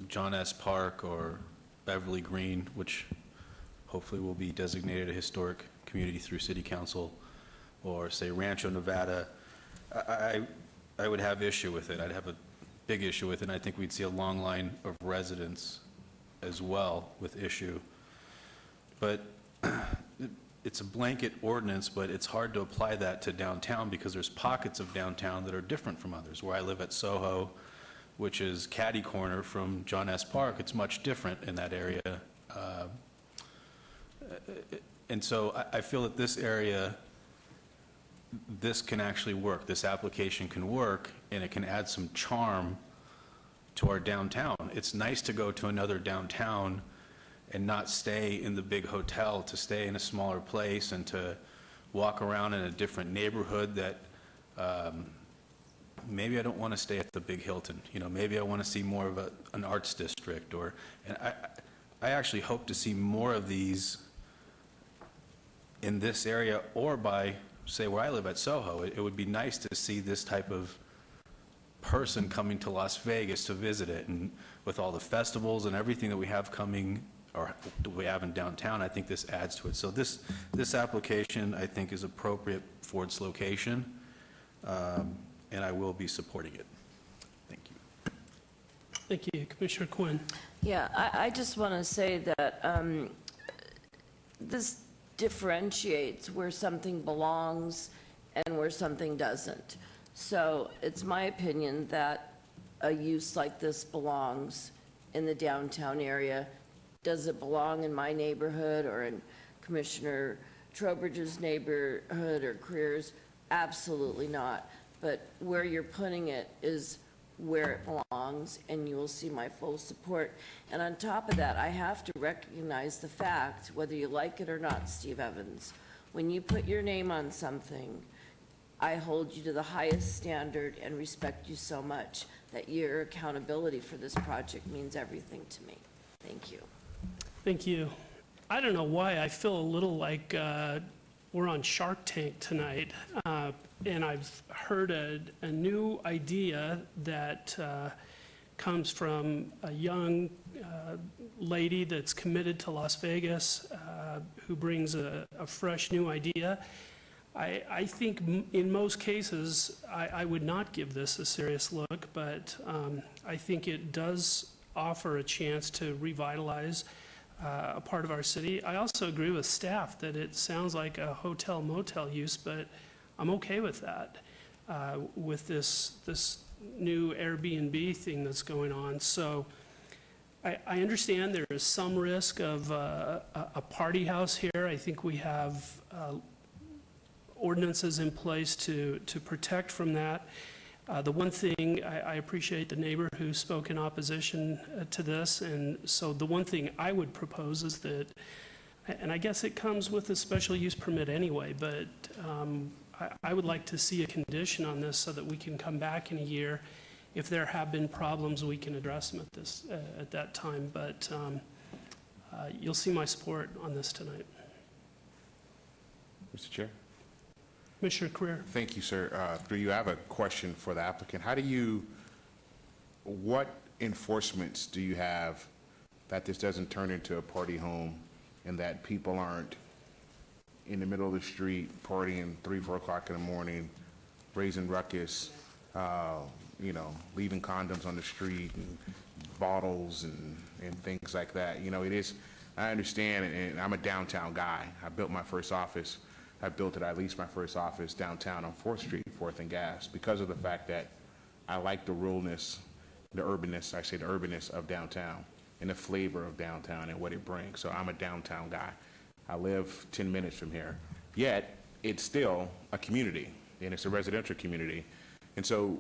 John S. Park or Beverly Green, which hopefully will be designated a historic community through City Council, or say Rancho Nevada, I would have issue with it. I'd have a big issue with it, and I think we'd see a long line of residents as well with issue. But it's a blanket ordinance, but it's hard to apply that to downtown because there's pockets of downtown that are different from others. Where I live at Soho, which is catty corner from John S. Park, it's much different in that area. And so I feel that this area, this can actually work. This application can work, and it can add some charm to our downtown. It's nice to go to another downtown and not stay in the big hotel, to stay in a smaller place and to walk around in a different neighborhood that maybe I don't want to stay at the big Hilton. You know, maybe I want to see more of an arts district, and I actually hope to see more of these in this area or by, say, where I live at Soho. It would be nice to see this type of person coming to Las Vegas to visit it, and with all the festivals and everything that we have coming, or we have in downtown, I think this adds to it. So this application, I think, is appropriate for its location, and I will be supporting it. Thank you. Thank you. Commissioner Quinn. Yeah, I just want to say that this differentiates where something belongs and where something doesn't. So it's my opinion that a use like this belongs in the downtown area. Does it belong in my neighborhood or in Commissioner Trowbridge's neighborhood or Careers? Absolutely not. But where you're putting it is where it belongs, and you will see my full support. And on top of that, I have to recognize the fact, whether you like it or not, Steve Evans, when you put your name on something, I hold you to the highest standard and respect you so much that your accountability for this project means everything to me. Thank you. Thank you. I don't know why I feel a little like we're on Shark Tank tonight, and I've heard a new idea that comes from a young lady that's committed to Las Vegas, who brings a fresh new idea. I think in most cases, I would not give this a serious look, but I think it does offer a chance to revitalize a part of our city. I also agree with staff that it sounds like a hotel motel use, but I'm okay with that, with this new Airbnb thing that's going on. So I understand there is some risk of a party house here. I think we have ordinances in place to protect from that. The one thing, I appreciate the neighbor who spoke in opposition to this, and so the one thing I would propose is that, and I guess it comes with a special use permit anyway, but I would like to see a condition on this so that we can come back in a year. If there have been problems, we can address them at that time, but you'll see my support on this tonight. Mr. Chair? Commissioner Creer. Thank you, sir. Through you, I have a question for the applicant. What enforcements do you have that this doesn't turn into a party home and that people aren't in the middle of the street partying 3, 4 o'clock in the morning, raising ruckus, leaving condoms on the street and bottles and things like that? I understand, and I'm a downtown guy. I built my first office. I leased my first office downtown on 4th Street, 4th and Gas, because of the fact that I like the ruralness, the urbanness of downtown and the flavor of downtown and what it brings. So I'm a downtown guy. I live 10 minutes from here. Yet, it's still a community, and it's a residential community. And so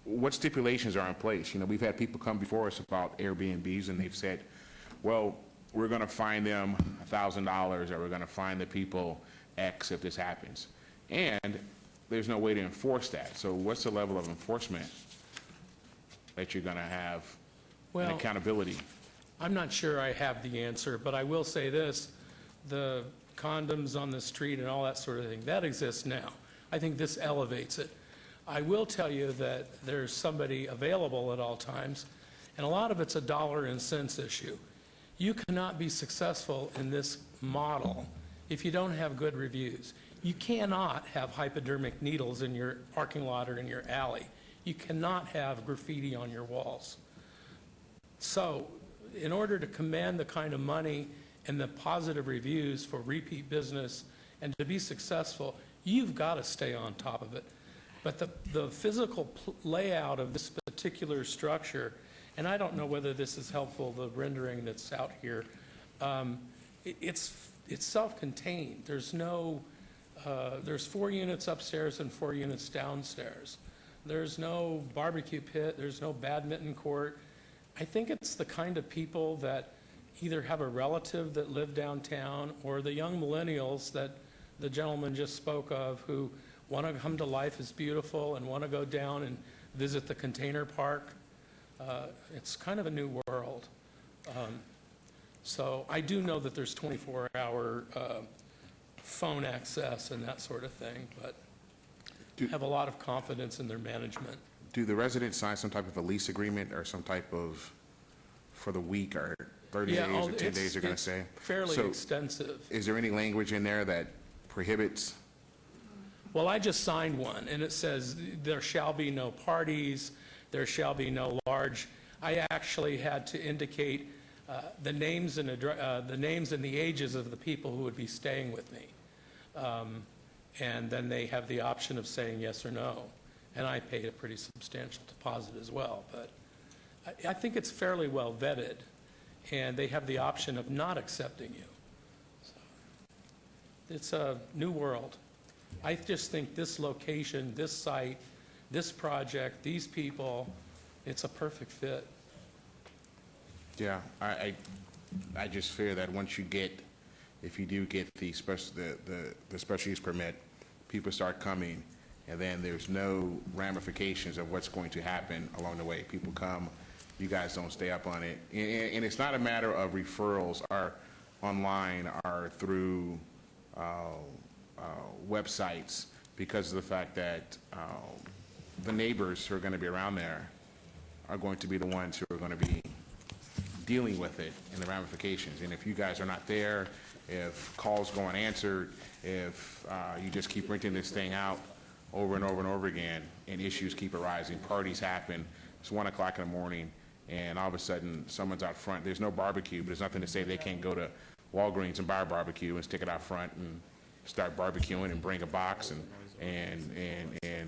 what stipulations are in place? We've had people come before us about Airbnbs, and they've said, well, we're going to fine them $1,000, or we're going to fine the people X if this happens. And there's no way to enforce that. So what's the level of enforcement that you're going to have, and accountability? I'm not sure I have the answer, but I will say this. The condoms on the street and all that sort of thing, that exists now. I think this elevates it. I will tell you that there's somebody available at all times, and a lot of it's a dollar and cents issue. You cannot be successful in this model if you don't have good reviews. You cannot have hypodermic needles in your parking lot or in your alley. You cannot have graffiti on your walls. So in order to command the kind of money and the positive reviews for repeat business and to be successful, you've got to stay on top of it. But the physical layout of this particular structure, and I don't know whether this is helpful, the rendering that's out here, it's self-contained. There's 4 units upstairs and 4 units downstairs. There's no barbecue pit. There's no badminton court. I think it's the kind of people that either have a relative that live downtown or the young millennials that the gentleman just spoke of who want to come to Life is Beautiful and want to go down and visit the container park. It's kind of a new world. So I do know that there's 24-hour phone access and that sort of thing, but have a lot of confidence in their management. Do the residents sign some type of a lease agreement or some type of, for the week or 30 days or 10 days they're going to say? Fairly extensive. Is there any language in there that prohibits? Well, I just signed one, and it says there shall be no parties, there shall be no large. I actually had to indicate the names and the ages of the people who would be staying with me. And then they have the option of saying yes or no. And I paid a pretty substantial deposit as well. But I think it's fairly well vetted, and they have the option of not accepting you. So it's a new world. I just think this location, this site, this project, these people It's a perfect fit. Yeah, I just fear that once you get, if you do get the special use permit, people start coming, and then there's no ramifications of what's going to happen along the way. People come, you guys don't stay up on it. And it's not a matter of referrals are online or through websites, because of the fact that the neighbors who are going to be around there are going to be the ones who are going to be dealing with it and the ramifications. And if you guys are not there, if calls go unanswered, if you just keep renting this thing out over and over and over again, and issues keep arising, parties happen, it's 1 o'clock in the morning, and all of a sudden, someone's out front, there's no barbecue, but there's nothing to say they can't go to Walgreens and buy a barbecue and stick it out front and start barbecuing and bring a box and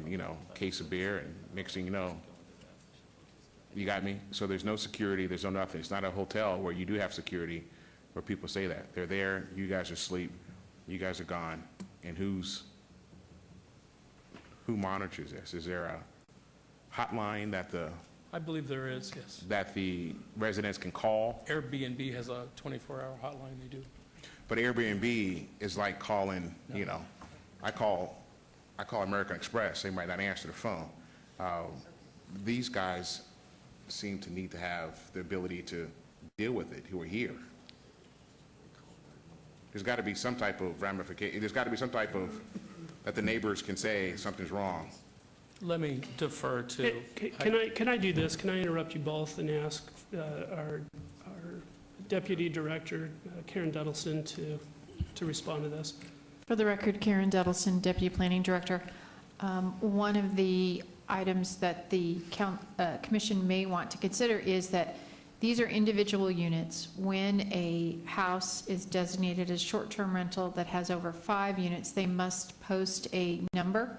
you know, case of beer, and next thing you know, you got me? So there's no security, there's no nothing. It's not a hotel where you do have security, where people say that. They're there, you guys are asleep, you guys are gone, and who monitors this? Is there a hotline that I believe there is, yes. that the residents can call? Airbnb has a 24-hour hotline they do. But Airbnb is like calling, you know, I call American Express, they might not answer the phone. These guys seem to need to have the ability to deal with it, who are here. There's got to be some type of ramification, there's got to be some type of, that the neighbors can say something's wrong. Let me defer to. Can I do this? Can I interrupt you both and ask our Deputy Director, Karen Duddleson, to respond to this? For the record, Karen Duddleson, Deputy Planning Director. One of the items that the Commission may want to consider is that these are individual units. When a house is designated as short-term rental that has over 5 units, they must post a number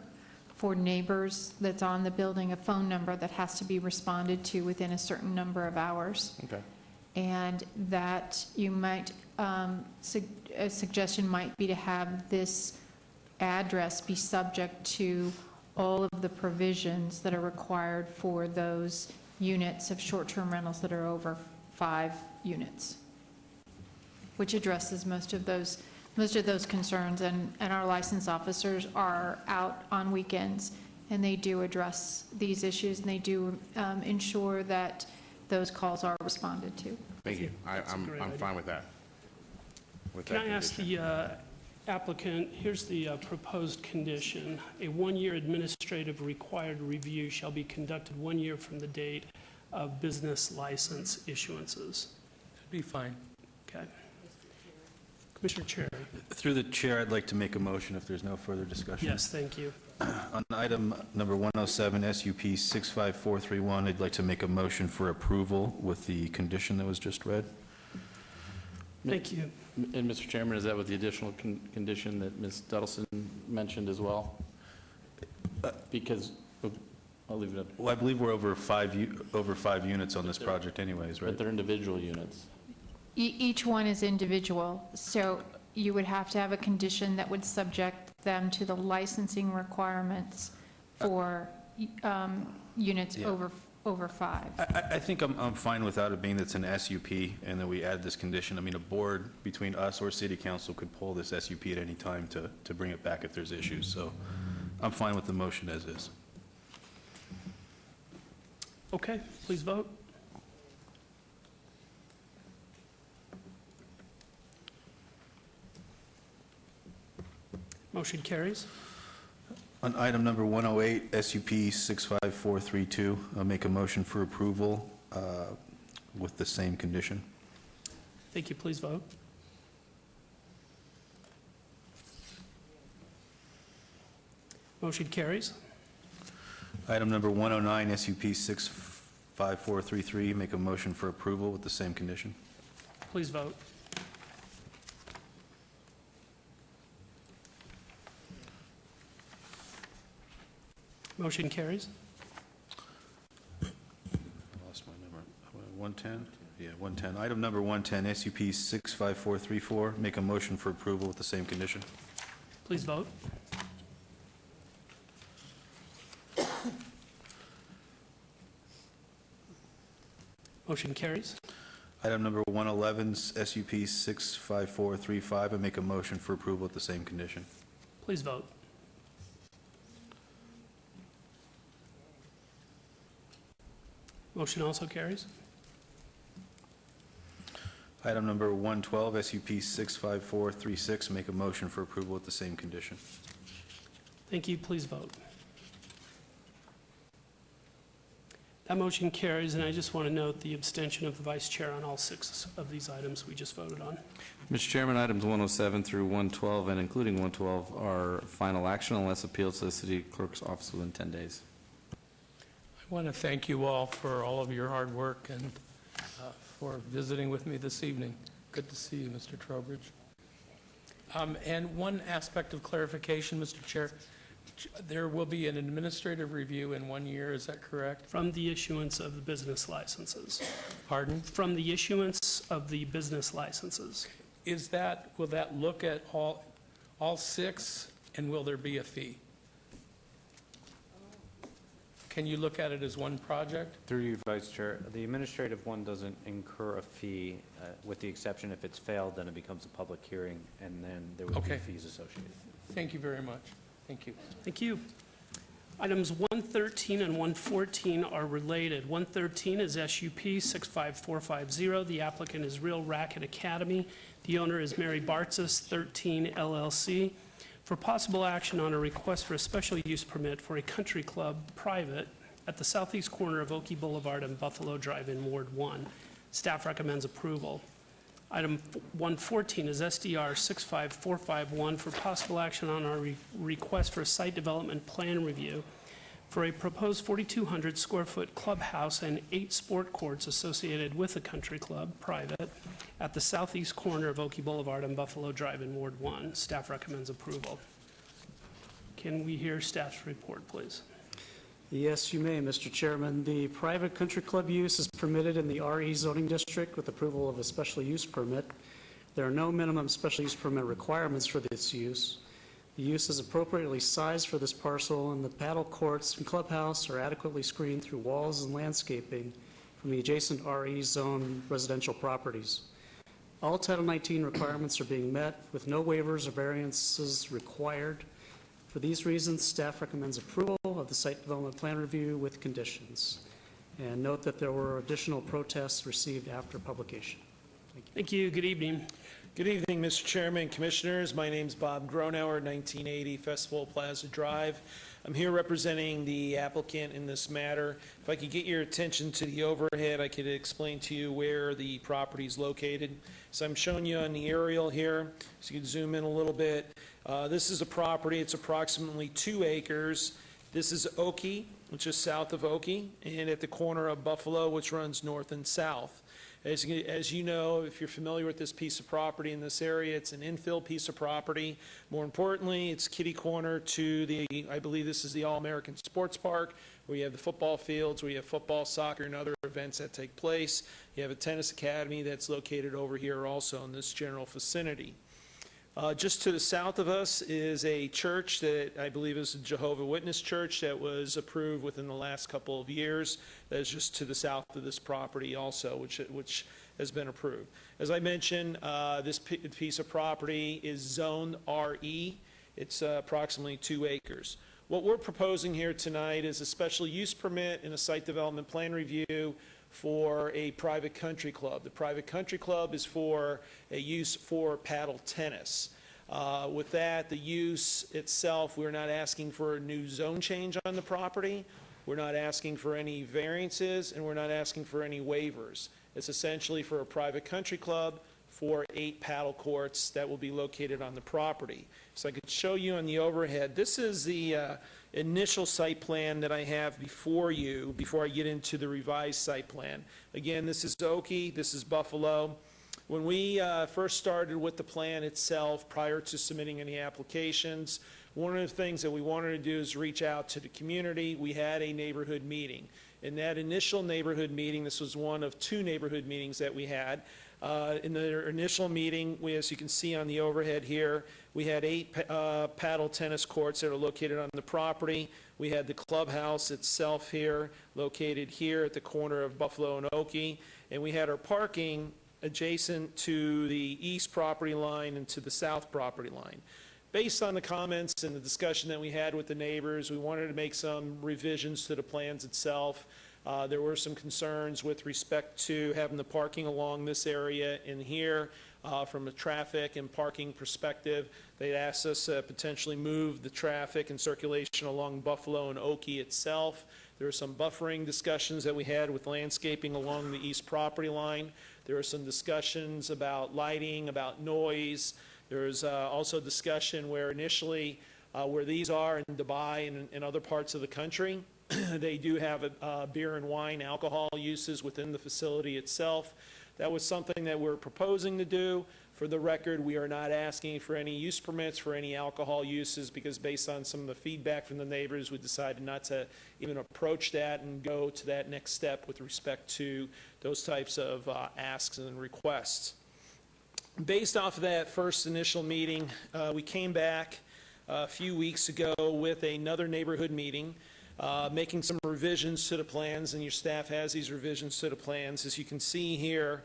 for neighbors that's on the building, a phone number that has to be responded to within a certain number of hours. Okay. And that you might, a suggestion might be to have this address be subject to all of the provisions that are required for those units of short-term rentals that are over 5 units, which addresses most of those concerns. And our license officers are out on weekends, and they do address these issues, and they do ensure that those calls are responded to. Thank you. I'm fine with that. Can I ask the applicant, here's the proposed condition. A 1-year administrative required review shall be conducted 1 year from the date of business license issuances. That'd be fine. Okay. Commissioner Cherry. Through the chair, I'd like to make a motion if there's no further discussion. Yes, thank you. On item number 107, SUP 65431, I'd like to make a motion for approval with the condition that was just read. Thank you. And Mr. Chairman, is that with the additional condition that Ms. Duddleson mentioned as well? Because, I'll leave it up. Well, I believe we're over five units on this project anyways, right? But they're individual units. Each one is individual, so you would have to have a condition that would subject them to the licensing requirements for units over 5. I think I'm fine without it being that's an SUP and that we add this condition. I mean, a board between us or city council could pull this SUP at any time to bring it back if there's issues. So I'm fine with the motion as is. Okay, please vote. Motion carries. On item number 108, SUP 65432, I'll make a motion for approval with the same condition. Thank you. Please vote. Motion carries. Item number 109, SUP 65433, make a motion for approval with the same condition. Please vote. Motion carries. I lost my number. 110? Yeah, 110. Item number 110, SUP 65434, make a motion for approval with the same condition. Please vote. Motion carries. Item number 111, SUP 65435, I make a motion for approval with the same condition. Please vote. Motion also carries. Item number 112, SUP 65436, make a motion for approval with the same condition. Thank you. Please vote. That motion carries, and I just want to note the abstention of the vice chair on all 6 of these items we just voted on. Mr. Chairman, items 107 through 112, and including 112, are final action unless appealed to the city clerk's office within 10 days. I want to thank you all for all of your hard work and for visiting with me this evening. Good to see you, Mr. Trowbridge. And one aspect of clarification, Mr. Chair, there will be an administrative review in 1 year, is that correct? From the issuance of the business licenses. Pardon? From the issuance of the business licenses. Will that look at all 6, and will there be a fee? Can you look at it as one project? Through you, Vice Chair, the administrative one doesn't incur a fee, with the exception if it's failed, then it becomes a public hearing, and then there would be Okay. fees associated. Thank you very much. Thank you. Thank you. Items 113 and 114 are related. 113 is SUP 65450. The applicant is Real Racket Academy. The owner is Mary Bartzis, 13 LLC. For possible action on a request for a special use permit for a country club private at the southeast corner of Oakey Boulevard and Buffalo Drive in Ward 1. Staff recommends approval. Item 114 is SDR 65451 for possible action on our request for a site development plan review for a proposed 4,200 square foot clubhouse and 8 sport courts associated with a country club, private, at the southeast corner of Oakey Boulevard and Buffalo Drive in Ward 1. Staff recommends approval. Can we hear staff's report, please? Yes, you may, Mr. Chairman. The private country club use is permitted in the RE zoning district with approval of a special use permit. There are no minimum special use permit requirements for this use. The use is appropriately sized for this parcel, and the paddle courts and clubhouse are adequately screened through walls and landscaping from the adjacent RE zone residential properties. All Title 19 requirements are being met with no waivers or variances required. For these reasons, staff recommends approval of the site development plan review with conditions. And note that there were additional protests received after publication. Thank you. Good evening. Good evening, Mr. Chairman, Commissioners. My name's Bob Gronauer, 1980 Festival Plaza Drive. I'm here representing the applicant in this matter. If I could get your attention to the overhead, I could explain to you where the property is located. So I'm showing you on the aerial here, so you can zoom in a little bit. This is a property. It's approximately 2 acres. This is Oakey, which is south of Oakey, and at the corner of Buffalo, which runs north and south. As you know, if you're familiar with this piece of property in this area, it's an infill piece of property. More importantly, it's kitty corner to the, I believe this is the All-American Sports Park, where you have the football fields, where you have football, soccer, and other events that take place. You have a tennis academy that's located over here also in this general vicinity. Just to the south of us is a church that I believe is a Jehovah's Witness church that was approved within the last couple of years. That is just to the south of this property also, which has been approved. As I mentioned, this piece of property is zoned RE. It's approximately 2 acres. What we're proposing here tonight is a special use permit and a site development plan review for a private country club. The private country club is for a use for paddle tennis. With that, the use itself, we're not asking for a new zone change on the property. We're not asking for any variances, and we're not asking for any waivers. It's essentially for a private country club for 8 paddle courts that will be located on the property. So I could show you on the overhead. This is the initial site plan that I have before you, before I get into the revised site plan. Again, this is Oakey, this is Buffalo. When we first started with the plan itself, prior to submitting any applications, One of the things that we wanted to do is reach out to the community. We had a neighborhood meeting. In that initial neighborhood meeting, this was one of 2 neighborhood meetings that we had. In the initial meeting, as you can see on the overhead here, we had 8 paddle tennis courts that are located on the property. We had the clubhouse itself here, located here at the corner of Buffalo and Oakey. And we had our parking adjacent to the east property line and to the south property line. Based on the comments and the discussion that we had with the neighbors, we wanted to make some revisions to the plans itself. There were some concerns with respect to having the parking along this area in here from a traffic and parking perspective. They asked us to potentially move the traffic and circulation along Buffalo and Oakey itself. There were some buffering discussions that we had with landscaping along the east property line. There were some discussions about lighting, about noise. There was also discussion where initially, where these are in Dubai and in other parts of the country, they do have beer and wine alcohol uses within the facility itself. That was something that we're proposing to do. For the record, we are not asking for any use permits for any alcohol uses because based on some of the feedback from the neighbors, we decided not to even approach that and go to that next step with respect to those types of asks and requests. Based off of that first initial meeting, we came back a few weeks ago with another neighborhood meeting, making some revisions to the plans, and your staff has these revisions to the plans. As you can see here,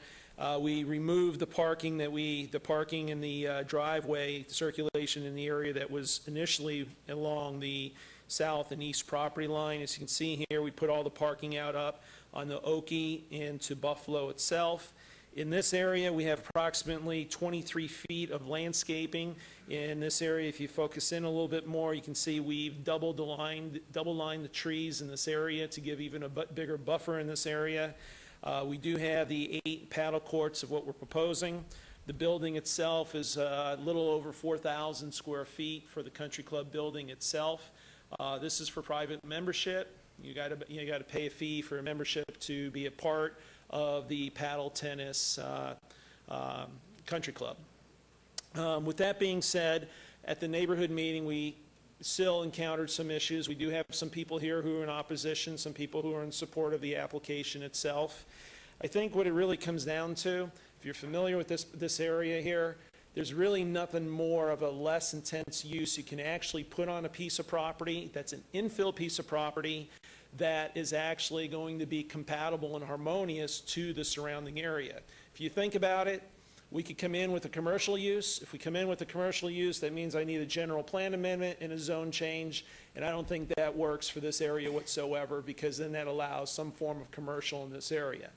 we removed the parking in the driveway, the circulation in the area that was initially along the south and east property line. As you can see here, we put all the parking out up on the Oakey and to Buffalo itself. In this area, we have approximately 23 feet of landscaping. In this area, if you focus in a little bit more, you can see we've double lined the trees in this area to give even a bigger buffer in this area. We do have the 8 paddle courts of what we're proposing. The building itself is a little over 4,000 square feet for the country club building itself. This is for private membership. You got to pay a fee for a membership to be a part of the paddle tennis country club. With that being said, at the neighborhood meeting, we still encountered some issues. We do have some people here who are in opposition, some people who are in support of the application itself. I think what it really comes down to, if you're familiar with this area here, there's really nothing more of a less intense use you can actually put on a piece of property that's an infill piece of property that is actually going to be compatible and harmonious to the surrounding area. If you think about it, we could come in with a commercial use. If we come in with a commercial use, that means I need a general plan amendment and a zone change, and I don't think that works for this area whatsoever because then that allows some form of commercial in this area.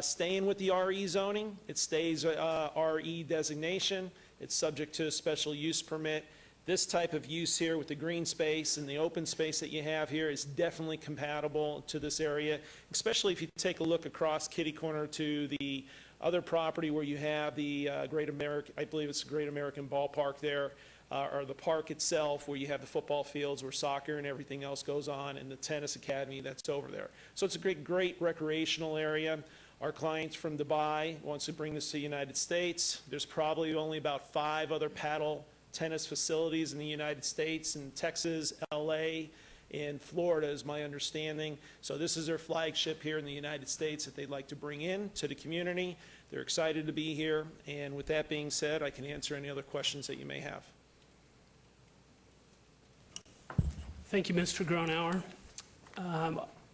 Staying with the RE zoning, it stays RE designation. It's subject to a special use permit. This type of use here with the green space and the open space that you have here is definitely compatible to this area, especially if you take a look across kitty corner to the other property where you have the Great American, I believe it's the Great American Ballpark there, or the park itself where you have the football fields where soccer and everything else goes on, and the tennis academy that's over there. So it's a great recreational area. Our clients from Dubai wants to bring this to the United States. There's probably only about 5 other paddle tennis facilities in the United States, in Texas, LA, and Florida is my understanding. So this is their flagship here in the United States that they'd like to bring in to the community. They're excited to be here, and with that being said, I can answer any other questions that you may have. Thank you, Mr. Gronauer.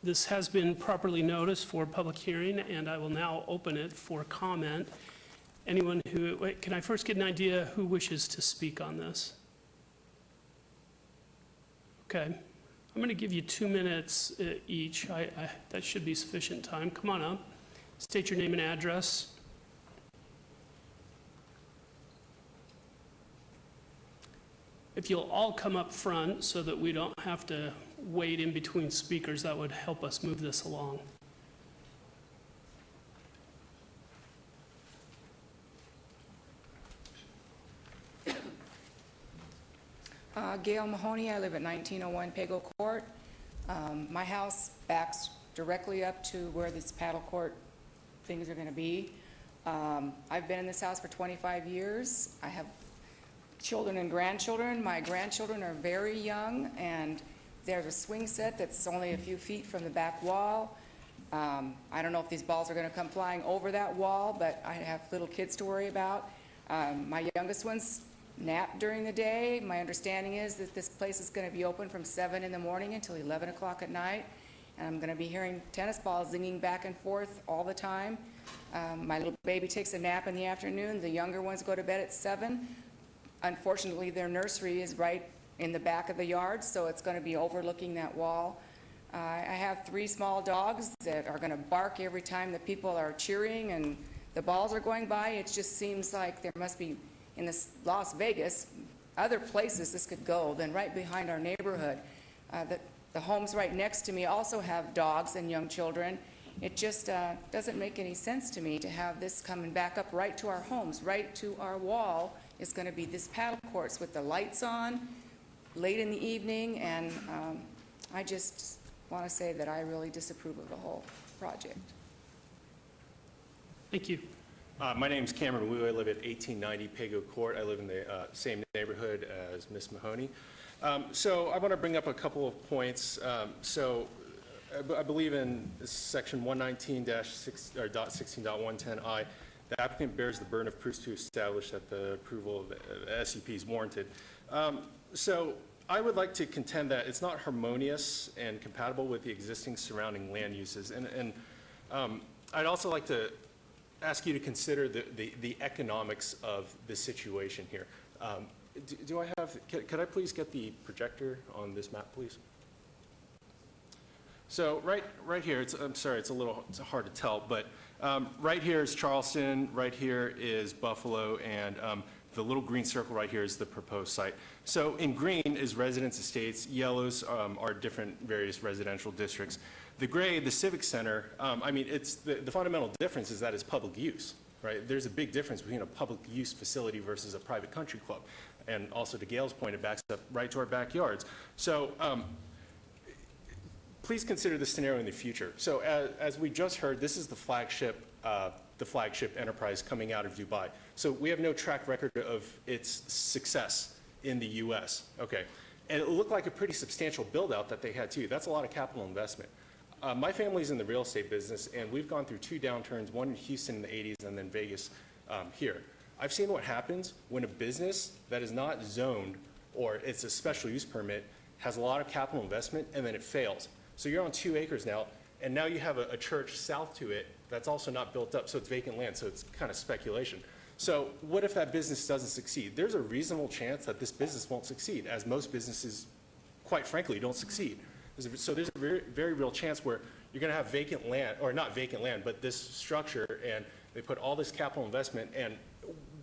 This has been properly noticed for public hearing, and I will now open it for comment. Anyone who, can I first get an idea who wishes to speak on this? Okay. I'm going to give you 2 minutes each. That should be sufficient time. Come on up. State your name and address. If you'll all come up front so that we don't have to wait in between speakers, that would help us move this along. Gail Mahoney, I live at 1901 Pago Court. My house backs directly up to where this paddle court things are going to be. I've been in this house for 25 years. I have children and grandchildren. My grandchildren are very young, and there's a swing set that's only a few feet from the back wall. I don't know if these balls are going to come flying over that wall, but I have little kids to worry about. My youngest ones nap during the day. My understanding is that this place is going to be open from 7 in the morning until 11 o'clock at night. And I'm going to be hearing tennis balls zinging back and forth all the time. My little baby takes a nap in the afternoon. The younger ones go to bed at 7. Unfortunately, their nursery is right in the back of the yard, so it's going to be overlooking that wall. I have 3 small dogs that are going to bark every time the people are cheering and the balls are going by. It just seems like there must be, in this Las Vegas, other places this could go than right behind our neighborhood. The homes right next to me also have dogs and young children. It just doesn't make any sense to me to have this coming back up right to our homes, right to our wall is going to be this paddle courts with the lights on late in the evening, and I just want to say that I really disapprove of the whole project. Thank you. My name's Cameron Wu. I live at 1890 Pago Court. I live in the same neighborhood as Ms. Mahoney. So I want to bring up a couple of points. I believe in section 119-16.110I, the applicant bears the burden of proof to establish that the approval of the SUP is warranted. So I would like to contend that it's not harmonious and compatible with the existing surrounding land uses. And I'd also like to ask you to consider the economics of the situation here. Could I please get the projector on this map, please? So right here, I'm sorry, it's hard to tell, but right here is Charleston, right here is Buffalo, and the little green circle right here is the proposed site. So in green is residence estates, yellows are different various residential districts. The gray, the Civic Center, I mean, it's the fundamental difference is that it's public use, right? There's a big difference between a public use facility versus a private country club. And also to Gail's point, it backs up right to our backyards. So please consider this scenario in the future. So as we just heard, this is the flagship enterprise coming out of Dubai. So we have no track record of its success in the U.S. Okay, and it looked like a pretty substantial build out that they had too. That's a lot of capital investment. My family's in the real estate business, and we've gone through 2 downturns, one in Houston in the 80s and then Vegas here. I've seen what happens when a business that is not zoned or it's a special use permit has a lot of capital investment and then it fails. So you're on 2 acres now, and now you have a church south to it that's also not built up, so it's vacant land, so it's kind of speculation. So what if that business doesn't succeed? There's a reasonable chance that this business won't succeed, as most businesses, quite frankly, don't succeed. So there's a very, very real chance where you're going to have vacant land, or not vacant land, but this structure, and they put all this capital investment, and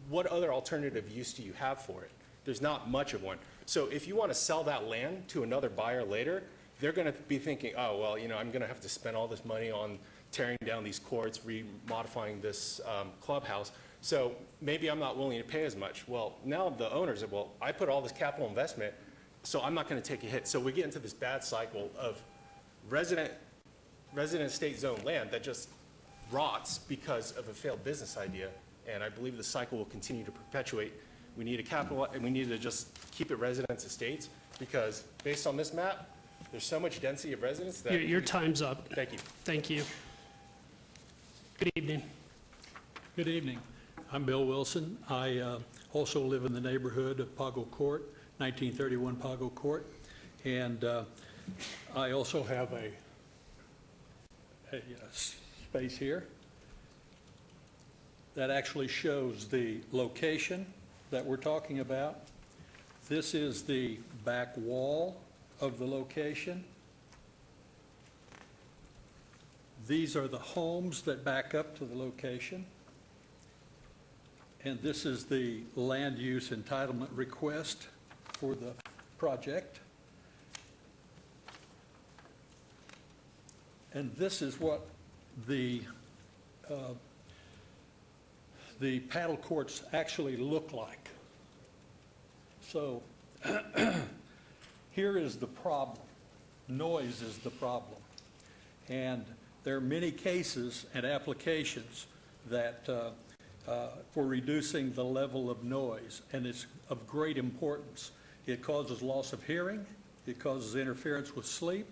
what other alternative use do you have for it? There's not much of one. So if you want to sell that land to another buyer later, they're going to be thinking, oh, well, you know, I'm going to have to spend all this money on tearing down these courts, remodifying this clubhouse. So maybe I'm not willing to pay as much. Well, now the owners are, well, I put all this capital investment, so I'm not going to take a hit. So we get into this bad cycle of resident estate zone land that just rots because of a failed business idea. And I believe the cycle will continue to perpetuate. We need to just keep it residence estates, because based on this map, there's so much density of residents that... Your time's up. Thank you. Thank you. Good evening. Good evening. I'm Bill Wilson. I also live in the neighborhood of Pago Court, 1931 Pago Court. And I also have a space here that actually shows the location that we're talking about. This is the back wall of the location. These are the homes that back up to the location. And this is the land use entitlement request for the project. And this is what the paddle courts actually look like. So here is the problem. Noise is the problem. And there are many cases and applications that for reducing the level of noise, and it's of great importance. It causes loss of hearing, it causes interference with sleep,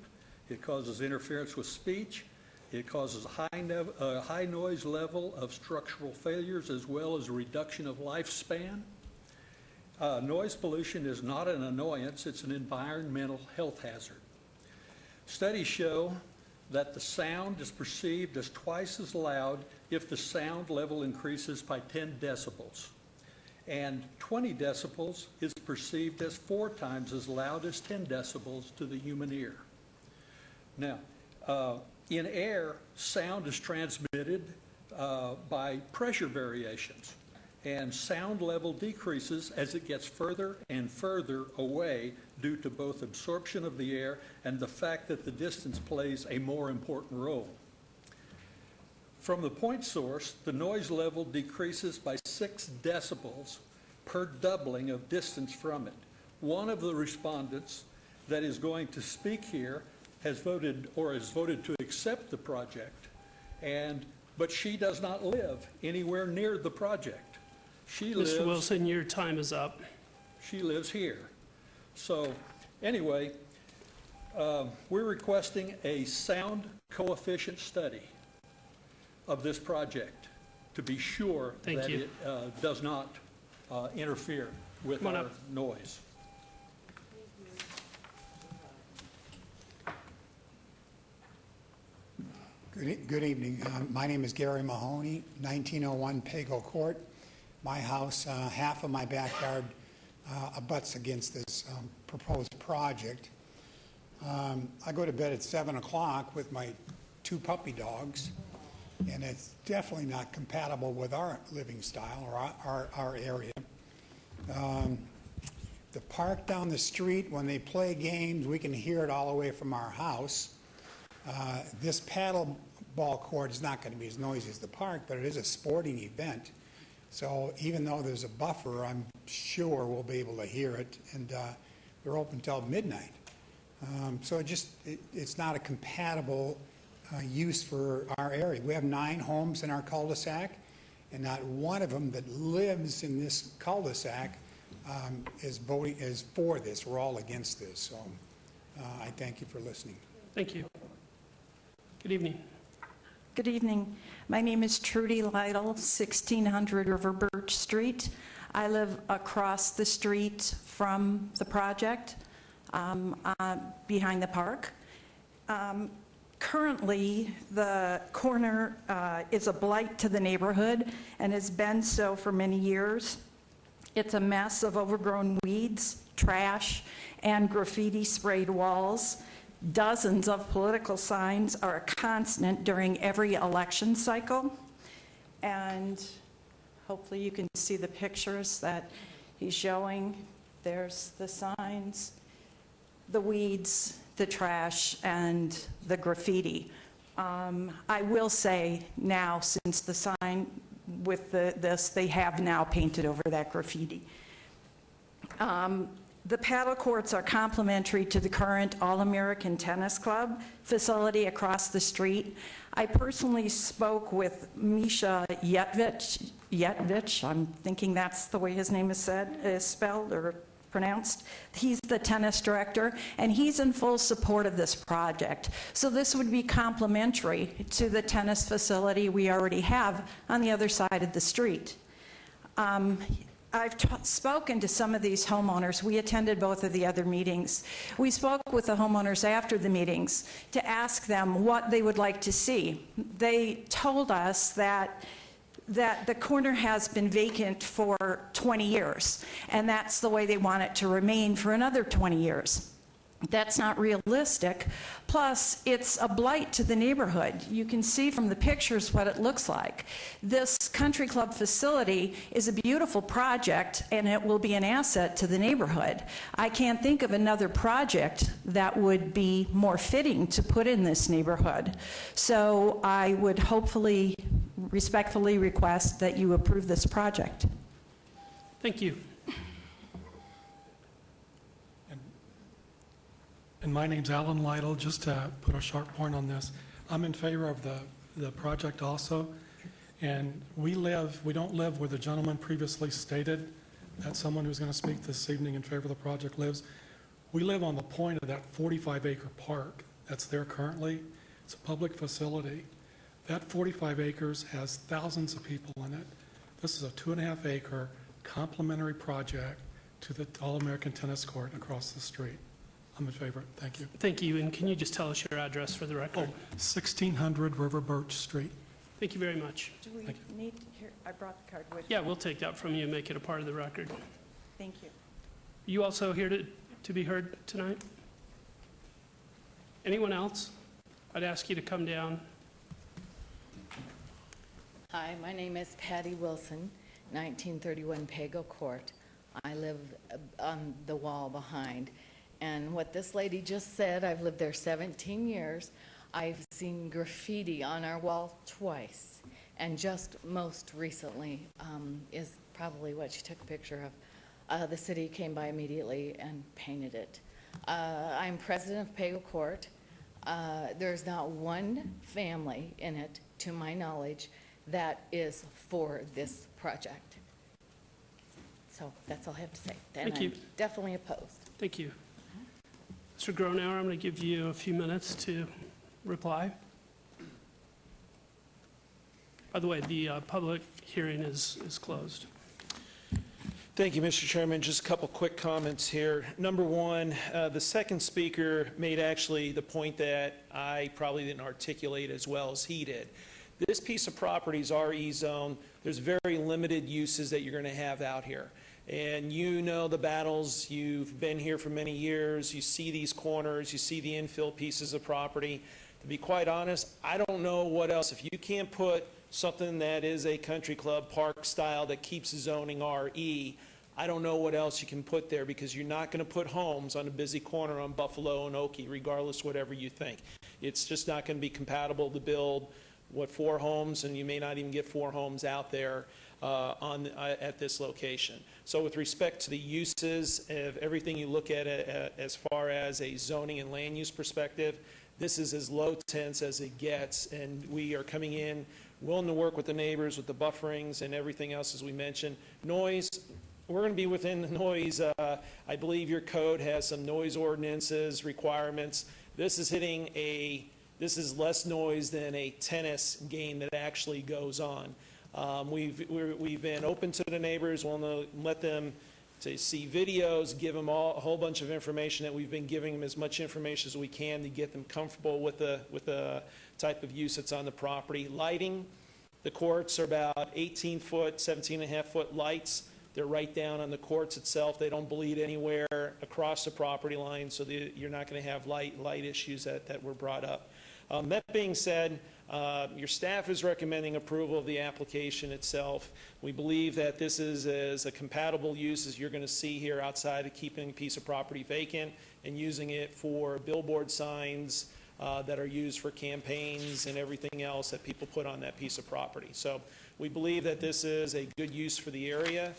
it causes interference with speech, it causes a high noise level of structural failures as well as a reduction of lifespan. Noise pollution is not an annoyance, it's an environmental health hazard. Studies show that the sound is perceived as twice as loud if the sound level increases by 10 decibels. And 20 decibels is perceived as 4 times as loud as 10 decibels to the human ear. Now, in air, sound is transmitted by pressure variations, and sound level decreases as it gets further and further away due to both absorption of the air and the fact that the distance plays a more important role. From the point source, the noise level decreases by 6 decibels per doubling of distance from it. One of the respondents that is going to speak here has voted to accept the project, but she does not live anywhere near the project. She lives, Mr. Wilson, your time is up. She lives here. So anyway, we're requesting a sound coefficient study of this project to be sure that it does not interfere with our noise. Good evening. My name is Gary Mahoney, 1901 Pago Court. My house, half of my backyard abuts against this proposed project. I go to bed at 7 o'clock with my 2 puppy dogs, and it's definitely not compatible with our living style or our area. The park down the street, when they play games, we can hear it all the way from our house. This paddle ball court is not going to be as noisy as the park, but it is a sporting event. So even though there's a buffer, I'm sure we'll be able to hear it, and they're open till midnight. So it's not a compatible use for our area. We have 9 homes in our cul-de-sac, and not one of them that lives in this cul-de-sac is for this. We're all against this. So I thank you for listening. Thank you. Good evening. Good evening. My name is Trudy Lytle, 1600 River Birch Street. I live across the street from the project, behind the park. Currently, the corner is a blight to the neighborhood and has been so for many years. It's a mess of overgrown weeds, trash, and graffiti sprayed walls. Dozens of political signs are a constant during every election cycle. And hopefully you can see the pictures that he's showing. There's the signs, the weeds, the trash, and the graffiti. I will say now, since the sign with this, they have now painted over that graffiti. The paddle courts are complementary to the current All-American Tennis Club facility across the street. I personally spoke with Misha Yetvich, I'm thinking that's the way his name is spelled or pronounced. He's the tennis director, and he's in full support of this project. So this would be complementary to the tennis facility we already have on the other side of the street. I've spoken to some of these homeowners. We attended both of the other meetings. We spoke with the homeowners after the meetings to ask them what they would like to see. They told us that the corner has been vacant for 20 years, and that's the way they want it to remain for another 20 years. That's not realistic. Plus, it's a blight to the neighborhood. You can see from the pictures what it looks like. This country club facility is a beautiful project, and it will be an asset to the neighborhood. I can't think of another project that would be more fitting to put in this neighborhood. So I would hopefully, respectfully request that you approve this project. Thank you. And my name's Alan Lytle. Just to put a sharp point on this, I'm in favor of the project also. And we don't live where the gentleman previously stated that someone who's going to speak this evening in favor of the project lives. We live on the point of that 45-acre park that's there currently. It's a public facility. That 45 acres has thousands of people in it. This is a 2.5-acre complementary project to the All-American Tennis Court across the street. I'm in favor. Thank you. Thank you, and can you just tell us your address for the record? 1600 River Birch Street. Thank you very much. Do we need, here, I brought the card with me. Yeah, we'll take that from you and make it a part of the record. Thank you. You also here to be heard tonight? Anyone else? I'd ask you to come down. Hi, my name is Patty Wilson, 1931 Pago Court. I live on the wall behind. And what this lady just said, I've lived there 17 years. I've seen graffiti on our wall twice. And just most recently is probably what she took a picture of. The city came by immediately and painted it. I'm president of Pago Court. There's not one family in it, to my knowledge, that is for this project. So that's all I have to say. Thank you. I'm definitely opposed. Thank you. Mr. Gronauer, I'm going to give you a few minutes to reply. By the way, the public hearing is closed. Thank you, Mr. Chairman. Just a couple quick comments here. Number one, the second speaker made actually the point that I probably didn't articulate as well as he did. This piece of property is RE zone. There's very limited uses that you're going to have out here. And you know the battles. You've been here for many years. You see these corners. You see the infill pieces of property. To be quite honest, I don't know what else. If you can't put something that is a country club park style that keeps the zoning RE, I don't know what else you can put there, because you're not going to put homes on a busy corner on Buffalo and Oakey, regardless whatever you think. It's just not going to be compatible to build, 4 homes, and you may not even get 4 homes out there at this location. So with respect to the uses of everything you look at as far as a zoning and land use perspective, this is as low tense as it gets, and we are coming in willing to work with the neighbors with the bufferings and everything else, as we mentioned. Noise, we're going to be within the noise. I believe your code has some noise ordinances, requirements. This is less noise than a tennis game that actually goes on. We've been open to the neighbors, willing to let them to see videos, give them a whole bunch of information that we've been giving them, as much information as we can to get them comfortable with the type of use that's on the property. Lighting, the courts are about 18-foot, 17.5-foot lights. They're right down on the courts itself. They don't bleed anywhere across the property line, so you're not going to have light issues that were brought up. That being said, your staff is recommending approval of the application itself. We believe that this is as a compatible use as you're going to see here, outside of keeping a piece of property vacant and using it for billboard signs that are used for campaigns and everything else that people put on that piece of property. So we believe that this is a good use for the area.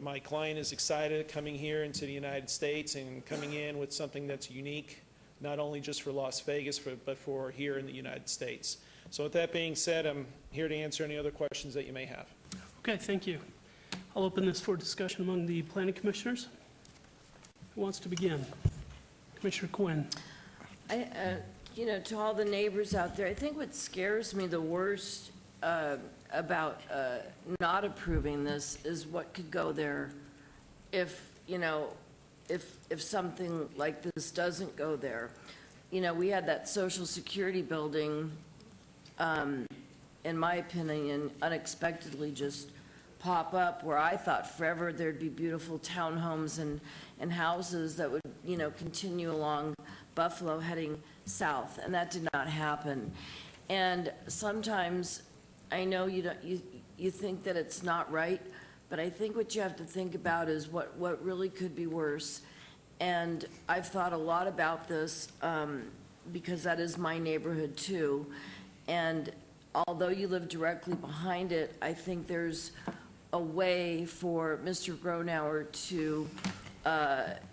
My client is excited coming here into the United States and coming in with something that's unique, not only just for Las Vegas, but for here in the United States. So with that being said, I'm here to answer any other questions that you may have. Okay, thank you. I'll open this for discussion among the planning commissioners. Who wants to begin? Commissioner Quinn. To all the neighbors out there, I think what scares me the worst about not approving this is what could go there if something like this doesn't go there. We had that Social Security building, in my opinion, unexpectedly just pop up, where I thought forever there'd be beautiful townhomes and houses that would, continue along Buffalo heading south, and that did not happen. And sometimes, I know you think that it's not right, but I think what you have to think about is what really could be worse. And I've thought a lot about this because that is my neighborhood too. And although you live directly behind it, I think there's a way for Mr. Gronauer to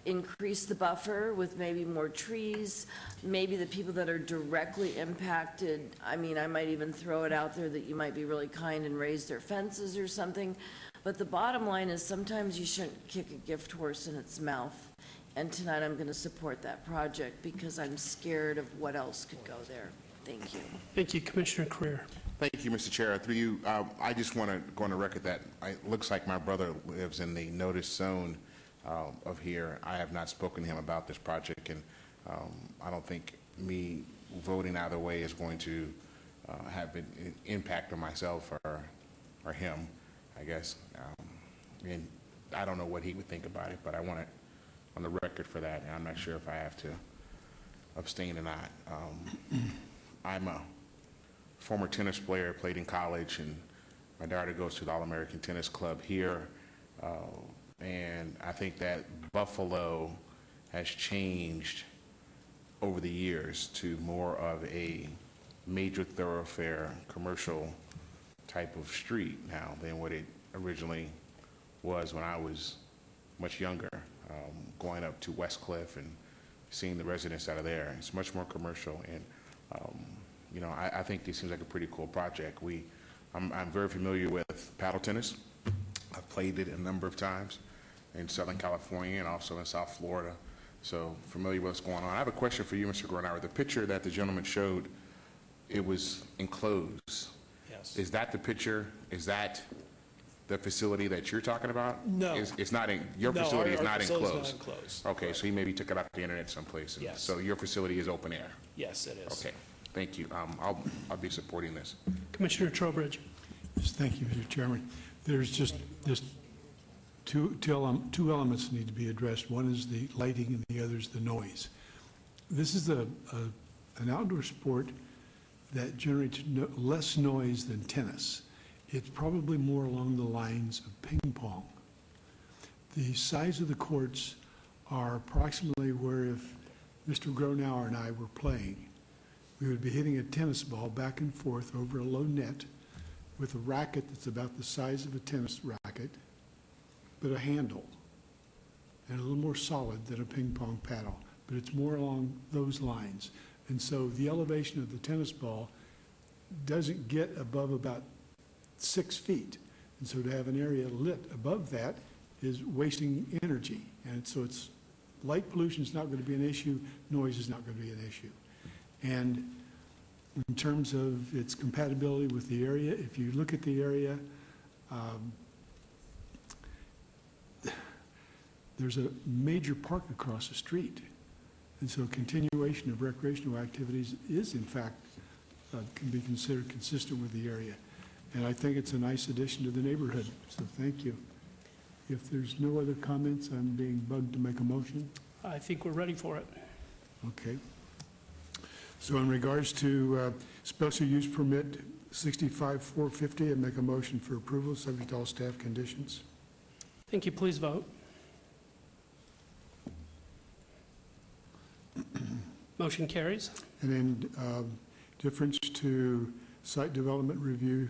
increase the buffer with maybe more trees, maybe the people that are directly impacted, I mean, I might even throw it out there that you might be really kind and raise their fences or something. But the bottom line is sometimes you shouldn't kick a gift horse in its mouth. And tonight I'm going to support that project because I'm scared of what else could go there. Thank you. Thank you, Commissioner Creer. Thank you, Mr. Chair. Through you, I just want to go on the record that it looks like my brother lives in the notice zone of here. I have not spoken to him about this project, and I don't think me voting either way is going to have an impact on myself or him, I guess. And I don't know what he would think about it, but I want it on the record for that, and I'm not sure if I have to abstain or not. I'm a former tennis player, played in college, and my daughter goes to the All-American Tennis Club here. And I think that Buffalo has changed over the years to more of a major thoroughfare commercial type of street now than what it originally was when I was much younger, going up to Westcliff and seeing the residents out of there. It's much more commercial, and you know, I think this seems like a pretty cool project. I'm very familiar with paddle tennis. I've played it a number of times in Southern California and also in South Florida, so familiar with what's going on. I have a question for you, Mr. Gronauer. The picture that the gentleman showed, it was enclosed. Yes. Is that the picture? Is that the facility that you're talking about? No. It's not in, your No, facility is our not facility's enclosed? not enclosed. Okay, so he maybe took it off the internet someplace. Yes. So your facility is open air? Yes, it is. Okay, thank you. I'll be supporting this. Commissioner Trowbridge. Yes, thank you, Mr. Chairman. There's two elements that need to be addressed. One is the lighting and the other is the noise. This is an outdoor sport that generates less noise than tennis. It's probably more along the lines of ping pong. The size of the courts are approximately where if Mr. Gronauer and I were playing, we would be hitting a tennis ball back and forth over a low net with a racket that's about the size of a tennis racket, but a handle, and a little more solid than a ping pong paddle, but it's more along those lines. And so the elevation of the tennis ball doesn't get above about 6 feet. And so to have an area lit above that is wasting energy. And so it's, light pollution is not going to be an issue, noise is not going to be an issue. And in terms of its compatibility with the area, if you look at the area, there's a major park across the street. And so continuation of recreational activities is in fact, can be considered consistent with the area. And I think it's a nice addition to the neighborhood, so thank you. If there's no other comments, I'm being bugged to make a motion. I think we're ready for it. Okay. So in regards to special use permit 65-450, I make a motion for approval, subject to all staff conditions. Thank you. Please vote. Motion carries. And then difference to site development review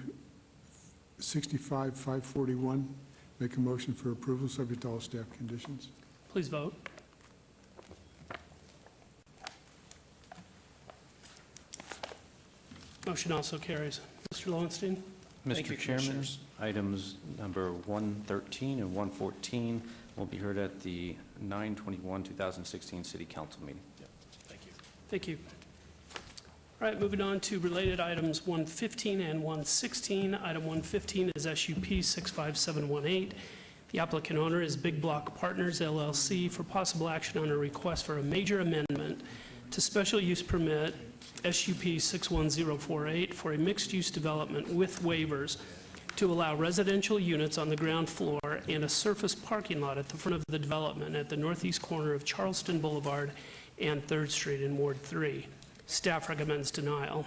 65-541, make a motion for approval, subject to all staff conditions. Please vote. Motion also carries. Mr. Lowenstein? Thank you, Mr. Chairman, Commissioners. items number 113 and 114 will be heard at the 9/21/2016 City Council meeting. Thank you. Thank you. All right, moving on to related items 115 and 116. Item 115 is SUP 65718. The applicant owner is Big Block Partners, LLC, for possible action on a request for a major amendment to special use permit SUP 61048 for a mixed-use development with waivers to allow residential units on the ground floor and a surface parking lot at the front of the development at the northeast corner of Charleston Boulevard and 3rd Street in Ward 3. Staff recommends denial.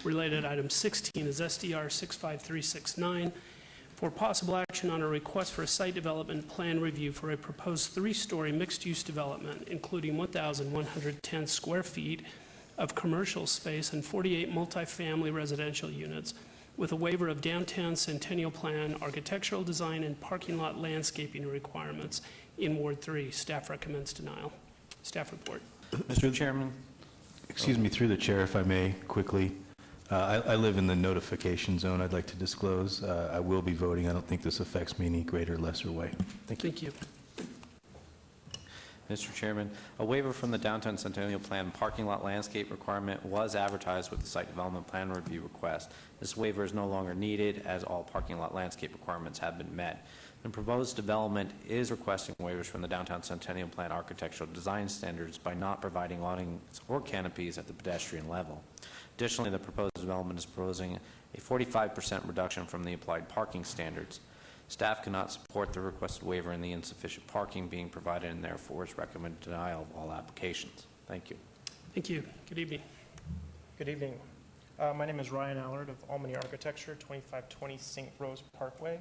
Related item 16 is SDR 65369 for possible action on a request for a site development plan review for a proposed 3-story mixed-use development, including 1,110 square feet of commercial space and 48 multifamily residential units with a waiver of downtown Centennial Plan, architectural design, and parking lot landscaping requirements in Ward 3. Staff recommends denial. Staff report. Mr. Chairman? Excuse me, through the chair, if I may, quickly. I live in the notification zone. I'd like to disclose. I will be voting. I don't think this affects me in any greater or lesser way. Thank you. Thank you. Mr. Chairman, a waiver from the Downtown Centennial Plan parking lot landscape requirement was advertised with the site development plan review request. This waiver is no longer needed as all parking lot landscape requirements have been met. The proposed development is requesting waivers from the Downtown Centennial Plan architectural design standards by not providing awnings or canopies at the pedestrian level. Additionally, the proposed development is proposing a 45% reduction from the applied parking standards. Staff cannot support the requested waiver and the insufficient parking being provided, and therefore is recommended denial of all applications. Thank you. Thank you. Good evening. Good evening. My name is Ryan Allard of Albany Architecture, 2520 St. Rose Parkway.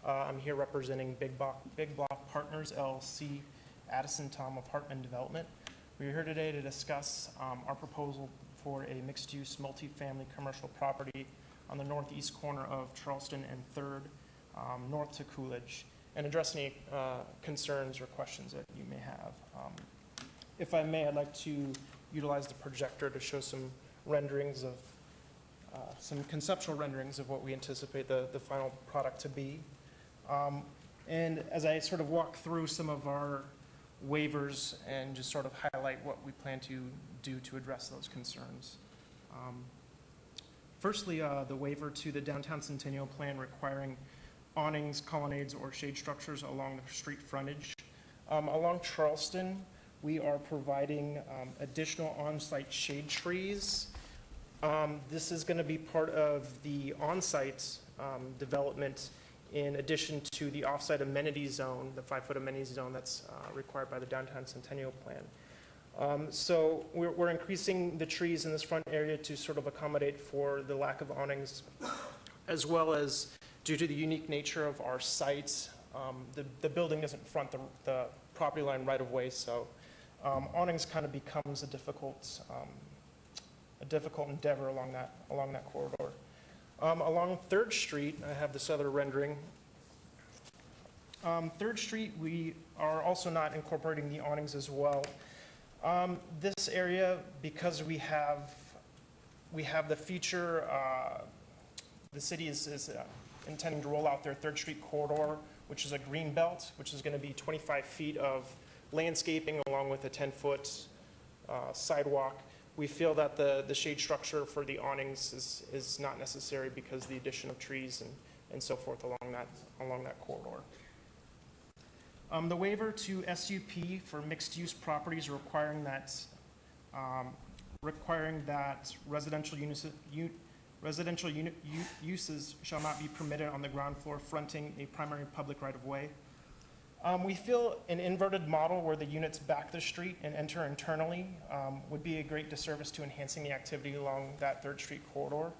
I'm here representing Big Block Partners, LLC, Addison Tom of Hartman Development. We're here today to discuss our proposal for a mixed-use multifamily commercial property on the northeast corner of Charleston and 3rd, north to Coolidge, and address any concerns or questions that you may have. If I may, I'd like to utilize the projector to show some renderings of, some conceptual renderings of what we anticipate the final product to be. And as I sort of walk through some of our waivers and just sort of highlight what we plan to do to address those concerns. Firstly, the waiver to the Downtown Centennial Plan requiring awnings, colonnades, or shade structures along the street frontage. Along Charleston, we are providing additional on-site shade trees. This is going to be part of the on-site development in addition to the off-site amenity zone, the 5-foot amenity zone that's required by the Downtown Centennial Plan. So we're increasing the trees in this front area to sort of accommodate for the lack of awnings, as well as due to the unique nature of our site, the building doesn't front the property line right of way, so awnings kind of becomes a difficult endeavor along that corridor. Along 3rd Street, I have this other rendering. 3rd Street, we are also not incorporating the awnings as well. This area, because we have the feature, the city is intending to roll out their 3rd Street corridor, which is a green belt, which is going to be 25 feet of landscaping along with a 10-foot sidewalk. We feel that the shade structure for the awnings is not necessary because the addition of trees and so forth along that corridor. The waiver to SUP for mixed-use properties requiring that residential uses shall not be permitted on the ground floor fronting a primary public right-of-way. We feel an inverted model where the units back the street and enter internally would be a great disservice to enhancing the activity along that 3rd Street corridor.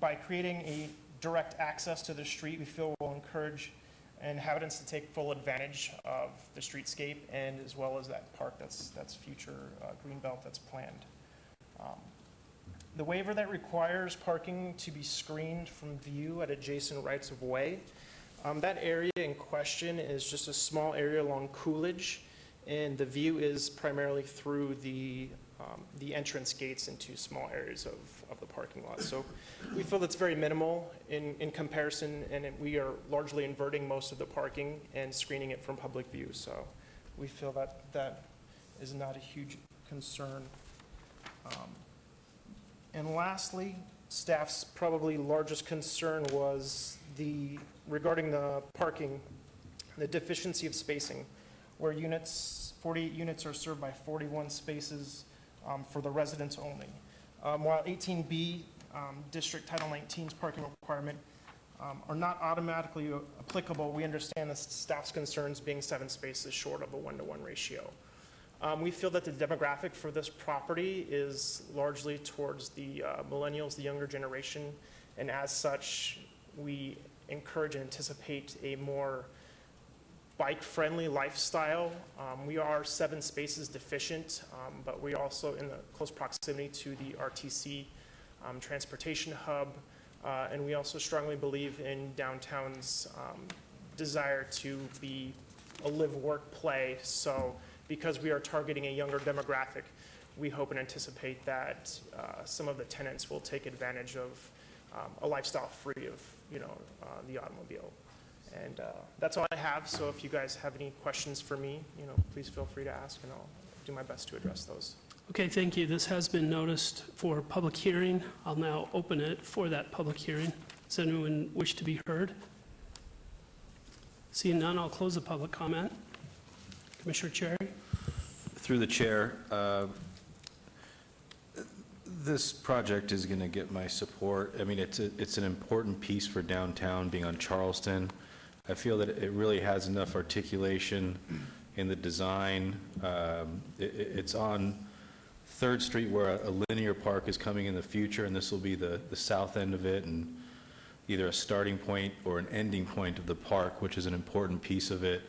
By creating a direct access to the street, we feel will encourage inhabitants to take full advantage of the streetscape and as well as that park that's future green belt that's planned. The waiver that requires parking to be screened from view at adjacent rights of way. That area in question is just a small area along Coolidge, and the view is primarily through the entrance gates into small areas of the parking lot. So we feel that's very minimal in comparison, and we are largely inverting most of the parking and screening it from public view. So we feel that is not a huge concern. And lastly, staff's probably largest concern was regarding the parking, the deficiency of spacing, where 48 units are served by 41 spaces for the residents only. While 18B, District Title 19's parking requirement, are not automatically applicable, we understand the staff's concerns being 7 spaces short of a 1-to-1 ratio. We feel that the demographic for this property is largely towards the millennials, the younger generation, and as such, we encourage and anticipate a more bike-friendly lifestyle. We are 7 spaces deficient, but we also in the close proximity to the RTC transportation hub. And we also strongly believe in downtown's desire to be a live, work, play. So because we are targeting a younger demographic, we hope and anticipate that some of the tenants will take advantage of a lifestyle free of, the automobile. And that's all I have. So if you guys have any questions for me, please feel free to ask, and I'll do my best to address those. Okay, thank you. This has been noticed for public hearing. I'll now open it for that public hearing. Does anyone wish to be heard? Seeing none, I'll close the public comment. Commissioner Cherry? Through the chair, this project is going to get my support. I mean, it's an important piece for downtown, being on Charleston. I feel that it really has enough articulation in the design. It's on 3rd Street where a linear park is coming in the future, and this will be the south end of it, and either a starting point or an ending point of the park, which is an important piece of it.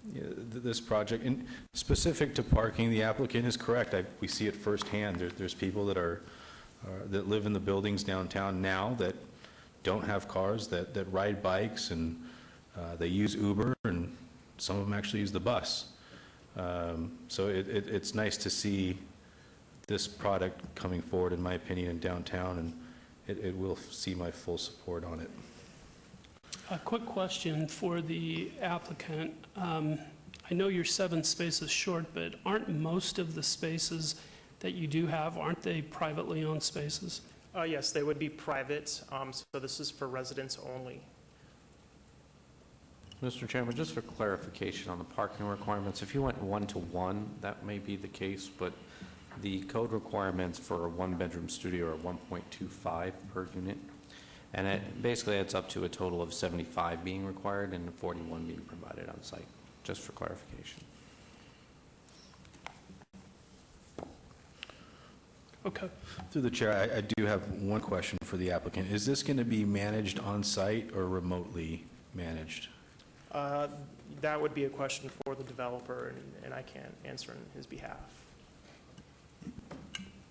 This project, and specific to parking, the applicant is correct. We see it firsthand. There's people that that live in the buildings downtown now that don't have cars, that ride bikes, and they use Uber, and some of them actually use the bus. So it's nice to see this product coming forward, in my opinion, in downtown, and it will see my full support on it. A quick question for the applicant. I know you're 7 spaces short, but aren't most of the spaces that you do have, aren't they privately owned spaces? Yes, they would be private, so this is for residents only. Mr. Chairman, just for clarification on the parking requirements, if you went 1-to-1, that may be the case, but the code requirements for a 1-bedroom studio are 1.25 per unit, and it basically adds up to a total of 75 being required and 41 being provided on site, just for clarification. Okay. Through the chair, I do have one question for the applicant. Is this going to be managed on site or remotely managed? That would be a question for the developer, and I can't answer on his behalf.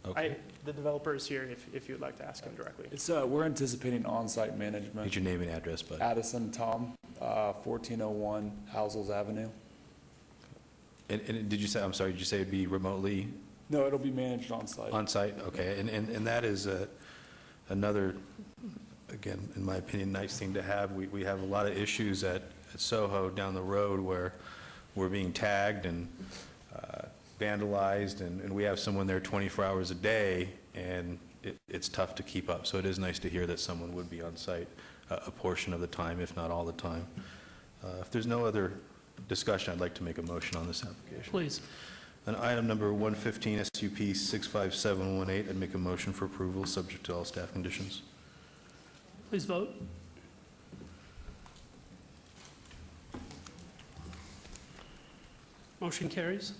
Okay. The developer is here if you'd like to ask him directly. We're anticipating on-site management. Need your name and address, bud. Addison Tom, 1401 Housel's Avenue. And did you say, I'm sorry, did you say it'd be remotely? No, it'll be managed on-site. On-site, okay. And that is another, again, in my opinion, nice thing to have. We have a lot of issues at Soho down the road where we're being tagged and vandalized, and we have someone there 24 hours a day, and it's tough to keep up. So it is nice to hear that someone would be on site a portion of the time, if not all the time. If there's no other discussion, I'd like to make a motion on this application. Please. On item number 115, SUP 65718, I'd make a motion for approval, subject to all staff conditions. Please vote. Motion carries.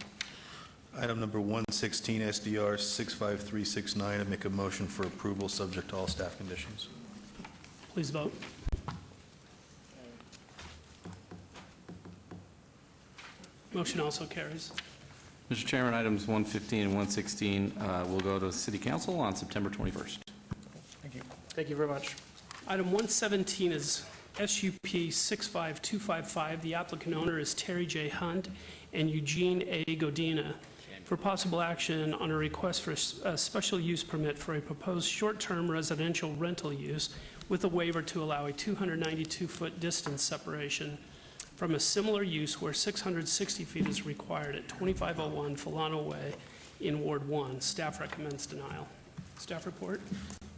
Item number 116, SDR 65369, I'd make a motion for approval, subject to all staff conditions. Please vote. Motion also carries. Mr. Chairman, items 115 and 116 will go to City Council on September 21st. Thank you. Thank you very much. Item 117 is SUP 65255. The applicant owner is Terry J. Hunt and Eugene A. Godina for possible action on a request for a special use permit for a proposed short-term residential rental use with a waiver to allow a 292-foot distance separation from a similar use where 660 feet is required at 2501 Fulano Way in Ward 1. Staff recommends denial. Staff report.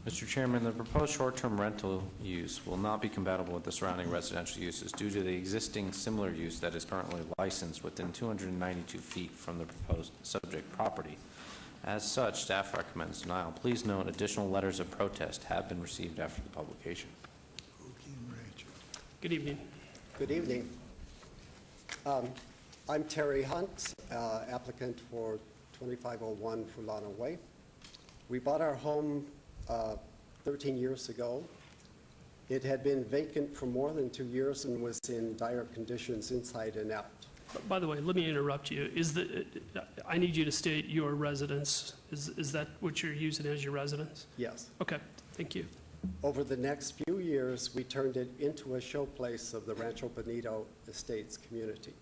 Mr. Chairman, the proposed short-term rental use will not be compatible with the surrounding residential uses due to the existing similar use that is currently licensed within 292 feet from the proposed subject property. As such, staff recommends denial. Please note additional letters of protest have been received after the publication. Good evening. Good evening. I'm Terry Hunt, applicant for 2501 Fulano Way. We bought our home 13 years ago. It had been vacant for more than 2 years and was in dire conditions inside and out. By the way, let me interrupt you. I need you to state your residence. Is that what you're using as your residence? Yes. Okay, thank you. Over the next few years, we turned it into a showplace of the Rancho Bonito Estates community.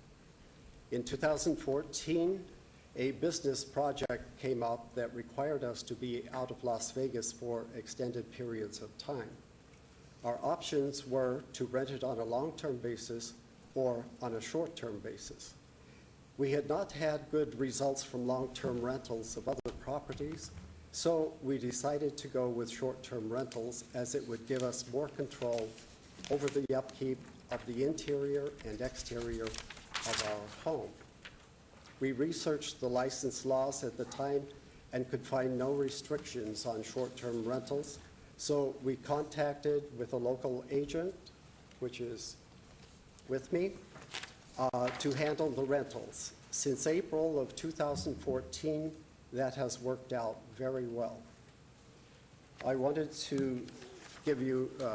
In 2014, a business project came up that required us to be out of Las Vegas for extended periods of time. Our options were to rent it on a long-term basis or on a short-term basis. We had not had good results from long-term rentals of other properties, so we decided to go with short-term rentals as it would give us more control over the upkeep of the interior and exterior of our home. We researched the license laws at the time and could find no restrictions on short-term rentals, so we contacted with a local agent, which is with me, to handle the rentals. Since April of 2014, that has worked out very well. I wanted to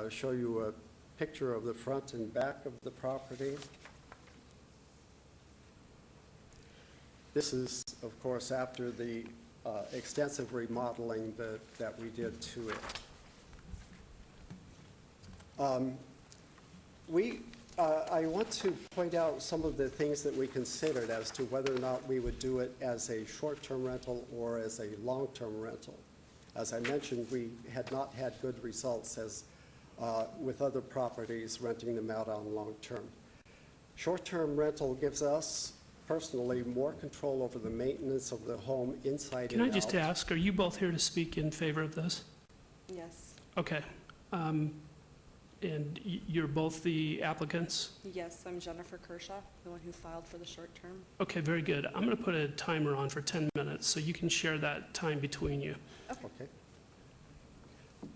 show you a picture of the front and back of the property. This is, of course, after the extensive remodeling that we did to it. I want to point out some of the things that we considered as to whether or not we would do it as a short-term rental or as a long-term rental. As I mentioned, we had not had good results with other properties renting them out on long-term. Short-term rental gives us personally more control over the maintenance of the home inside and out. Can I just ask, are you both here to speak in favor of this? Yes. Okay. And you're both the applicants? Yes, I'm Jennifer Kershaw, the one who filed for the short term. Okay, very good. I'm going to put a timer on for 10 minutes, so you can share that time between you. Okay.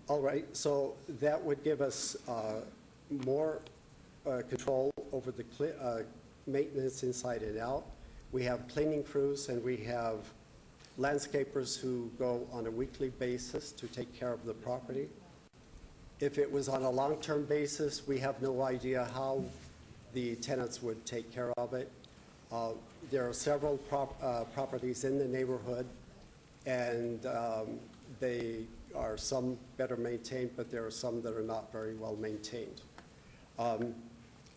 All right, so that would give us more control over the maintenance inside and out. We have cleaning crews and we have landscapers who go on a weekly basis to take care of the property. If it was on a long-term basis, we have no idea how the tenants would take care of it. There are several properties in the neighborhood, and they are some better maintained, but there are some that are not very well maintained.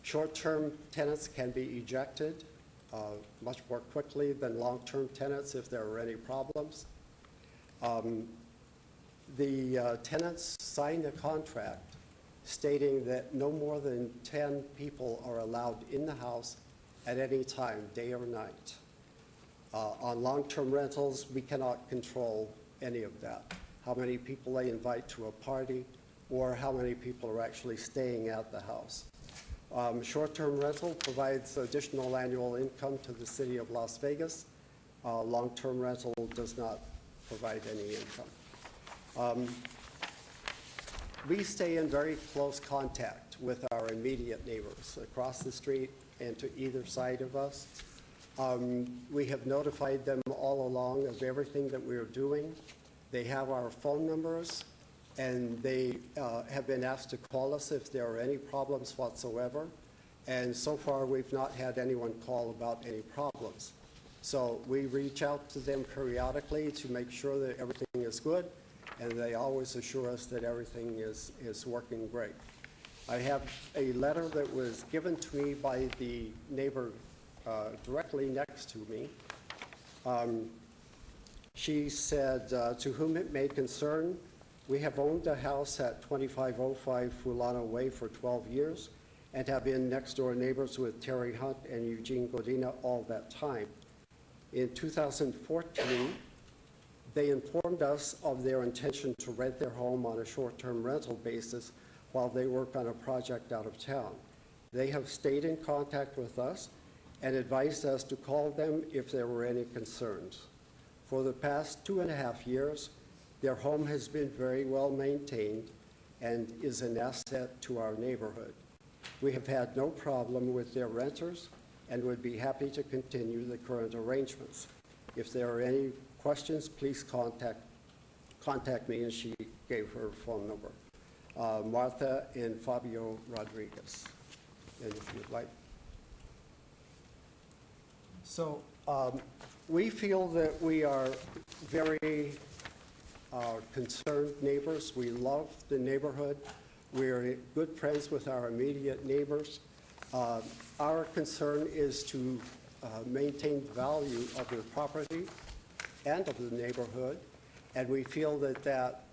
Short-term tenants can be ejected much more quickly than long-term tenants if there are any problems. The tenants signed a contract stating that no more than 10 people are allowed in the house at any time, day or night. On long-term rentals, we cannot control any of that, how many people they invite to a party or how many people are actually staying at the house. Short-term rental provides additional annual income to the city of Las Vegas. Long-term rental does not provide any income. We stay in very close contact with our immediate neighbors across the street and to either side of us. We have notified them all along of everything that we are doing. They have our phone numbers, and they have been asked to call us if there are any problems whatsoever. And so far, we've not had anyone call about any problems. So we reach out to them periodically to make sure that everything is good, and they always assure us that everything is working great. I have a letter that was given to me by the neighbor directly next to me. She said, to whom it may concern, we have owned a house at 2505 Fulano Way for 12 years and have been next-door neighbors with Terry Hunt and Eugene Godina all that time. In 2014, they informed us of their intention to rent their home on a short-term rental basis while they work on a project out of town. They have stayed in contact with us and advised us to call them if there were any concerns. For the past 2.5 years, their home has been very well maintained and is an asset to our neighborhood. We have had no problem with their renters and would be happy to continue the current arrangements. If there are any questions, please contact me, and she gave her phone number. Martha and Fabio Rodriguez. And if you'd like. So we feel that we are very concerned neighbors. We love the neighborhood. We're good friends with our immediate neighbors. Our concern is to maintain the value of the property and of the neighborhood, and we feel that that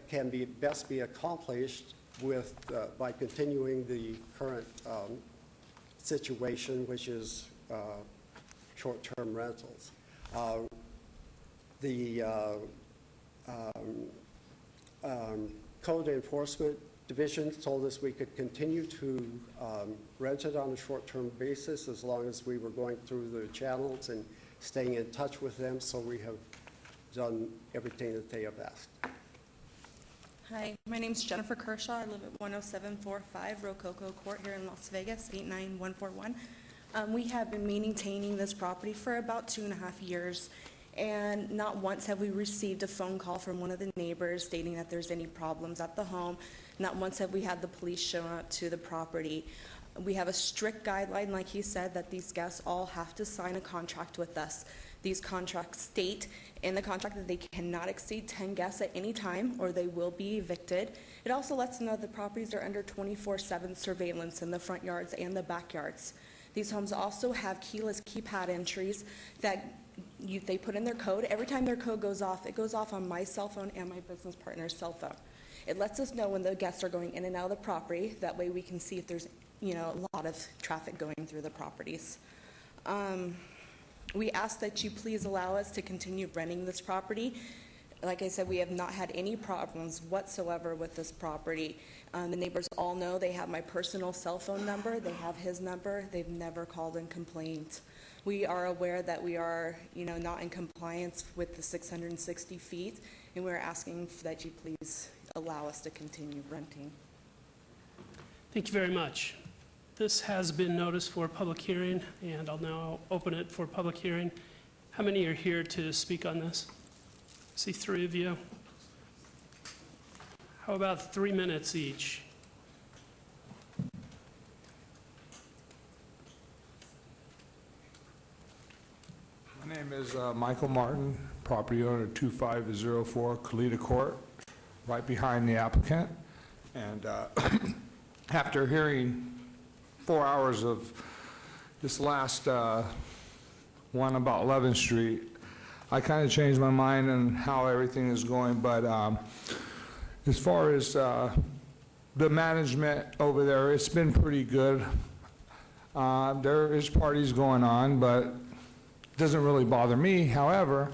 can best be accomplished with by continuing the current situation, which is short-term rentals. The Code Enforcement Division told us we could continue to rent it on a short-term basis as long as we were going through the channels and staying in touch with them, so we have done everything that they have asked. Hi, my name's Jennifer Kershaw. I live at 10745 Rococo Court here in Las Vegas, 89141. We have been maintaining this property for about 2.5 years, and not once have we received a phone call from one of the neighbors stating that there's any problems at the home. Not once have we had the police show up to the property. We have a strict guideline, like he said, that these guests all have to sign a contract with us. These contracts state in the contract that they cannot exceed 10 guests at any time or they will be evicted. It also lets them know the properties are under 24/7 surveillance in the front yards and the backyards. These homes also have keyless keypad entries that they put in their code. Every time their code goes off, it goes off on my cell phone and my business partner's cell phone. It lets us know when the guests are going in and out of the property. That way we can see if there's, a lot of traffic going through the properties. We ask that you please allow us to continue renting this property. Like I said, we have not had any problems whatsoever with this property. The neighbors all know they have my personal cell phone number. They have his number. They've never called and complained. We are aware that we are, not in compliance with the 660 feet, and we're asking that you please allow us to continue renting. Thank you very much. This has been noticed for public hearing, and I'll now open it for public hearing. How many are here to speak on this? I see 3 of you. How about 3 minutes each? My name is Michael Martin, property owner 2504 Kalita Court, right behind the applicant. And after hearing 4 hours of this last one about 11th Street, I kind of changed my mind on how everything is going. But as far as the management over there, it's been pretty good. There is parties going on, but it doesn't really bother me. However,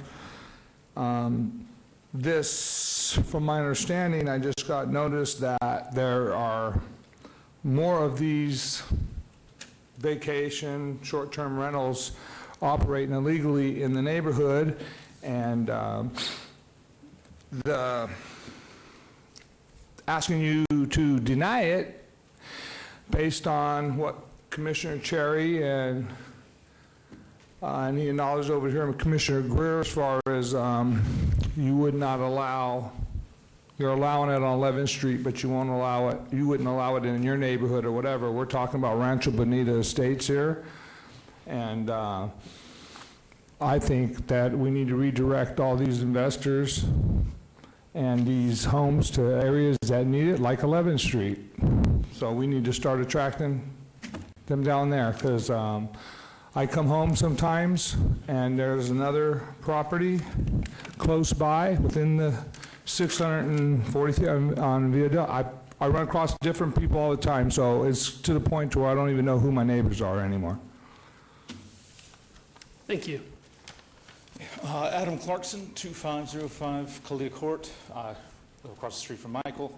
this, from my understanding, I just got notice that there are more of these vacation, short-term rentals operating illegally in the neighborhood, and asking you to deny it based on what Commissioner Cherry and he acknowledged over here Commissioner Greer, as far as you would not allow, you're allowing it on 11th Street, but you won't allow it, you wouldn't allow it in your neighborhood or whatever. We're talking about Rancho Bonita Estates here. And I think that we need to redirect all these investors and these homes to areas that need it, like 11th Street. So we need to start attracting them down there, because I come home sometimes and there's another property close by within the 640 on Via. I run across different people all the time, so it's to the point where I don't even know who my neighbors are anymore. Thank you. Adam Clarkson, 2505 Kalita Court, across the street from Michael.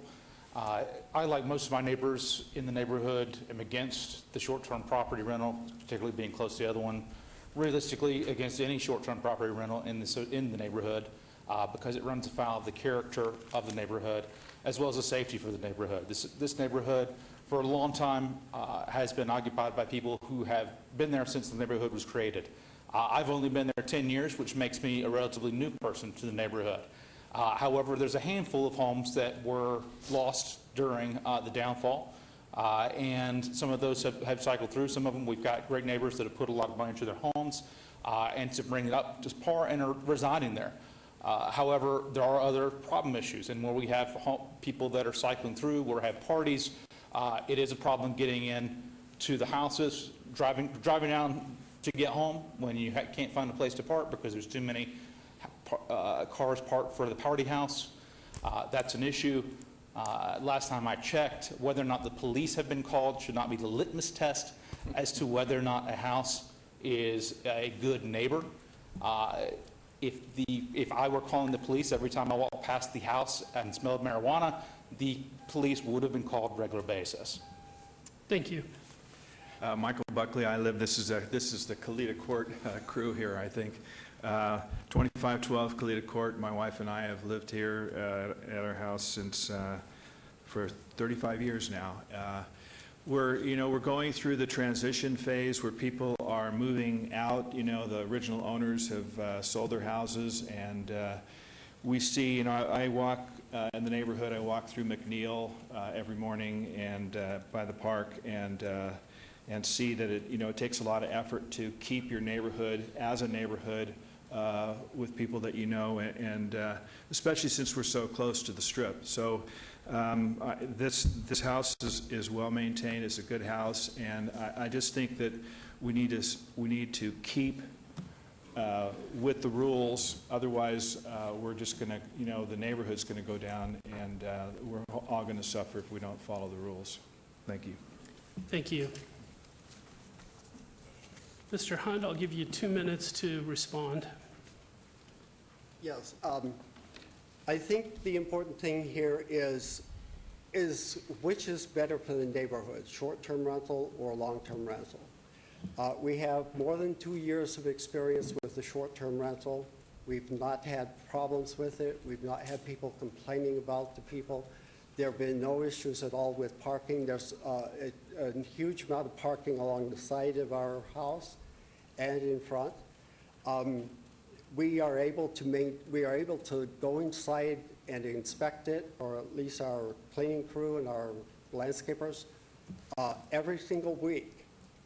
I, like most of my neighbors in the neighborhood, am against the short-term property rental, particularly being close to the other one. Realistically, against any short-term property rental in the neighborhood, because it runs afoul of the character of the neighborhood, as well as the safety for the neighborhood. This neighborhood, for a long time, has been occupied by people who have been there since the neighborhood was created. I've only been there 10 years, which makes me a relatively new person to the neighborhood. However, there's a handful of homes that were lost during the downfall, and some of those have cycled through. Some of them, we've got great neighbors that have put a lot of money into their homes. and to bring it up to par and are residing there. However, there are other problem issues, and where we have people that are cycling through, where we have parties, it is a problem getting in to the houses, driving down to get home when you can't find a place to park because there's too many cars parked for the party house. That's an issue. Last time I checked, whether or not the police have been called should not be the litmus test as to whether or not a house is a good neighbor. If I were calling the police every time I walked past the house and smelled marijuana, the police would have been called regular basis. Thank you. Michael Buckley, I live, this is the Kalita Court crew here, I think. 2512 Kalita Court, my wife and I have lived here at our house since, for 35 years now. We're going through the transition phase where people are moving out. The original owners have sold their houses, and we see, I walk in the neighborhood, I walk through McNeil every morning and by the park, and see that it takes a lot of effort to keep your neighborhood as a neighborhood with people that you know, and especially since we're so close to the Strip. So this house is well maintained. It's a good house, and I just think that we need to keep with the rules. Otherwise, we're just going to, the neighborhood's going to go down, and we're all going to suffer if we don't follow the rules. Thank you. Thank you. Mr. Hunt, I'll give you 2 minutes to respond. Yes. I think the important thing here is which is better for the neighborhood, short-term rental or long-term rental. We have more than 2 years of experience with the short-term rental. We've not had problems with it. We've not had people complaining about the people. There have been no issues at all with parking. There's a huge amount of parking along the side of our house and in front. We are able to go inside and inspect it, or at least our cleaning crew and our landscapers, every single week.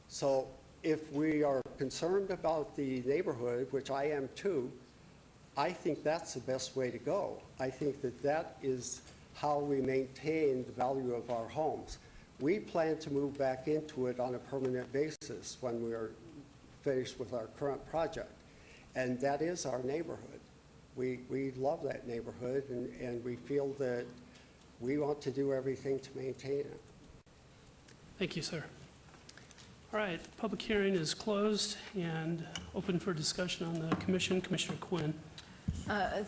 So if we are concerned about the neighborhood, which I am too, I think that's the best way to go. I think that is how we maintain the value of our homes. We plan to move back into it on a permanent basis when we're finished with our current project. And that is our neighborhood. We love that neighborhood, and we feel that we want to do everything to maintain it. Thank you, sir. All right, public hearing is closed and open for discussion on the commission. Commissioner Quinn.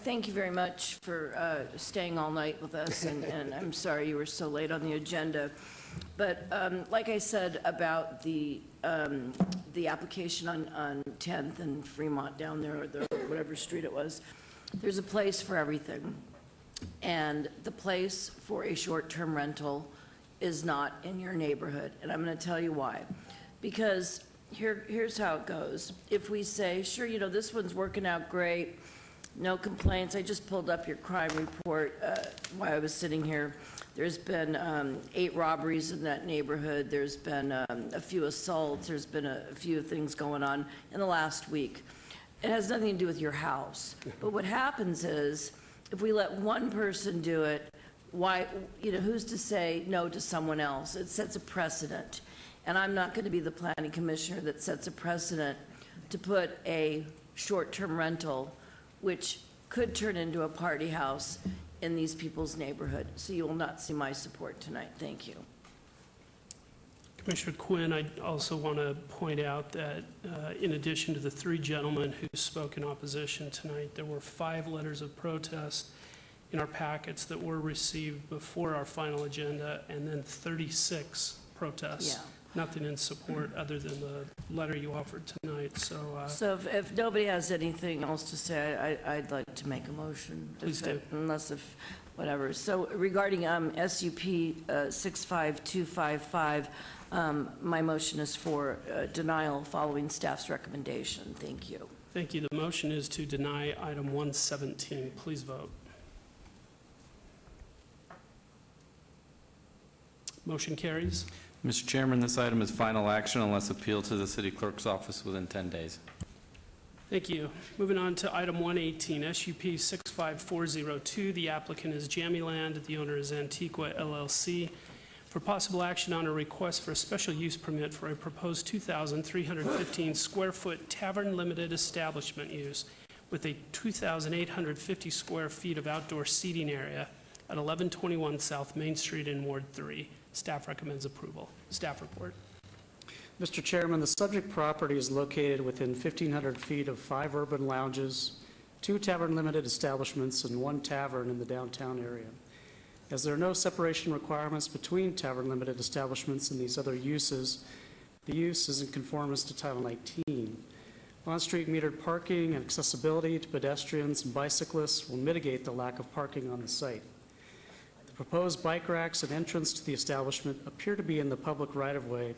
Thank you very much for staying all night with us, and I'm sorry you were so late on the agenda. But like I said about the application on 10th and Fremont down there, or whatever street it was, there's a place for everything. And the place for a short-term rental is not in your neighborhood, and I'm going to tell you why. Because here's how it goes. If we say, sure, this one's working out great, no complaints. I just pulled up your crime report while I was sitting here. There's been 8 robberies in that neighborhood. There's been a few assaults. There's been a few things going on in the last week. It has nothing to do with your house. But what happens is, if we let one person do it, why, who's to say no to someone else? It sets a precedent. And I'm not going to be the planning commissioner that sets a precedent to put a short-term rental, which could turn into a party house, in these people's neighborhood. So you will not see my support tonight. Thank you. Commissioner Quinn, I also want to point out that in addition to the 3 gentlemen who spoke in opposition tonight, there were 5 letters of protest in our packets that were received before our final agenda, and then 36 protests. Yeah. Nothing in support other than the letter you offered tonight. So if nobody has anything else to say, I'd like to make a motion. Please do. Unless whatever. So regarding SUP 65255, my motion is for denial following staff's recommendation. Thank you. Thank you. The motion is to deny item 117. Please vote. Motion carries. Mr. Chairman, this item is final action unless appealed to the city clerk's office within 10 days. Thank you. Moving on to item 118, SUP 65402. The applicant is Jamieland. The owner is Antiqua LLC. For possible action on a request for a special use permit for a proposed 2,315 square foot tavern limited establishment use with a 2,850 square feet of outdoor seating area at 1121 South Main Street in Ward 3. Staff recommends approval. Staff report. Mr. Chairman, the subject property is located within 1,500 feet of 5 urban lounges, 2 tavern-limited establishments, and 1 tavern in the downtown area. As there are no separation requirements between tavern-limited establishments and these other uses, the use is in conformance to Title 19. On-street metered parking and accessibility to pedestrians and bicyclists will mitigate the lack of parking on the site. The proposed bike racks and entrance to the establishment appear to be in the public right-of-way,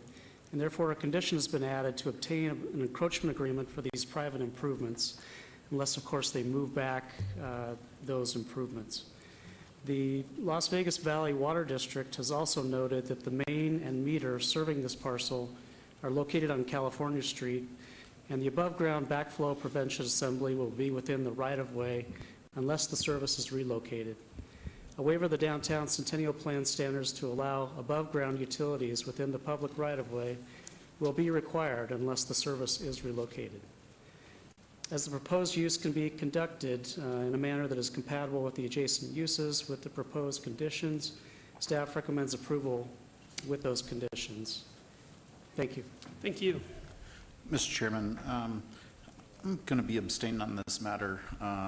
and therefore a condition has been added to obtain an encroachment agreement for these private improvements, unless, of course, they move back those improvements. The Las Vegas Valley Water District has also noted that the main and meter serving this parcel are located on California Street, and the above-ground backflow prevention assembly will be within the right-of-way unless the service is relocated. A waiver of the downtown Centennial Plan standards to allow above-ground utilities within the public right-of-way will be required unless the service is relocated. As the proposed use can be conducted in a manner that is compatible with the adjacent uses with the proposed conditions, staff recommends approval with those conditions. Thank you. Thank you. Mr. Chairman, I'm going to be abstaining on this matter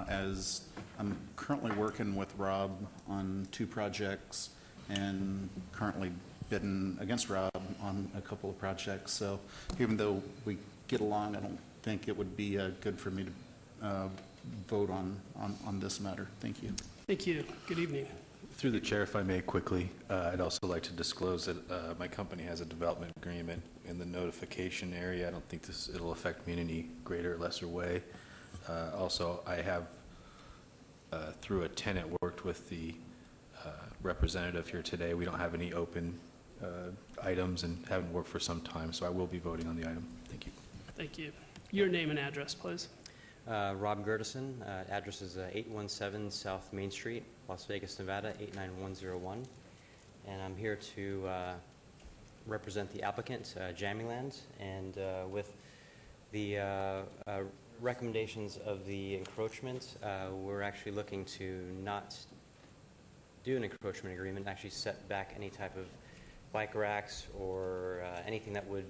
as I'm currently working with Rob on 2 projects and currently bidding against Rob on a couple of projects. So even though we get along, I don't think it would be good for me to vote on this matter. Thank you. Thank you. Good evening. Through the chair, if I may quickly, I'd also like to disclose that my company has a development agreement in the notification area. I don't think it'll affect me in any greater or lesser way. Also, I have, through a tenant, worked with the representative here today. We don't have any open items and haven't worked for some time, so I will be voting on the item. Thank you. Thank you. Your name and address, please. Rob Gertison. Address is 817 South Main Street, Las Vegas, Nevada, 89101. And I'm here to represent the applicant, Jamieland, and with the recommendations of the encroachment, we're actually looking to not do an encroachment agreement, actually set back any type of bike racks or anything that would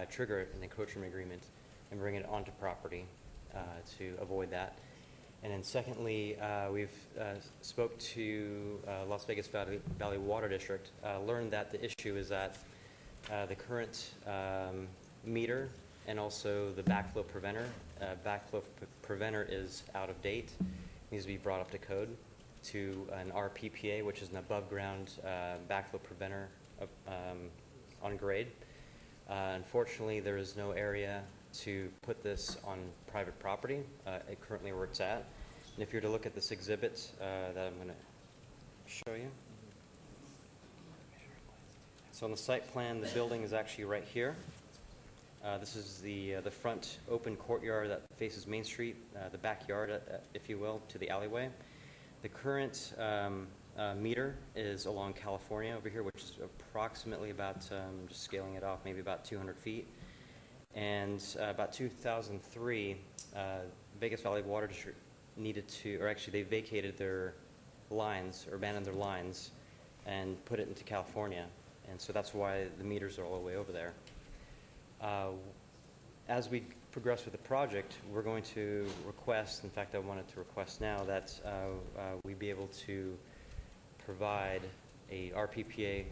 trigger an encroachment agreement and bring it onto property to avoid that. And then secondly, we've spoke to Las Vegas Valley Water District, learned that the issue is that the current meter and also the backflow preventer is out of date, needs to be brought up to code to an RPPA, which is an above-ground backflow preventer on grade. Unfortunately, there is no area to put this on private property. It currently where it's at. And if you're to look at this exhibit that I'm going to show you. So on the site plan, the building is actually right here. This is the front open courtyard that faces Main Street, the backyard, if you will, to the alleyway. The current meter is along California over here, which is approximately about, just scaling it off, maybe about 200 feet. And about 2003, Vegas Valley Water District needed to, or actually they vacated their lines, or abandoned their lines, and put it into California. And so that's why the meters are all the way over there. As we progress with the project, we're going to request, in fact I wanted to request now, that we be able to provide a RPPA,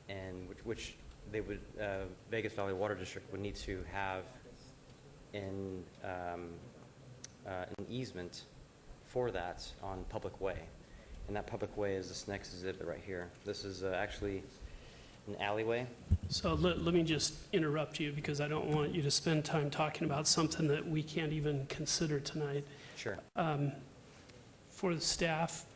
and which they would, Vegas Valley Water District would need to have in an easement for that on public way. And that public way is this next exhibit right here. This is actually an alleyway. So let me just interrupt you because I don't want you to spend time talking about something that we can't even consider tonight. Sure. For the staff,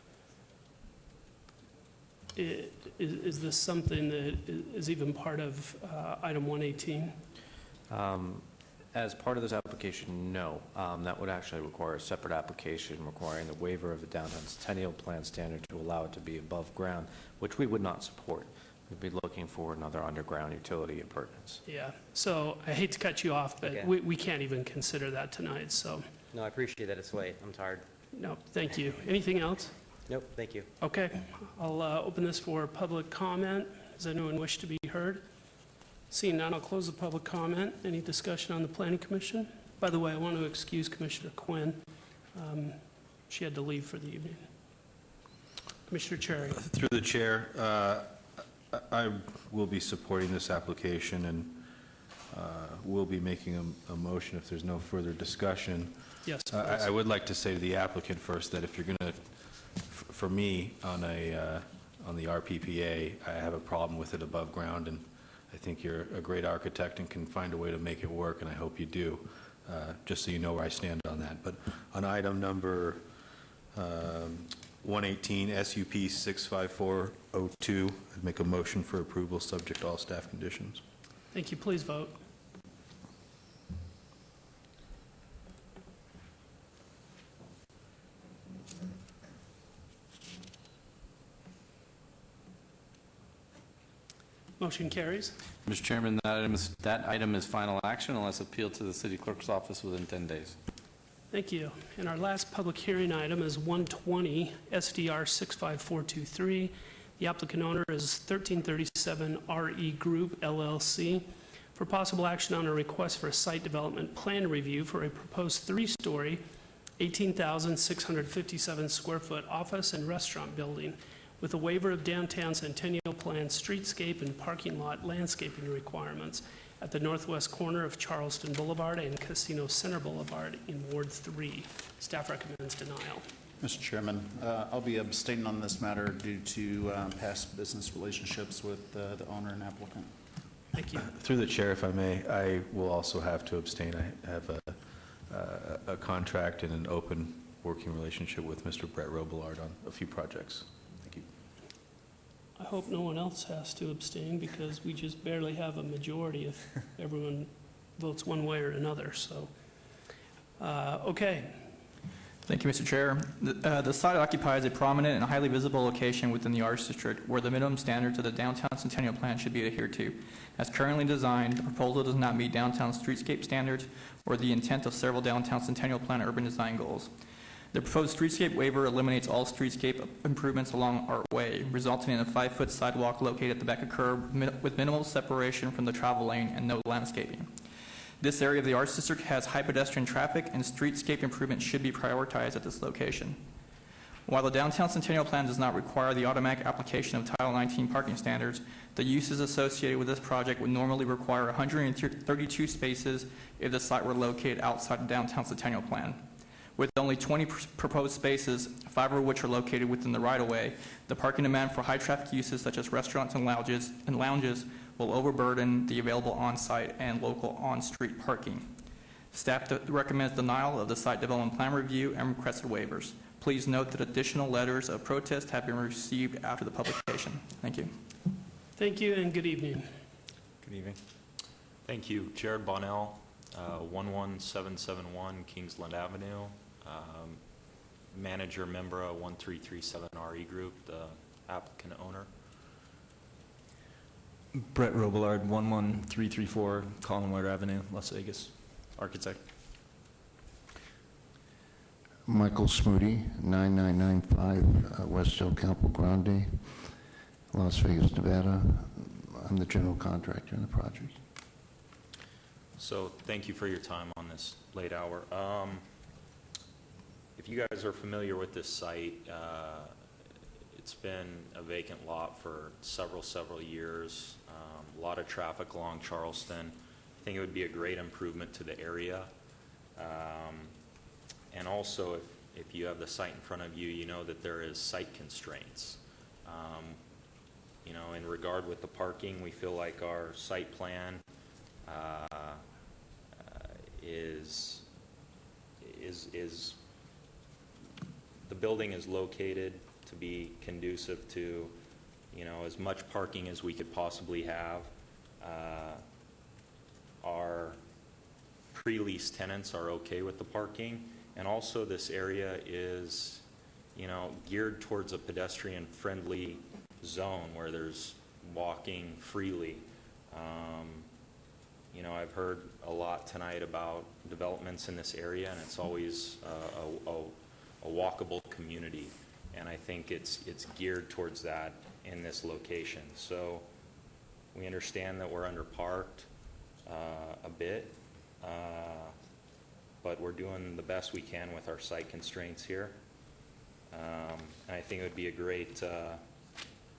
is this something that is even part of item 118? As part of this application, no. That would actually require a separate application requiring the waiver of the downtown Centennial Plan standard to allow it to be above ground, which we would not support. We'd be looking for another underground utility appurtenance. Yeah, so I hate to cut you off, but Okay. we can't even consider that tonight, so, No, I appreciate that it's late. I'm tired. no, thank you. Anything else? Nope, thank you. Okay, I'll open this for public comment. Does anyone wish to be heard? Seeing none, I'll close the public comment. Any discussion on the Planning Commission? By the way, I want to excuse Commissioner Quinn. She had to leave for the evening. Commissioner Cherry. Through the chair, I will be supporting this application and will be making a motion if there's no further discussion. Yes, I would like to say to the applicant first that if you're going to, for me, on the RPPA, I have a problem with it above ground, and I think you're a great architect and can find a way to make it work, and I hope you do, just so you know where I stand on that. But on item number 118, SUP 65402, I'd make a motion for approval subject to all staff conditions. Thank you. Please vote. Motion carries. Mr. Chairman, that item is final action unless appealed to the city clerk's office within 10 days. Thank you. And our last public hearing item is 120 SDR 65423. The applicant owner is 1337 RE Group LLC for possible action on a request for a site development plan review for a proposed three-story, 18,657 square foot office and restaurant building with a waiver of downtown Centennial Plan streetscape and parking lot landscaping requirements at the northwest corner of Charleston Boulevard and Casino Center Boulevard in Ward 3. Staff recommends denial. Mr. Chairman, I'll be abstaining on this matter due to past business relationships with the owner and applicant. Thank you. Through the chair, if I may, I will also have to abstain. I have a contract and an open working relationship with Mr. Brett Robillard on a few projects. Thank you. I hope no one else has to abstain because we just barely have a majority if everyone votes one way or another, so. Okay. Thank you, Mr. Chair. The site occupies a prominent and highly visible location within the Arts District where the minimum standards of the Downtown Centennial Plan should be adhered to. As currently designed, the proposal does not meet downtown streetscape standards or the intent of several Downtown Centennial Plan urban design goals. The proposed streetscape waiver eliminates all streetscape improvements along Art Way, resulting in a 5-foot sidewalk located at the back of curb with minimal separation from the travel lane and no landscaping. This area of the Arts District has high pedestrian traffic, and streetscape improvements should be prioritized at this location. While the Downtown Centennial Plan does not require the automatic application of Title 19 parking standards, the uses associated with this project would normally require 132 spaces if the site were located outside the Downtown Centennial Plan. With only 20 proposed spaces, 5 of which are located within the right-of-way, the parking demand for high-traffic uses such as restaurants and lounges will overburden the available on-site and local on-street parking. Staff recommends denial of the site development plan review and requested waivers. Please note that additional letters of protest have been received after the publication. Thank you. Thank you and good evening. Good evening. Thank you. Jared Bonnell, 11771 Kingsland Avenue, manager Membra 1337 RE Group, the applicant owner. Brett Robillard, 11334 Collinwood Avenue, Las Vegas, architect. Michael Smoody, 9995 West El Campo Grande, Las Vegas, Nevada. I'm the general contractor in the project. So thank you for your time on this late hour. If you guys are familiar with this site, it's been a vacant lot for several years. A lot of traffic along Charleston. I think it would be a great improvement to the area. And also, if you have the site in front of you, you know that there is site constraints. You know, in regard with the parking, we feel like our site plan is the building is located to be conducive to, you know, as much parking as we could possibly have. Our pre-lease tenants are okay with the parking. And also this area is, you know, geared towards a pedestrian-friendly zone where there's walking freely. You know, I've heard a lot tonight about developments in this area, and it's always a walkable community. And I think it's geared towards that in this location. So we understand that we're underparked a bit, but we're doing the best we can with our site constraints here. And I think it would be a great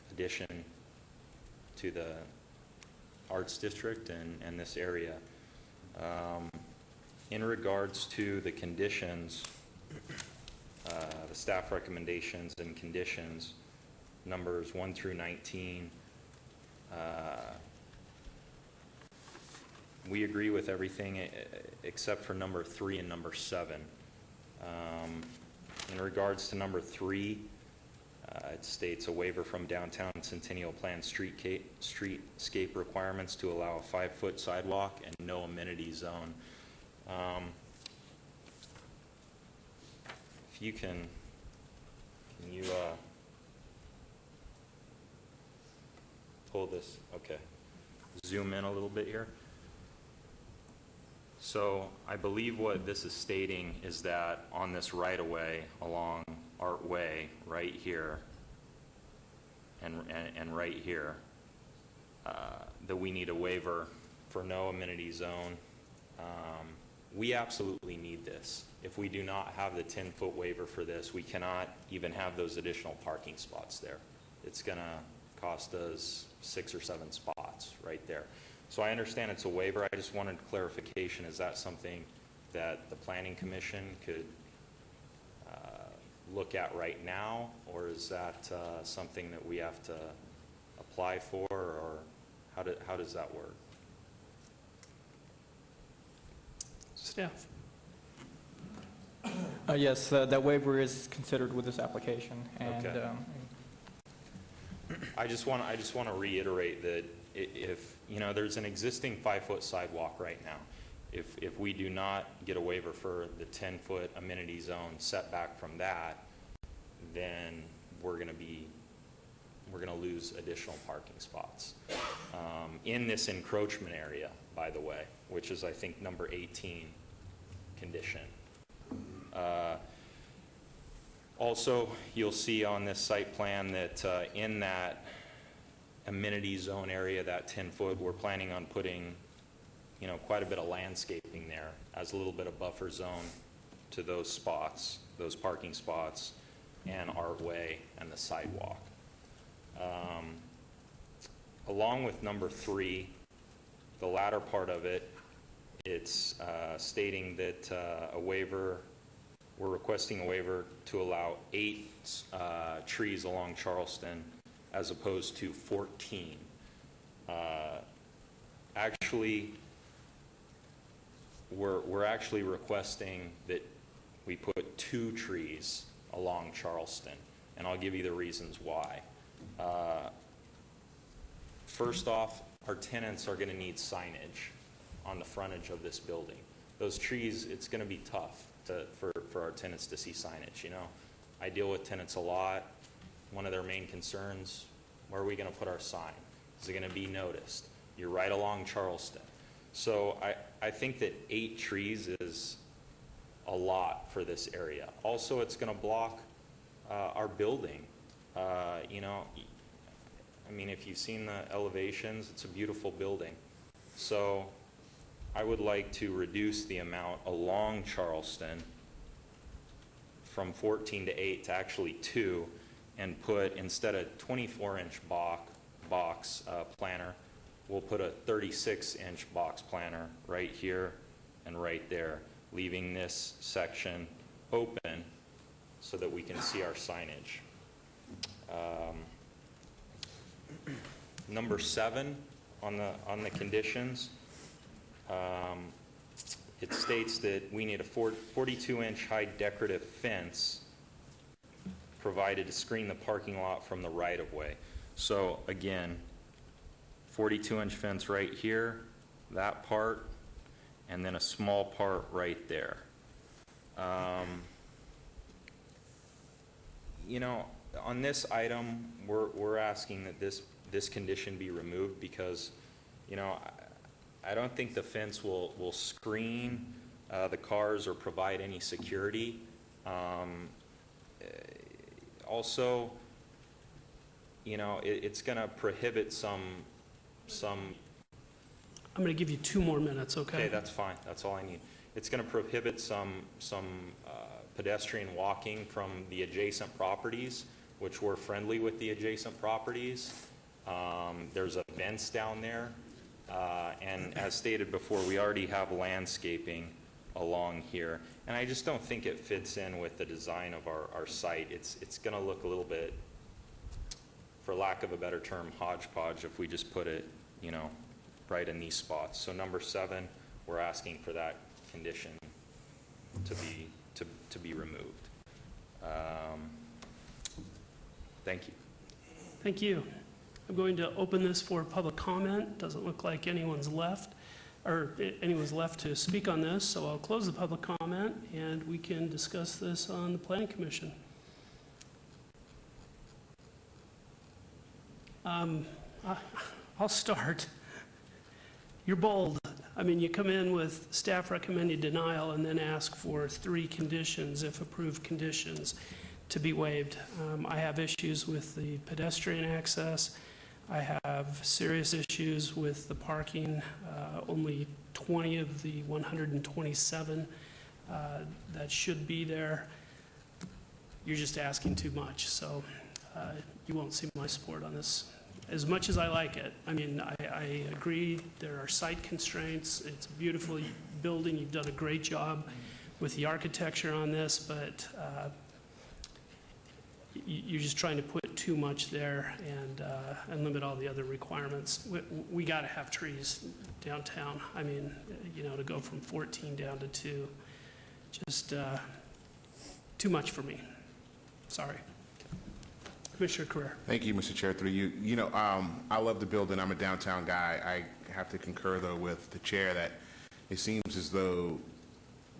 addition to the Arts District and this area. In regards to the conditions, the staff recommendations and conditions, numbers 1 through 19, we agree with everything except for number 3 and number 7. In regards to number 3, it states a waiver from downtown Centennial Plan streetscape requirements to allow a 5-foot sidewalk and no amenity zone. If you can you pull this, okay, zoom in a little bit here. So I believe what this is stating is that on this right-of-way along Art Way, right here, and right here, that we need a waiver for no amenity zone. We absolutely need this. If we do not have the 10-foot waiver for this, we cannot even have those additional parking spots there. It's going to cost us 6 or 7 spots right there. So I understand it's a waiver. I just wanted clarification. Is that something that the Planning Commission could look at right now, or is that something that we have to apply for, or how does that work? Staff. Yes, that waiver is considered with this application. And, Okay. I just want to reiterate that if, you know, there's an existing 5-foot sidewalk right now. If we do not get a waiver for the 10-foot amenity zone setback from that, then we're going to lose additional parking spots in this encroachment area, by the way, which is, I think, number 18 condition. Also, you'll see on this site plan that in that amenity zone area, that 10-foot, we're planning on putting, you know, quite a bit of landscaping there as a little bit of buffer zone to those spots, those parking spots, and Art Way and the sidewalk. Along with number 3, the latter part of it, it's stating that we're requesting a waiver to allow 8 trees along Charleston as opposed to 14. Actually, we're actually requesting that we put 2 trees along Charleston, and I'll give you the reasons why. First off, our tenants are going to need signage on the frontage of this building. Those trees, it's going to be tough for our tenants to see signage, you know. I deal with tenants a lot. One of their main concerns, where are we going to put our sign? Is it going to be noticed? You're right along Charleston. So I think that 8 trees is a lot for this area. Also, it's going to block our building. You know, I mean, if you've seen the elevations, it's a beautiful building. So I would like to reduce the amount along Charleston from 14 to 8 to actually 2, and put, instead of 24-inch box planter, we'll put a 36-inch box planter right here and right there, leaving this section open so that we can see our signage. Number 7 on the conditions, it states that we need a 42-inch high decorative fence provided to screen the parking lot from the right-of-way. So again, 42-inch fence right here, that part, and then a small part right there. You know, on this item, we're asking that this condition be removed because, you know, I don't think the fence will screen the cars or provide any security. Also, you know, it's going to prohibit some. I'm going to give you 2 more minutes, okay? Okay, that's fine. That's all I need. It's going to prohibit some pedestrian walking from the adjacent properties, which we're friendly with the adjacent properties. There's events down there. And as stated before, we already have landscaping along here. And I just don't think it fits in with the design of our site. It's going to look a little bit, for lack of a better term, hodgepodge if we just put it, you know, right in these spots. So number 7, we're asking for that condition to be removed. Thank you. Thank you. I'm going to open this for public comment. Doesn't look like anyone's left to speak on this, so I'll close the public comment and we can discuss this on the Planning Commission. I'll start. You're bold. I mean, you come in with staff recommended denial and then ask for 3 conditions, if approved conditions, to be waived. I have issues with the pedestrian access. I have serious issues with the parking. Only 20 of the 127 that should be there. You're just asking too much, so you won't see my support on this. As much as I like it, I mean, I agree there are site constraints. It's a beautiful building. You've done a great job with the architecture on this, but you're just trying to put too much there and limit all the other requirements. We got to have trees downtown. I mean, you know, to go from 14 down to 2, just too much for me. Sorry. Commissioner Carrera. Thank you, Mr. Chair, through you. You know, I love the building. I'm a downtown guy. I have to concur, though, with the chair that it seems as though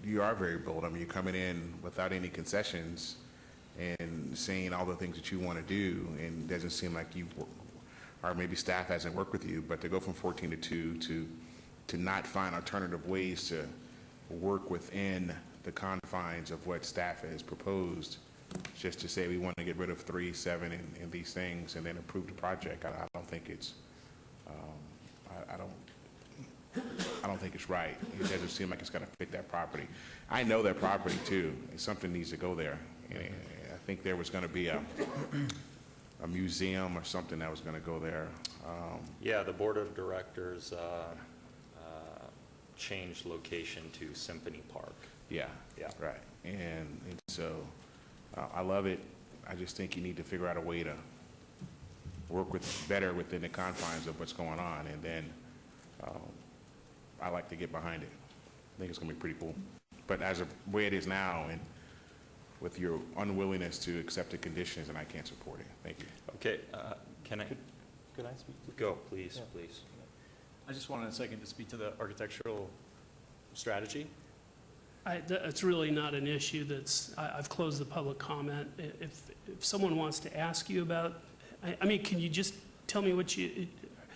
you are very bold. I mean, you're coming in without any concessions and saying all the things that you want to do, and it doesn't seem like you, or maybe staff hasn't worked with you, but to go from 14 to 2 to not find alternative ways to work within the confines of what staff has proposed, just to say we want to get rid of 3, 7, and these things, and then approve the project. I don't think it's, I don't think it's right. It doesn't seem like it's going to fit that property. I know that property too. Something needs to go there. And I think there was going to be a museum or something that was going to go there. Yeah, the board of directors changed location to Symphony Park. Yeah, Yeah. right. And so I love it. I just think you need to figure out a way to work better within the confines of what's going on, and then I like to get behind it. I think it's going to be pretty cool. But as the way it is now, and with your unwillingness to accept the conditions, and I can't support it. Thank you. Okay, can I? Could I speak? Go, please, please. I just wanted a second to speak to the architectural strategy. It's really not an issue I've closed the public comment. If someone wants to ask you about, I mean, can you just tell me what you...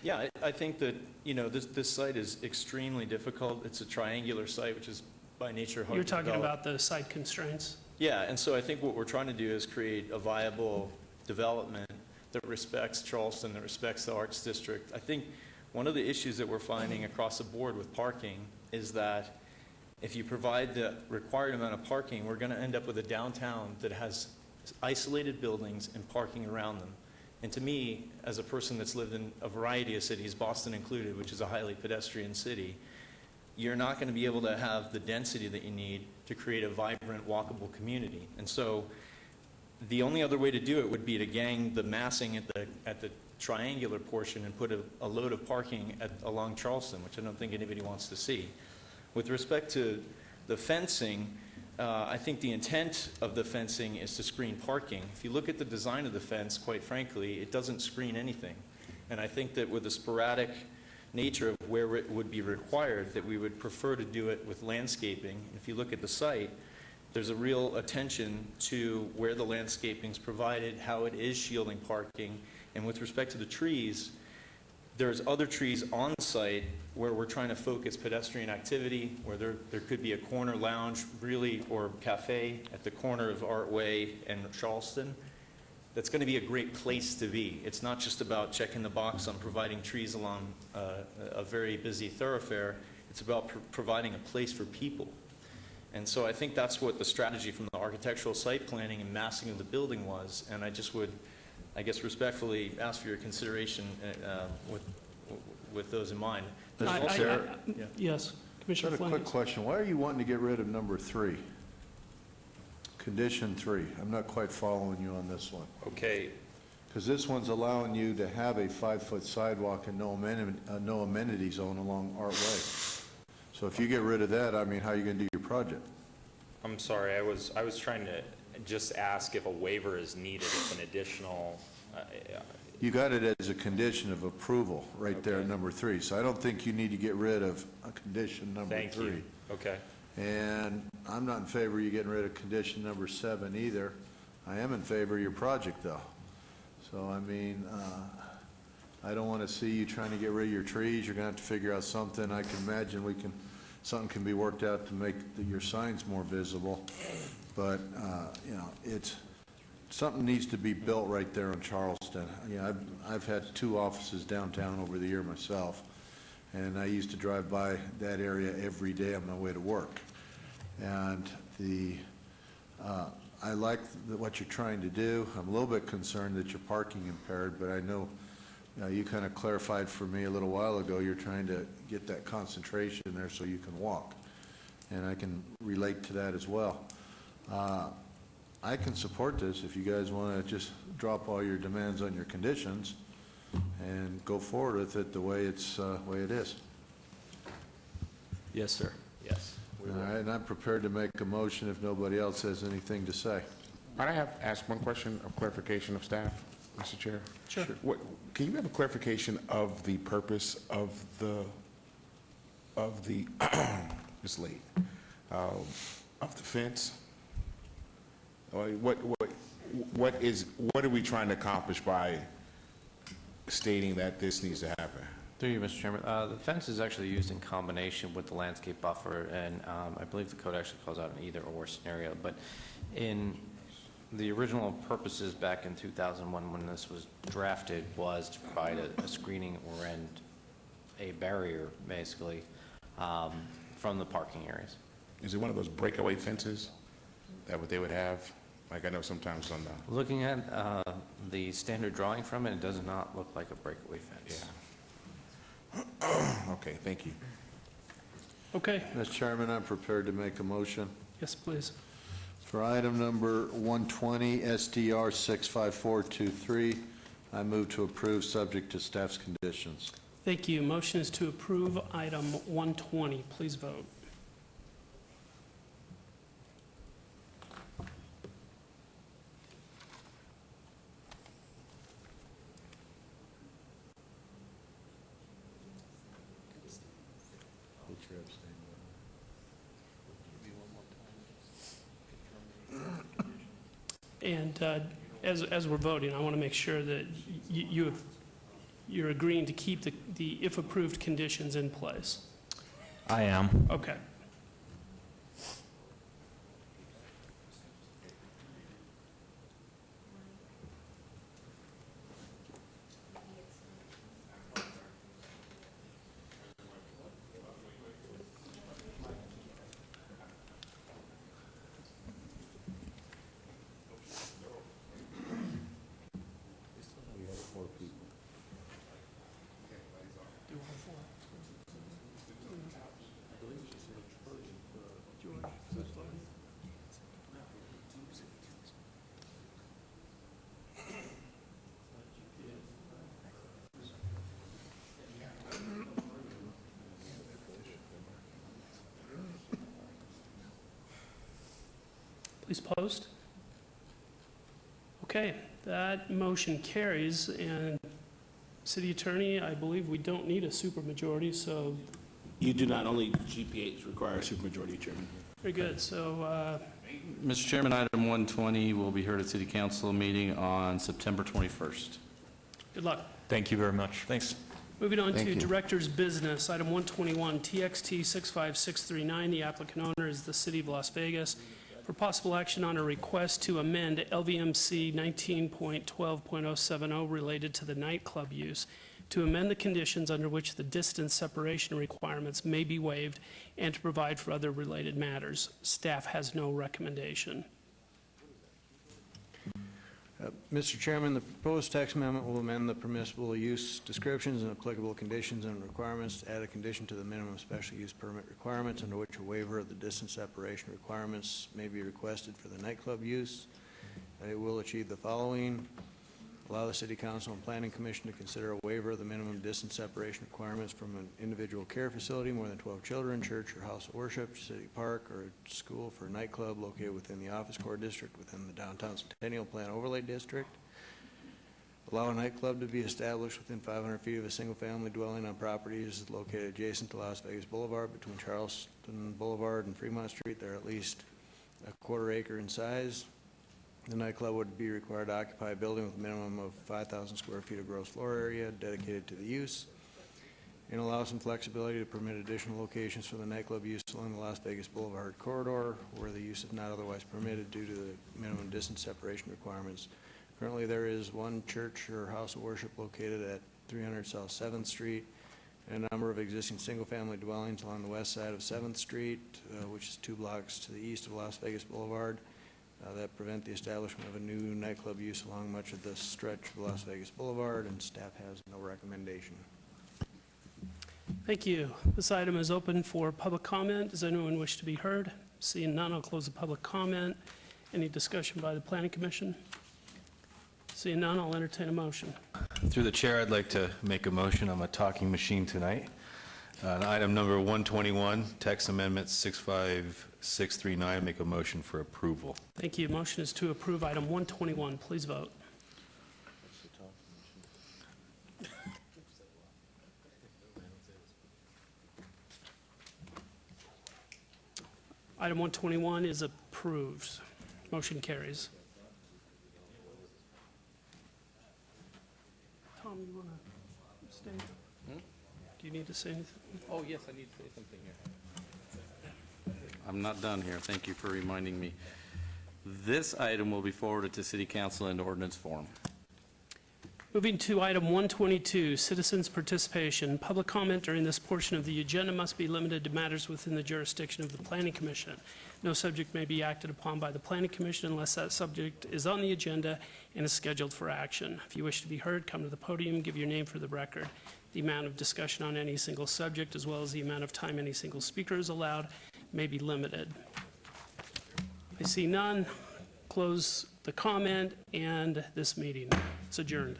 Yeah, I think that, you know, this site is extremely difficult. It's a triangular site, which is by nature hard to develop. You're talking about the site constraints? Yeah, and so I think what we're trying to do is create a viable development that respects Charleston, that respects the Arts District. I think one of the issues that we're finding across the board with parking is that if you provide the required amount of parking, we're going to end up with a downtown that has isolated buildings and parking around them. And to me, as a person that's lived in a variety of cities, Boston included, which is a highly pedestrian city, you're not going to be able to have the density that you need to create a vibrant, walkable community. And so the only other way to do it would be to gang the massing at the triangular portion and put a load of parking along Charleston, which I don't think anybody wants to see. With respect to the fencing, I think the intent of the fencing is to screen parking. If you look at the design of the fence, quite frankly, it doesn't screen anything. And I think that with the sporadic nature of where it would be required, that we would prefer to do it with landscaping. If you look at the site, there's a real attention to where the landscaping is provided, how it is shielding parking, and with respect to the trees, there's other trees on site where we're trying to focus pedestrian activity, where there could be a corner lounge, really, or cafe at the corner of Artway and Charleston. That's going to be a great place to be. It's not just about checking the box on providing trees along a very busy thoroughfare. It's about providing a place for people. And so I think that's what the strategy from the architectural site planning and massing of the building was. And I just would, I guess, respectfully ask for your consideration with those in mind. There's also- yeah. Yes, Commissioner Got a quick Fleming. question. Why are you wanting to get rid of number 3? Condition 3. I'm not quite following you on this one. Okay, Because this one's allowing you to have a 5-foot sidewalk and no amenity zone along Artway. So if you get rid of that, I mean, how are you going to do your project? I'm sorry, I was trying to just ask if a waiver is needed, if an additional, You got it as a condition of approval right there at number 3. So I don't think you need to get rid of a condition number 3. thank you. Okay. And I'm not in favor of you getting rid of condition number 7 either. I am in favor of your project, though. So, I mean, I don't want to see you trying to get rid of your trees. You're going to have to figure out something. I can imagine something can be worked out to make your signs more visible. But, you know, something needs to be built right there in Charleston. You know, I've had 2 offices downtown over the year myself, and I used to drive by that area every day on my way to work. And I like what you're trying to do. I'm a little bit concerned that you're parking impaired, but I know you kind of clarified for me a little while ago you're trying to get that concentration there so you can walk. And I can relate to that as well. I can support this if you guys want to just drop all your demands on your conditions and go forward with it the way it is. Yes, sir. Yes. All right, and I'm prepared to make a motion if nobody else has anything to say. Might I ask one question of clarification of staff, Mr. Chair? Sure. Can you have a clarification of the purpose of the it's late, of the fence? What are we trying to accomplish by stating that this needs to happen? Through you, Mr. Chairman. The fence is actually used in combination with the landscape buffer, and I believe the code actually calls out an either-or scenario. But in the original purposes back in 2001 when this was drafted was to provide a screening or a barrier, basically, from the parking areas. Is it one of those breakaway fences that what they would have? Like I know sometimes on the... Looking at the standard drawing from it, it does not look like a breakaway fence. Yeah. Okay, thank you. Okay. Mr. Chairman, I'm prepared to make a motion. Yes, please. For item number 120, SDR 65423, I move to approve subject to staff's conditions. Thank you. Motion is to approve item 120. Please vote. And as we're voting, I want to make sure that you're agreeing to keep the if approved conditions in place. I am. Okay. Please post. Okay, that motion carries, and City Attorney, I believe we don't need a supermajority, so You do not, only GPAs require a supermajority, Chairman. very good. So Mr. Chairman, item 120 will be heard at City Council meeting on September 21st. good luck. Thank you very much. Thanks. Moving on Thank to you. Director's Business, item 121, TXT 65639. The applicant owner is the City of Las Vegas. For possible action on a request to amend LVMC 19.12.070 related to the nightclub use, to amend the conditions under which the distance separation requirements may be waived, and to provide for other related matters. Staff has no recommendation. Mr. Chairman, the proposed text amendment will amend the permissible use descriptions and applicable conditions and requirements to add a condition to the minimum special use permit requirements under which a waiver of the distance separation requirements may be requested for the nightclub use. It will achieve the following: allow the City Council and Planning Commission to consider a waiver of the minimum distance separation requirements from an individual care facility, more than 12 children, church or house of worship, city park, or school for a nightclub located within the Office Core District within the Downtown Centennial Plan Overlay District. Allow a nightclub to be established within 500 feet of a single-family dwelling on properties located adjacent to Las Vegas Boulevard between Charleston Boulevard and Fremont Street. They're at least a quarter acre in size. The nightclub would be required to occupy a building with a minimum of 5,000 square feet of gross floor area dedicated to the use, and allow some flexibility to permit additional locations for the nightclub use along the Las Vegas Boulevard corridor where the use is not otherwise permitted due to the minimum distance separation requirements. Currently, there is one church or house of worship located at 300 South 7th Street, and a number of existing single-family dwellings along the west side of 7th Street, which is 2 blocks to the east of Las Vegas Boulevard, that prevent the establishment of a new nightclub use along much of the stretch of Las Vegas Boulevard, and staff has no recommendation. Thank you. This item is open for public comment. Does anyone wish to be heard? Seeing none, I'll close the public comment. Any discussion by the Planning Commission? Seeing none, I'll entertain a motion. Through the chair, I'd like to make a motion. I'm a talking machine tonight. On item number 121, text amendment 65639, make a motion for approval. Thank you. Motion is to approve item 121. Please vote. Item 121 is approved. Motion carries. Tom, you want to stay? Do you need to say anything? Oh, yes, I need to say something here. I'm not done here. Thank you for reminding me. This item will be forwarded to City Council in ordinance form. Moving to item 122, citizens' participation. Public comment during this portion of the agenda must be limited to matters within the jurisdiction of the Planning Commission. No subject may be acted upon by the Planning Commission unless that subject is on the agenda and is scheduled for action. If you wish to be heard, come to the podium, give your name for the record. The amount of discussion on any single subject, as well as the amount of time any single speaker is allowed, may be limited. I see none. Close the comment, and this meeting is adjourned.